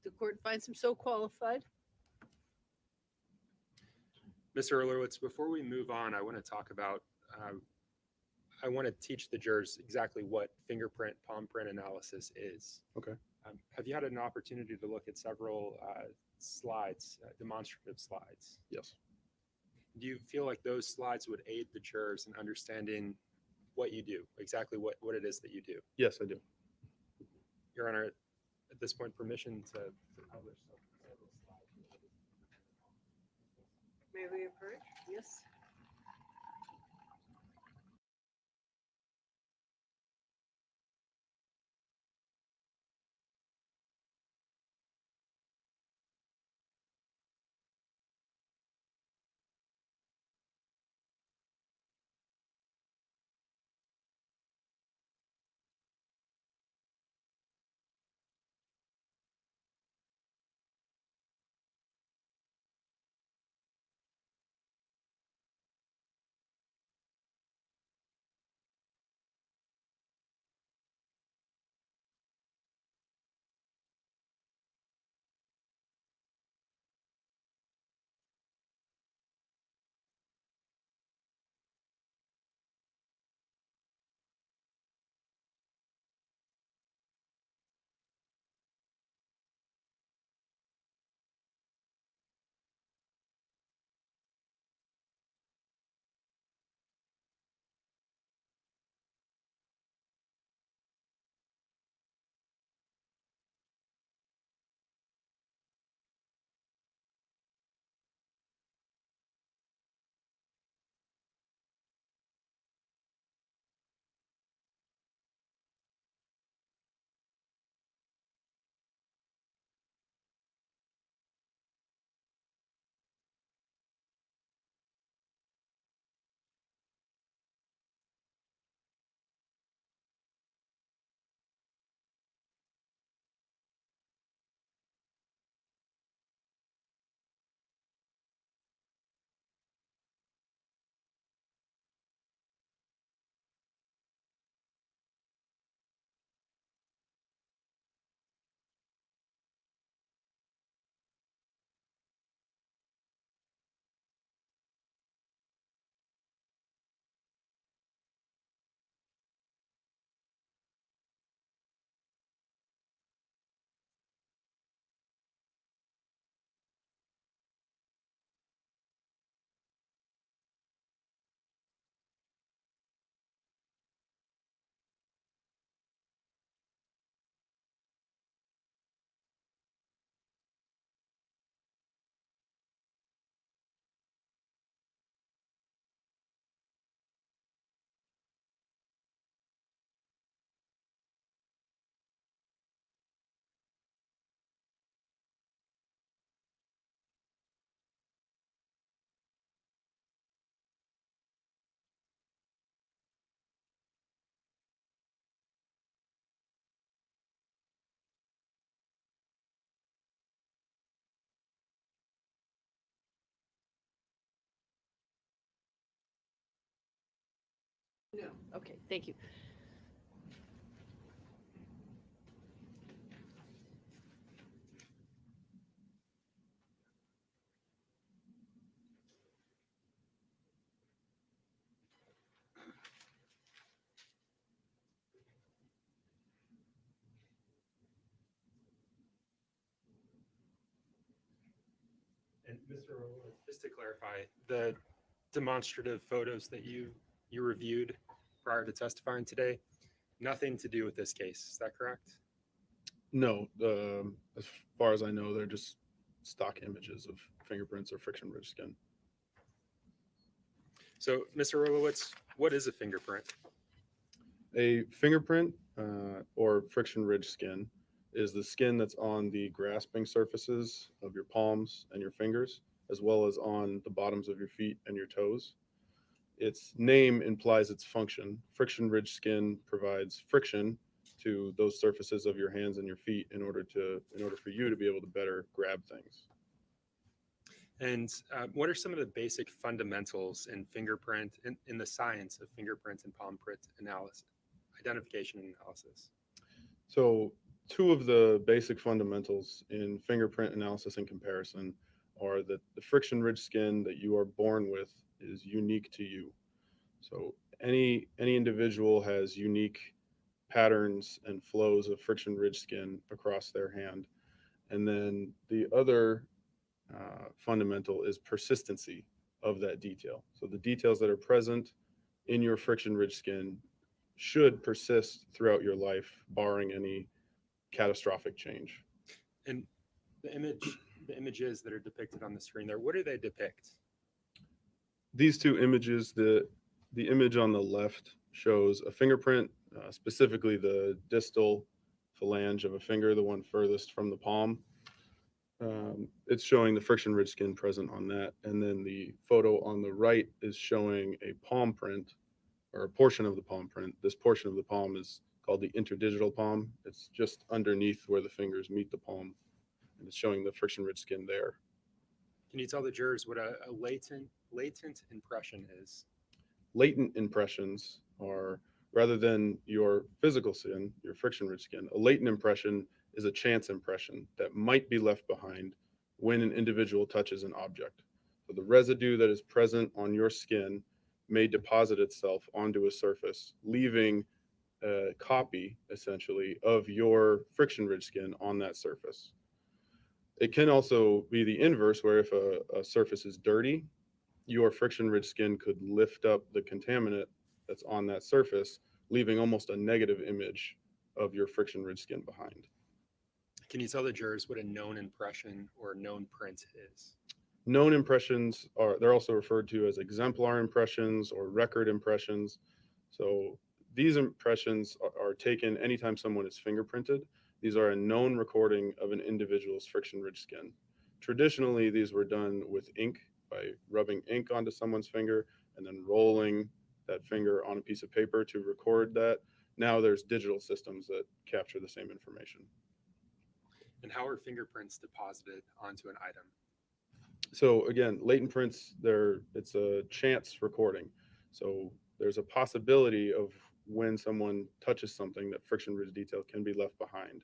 S1: The court finds him so qualified.
S5: Mr. Erlowitz, before we move on, I want to talk about, I want to teach the jurors exactly what fingerprint palm print analysis is.
S16: Okay.
S5: Have you had an opportunity to look at several slides, demonstrative slides?
S16: Yes.
S5: Do you feel like those slides would aid the jurors in understanding what you do, exactly what it is that you do?
S16: Yes, I do.
S5: Your Honor, at this point, permission to publish several slides.
S1: May we approach? Yes. No. Okay, thank you.
S5: And Mr. Erlowitz, just to clarify, the demonstrative photos that you reviewed prior to testifying today, nothing to do with this case. Is that correct?
S16: No, as far as I know, they're just stock images of fingerprints or friction-ridged skin.
S5: So, Mr. Erlowitz, what is a fingerprint?
S16: A fingerprint or friction-ridged skin is the skin that's on the grasping surfaces of your palms and your fingers, as well as on the bottoms of your feet and your toes. Its name implies its function. Friction-ridged skin provides friction to those surfaces of your hands and your feet in order for you to be able to better grab things.
S5: And what are some of the basic fundamentals in fingerprint, in the science of fingerprint and palm print analysis, identification and analysis?
S16: So two of the basic fundamentals in fingerprint analysis and comparison are that the friction ridge skin that you are born with is unique to you. So any individual has unique patterns and flows of friction ridge skin across their hand. And then the other fundamental is persistency of that detail. So the details that are present in your friction ridge skin should persist throughout your life, barring any catastrophic change.
S5: And the images that are depicted on the screen there, what do they depict?
S16: These two images, the image on the left shows a fingerprint, specifically the distal phalange of a finger, the one furthest from the palm. It's showing the friction ridge skin present on that. And then the photo on the right is showing a palm print, or a portion of the palm print. This portion of the palm is called the interdigital palm. It's just underneath where the fingers meet the palm, and it's showing the friction ridge skin there.
S5: Can you tell the jurors what a latent impression is?
S16: Latent impressions are, rather than your physical skin, your friction ridge skin, a latent impression is a chance impression that might be left behind when an individual touches an object. So the residue that is present on your skin may deposit itself onto a surface, leaving a copy, essentially, of your friction ridge skin on that surface. It can also be the inverse, where if a surface is dirty, your friction ridge skin could lift up the contaminant that's on that surface, leaving almost a negative image of your friction ridge skin behind.
S5: Can you tell the jurors what a known impression or known print is?
S16: Known impressions they're also referred to as exemplar impressions or record impressions. So these impressions are taken anytime someone is fingerprinted. These are a known recording of an individual's friction ridge skin. Traditionally, these were done with ink, by rubbing ink onto someone's finger and then rolling that finger on a piece of paper to record that. Now there's digital systems that capture the same information.
S5: And how are fingerprints deposited onto an item?
S16: So again, latent prints, it's a chance recording. So there's a possibility of when someone touches something that friction ridge detail can be left behind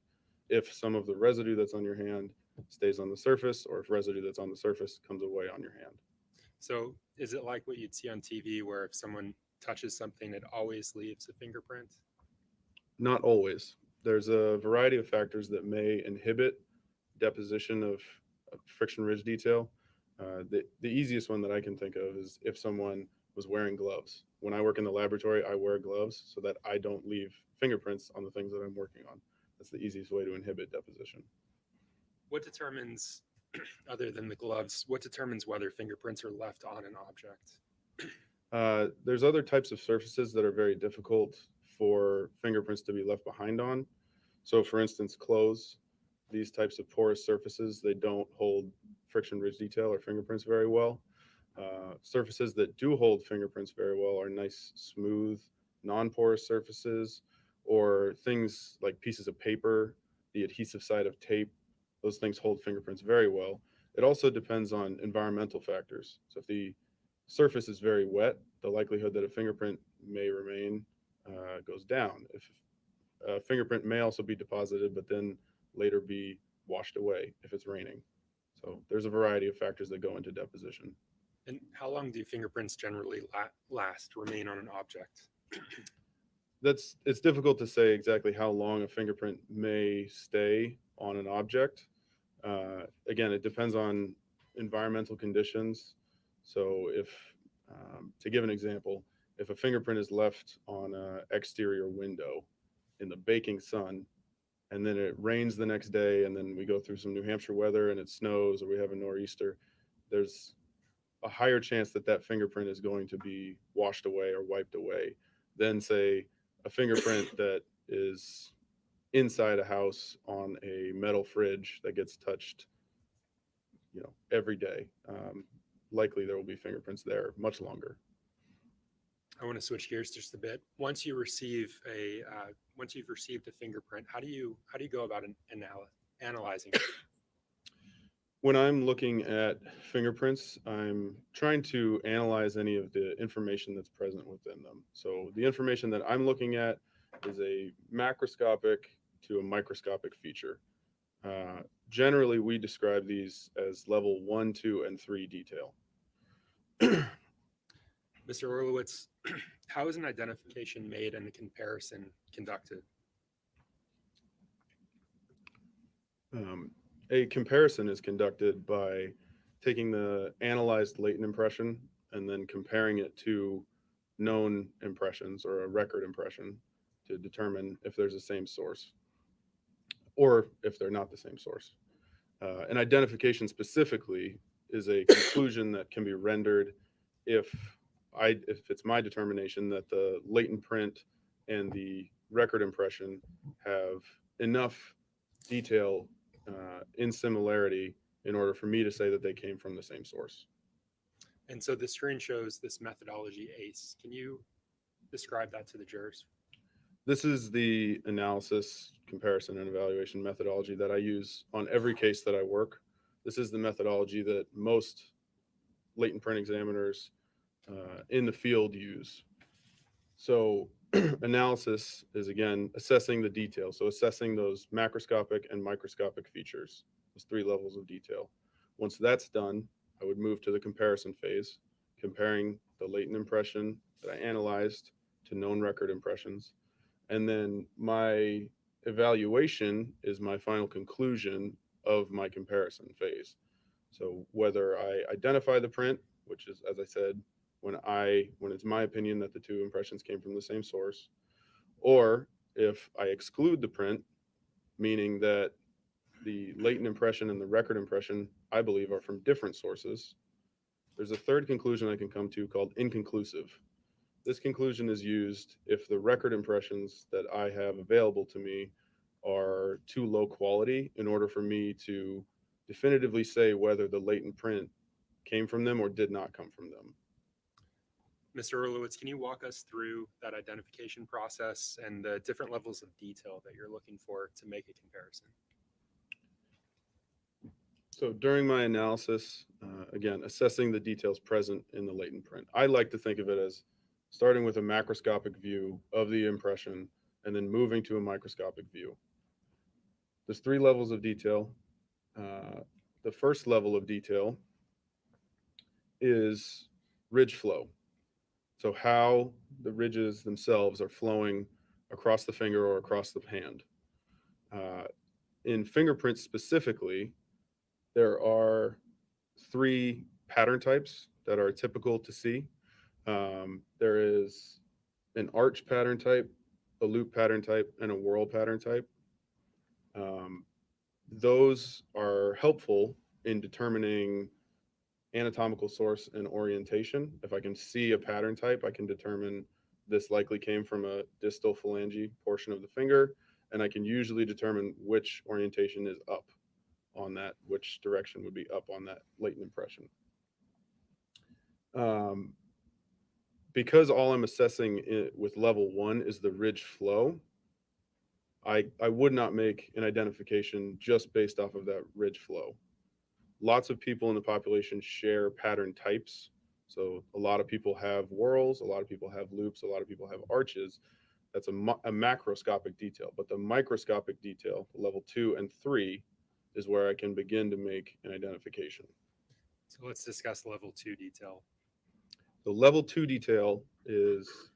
S16: if some of the residue that's on your hand stays on the surface, or if residue that's on the surface comes away on your hand.
S5: So is it like what you'd see on TV, where if someone touches something, it always leaves a fingerprint?
S16: Not always. There's a variety of factors that may inhibit deposition of friction ridge detail. The easiest one that I can think of is if someone was wearing gloves. When I work in the laboratory, I wear gloves so that I don't leave fingerprints on the things that I'm working on. That's the easiest way to inhibit deposition.
S5: What determines, other than the gloves, what determines whether fingerprints are left on an object?
S16: There's other types of surfaces that are very difficult for fingerprints to be left behind on. So for instance, clothes, these types of porous surfaces, they don't hold friction ridge detail or fingerprints very well. Surfaces that do hold fingerprints very well are nice, smooth, non-porous surfaces, or things like pieces of paper, the adhesive side of tape. Those things hold fingerprints very well. It also depends on environmental factors. So if the surface is very wet, the likelihood that a fingerprint may remain goes down. If a fingerprint may also be deposited, but then later be washed away if it's raining. So there's a variety of factors that go into deposition.
S5: And how long do fingerprints generally remain on an object?
S16: It's difficult to say exactly how long a fingerprint may stay on an object. Again, it depends on environmental conditions. So if, to give an example, if a fingerprint is left on an exterior window in the baking sun, and then it rains the next day, and then we go through some New Hampshire weather and it snows or we have a nor'easter, there's a higher chance that that fingerprint is going to be washed away or wiped away than, say, a fingerprint that is inside a house on a metal fridge that gets touched, every day. Likely there will be fingerprints there much longer.
S5: I want to switch gears just a bit. Once you've received a fingerprint, how do you go about analyzing it?
S16: When I'm looking at fingerprints, I'm trying to analyze any of the information that's present within them. So the information that I'm looking at is a macroscopic to a microscopic feature. Generally, we describe these as level 1, 2, and 3 detail.
S5: Mr. Orlowitz, how is an identification made and a comparison conducted?
S16: A comparison is conducted by taking the analyzed latent impression and then comparing it to known impressions or a record impression to determine if there's the same source or if they're not the same source. An identification specifically is a conclusion that can be rendered if it's my determination that the latent print and the record impression have enough detail in similarity in order for me to say that they came from the same source.
S5: And so the screen shows this methodology ACE. Can you describe that to the jurors?
S16: This is the analysis, comparison, and evaluation methodology that I use on every case that I work. This is the methodology that most latent print examiners in the field use. So analysis is, again, assessing the detail. So assessing those macroscopic and microscopic features, those 3 levels of detail. Once that's done, I would move to the comparison phase, comparing the latent impression that I analyzed to known record impressions. And then my evaluation is my final conclusion of my comparison phase. So whether I identify the print, which is, as I said, when it's my opinion that the 2 impressions came from the same source, or if I exclude the print, meaning that the latent impression and the record impression, I believe, are from different sources. There's a third conclusion I can come to called inconclusive. This conclusion is used if the record impressions that I have available to me are too low quality in order for me to definitively say whether the latent print came from them or did not come from them.
S5: Mr. Orlowitz, can you walk us through that identification process and the different levels of detail that you're looking for to make a comparison?
S16: So during my analysis, again, assessing the details present in the latent print. I like to think of it as starting with a macroscopic view of the impression and then moving to a microscopic view. There's 3 levels of detail. The first level of detail is ridge flow. So how the ridges themselves are flowing across the finger or across the hand. In fingerprints specifically, there are 3 pattern types that are typical to see. There is an arch pattern type, a loop pattern type, and a whorl pattern type. Those are helpful in determining anatomical source and orientation. If I can see a pattern type, I can determine this likely came from a distal phalange portion of the finger, and I can usually determine which orientation is up on that, which direction would be up on that latent impression. Because all I'm assessing with level 1 is the ridge flow, I would not make an identification just based off of that ridge flow. Lots of people in the population share pattern types. So a lot of people have whorls, a lot of people have loops, a lot of people have arches. That's a macroscopic detail, but the microscopic detail, level 2 and 3, is where I can begin to make an identification.
S5: So let's discuss level 2 detail.
S16: The level 2 detail is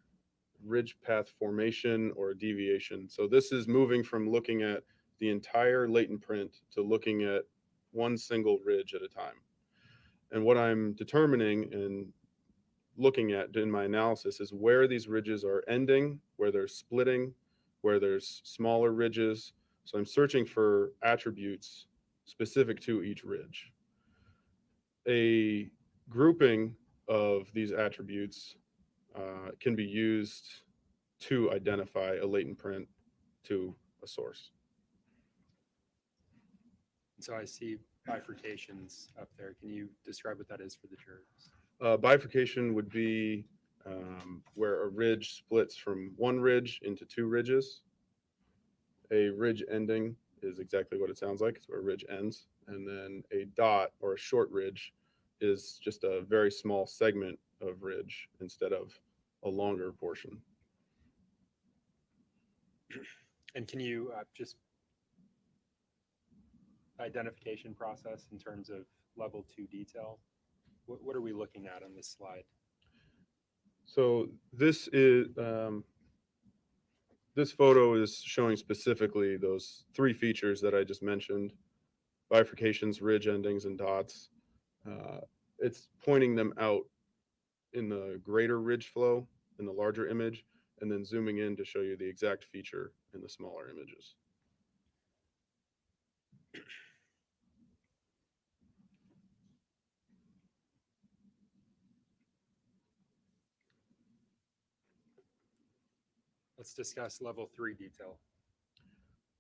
S16: ridge path formation or deviation. So this is moving from looking at the entire latent print to looking at one single ridge at a time. And what I'm determining and looking at in my analysis is where these ridges are ending, where they're splitting, where there's smaller ridges. So I'm searching for attributes specific to each ridge. A grouping of these attributes can be used to identify a latent print to a source.
S5: So I see bifurcations up there. Can you describe what that is for the jurors?
S16: Bifurcation would be where a ridge splits from one ridge into 2 ridges. A ridge ending is exactly what it sounds like. It's where a ridge ends. And then a dot or a short ridge is just a very small segment of ridge instead of a longer portion.
S5: And can you just identification process in terms of level 2 detail? What are we looking at on this slide?
S16: So this is this photo is showing specifically those 3 features that I just mentioned: bifurcations, ridge endings, and dots. It's pointing them out in the greater ridge flow in the larger image, and then zooming in to show you the exact feature in the smaller images.
S5: Let's discuss level 3 detail.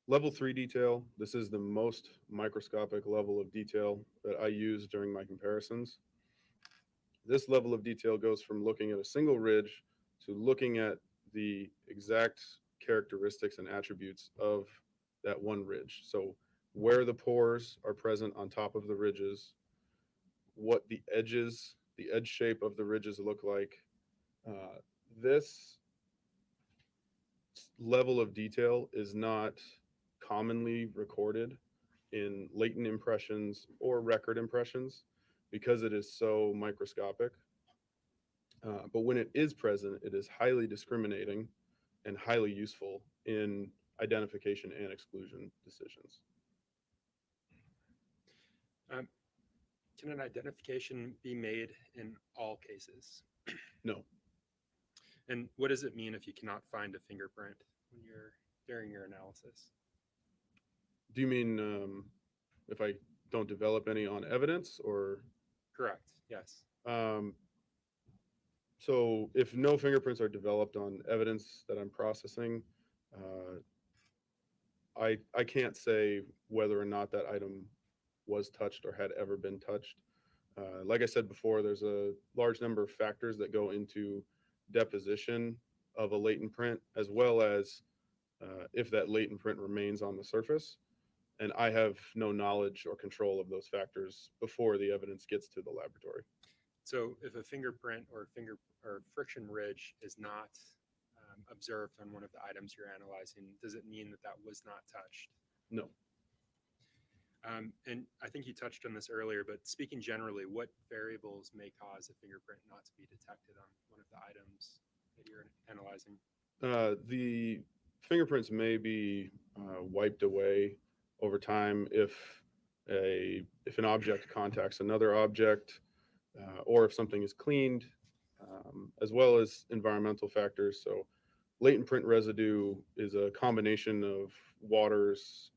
S16: Level 3 detail, this is the most microscopic level of detail that I use during my comparisons. This level of detail goes from looking at a single ridge to looking at the exact characteristics and attributes of that one ridge. So where the pores are present on top of the ridges, what the edges, the edge shape of the ridges look like. This level of detail is not commonly recorded in latent impressions or record impressions because it is so microscopic. But when it is present, it is highly discriminating and highly useful in identification and exclusion decisions.
S5: Can an identification be made in all cases?
S16: No.
S5: And what does it mean if you cannot find a fingerprint when you're during your analysis?
S16: Do you mean if I don't develop any on evidence, or?
S5: Correct, yes.
S16: So if no fingerprints are developed on evidence that I'm processing, I can't say whether or not that item was touched or had ever been touched. Like I said before, there's a large number of factors that go into deposition of a latent print, as well as if that latent print remains on the surface. And I have no knowledge or control of those factors before the evidence gets to the laboratory.
S5: So if a fingerprint or friction ridge is not observed on one of the items you're analyzing, does it mean that that was not touched?
S16: No.
S5: And I think you touched on this earlier, but speaking generally, what variables may cause a fingerprint not to be detected on one of the items that you're analyzing?
S16: The fingerprints may be wiped away over time if an object contacts another object, or if something is cleaned, as well as environmental factors. So latent print residue is a combination of waters,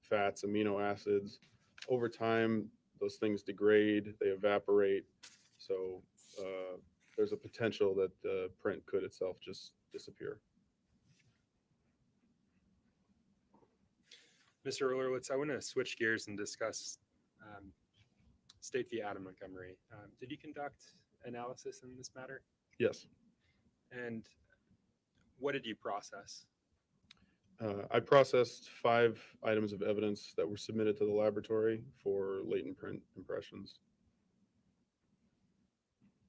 S16: fats, amino acids. Over time, those things degrade, they evaporate. So there's a potential that the print could itself just disappear.
S5: Mr. Orlowitz, I want to switch gears and discuss State v. Adam Montgomery. Did you conduct analysis in this matter?
S16: Yes.
S5: And what did you process?
S16: I processed 5 items of evidence that were submitted to the laboratory for latent print impressions.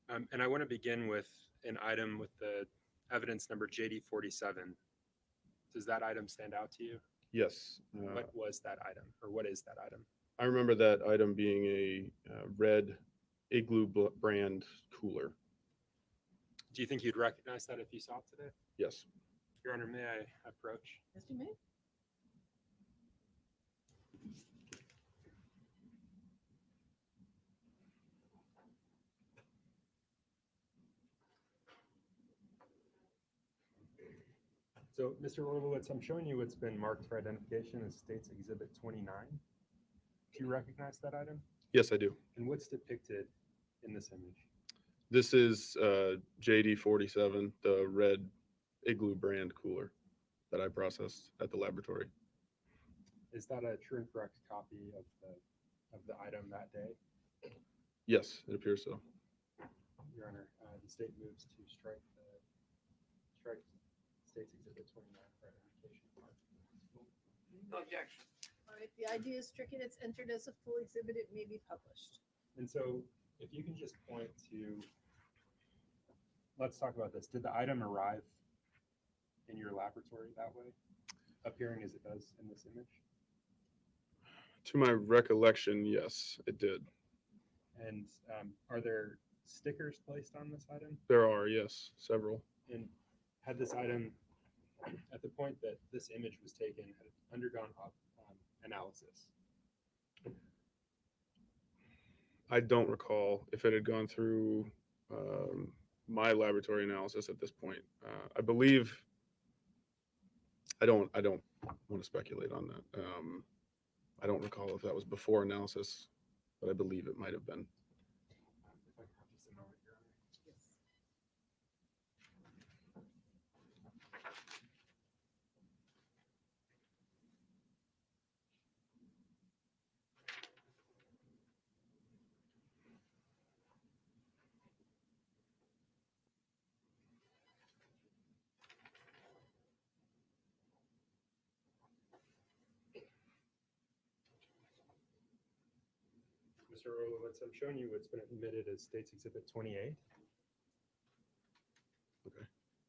S5: And I want to begin with an item with the evidence number JD47. Does that item stand out to you?
S16: Yes.
S5: What was that item, or what is that item?
S16: I remember that item being a red Igloo brand cooler.
S5: Do you think you'd recognize that if you saw it today?
S16: Yes.
S5: Your Honor, may I approach?
S1: Yes, you may.
S5: So, Mr. Orlowitz, I'm showing you what's been marked for identification as State's Exhibit 29. Do you recognize that item?
S16: Yes, I do.
S5: And what's depicted in this image?
S16: This is JD47, the red Igloo brand cooler that I processed at the laboratory.
S5: Is that a true and correct copy of the item that day?
S16: Yes, it appears so.
S5: Your Honor, the state moves to strike State's Exhibit 29 for identification.
S1: No objection. All right, the idea is stricken. It's entered as a full exhibit. It may be published.
S5: And so if you can just point to, let's talk about this. Did the item arrive in your laboratory that way, appearing as it does in this image?
S16: To my recollection, yes, it did.
S5: And are there stickers placed on this item?
S16: There are, yes, several.
S5: And had this item, at the point that this image was taken, had it undergone analysis?
S16: I don't recall if it had gone through my laboratory analysis at this point. I believe, I don't want to speculate on that. I don't recall if that was before analysis, but I believe it might have been.
S5: If I could have just a moment, Your Honor. Mr. Orlowitz, I'm showing you what's been admitted as State's Exhibit 28.
S16: Okay.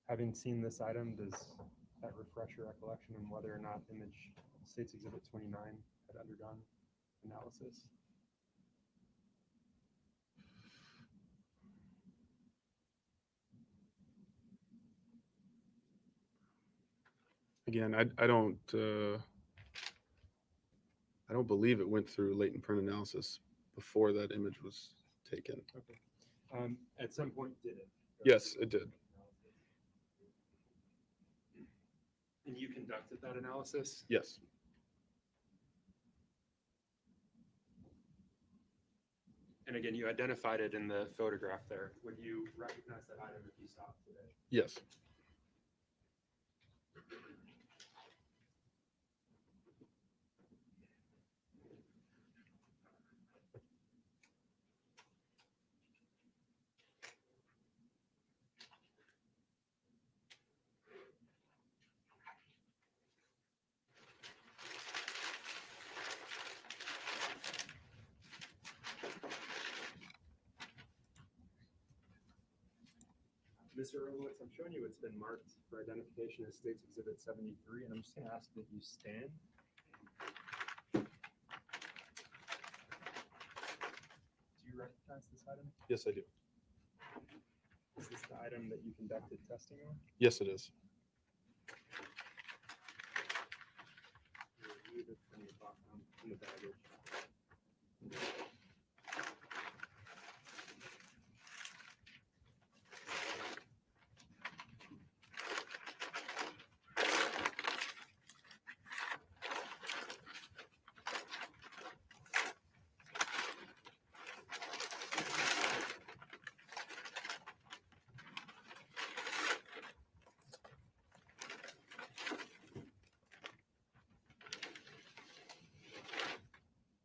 S5: Having seen this item, does that refresh your recollection on whether or not image State's Exhibit 29 had undergone analysis?
S16: Again, I don't believe it went through latent print analysis before that image was taken.
S5: Okay. At some point, did it?
S16: Yes, it did.
S5: And you conducted that analysis?
S16: Yes.
S5: And again, you identified it in the photograph there. Would you recognize that item if you saw it today?
S16: Yes.
S5: Mr. Orlowitz, I'm showing you it's been marked for identification as State's Exhibit 73, and I'm just going to ask that you stand. Do you recognize this item?
S16: Yes, I do.
S5: Is this the item that you conducted testing on?
S16: Yes, it is.
S5: Remove it from your from the baggage.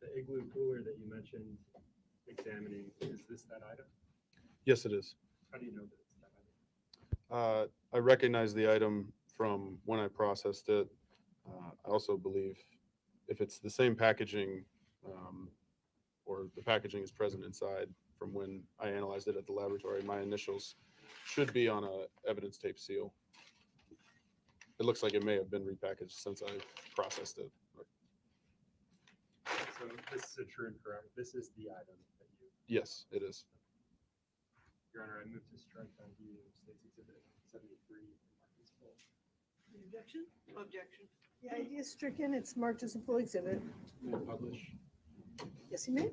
S5: The igloo cooler that you mentioned examining, is this that item?
S16: Yes, it is.
S5: How do you know that it's that item?
S16: I recognize the item from when I processed it. I also believe if it's the same packaging or the packaging is present inside from when I analyzed it at the laboratory, my initials should be on a evidence tape seal. It looks like it may have been repackaged since I processed it.
S5: So this is a true and correct. This is the item that you.
S16: Yes, it is.
S5: Your Honor, I move to strike on view State's Exhibit 73.
S1: Objection?
S4: Objection.
S1: The idea is stricken. It's marked as a full exhibit.
S5: May I publish?
S1: Yes, you may.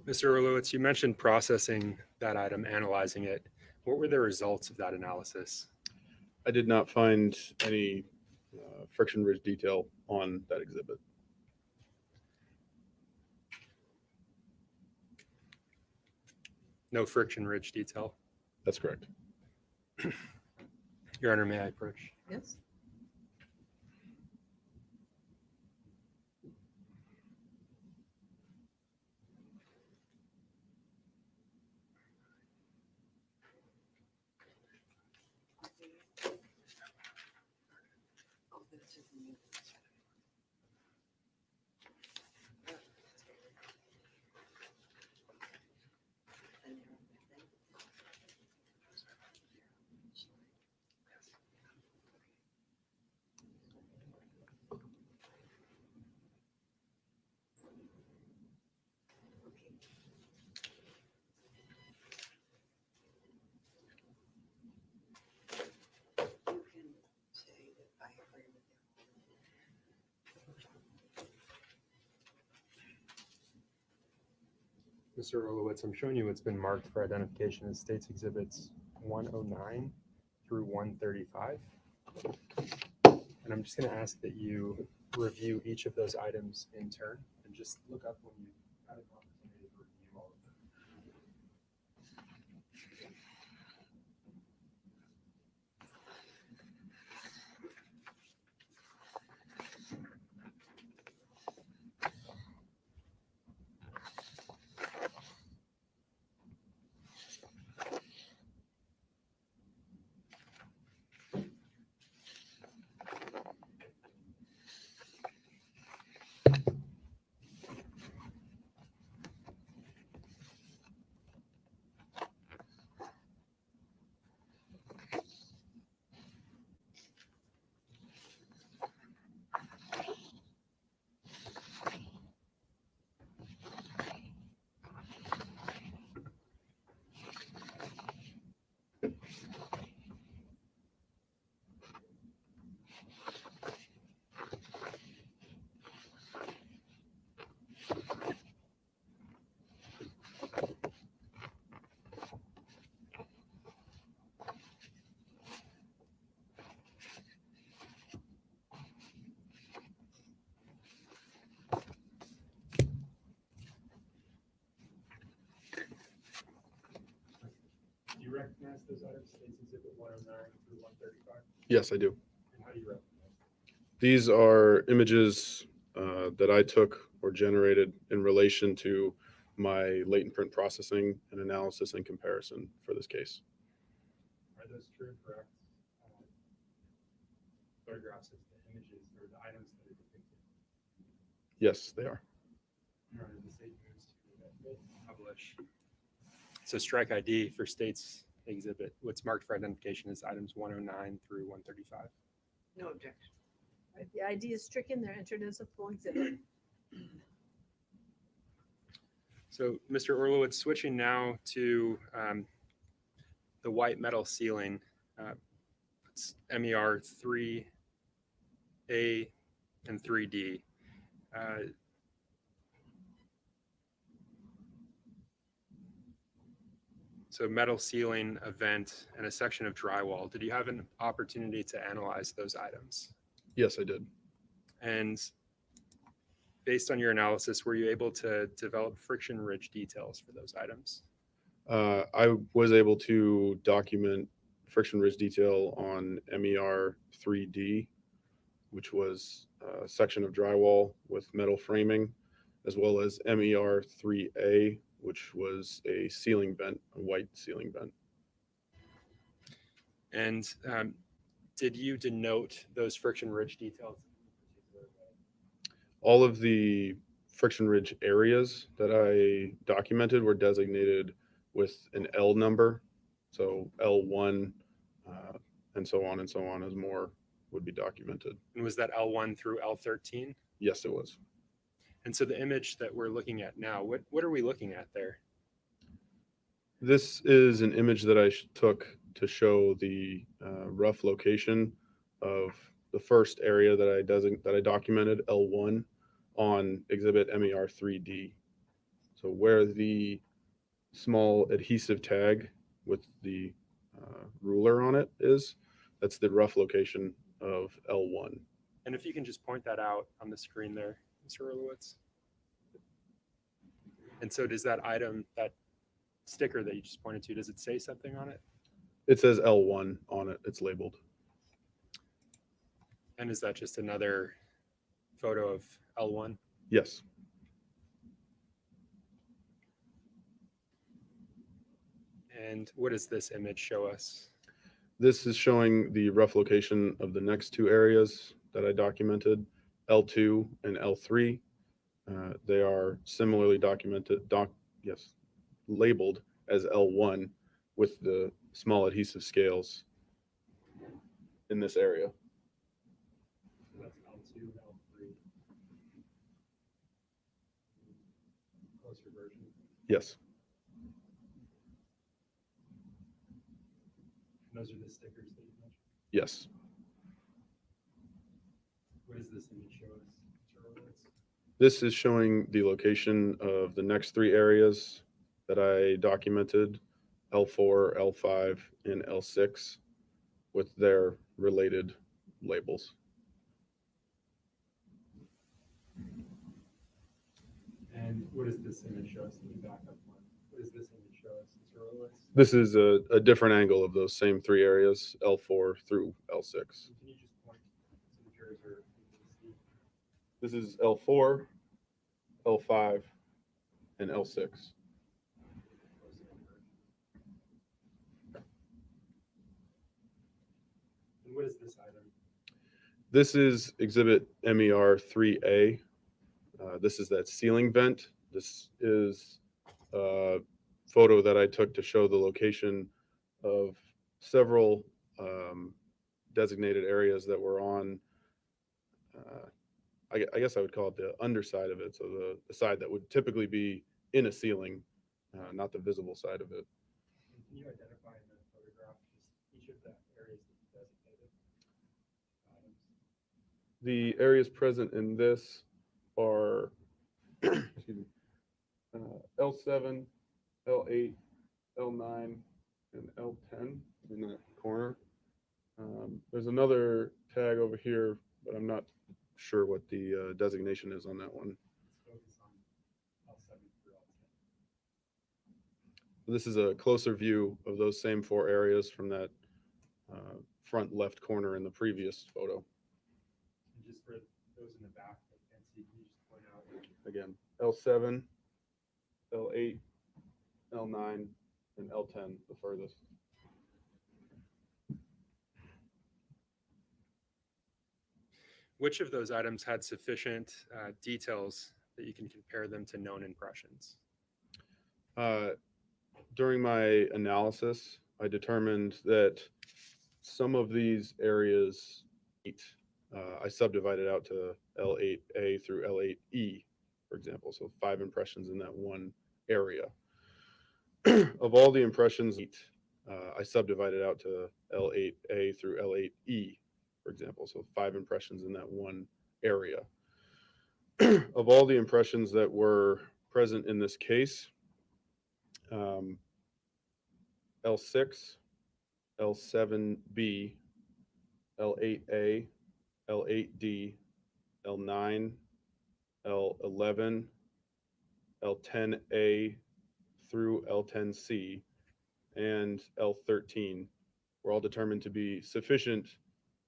S5: Mr. Orlowitz, you mentioned processing that item, analyzing it. What were the results of that analysis?
S16: I did not find any friction ridge detail on that exhibit.
S5: No friction ridge detail.
S16: That's correct.
S5: Your Honor, may I approach?
S1: Yes.
S5: Mr. Orlowitz, I'm showing you what's been marked for identification as States Exhibits 109 through 135. And I'm just going to ask that you review each of those items in turn and just look up when you have an opportunity to review all of them. Do you recognize those items, States Exhibit 109 through 135?
S16: Yes, I do.
S5: And how do you recognize?
S16: These are images that I took or generated in relation to my latent print processing and analysis and comparison for this case.
S5: Are those true and correct photographs of the images or the items that are depicted?
S16: Yes, they are.
S5: Your Honor, the state moves to publish. So strike ID for States Exhibit. What's marked for identification is items 109 through 135.
S1: No objection. Right, the ID is stricken, they're entered as a full exhibit.
S5: So, Mr. Orlowitz, switching now to the white metal ceiling, it's MER 3A and 3D. So metal ceiling, a vent, and a section of drywall. Did you have an opportunity to analyze those items?
S16: Yes, I did.
S5: And based on your analysis, were you able to develop friction ridge details for those items?
S16: I was able to document friction ridge detail on MER 3D, which was a section of drywall with metal framing, as well as MER 3A, which was a ceiling vent, a white ceiling vent.
S5: And did you denote those friction ridge details?
S16: All of the friction ridge areas that I documented were designated with an L number. So L1 and so on as more would be documented.
S5: And was that L1 through L13?
S16: Yes, it was.
S5: And so the image that we're looking at now, what are we looking at there?
S16: This is an image that I took to show the rough location of the first area that I documented, L1, on exhibit MER 3D. So where the small adhesive tag with the ruler on it is, that's the rough location of L1.
S5: And if you can just point that out on the screen there, Mr. Orlowitz. And so does that item, that sticker that you just pointed to, does it say something on it?
S16: It says L1 on it. It's labeled.
S5: And is that just another photo of L1?
S16: Yes.
S5: And what does this image show us?
S16: This is showing the rough location of the next two areas that I documented, L2 and L3. They are similarly labeled as L1 with the small adhesive scales in this area.
S5: So that's L2, L3. Closer version.
S16: Yes.
S5: And those are the stickers that you mentioned?
S16: Yes.
S5: What does this image show us, Mr. Orlowitz?
S16: This is showing the location of the next three areas that I documented, L4, L5, and L6, with their related labels.
S5: And what does this image show us? Let me back up one. What does this image show us, Mr. Orlowitz?
S16: This is a different angle of those same three areas, L4 through L6.
S5: Can you just point so the jurors are able to see?
S16: This is L4, L5, and L6.
S5: And what is this item?
S16: This is exhibit MER 3A. This is that ceiling vent. This is a photo that I took to show the location of several designated areas that were on, I guess I would call it the underside of it. So the side that would typically be in a ceiling, not the visible side of it.
S5: And can you identify in the photograph just each of the areas that you designated?
S16: The areas present in this are excuse me, L7, L8, L9, and L10 in that corner. There's another tag over here, but I'm not sure what the designation is on that one.
S5: Let's focus on L7 through L10.
S16: This is a closer view of those same four areas from that front left corner in the previous photo.
S5: And just for those in the back that can't see, can you just point out?
S16: Again, L7, L8, L9, and L10, the furthest.
S5: Which of those items had sufficient details that you can compare them to known impressions?
S16: During my analysis, I determined that some of these areas, I subdivided out to L8A through L8E, for example, so 5 impressions in that one area. Of all the impressions, I subdivided out to L8A through L8E, for example, so 5 impressions in that one area. Of all the impressions that were present in this case, L6, L7B, L8A, L8D, L9, L11, L10A through L10C, and L13 were all determined to be sufficient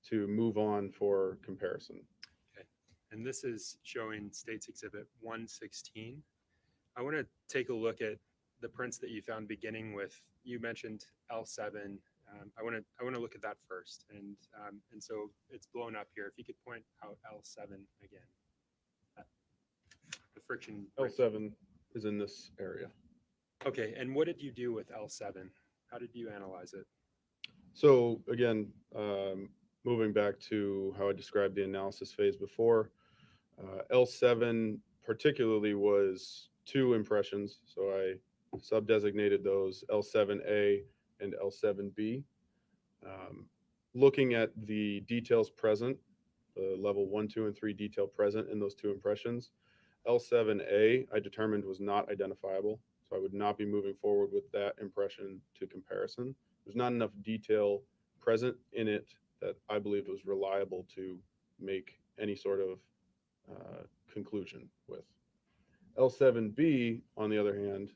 S16: to move on for comparison.
S5: Okay. And this is showing State's Exhibit 116. I want to take a look at the prints that you found beginning with, you mentioned L7. I want to look at that first. And so it's blown up here. If you could point out L7 again. The friction.
S16: L7 is in this area.
S5: Okay. And what did you do with L7? How did you analyze it?
S16: So again, moving back to how I described the analysis phase before, L7 particularly was 2 impressions. So I sub-designated those L7A and L7B. Looking at the details present, the level 1, 2, and 3 detail present in those 2 impressions, L7A I determined was not identifiable. So I would not be moving forward with that impression to comparison. There's not enough detail present in it that I believed was reliable to make any sort of conclusion with. L7B, on the other hand,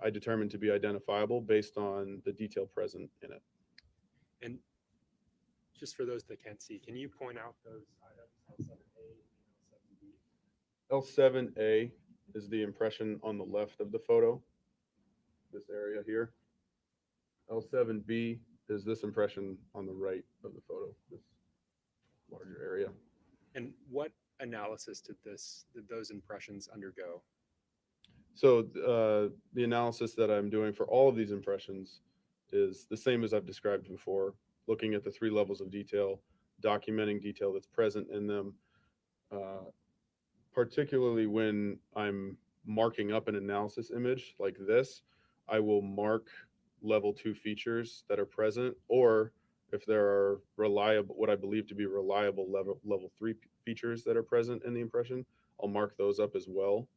S16: I determined to be identifiable based on the detail present in it.
S5: And just for those that can't see, can you point out those items, L7A and L7B?
S16: L7A is the impression on the left of the photo, this area here. L7B is this impression on the right of the photo, this larger area.
S5: And what analysis did those impressions undergo?
S16: So the analysis that I'm doing for all of these impressions is the same as I've described before, looking at the 3 levels of detail, documenting detail that's present in them, particularly when I'm marking up an analysis image like this, I will mark level 2 features that are present, or if there are reliable, what I believe to be reliable level 3 features that are present in the impression, I'll mark those up as well.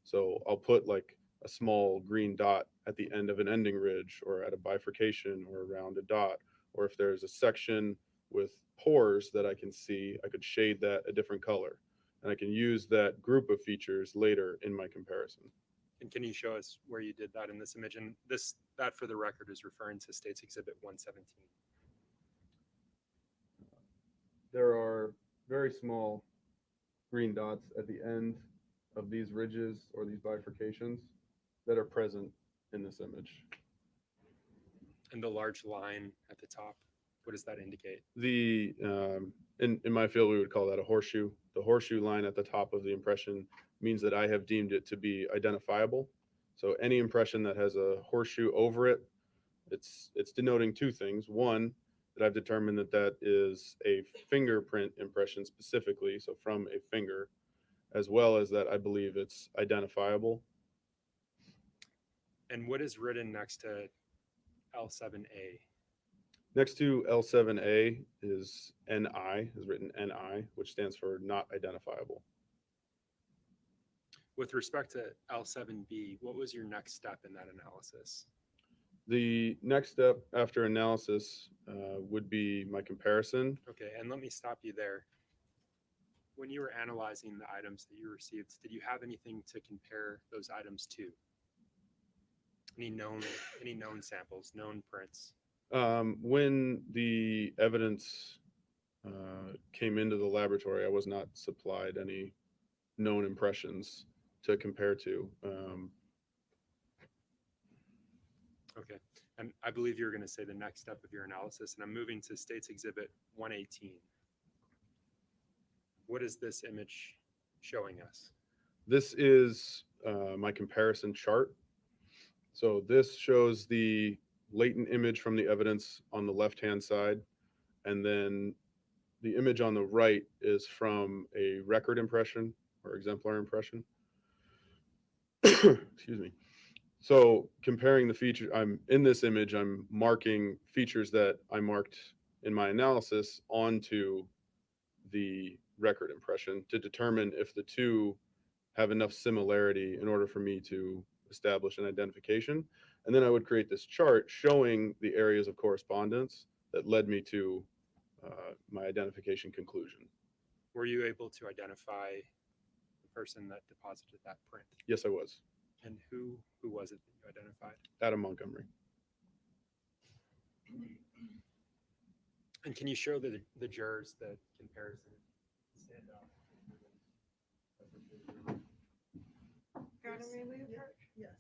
S16: So I'll put like a small green dot at the end of an ending ridge or at a bifurcation or around a dot, or if there's a section with pores that I can see, I could shade that a different color. And I can use that group of features later in my comparison.
S5: And can you show us where you did that in this image? And that for the record is referring to States Exhibit 117.
S16: There are very small green dots at the end of these ridges or these bifurcations that are present in this image.
S5: And the large line at the top, what does that indicate?
S16: The in my field, we would call that a horseshoe. The horseshoe line at the top of the impression means that I have deemed it to be identifiable. So any impression that has a horseshoe over it, it's denoting 2 things. One, that I've determined that that is a fingerprint impression specifically, so from a finger, as well as that I believe it's identifiable.
S5: And what is written next to L7A?
S16: Next to L7A is NI, is written NI, which stands for not identifiable.
S5: With respect to L7B, what was your next step in that analysis?
S16: The next step after analysis would be my comparison.
S5: Okay, and let me stop you there. When you were analyzing the items that you received, did you have anything to compare those items to? Any known samples, known prints?
S16: When the evidence came into the laboratory, I was not supplied any known impressions to compare to.
S5: Okay, and I believe you're going to say the next step of your analysis, and I'm moving to States Exhibit 118. What is this image showing us?
S16: This is my comparison chart. So this shows the latent image from the evidence on the left-hand side, and then the image on the right is from a record impression or exemplar impression. Excuse me. So comparing the feature, I'm in this image, I'm marking features that I marked in my analysis onto the record impression to determine if the 2 have enough similarity in order for me to establish an identification. And then I would create this chart showing the areas of correspondence that led me to my identification conclusion.
S5: Were you able to identify the person that deposited that print?
S16: Yes, I was.
S5: And who was it that you identified?
S16: Adam Montgomery.
S5: And can you show the jurors the comparison? Stand up.
S1: Got to remove her? Yes.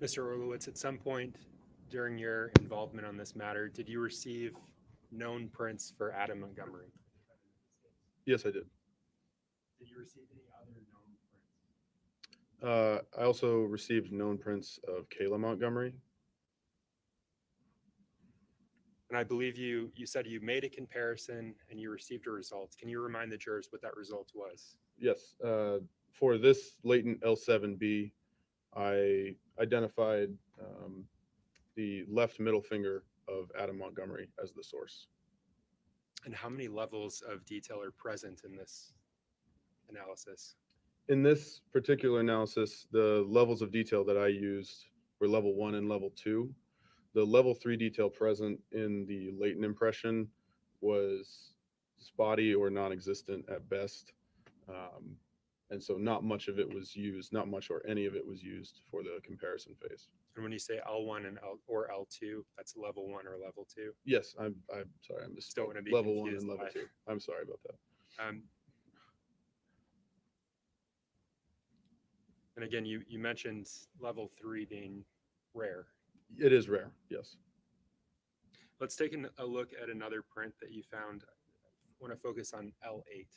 S5: Mr. Orlowitz, at some point during your involvement on this matter, did you receive known prints for Adam Montgomery?
S16: Yes, I did.
S5: Did you receive any other known prints?
S16: I also received known prints of Kayla Montgomery.
S5: And I believe you said you made a comparison and you received a result. Can you remind the jurors what that result was?
S16: Yes, for this latent L7B, I identified the left middle finger of Adam Montgomery as the source.
S5: And how many levels of detail are present in this analysis?
S16: In this particular analysis, the levels of detail that I used were level 1 and level 2. The level 3 detail present in the latent impression was spotty or non-existent at best. And so not much of it was used, not much or any of it was used for the comparison phase.
S5: And when you say L1 and or L2, that's level 1 or level 2?
S16: Yes, I'm sorry, I missed.
S5: Don't want to be
S16: level 1
S5: confused
S16: and level
S5: by-
S16: 2. I'm sorry about that.
S5: And again, you mentioned level 3 being rare.
S16: It is rare, yes.
S5: Let's take a look at another print that you found. I want to focus on L8.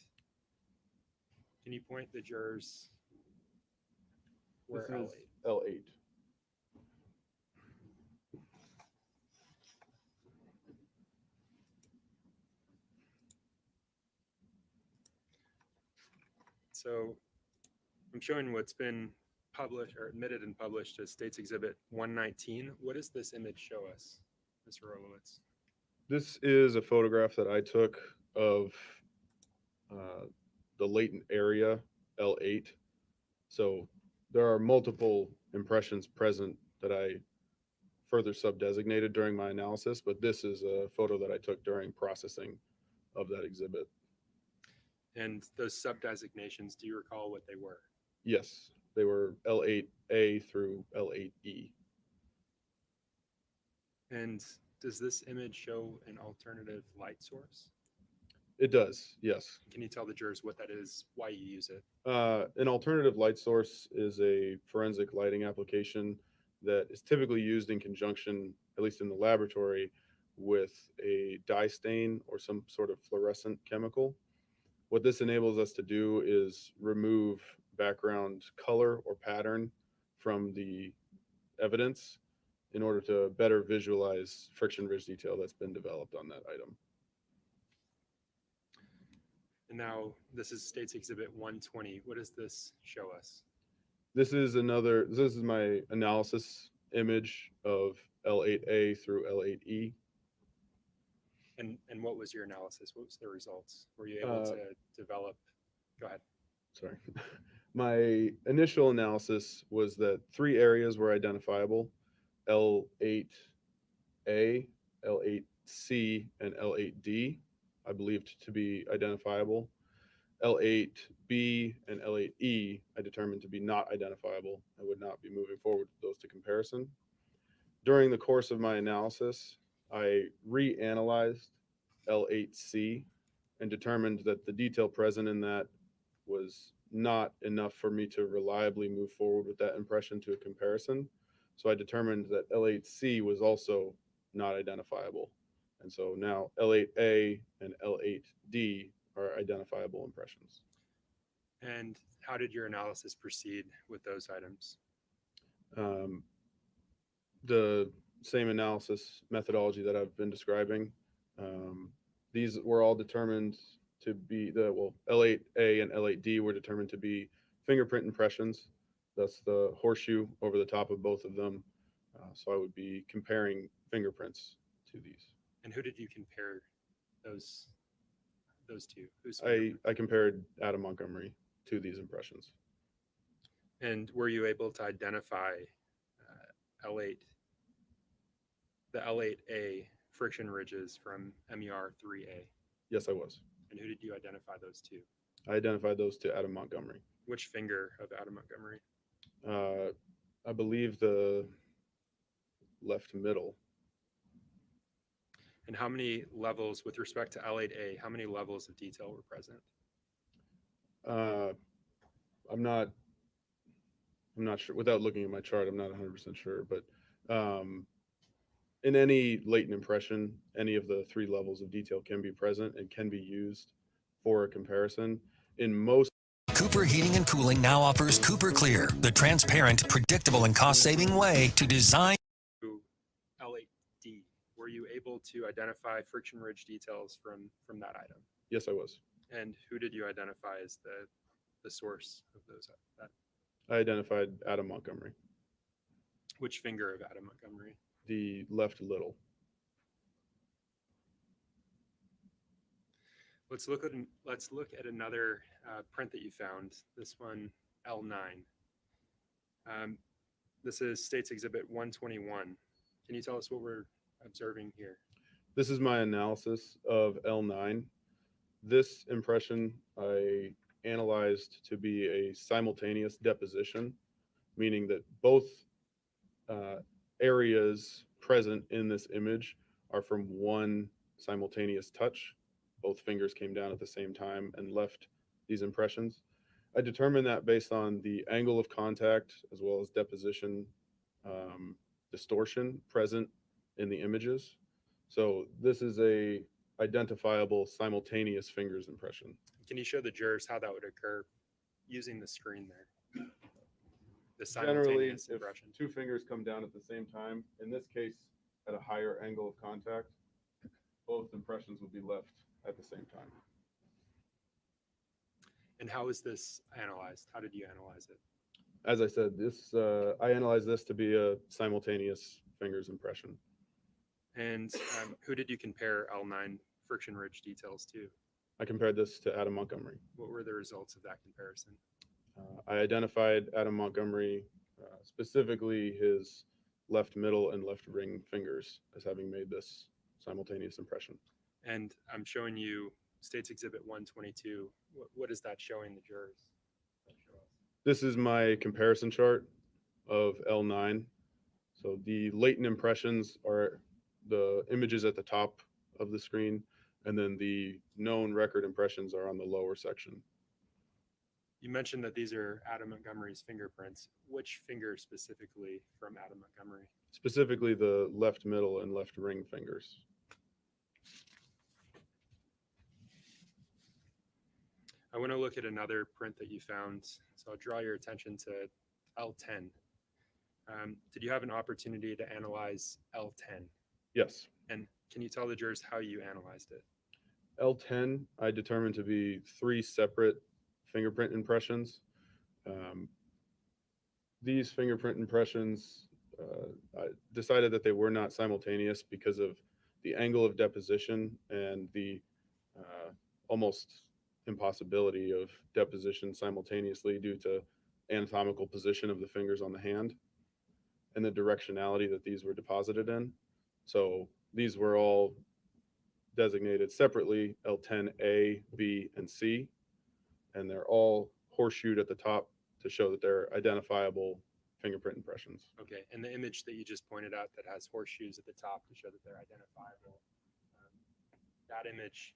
S5: Can you point the jurors where
S16: This is
S5: L8?
S16: L8.
S5: So I'm showing what's been published or admitted and published as State's Exhibit 119. What does this image show us, Mr. Orlowitz?
S16: This is a photograph that I took of the latent area, L8. So there are multiple impressions present that I further sub-designated during my analysis, but this is a photo that I took during processing of that exhibit.
S5: And those sub-designations, do you recall what they were?
S16: Yes, they were L8A through L8E.
S5: And does this image show an alternative light source?
S16: It does, yes.
S5: Can you tell the jurors what that is, why you use it?
S16: An alternative light source is a forensic lighting application that is typically used in conjunction, at least in the laboratory, with a dye stain or some sort of fluorescent chemical. What this enables us to do is remove background color or pattern from the evidence in order to better visualize friction ridge detail that's been developed on that item.
S5: And now this is State's Exhibit 120. What does this show us?
S16: This is my analysis image of L8A through L8E.
S5: And what was your analysis? What was the results? Were you able to develop? Go ahead.
S16: Sorry. My initial analysis was that 3 areas were identifiable: L8A, L8C, and L8D, I believed to be identifiable. L8B and L8E, I determined to be not identifiable. I would not be moving forward with those to comparison. During the course of my analysis, I reanalyzed L8C and determined that the detail present in that was not enough for me to reliably move forward with that impression to a comparison. So I determined that L8C was also not identifiable. And so now L8A and L8D are identifiable impressions.
S5: And how did your analysis proceed with those items?
S16: The same analysis methodology that I've been describing. These were all determined to be L8A and L8D were determined to be fingerprint impressions. That's the horseshoe over the top of both of them. So I would be comparing fingerprints to these.
S5: And who did you compare those two?
S16: I compared Adam Montgomery to these impressions.
S5: And were you able to identify the L8A friction ridges from MER 3A?
S16: Yes, I was.
S5: And who did you identify those to?
S16: I identified those to Adam Montgomery.
S5: Which finger of Adam Montgomery?
S16: I believe the left middle.
S5: And how many levels, with respect to L8A, how many levels of detail were present?
S16: I'm not I'm not sure, without looking at my chart, I'm not 100% sure, but in any latent impression, any of the 3 levels of detail can be present and can be used for a comparison. In most
S17: Cooper Heating and Cooling now offers Cooper Clear, the transparent, predictable, and cost-saving way to design.
S5: L8D, were you able to identify friction ridge details from that item?
S16: Yes, I was.
S5: And who did you identify as the source of those?
S16: I identified Adam Montgomery,
S5: Which finger of Adam Montgomery?
S16: the left little.
S5: Let's look at another print that you found. This one, L9. This is State's Exhibit 121. Can you tell us what we're observing here?
S16: This is my analysis of L9. This impression I analyzed to be a simultaneous deposition, meaning that both areas present in this image are from one simultaneous touch. Both fingers came down at the same time and left these impressions. I determined that based on the angle of contact as well as deposition distortion present in the images. So this is a identifiable simultaneous fingers impression.
S5: Can you show the jurors how that would occur using the screen there? The
S16: Generally,
S5: simultaneous
S16: if
S5: impression.
S16: 2 fingers come down at the same time, in this case, at a higher angle of contact, both impressions would be left at the same time.
S5: And how is this analyzed? How did you analyze it?
S16: As I said, this I analyzed this to be a simultaneous fingers impression.
S5: And who did you compare L9 friction ridge details to?
S16: I compared this to Adam Montgomery.
S5: What were the results of that comparison?
S16: I identified Adam Montgomery, specifically his left middle and left ring fingers, as having made this simultaneous impression.
S5: And I'm showing you State's Exhibit 122. What is that showing the jurors?
S16: This is my comparison chart of L9. So the latent impressions are the images at the top of the screen, and then the known record impressions are on the lower section.
S5: You mentioned that these are Adam Montgomery's fingerprints. Which finger specifically from Adam Montgomery?
S16: Specifically the left middle and left ring fingers.
S5: I want to look at another print that you found. So I'll draw your attention to L10. Did you have an opportunity to analyze L10?
S16: Yes.
S5: And can you tell the jurors how you analyzed it?
S16: L10, I determined to be 3 separate fingerprint impressions. These fingerprint impressions, I decided that they were not simultaneous because of the angle of deposition and the almost impossibility of deposition simultaneously due to anatomical position of the fingers on the hand and the directionality that these were deposited in. So these were all designated separately, L10A, B, and C, and they're all horseshoed at the top to show that they're identifiable fingerprint impressions.
S5: Okay, and the image that you just pointed out that has horseshoes at the top to show that they're identifiable, that image,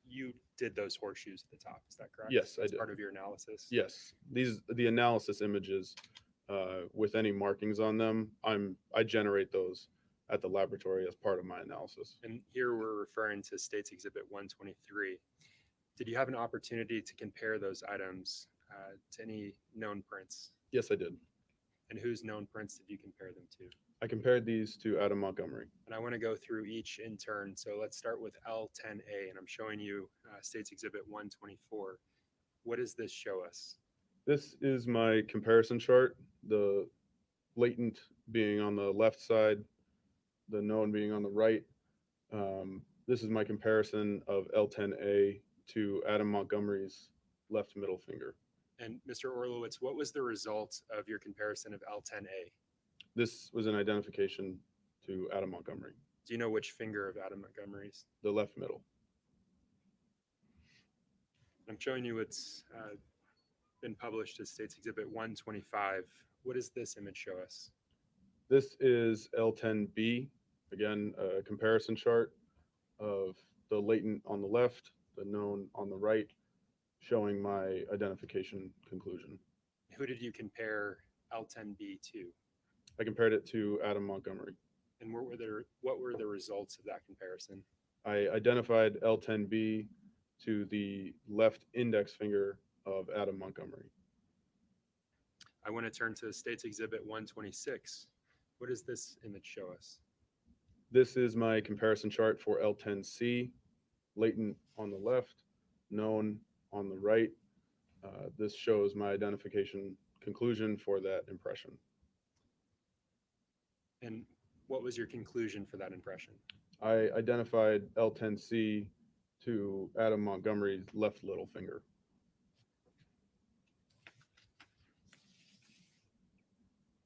S5: you did those horseshoes at the top, is that correct?
S16: Yes, I
S5: As
S16: did.
S5: part of your analysis?
S16: Yes, the analysis images with any markings on them, I generate those at the laboratory as part of my analysis.
S5: And here we're referring to State's Exhibit 123. Did you have an opportunity to compare those items to any known prints?
S16: Yes, I did.
S5: And whose known prints did you compare them to?
S16: I compared these to Adam Montgomery.
S5: And I want to go through each in turn. So let's start with L10A, and I'm showing you State's Exhibit 124. What does this show us?
S16: This is my comparison chart, the latent being on the left side, the known being on the right. This is my comparison of L10A to Adam Montgomery's left middle finger.
S5: And Mr. Orlowitz, what was the result of your comparison of L10A?
S16: This was an identification to Adam Montgomery.
S5: Do you know which finger of Adam Montgomery's?
S16: The left middle.
S5: I'm showing you what's been published as State's Exhibit 125. What does this image show us?
S16: This is L10B, again, a comparison chart of the latent on the left, the known on the right, showing my identification conclusion.
S5: Who did you compare L10B2?
S16: I compared it to Adam Montgomery.
S5: And what were the results of that comparison?
S16: I identified L10B to the left index finger of Adam Montgomery.
S5: I want to turn to State's Exhibit 126. What does this image show us?
S16: This is my comparison chart for L10C, latent on the left, known on the right. This shows my identification conclusion for that impression.
S5: And what was your conclusion for that impression?
S16: I identified L10C to Adam Montgomery's left little finger.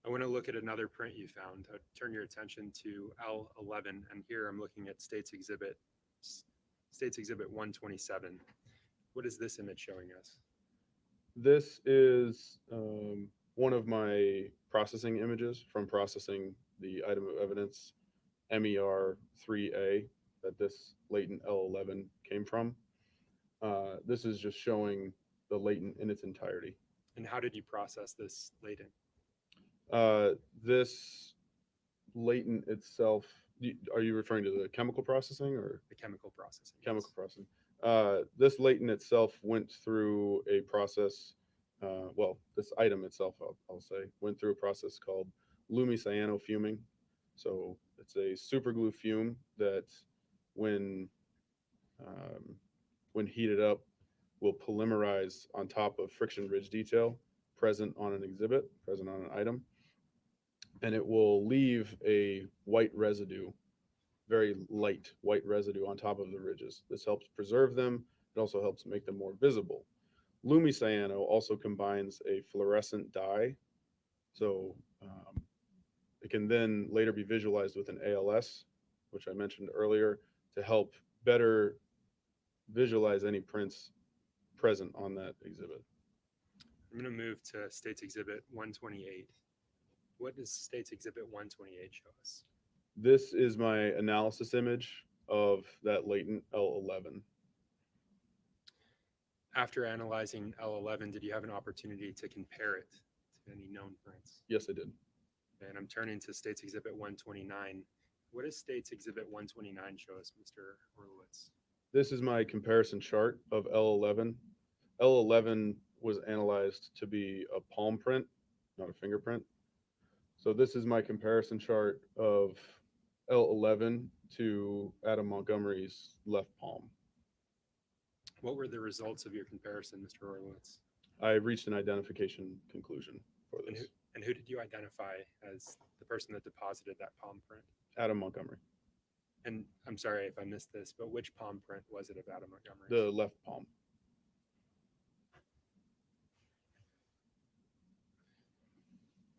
S5: I want to look at another print you found. Turn your attention to L11, and here I'm looking at State's Exhibit 127. What is this image showing us?
S16: This is one of my processing images from processing the item of evidence MER 3A that this latent L11 came from. This is just showing the latent in its entirety.
S5: And how did you process this latent?
S16: This latent itself, are you referring to the chemical processing or?
S5: The chemical processing.
S16: Chemical processing. This latent itself went through a process, well, this item itself, I'll say, went through a process called lumiscyanofuming. So it's a superglue fume that when heated up will polymerize on top of friction ridge detail present on an exhibit, present on an item. And it will leave a white residue, very light white residue on top of the ridges. This helps preserve them. It also helps make them more visible. Lumicyano also combines a fluorescent dye. So it can then later be visualized with an ALS, which I mentioned earlier, to help better visualize any prints present on that exhibit.
S5: I'm going to move to State's Exhibit 128. What does State's Exhibit 128 show us?
S16: This is my analysis image of that latent L11.
S5: After analyzing L11, did you have an opportunity to compare it to any known prints?
S16: Yes, I did.
S5: And I'm turning to State's Exhibit 129. What does State's Exhibit 129 show us, Mr. Horowitz?
S16: This is my comparison chart of L11. L11 was analyzed to be a palm print, not a fingerprint. So this is my comparison chart of L11 to Adam Montgomery's left palm.
S5: What were the results of your comparison, Mr. Horowitz?
S16: I reached an identification conclusion for this.
S5: And who did you identify as the person that deposited that palm print?
S16: Adam Montgomery.
S5: And I'm sorry if I missed this, but which palm print was it of Adam Montgomery?
S16: The left palm.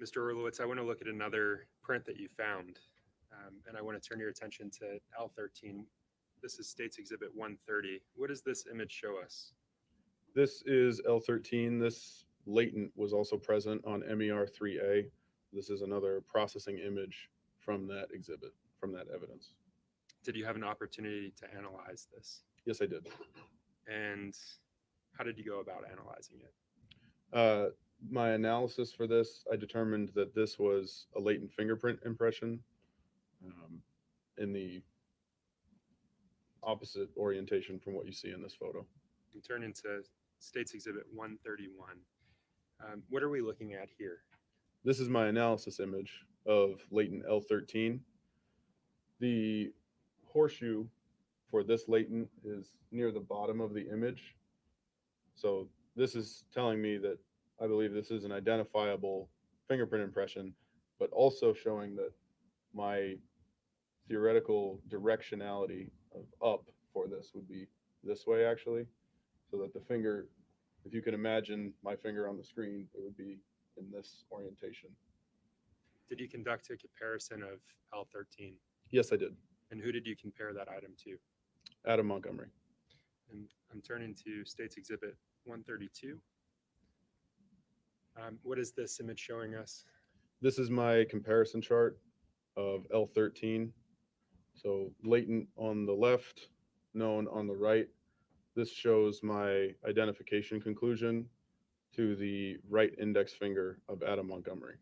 S5: Mr. Horowitz, I want to look at another print that you found, and I want to turn your attention to L13. This is State's Exhibit 130. What does this image show us?
S16: This is L13. This latent was also present on MER 3A. This is another processing image from that exhibit, from that evidence.
S5: Did you have an opportunity to analyze this?
S16: Yes, I did.
S5: And how did you go about analyzing it?
S16: My analysis for this, I determined that this was a latent fingerprint impression in the opposite orientation from what you see in this photo.
S5: You turn into State's Exhibit 131. What are we looking at here?
S16: This is my analysis image of latent L13. The horseshoe for this latent is near the bottom of the image. So this is telling me that I believe this is an identifiable fingerprint impression, but also showing that my theoretical directionality of up for this would be this way actually, so that the finger, if you can imagine my finger on the screen, it would be in this orientation.
S5: Did you conduct a comparison of L13?
S16: Yes, I did.
S5: And who did you compare that item to?
S16: Adam Montgomery.
S5: And I'm turning to State's Exhibit 132. What is this image showing us?
S16: This is my comparison chart of L13. So latent on the left, known on the right. This shows my identification conclusion to the right index finger of Adam Montgomery.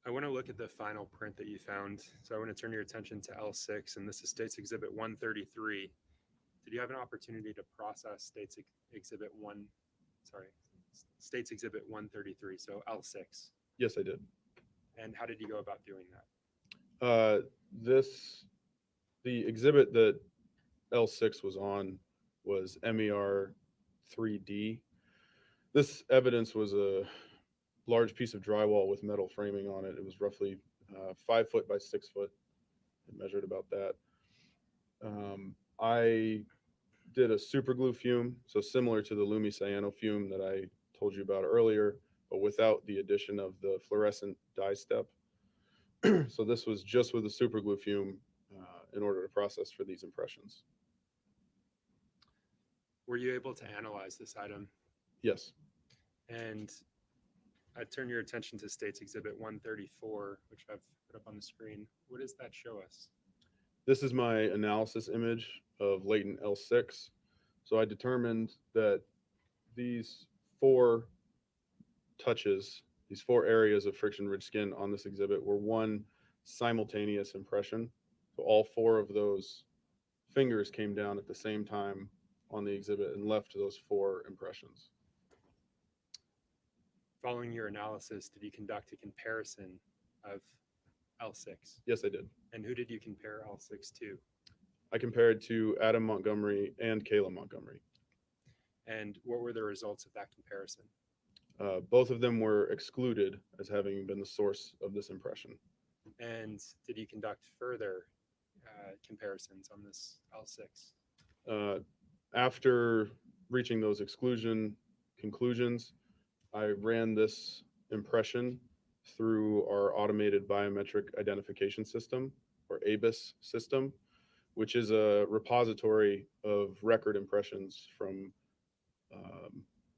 S5: I want to look at the final print that you found. So I want to turn your attention to L6, and this is States Exhibit 133. Did you have an opportunity to process States Exhibit 133, so L6?
S16: Yes, I did.
S5: And how did you go about doing that?
S16: The exhibit that L6 was on was MER 3D. This evidence was a large piece of drywall with metal framing on it. It was roughly 5 foot by 6 foot. It measured about that. I did a super glue fume, so similar to the Lumicyano fume that I told you about earlier, but without the addition of the fluorescent dye step. So this was just with the super glue fume in order to process for these impressions.
S5: Were you able to analyze this item?
S16: Yes.
S5: And I turn your attention to States Exhibit 134, which I've put up on the screen. What does that show us?
S16: This is my analysis image of latent L6. So I determined that these 4 touches, these 4 areas of friction-ridged skin on this exhibit were one simultaneous impression. So all 4 of those fingers came down at the same time on the exhibit and left those 4 impressions.
S5: Following your analysis, did you conduct a comparison of L6?
S16: Yes, I did.
S5: And who did you compare L6 to?
S16: I compared to Adam Montgomery and Kayla Montgomery.
S5: And what were the results of that comparison?
S16: Both of them were excluded as having been the source of this impression.
S5: And did you conduct further comparisons on this L6?
S16: After reaching those exclusion conclusions, I ran this impression through our automated biometric identification system, or ABIS system, which is a repository of record impressions from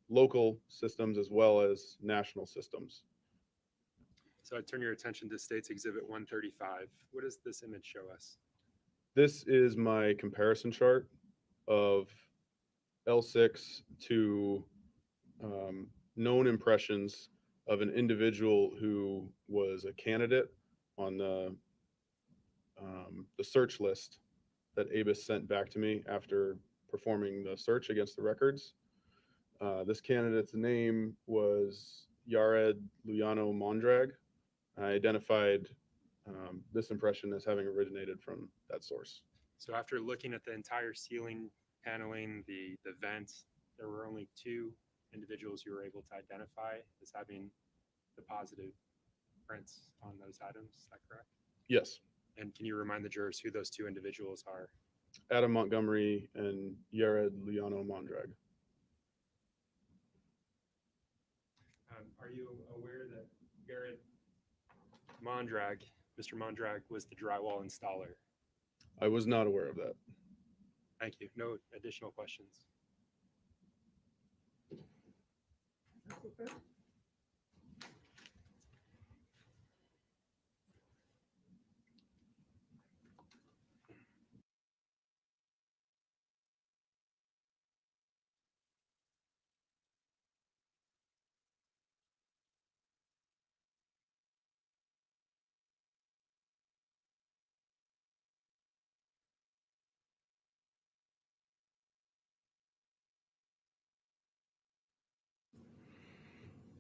S16: local systems as well as national systems.
S5: So I turn your attention to States Exhibit 135. What does this image show us?
S16: This is my comparison chart of L6 to known impressions of an individual who was a candidate on the search list that ABIS sent back to me after performing the search against the records. This candidate's name was Yared Luyano Mondrag. I identified this impression as having originated from that source.
S5: So after looking at the entire ceiling paneling, the vent, there were only 2 individuals you were able to identify as having the positive prints on those items. Is that correct?
S16: Yes.
S5: And can you remind the jurors who those 2 individuals are?
S16: Adam Montgomery and Yared Luyano Mondrag.
S5: Are you aware that Garrett Mondrag, Mr. Mondrag, was the drywall installer?
S16: I was not aware of that.
S5: Thank you. No additional questions.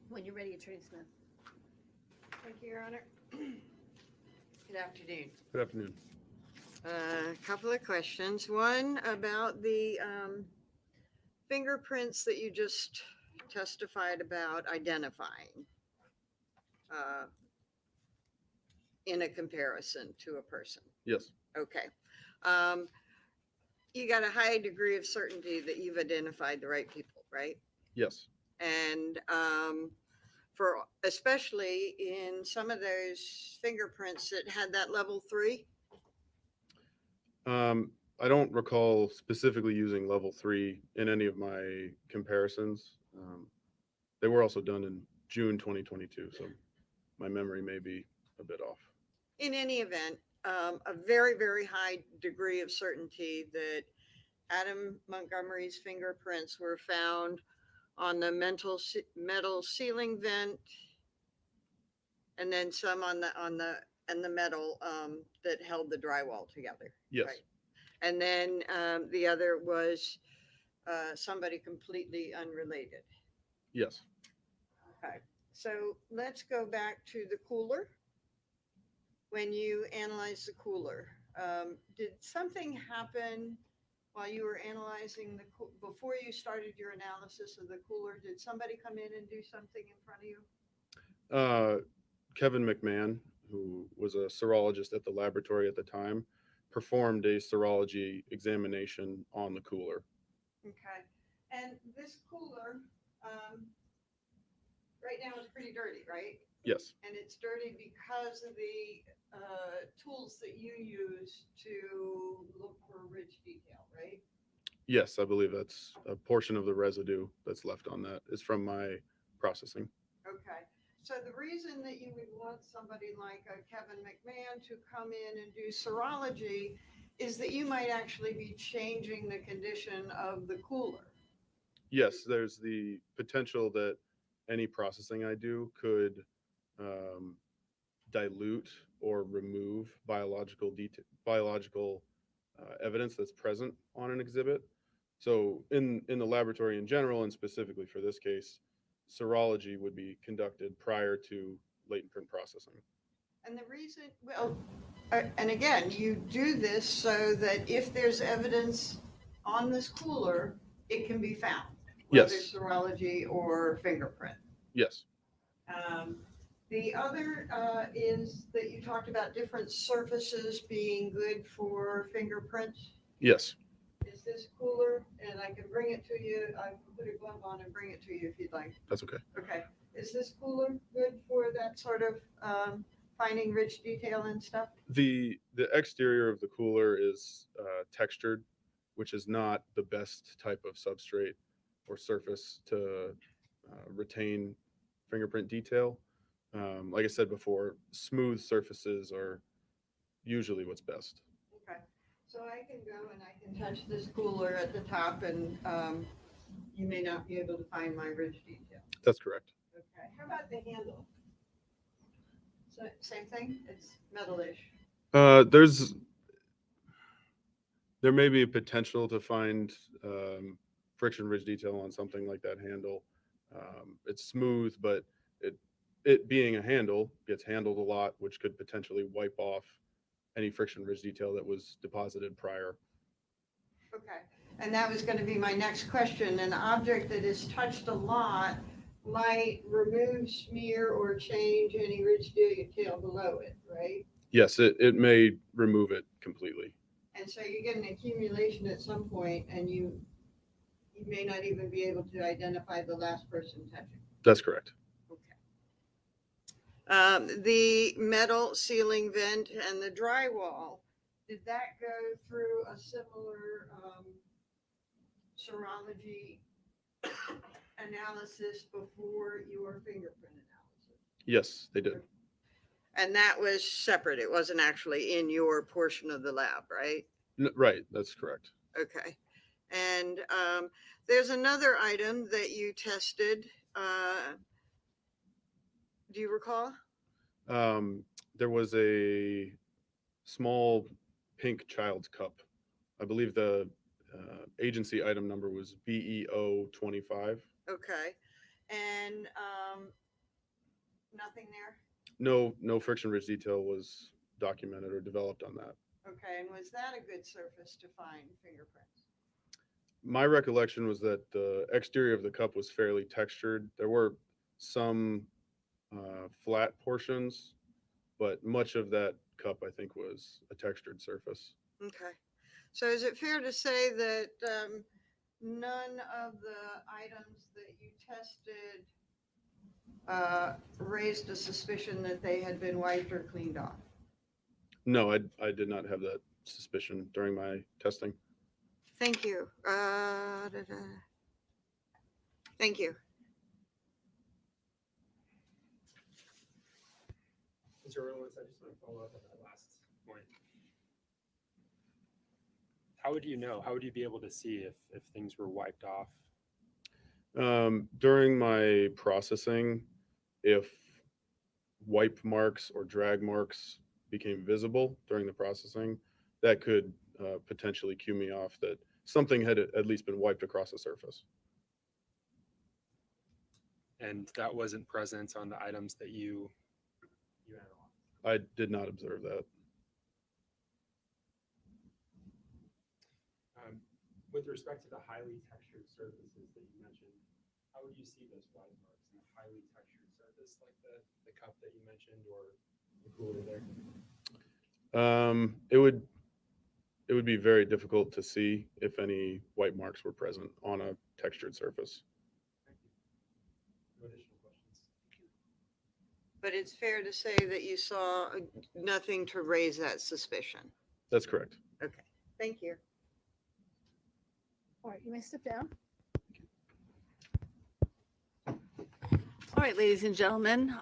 S1: When you're ready, Attorney Smith.
S4: Thank you, Your Honor. Good afternoon.
S16: Good afternoon.
S4: A couple of questions. One about the fingerprints that you just testified about identifying in a comparison to a person.
S16: Yes.
S4: Okay. You got a high degree of certainty that you've identified the right people, right?
S16: Yes.
S4: And for especially in some of those fingerprints that had that level 3.
S16: I don't recall specifically using level 3 in any of my comparisons. They were also done in June 2022, so my memory may be a bit off.
S4: In any event, a very, very high degree of certainty that Adam Montgomery's fingerprints were found on the metal ceiling vent, and then some on the metal that held the drywall together.
S16: Yes.
S4: Right? And then the other was somebody completely unrelated.
S16: Yes.
S4: Okay. So let's go back to the cooler. When you analyzed the cooler, did something happen while you were analyzing before you started your analysis of the cooler? Did somebody come in and do something in front of you?
S16: Kevin McMahon, who was a serologist at the laboratory at the time, performed a serology examination on the cooler.
S4: Okay. And this cooler, right now is pretty dirty, right?
S16: Yes.
S4: And it's dirty because of the tools that you use to look for rich detail, right?
S16: Yes, I believe that's a portion of the residue that's left on that is from my processing.
S4: Okay. So the reason that you would want somebody like Kevin McMahon to come in and do serology is that you might actually be changing the condition of the cooler.
S16: Yes, there's the potential that any processing I do could dilute or remove biological evidence that's present on an exhibit. So in the laboratory in general, and specifically for this case, serology would be conducted prior to latent print processing.
S4: And the reason, well, and again, you do this so that if there's evidence on this cooler, it can be found, whether
S16: Yes.
S4: serology or fingerprint.
S16: Yes.
S4: The other is that you talked about different surfaces being good for fingerprints.
S16: Yes.
S4: Is this cooler? And I can bring it to you. I can put a glove on and bring it to you if you'd like.
S16: That's okay.
S4: Okay. Is this cooler good for that sort of finding rich detail and stuff?
S16: The exterior of the cooler is textured, which is not the best type of substrate or surface to retain fingerprint detail. Like I said before, smooth surfaces are usually what's best.
S4: Okay. So I can go and I can touch this cooler at the top, and you may not be able to find my rich detail.
S16: That's correct.
S4: Okay. How about the handle? So same thing? It's metalish.
S16: There may be a potential to find friction ridge detail on something like that handle. It's smooth, but it being a handle gets handled a lot, which could potentially wipe off any friction ridge detail that was deposited prior.
S4: Okay. And that was going to be my next question. An object that is touched a lot might remove, smear, or change any rich detail below it, right?
S16: Yes, it may remove it completely.
S4: And so you get an accumulation at some point, and you may not even be able to identify the last person touching.
S16: That's correct.
S4: The metal ceiling vent and the drywall, did that go through a similar serology analysis before your fingerprint analysis?
S16: Yes, they did.
S4: And that was separate. It wasn't actually in your portion of the lab, right?
S16: Right, that's correct.
S4: Okay. And there's another item that you tested. Do you recall?
S16: There was a small pink child's cup. I believe the agency item number was BEO 25.
S4: Okay. And nothing there?
S16: No friction ridge detail was documented or developed on that.
S4: Okay. And was that a good surface to find fingerprints?
S16: My recollection was that the exterior of the cup was fairly textured. There were some flat portions, but much of that cup, I think, was a textured surface.
S4: Okay. So is it fair to say that none of the items that you tested raised a suspicion that they had been wiped or cleaned off?
S16: No, I did not have that suspicion during my testing.
S4: Thank you. Thank you.
S5: Mr. Orlowitz, I just want to follow up on that last Morning. How would you know? How would you be able to see if things were wiped off?
S16: During my processing, if wipe marks or drag marks became visible during the processing, that could potentially cue me off that something had at least been wiped across the surface.
S5: And that wasn't present on the items that you analyzed.
S16: I did not observe that.
S5: With respect to the highly textured surfaces that you mentioned, how would you see those wipe marks in a highly textured surface like the cup that you mentioned or the cooler there?
S16: It would be very difficult to see if any white marks were present on a textured surface.
S5: No additional questions.
S4: But it's fair to say that you saw nothing to raise that suspicion.
S16: That's correct.
S4: Okay, thank you.
S1: All right, you may step down. All right, ladies and gentlemen,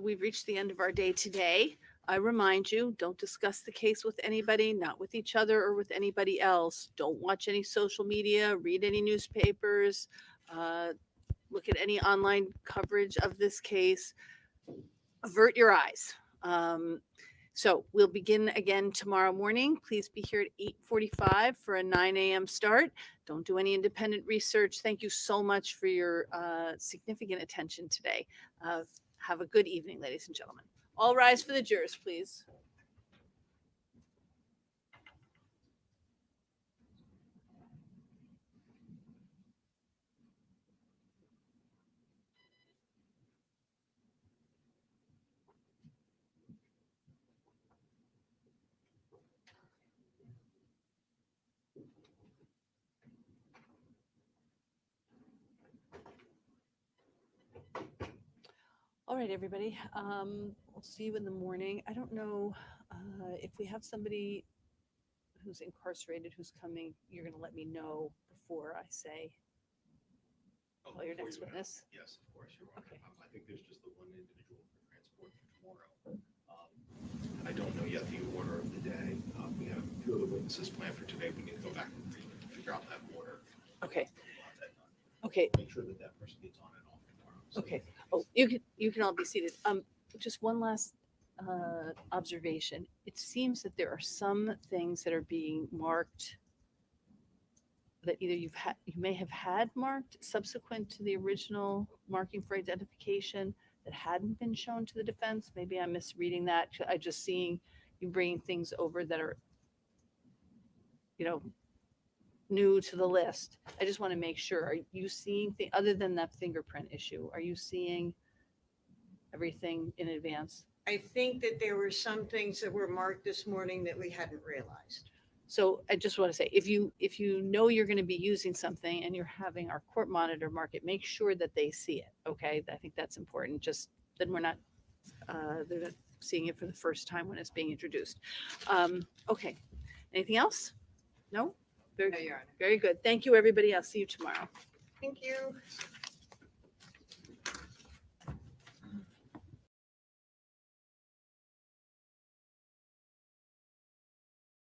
S1: we've reached the end of our day today. I remind you, don't discuss the case with anybody, not with each other or with anybody else. Don't watch any social media, read any newspapers, look at any online coverage of this case. Avert your eyes. So we'll begin again tomorrow morning. Please be here at 8:45 for a 9 a.m. start. Don't do any independent research. Thank you so much for your significant attention today. Have a good evening, ladies and gentlemen. All rise for the jurors, please. All right, everybody. We'll see you in the morning. I don't know if we have somebody who's incarcerated who's coming. You're going to let me know before I say your next witness.
S2: Yes, of course, you're
S1: Okay.
S2: I think there's just the one individual for transport for tomorrow. I don't know yet the order of the day. We have a few other witnesses planned for today. We need to go back and figure out that order.
S1: Okay. Okay.
S2: Make sure that that person gets on and off tomorrow. So
S1: Okay. Oh, you can all be seated. Just one last observation. It seems that there are some things that are being marked that either you may have had marked subsequent to the original marking for identification that hadn't been shown to the defense. Maybe I'm misreading that. I just seeing you bringing things over that are, new to the list. I just want to make sure. Are you seeing other than that fingerprint issue? Are you seeing everything in advance?
S4: I think that there were some things that were marked this morning that we hadn't realized.
S1: So I just want to say, if you know you're going to be using something and you're having our court monitor mark it, make sure that they see it. Okay, I think that's important. Just then they're not seeing it for the first time when it's being introduced. Okay, anything else? No.
S4: No, Your Honor.
S1: Very good. Thank you, everybody. I'll see you tomorrow.
S4: Thank you.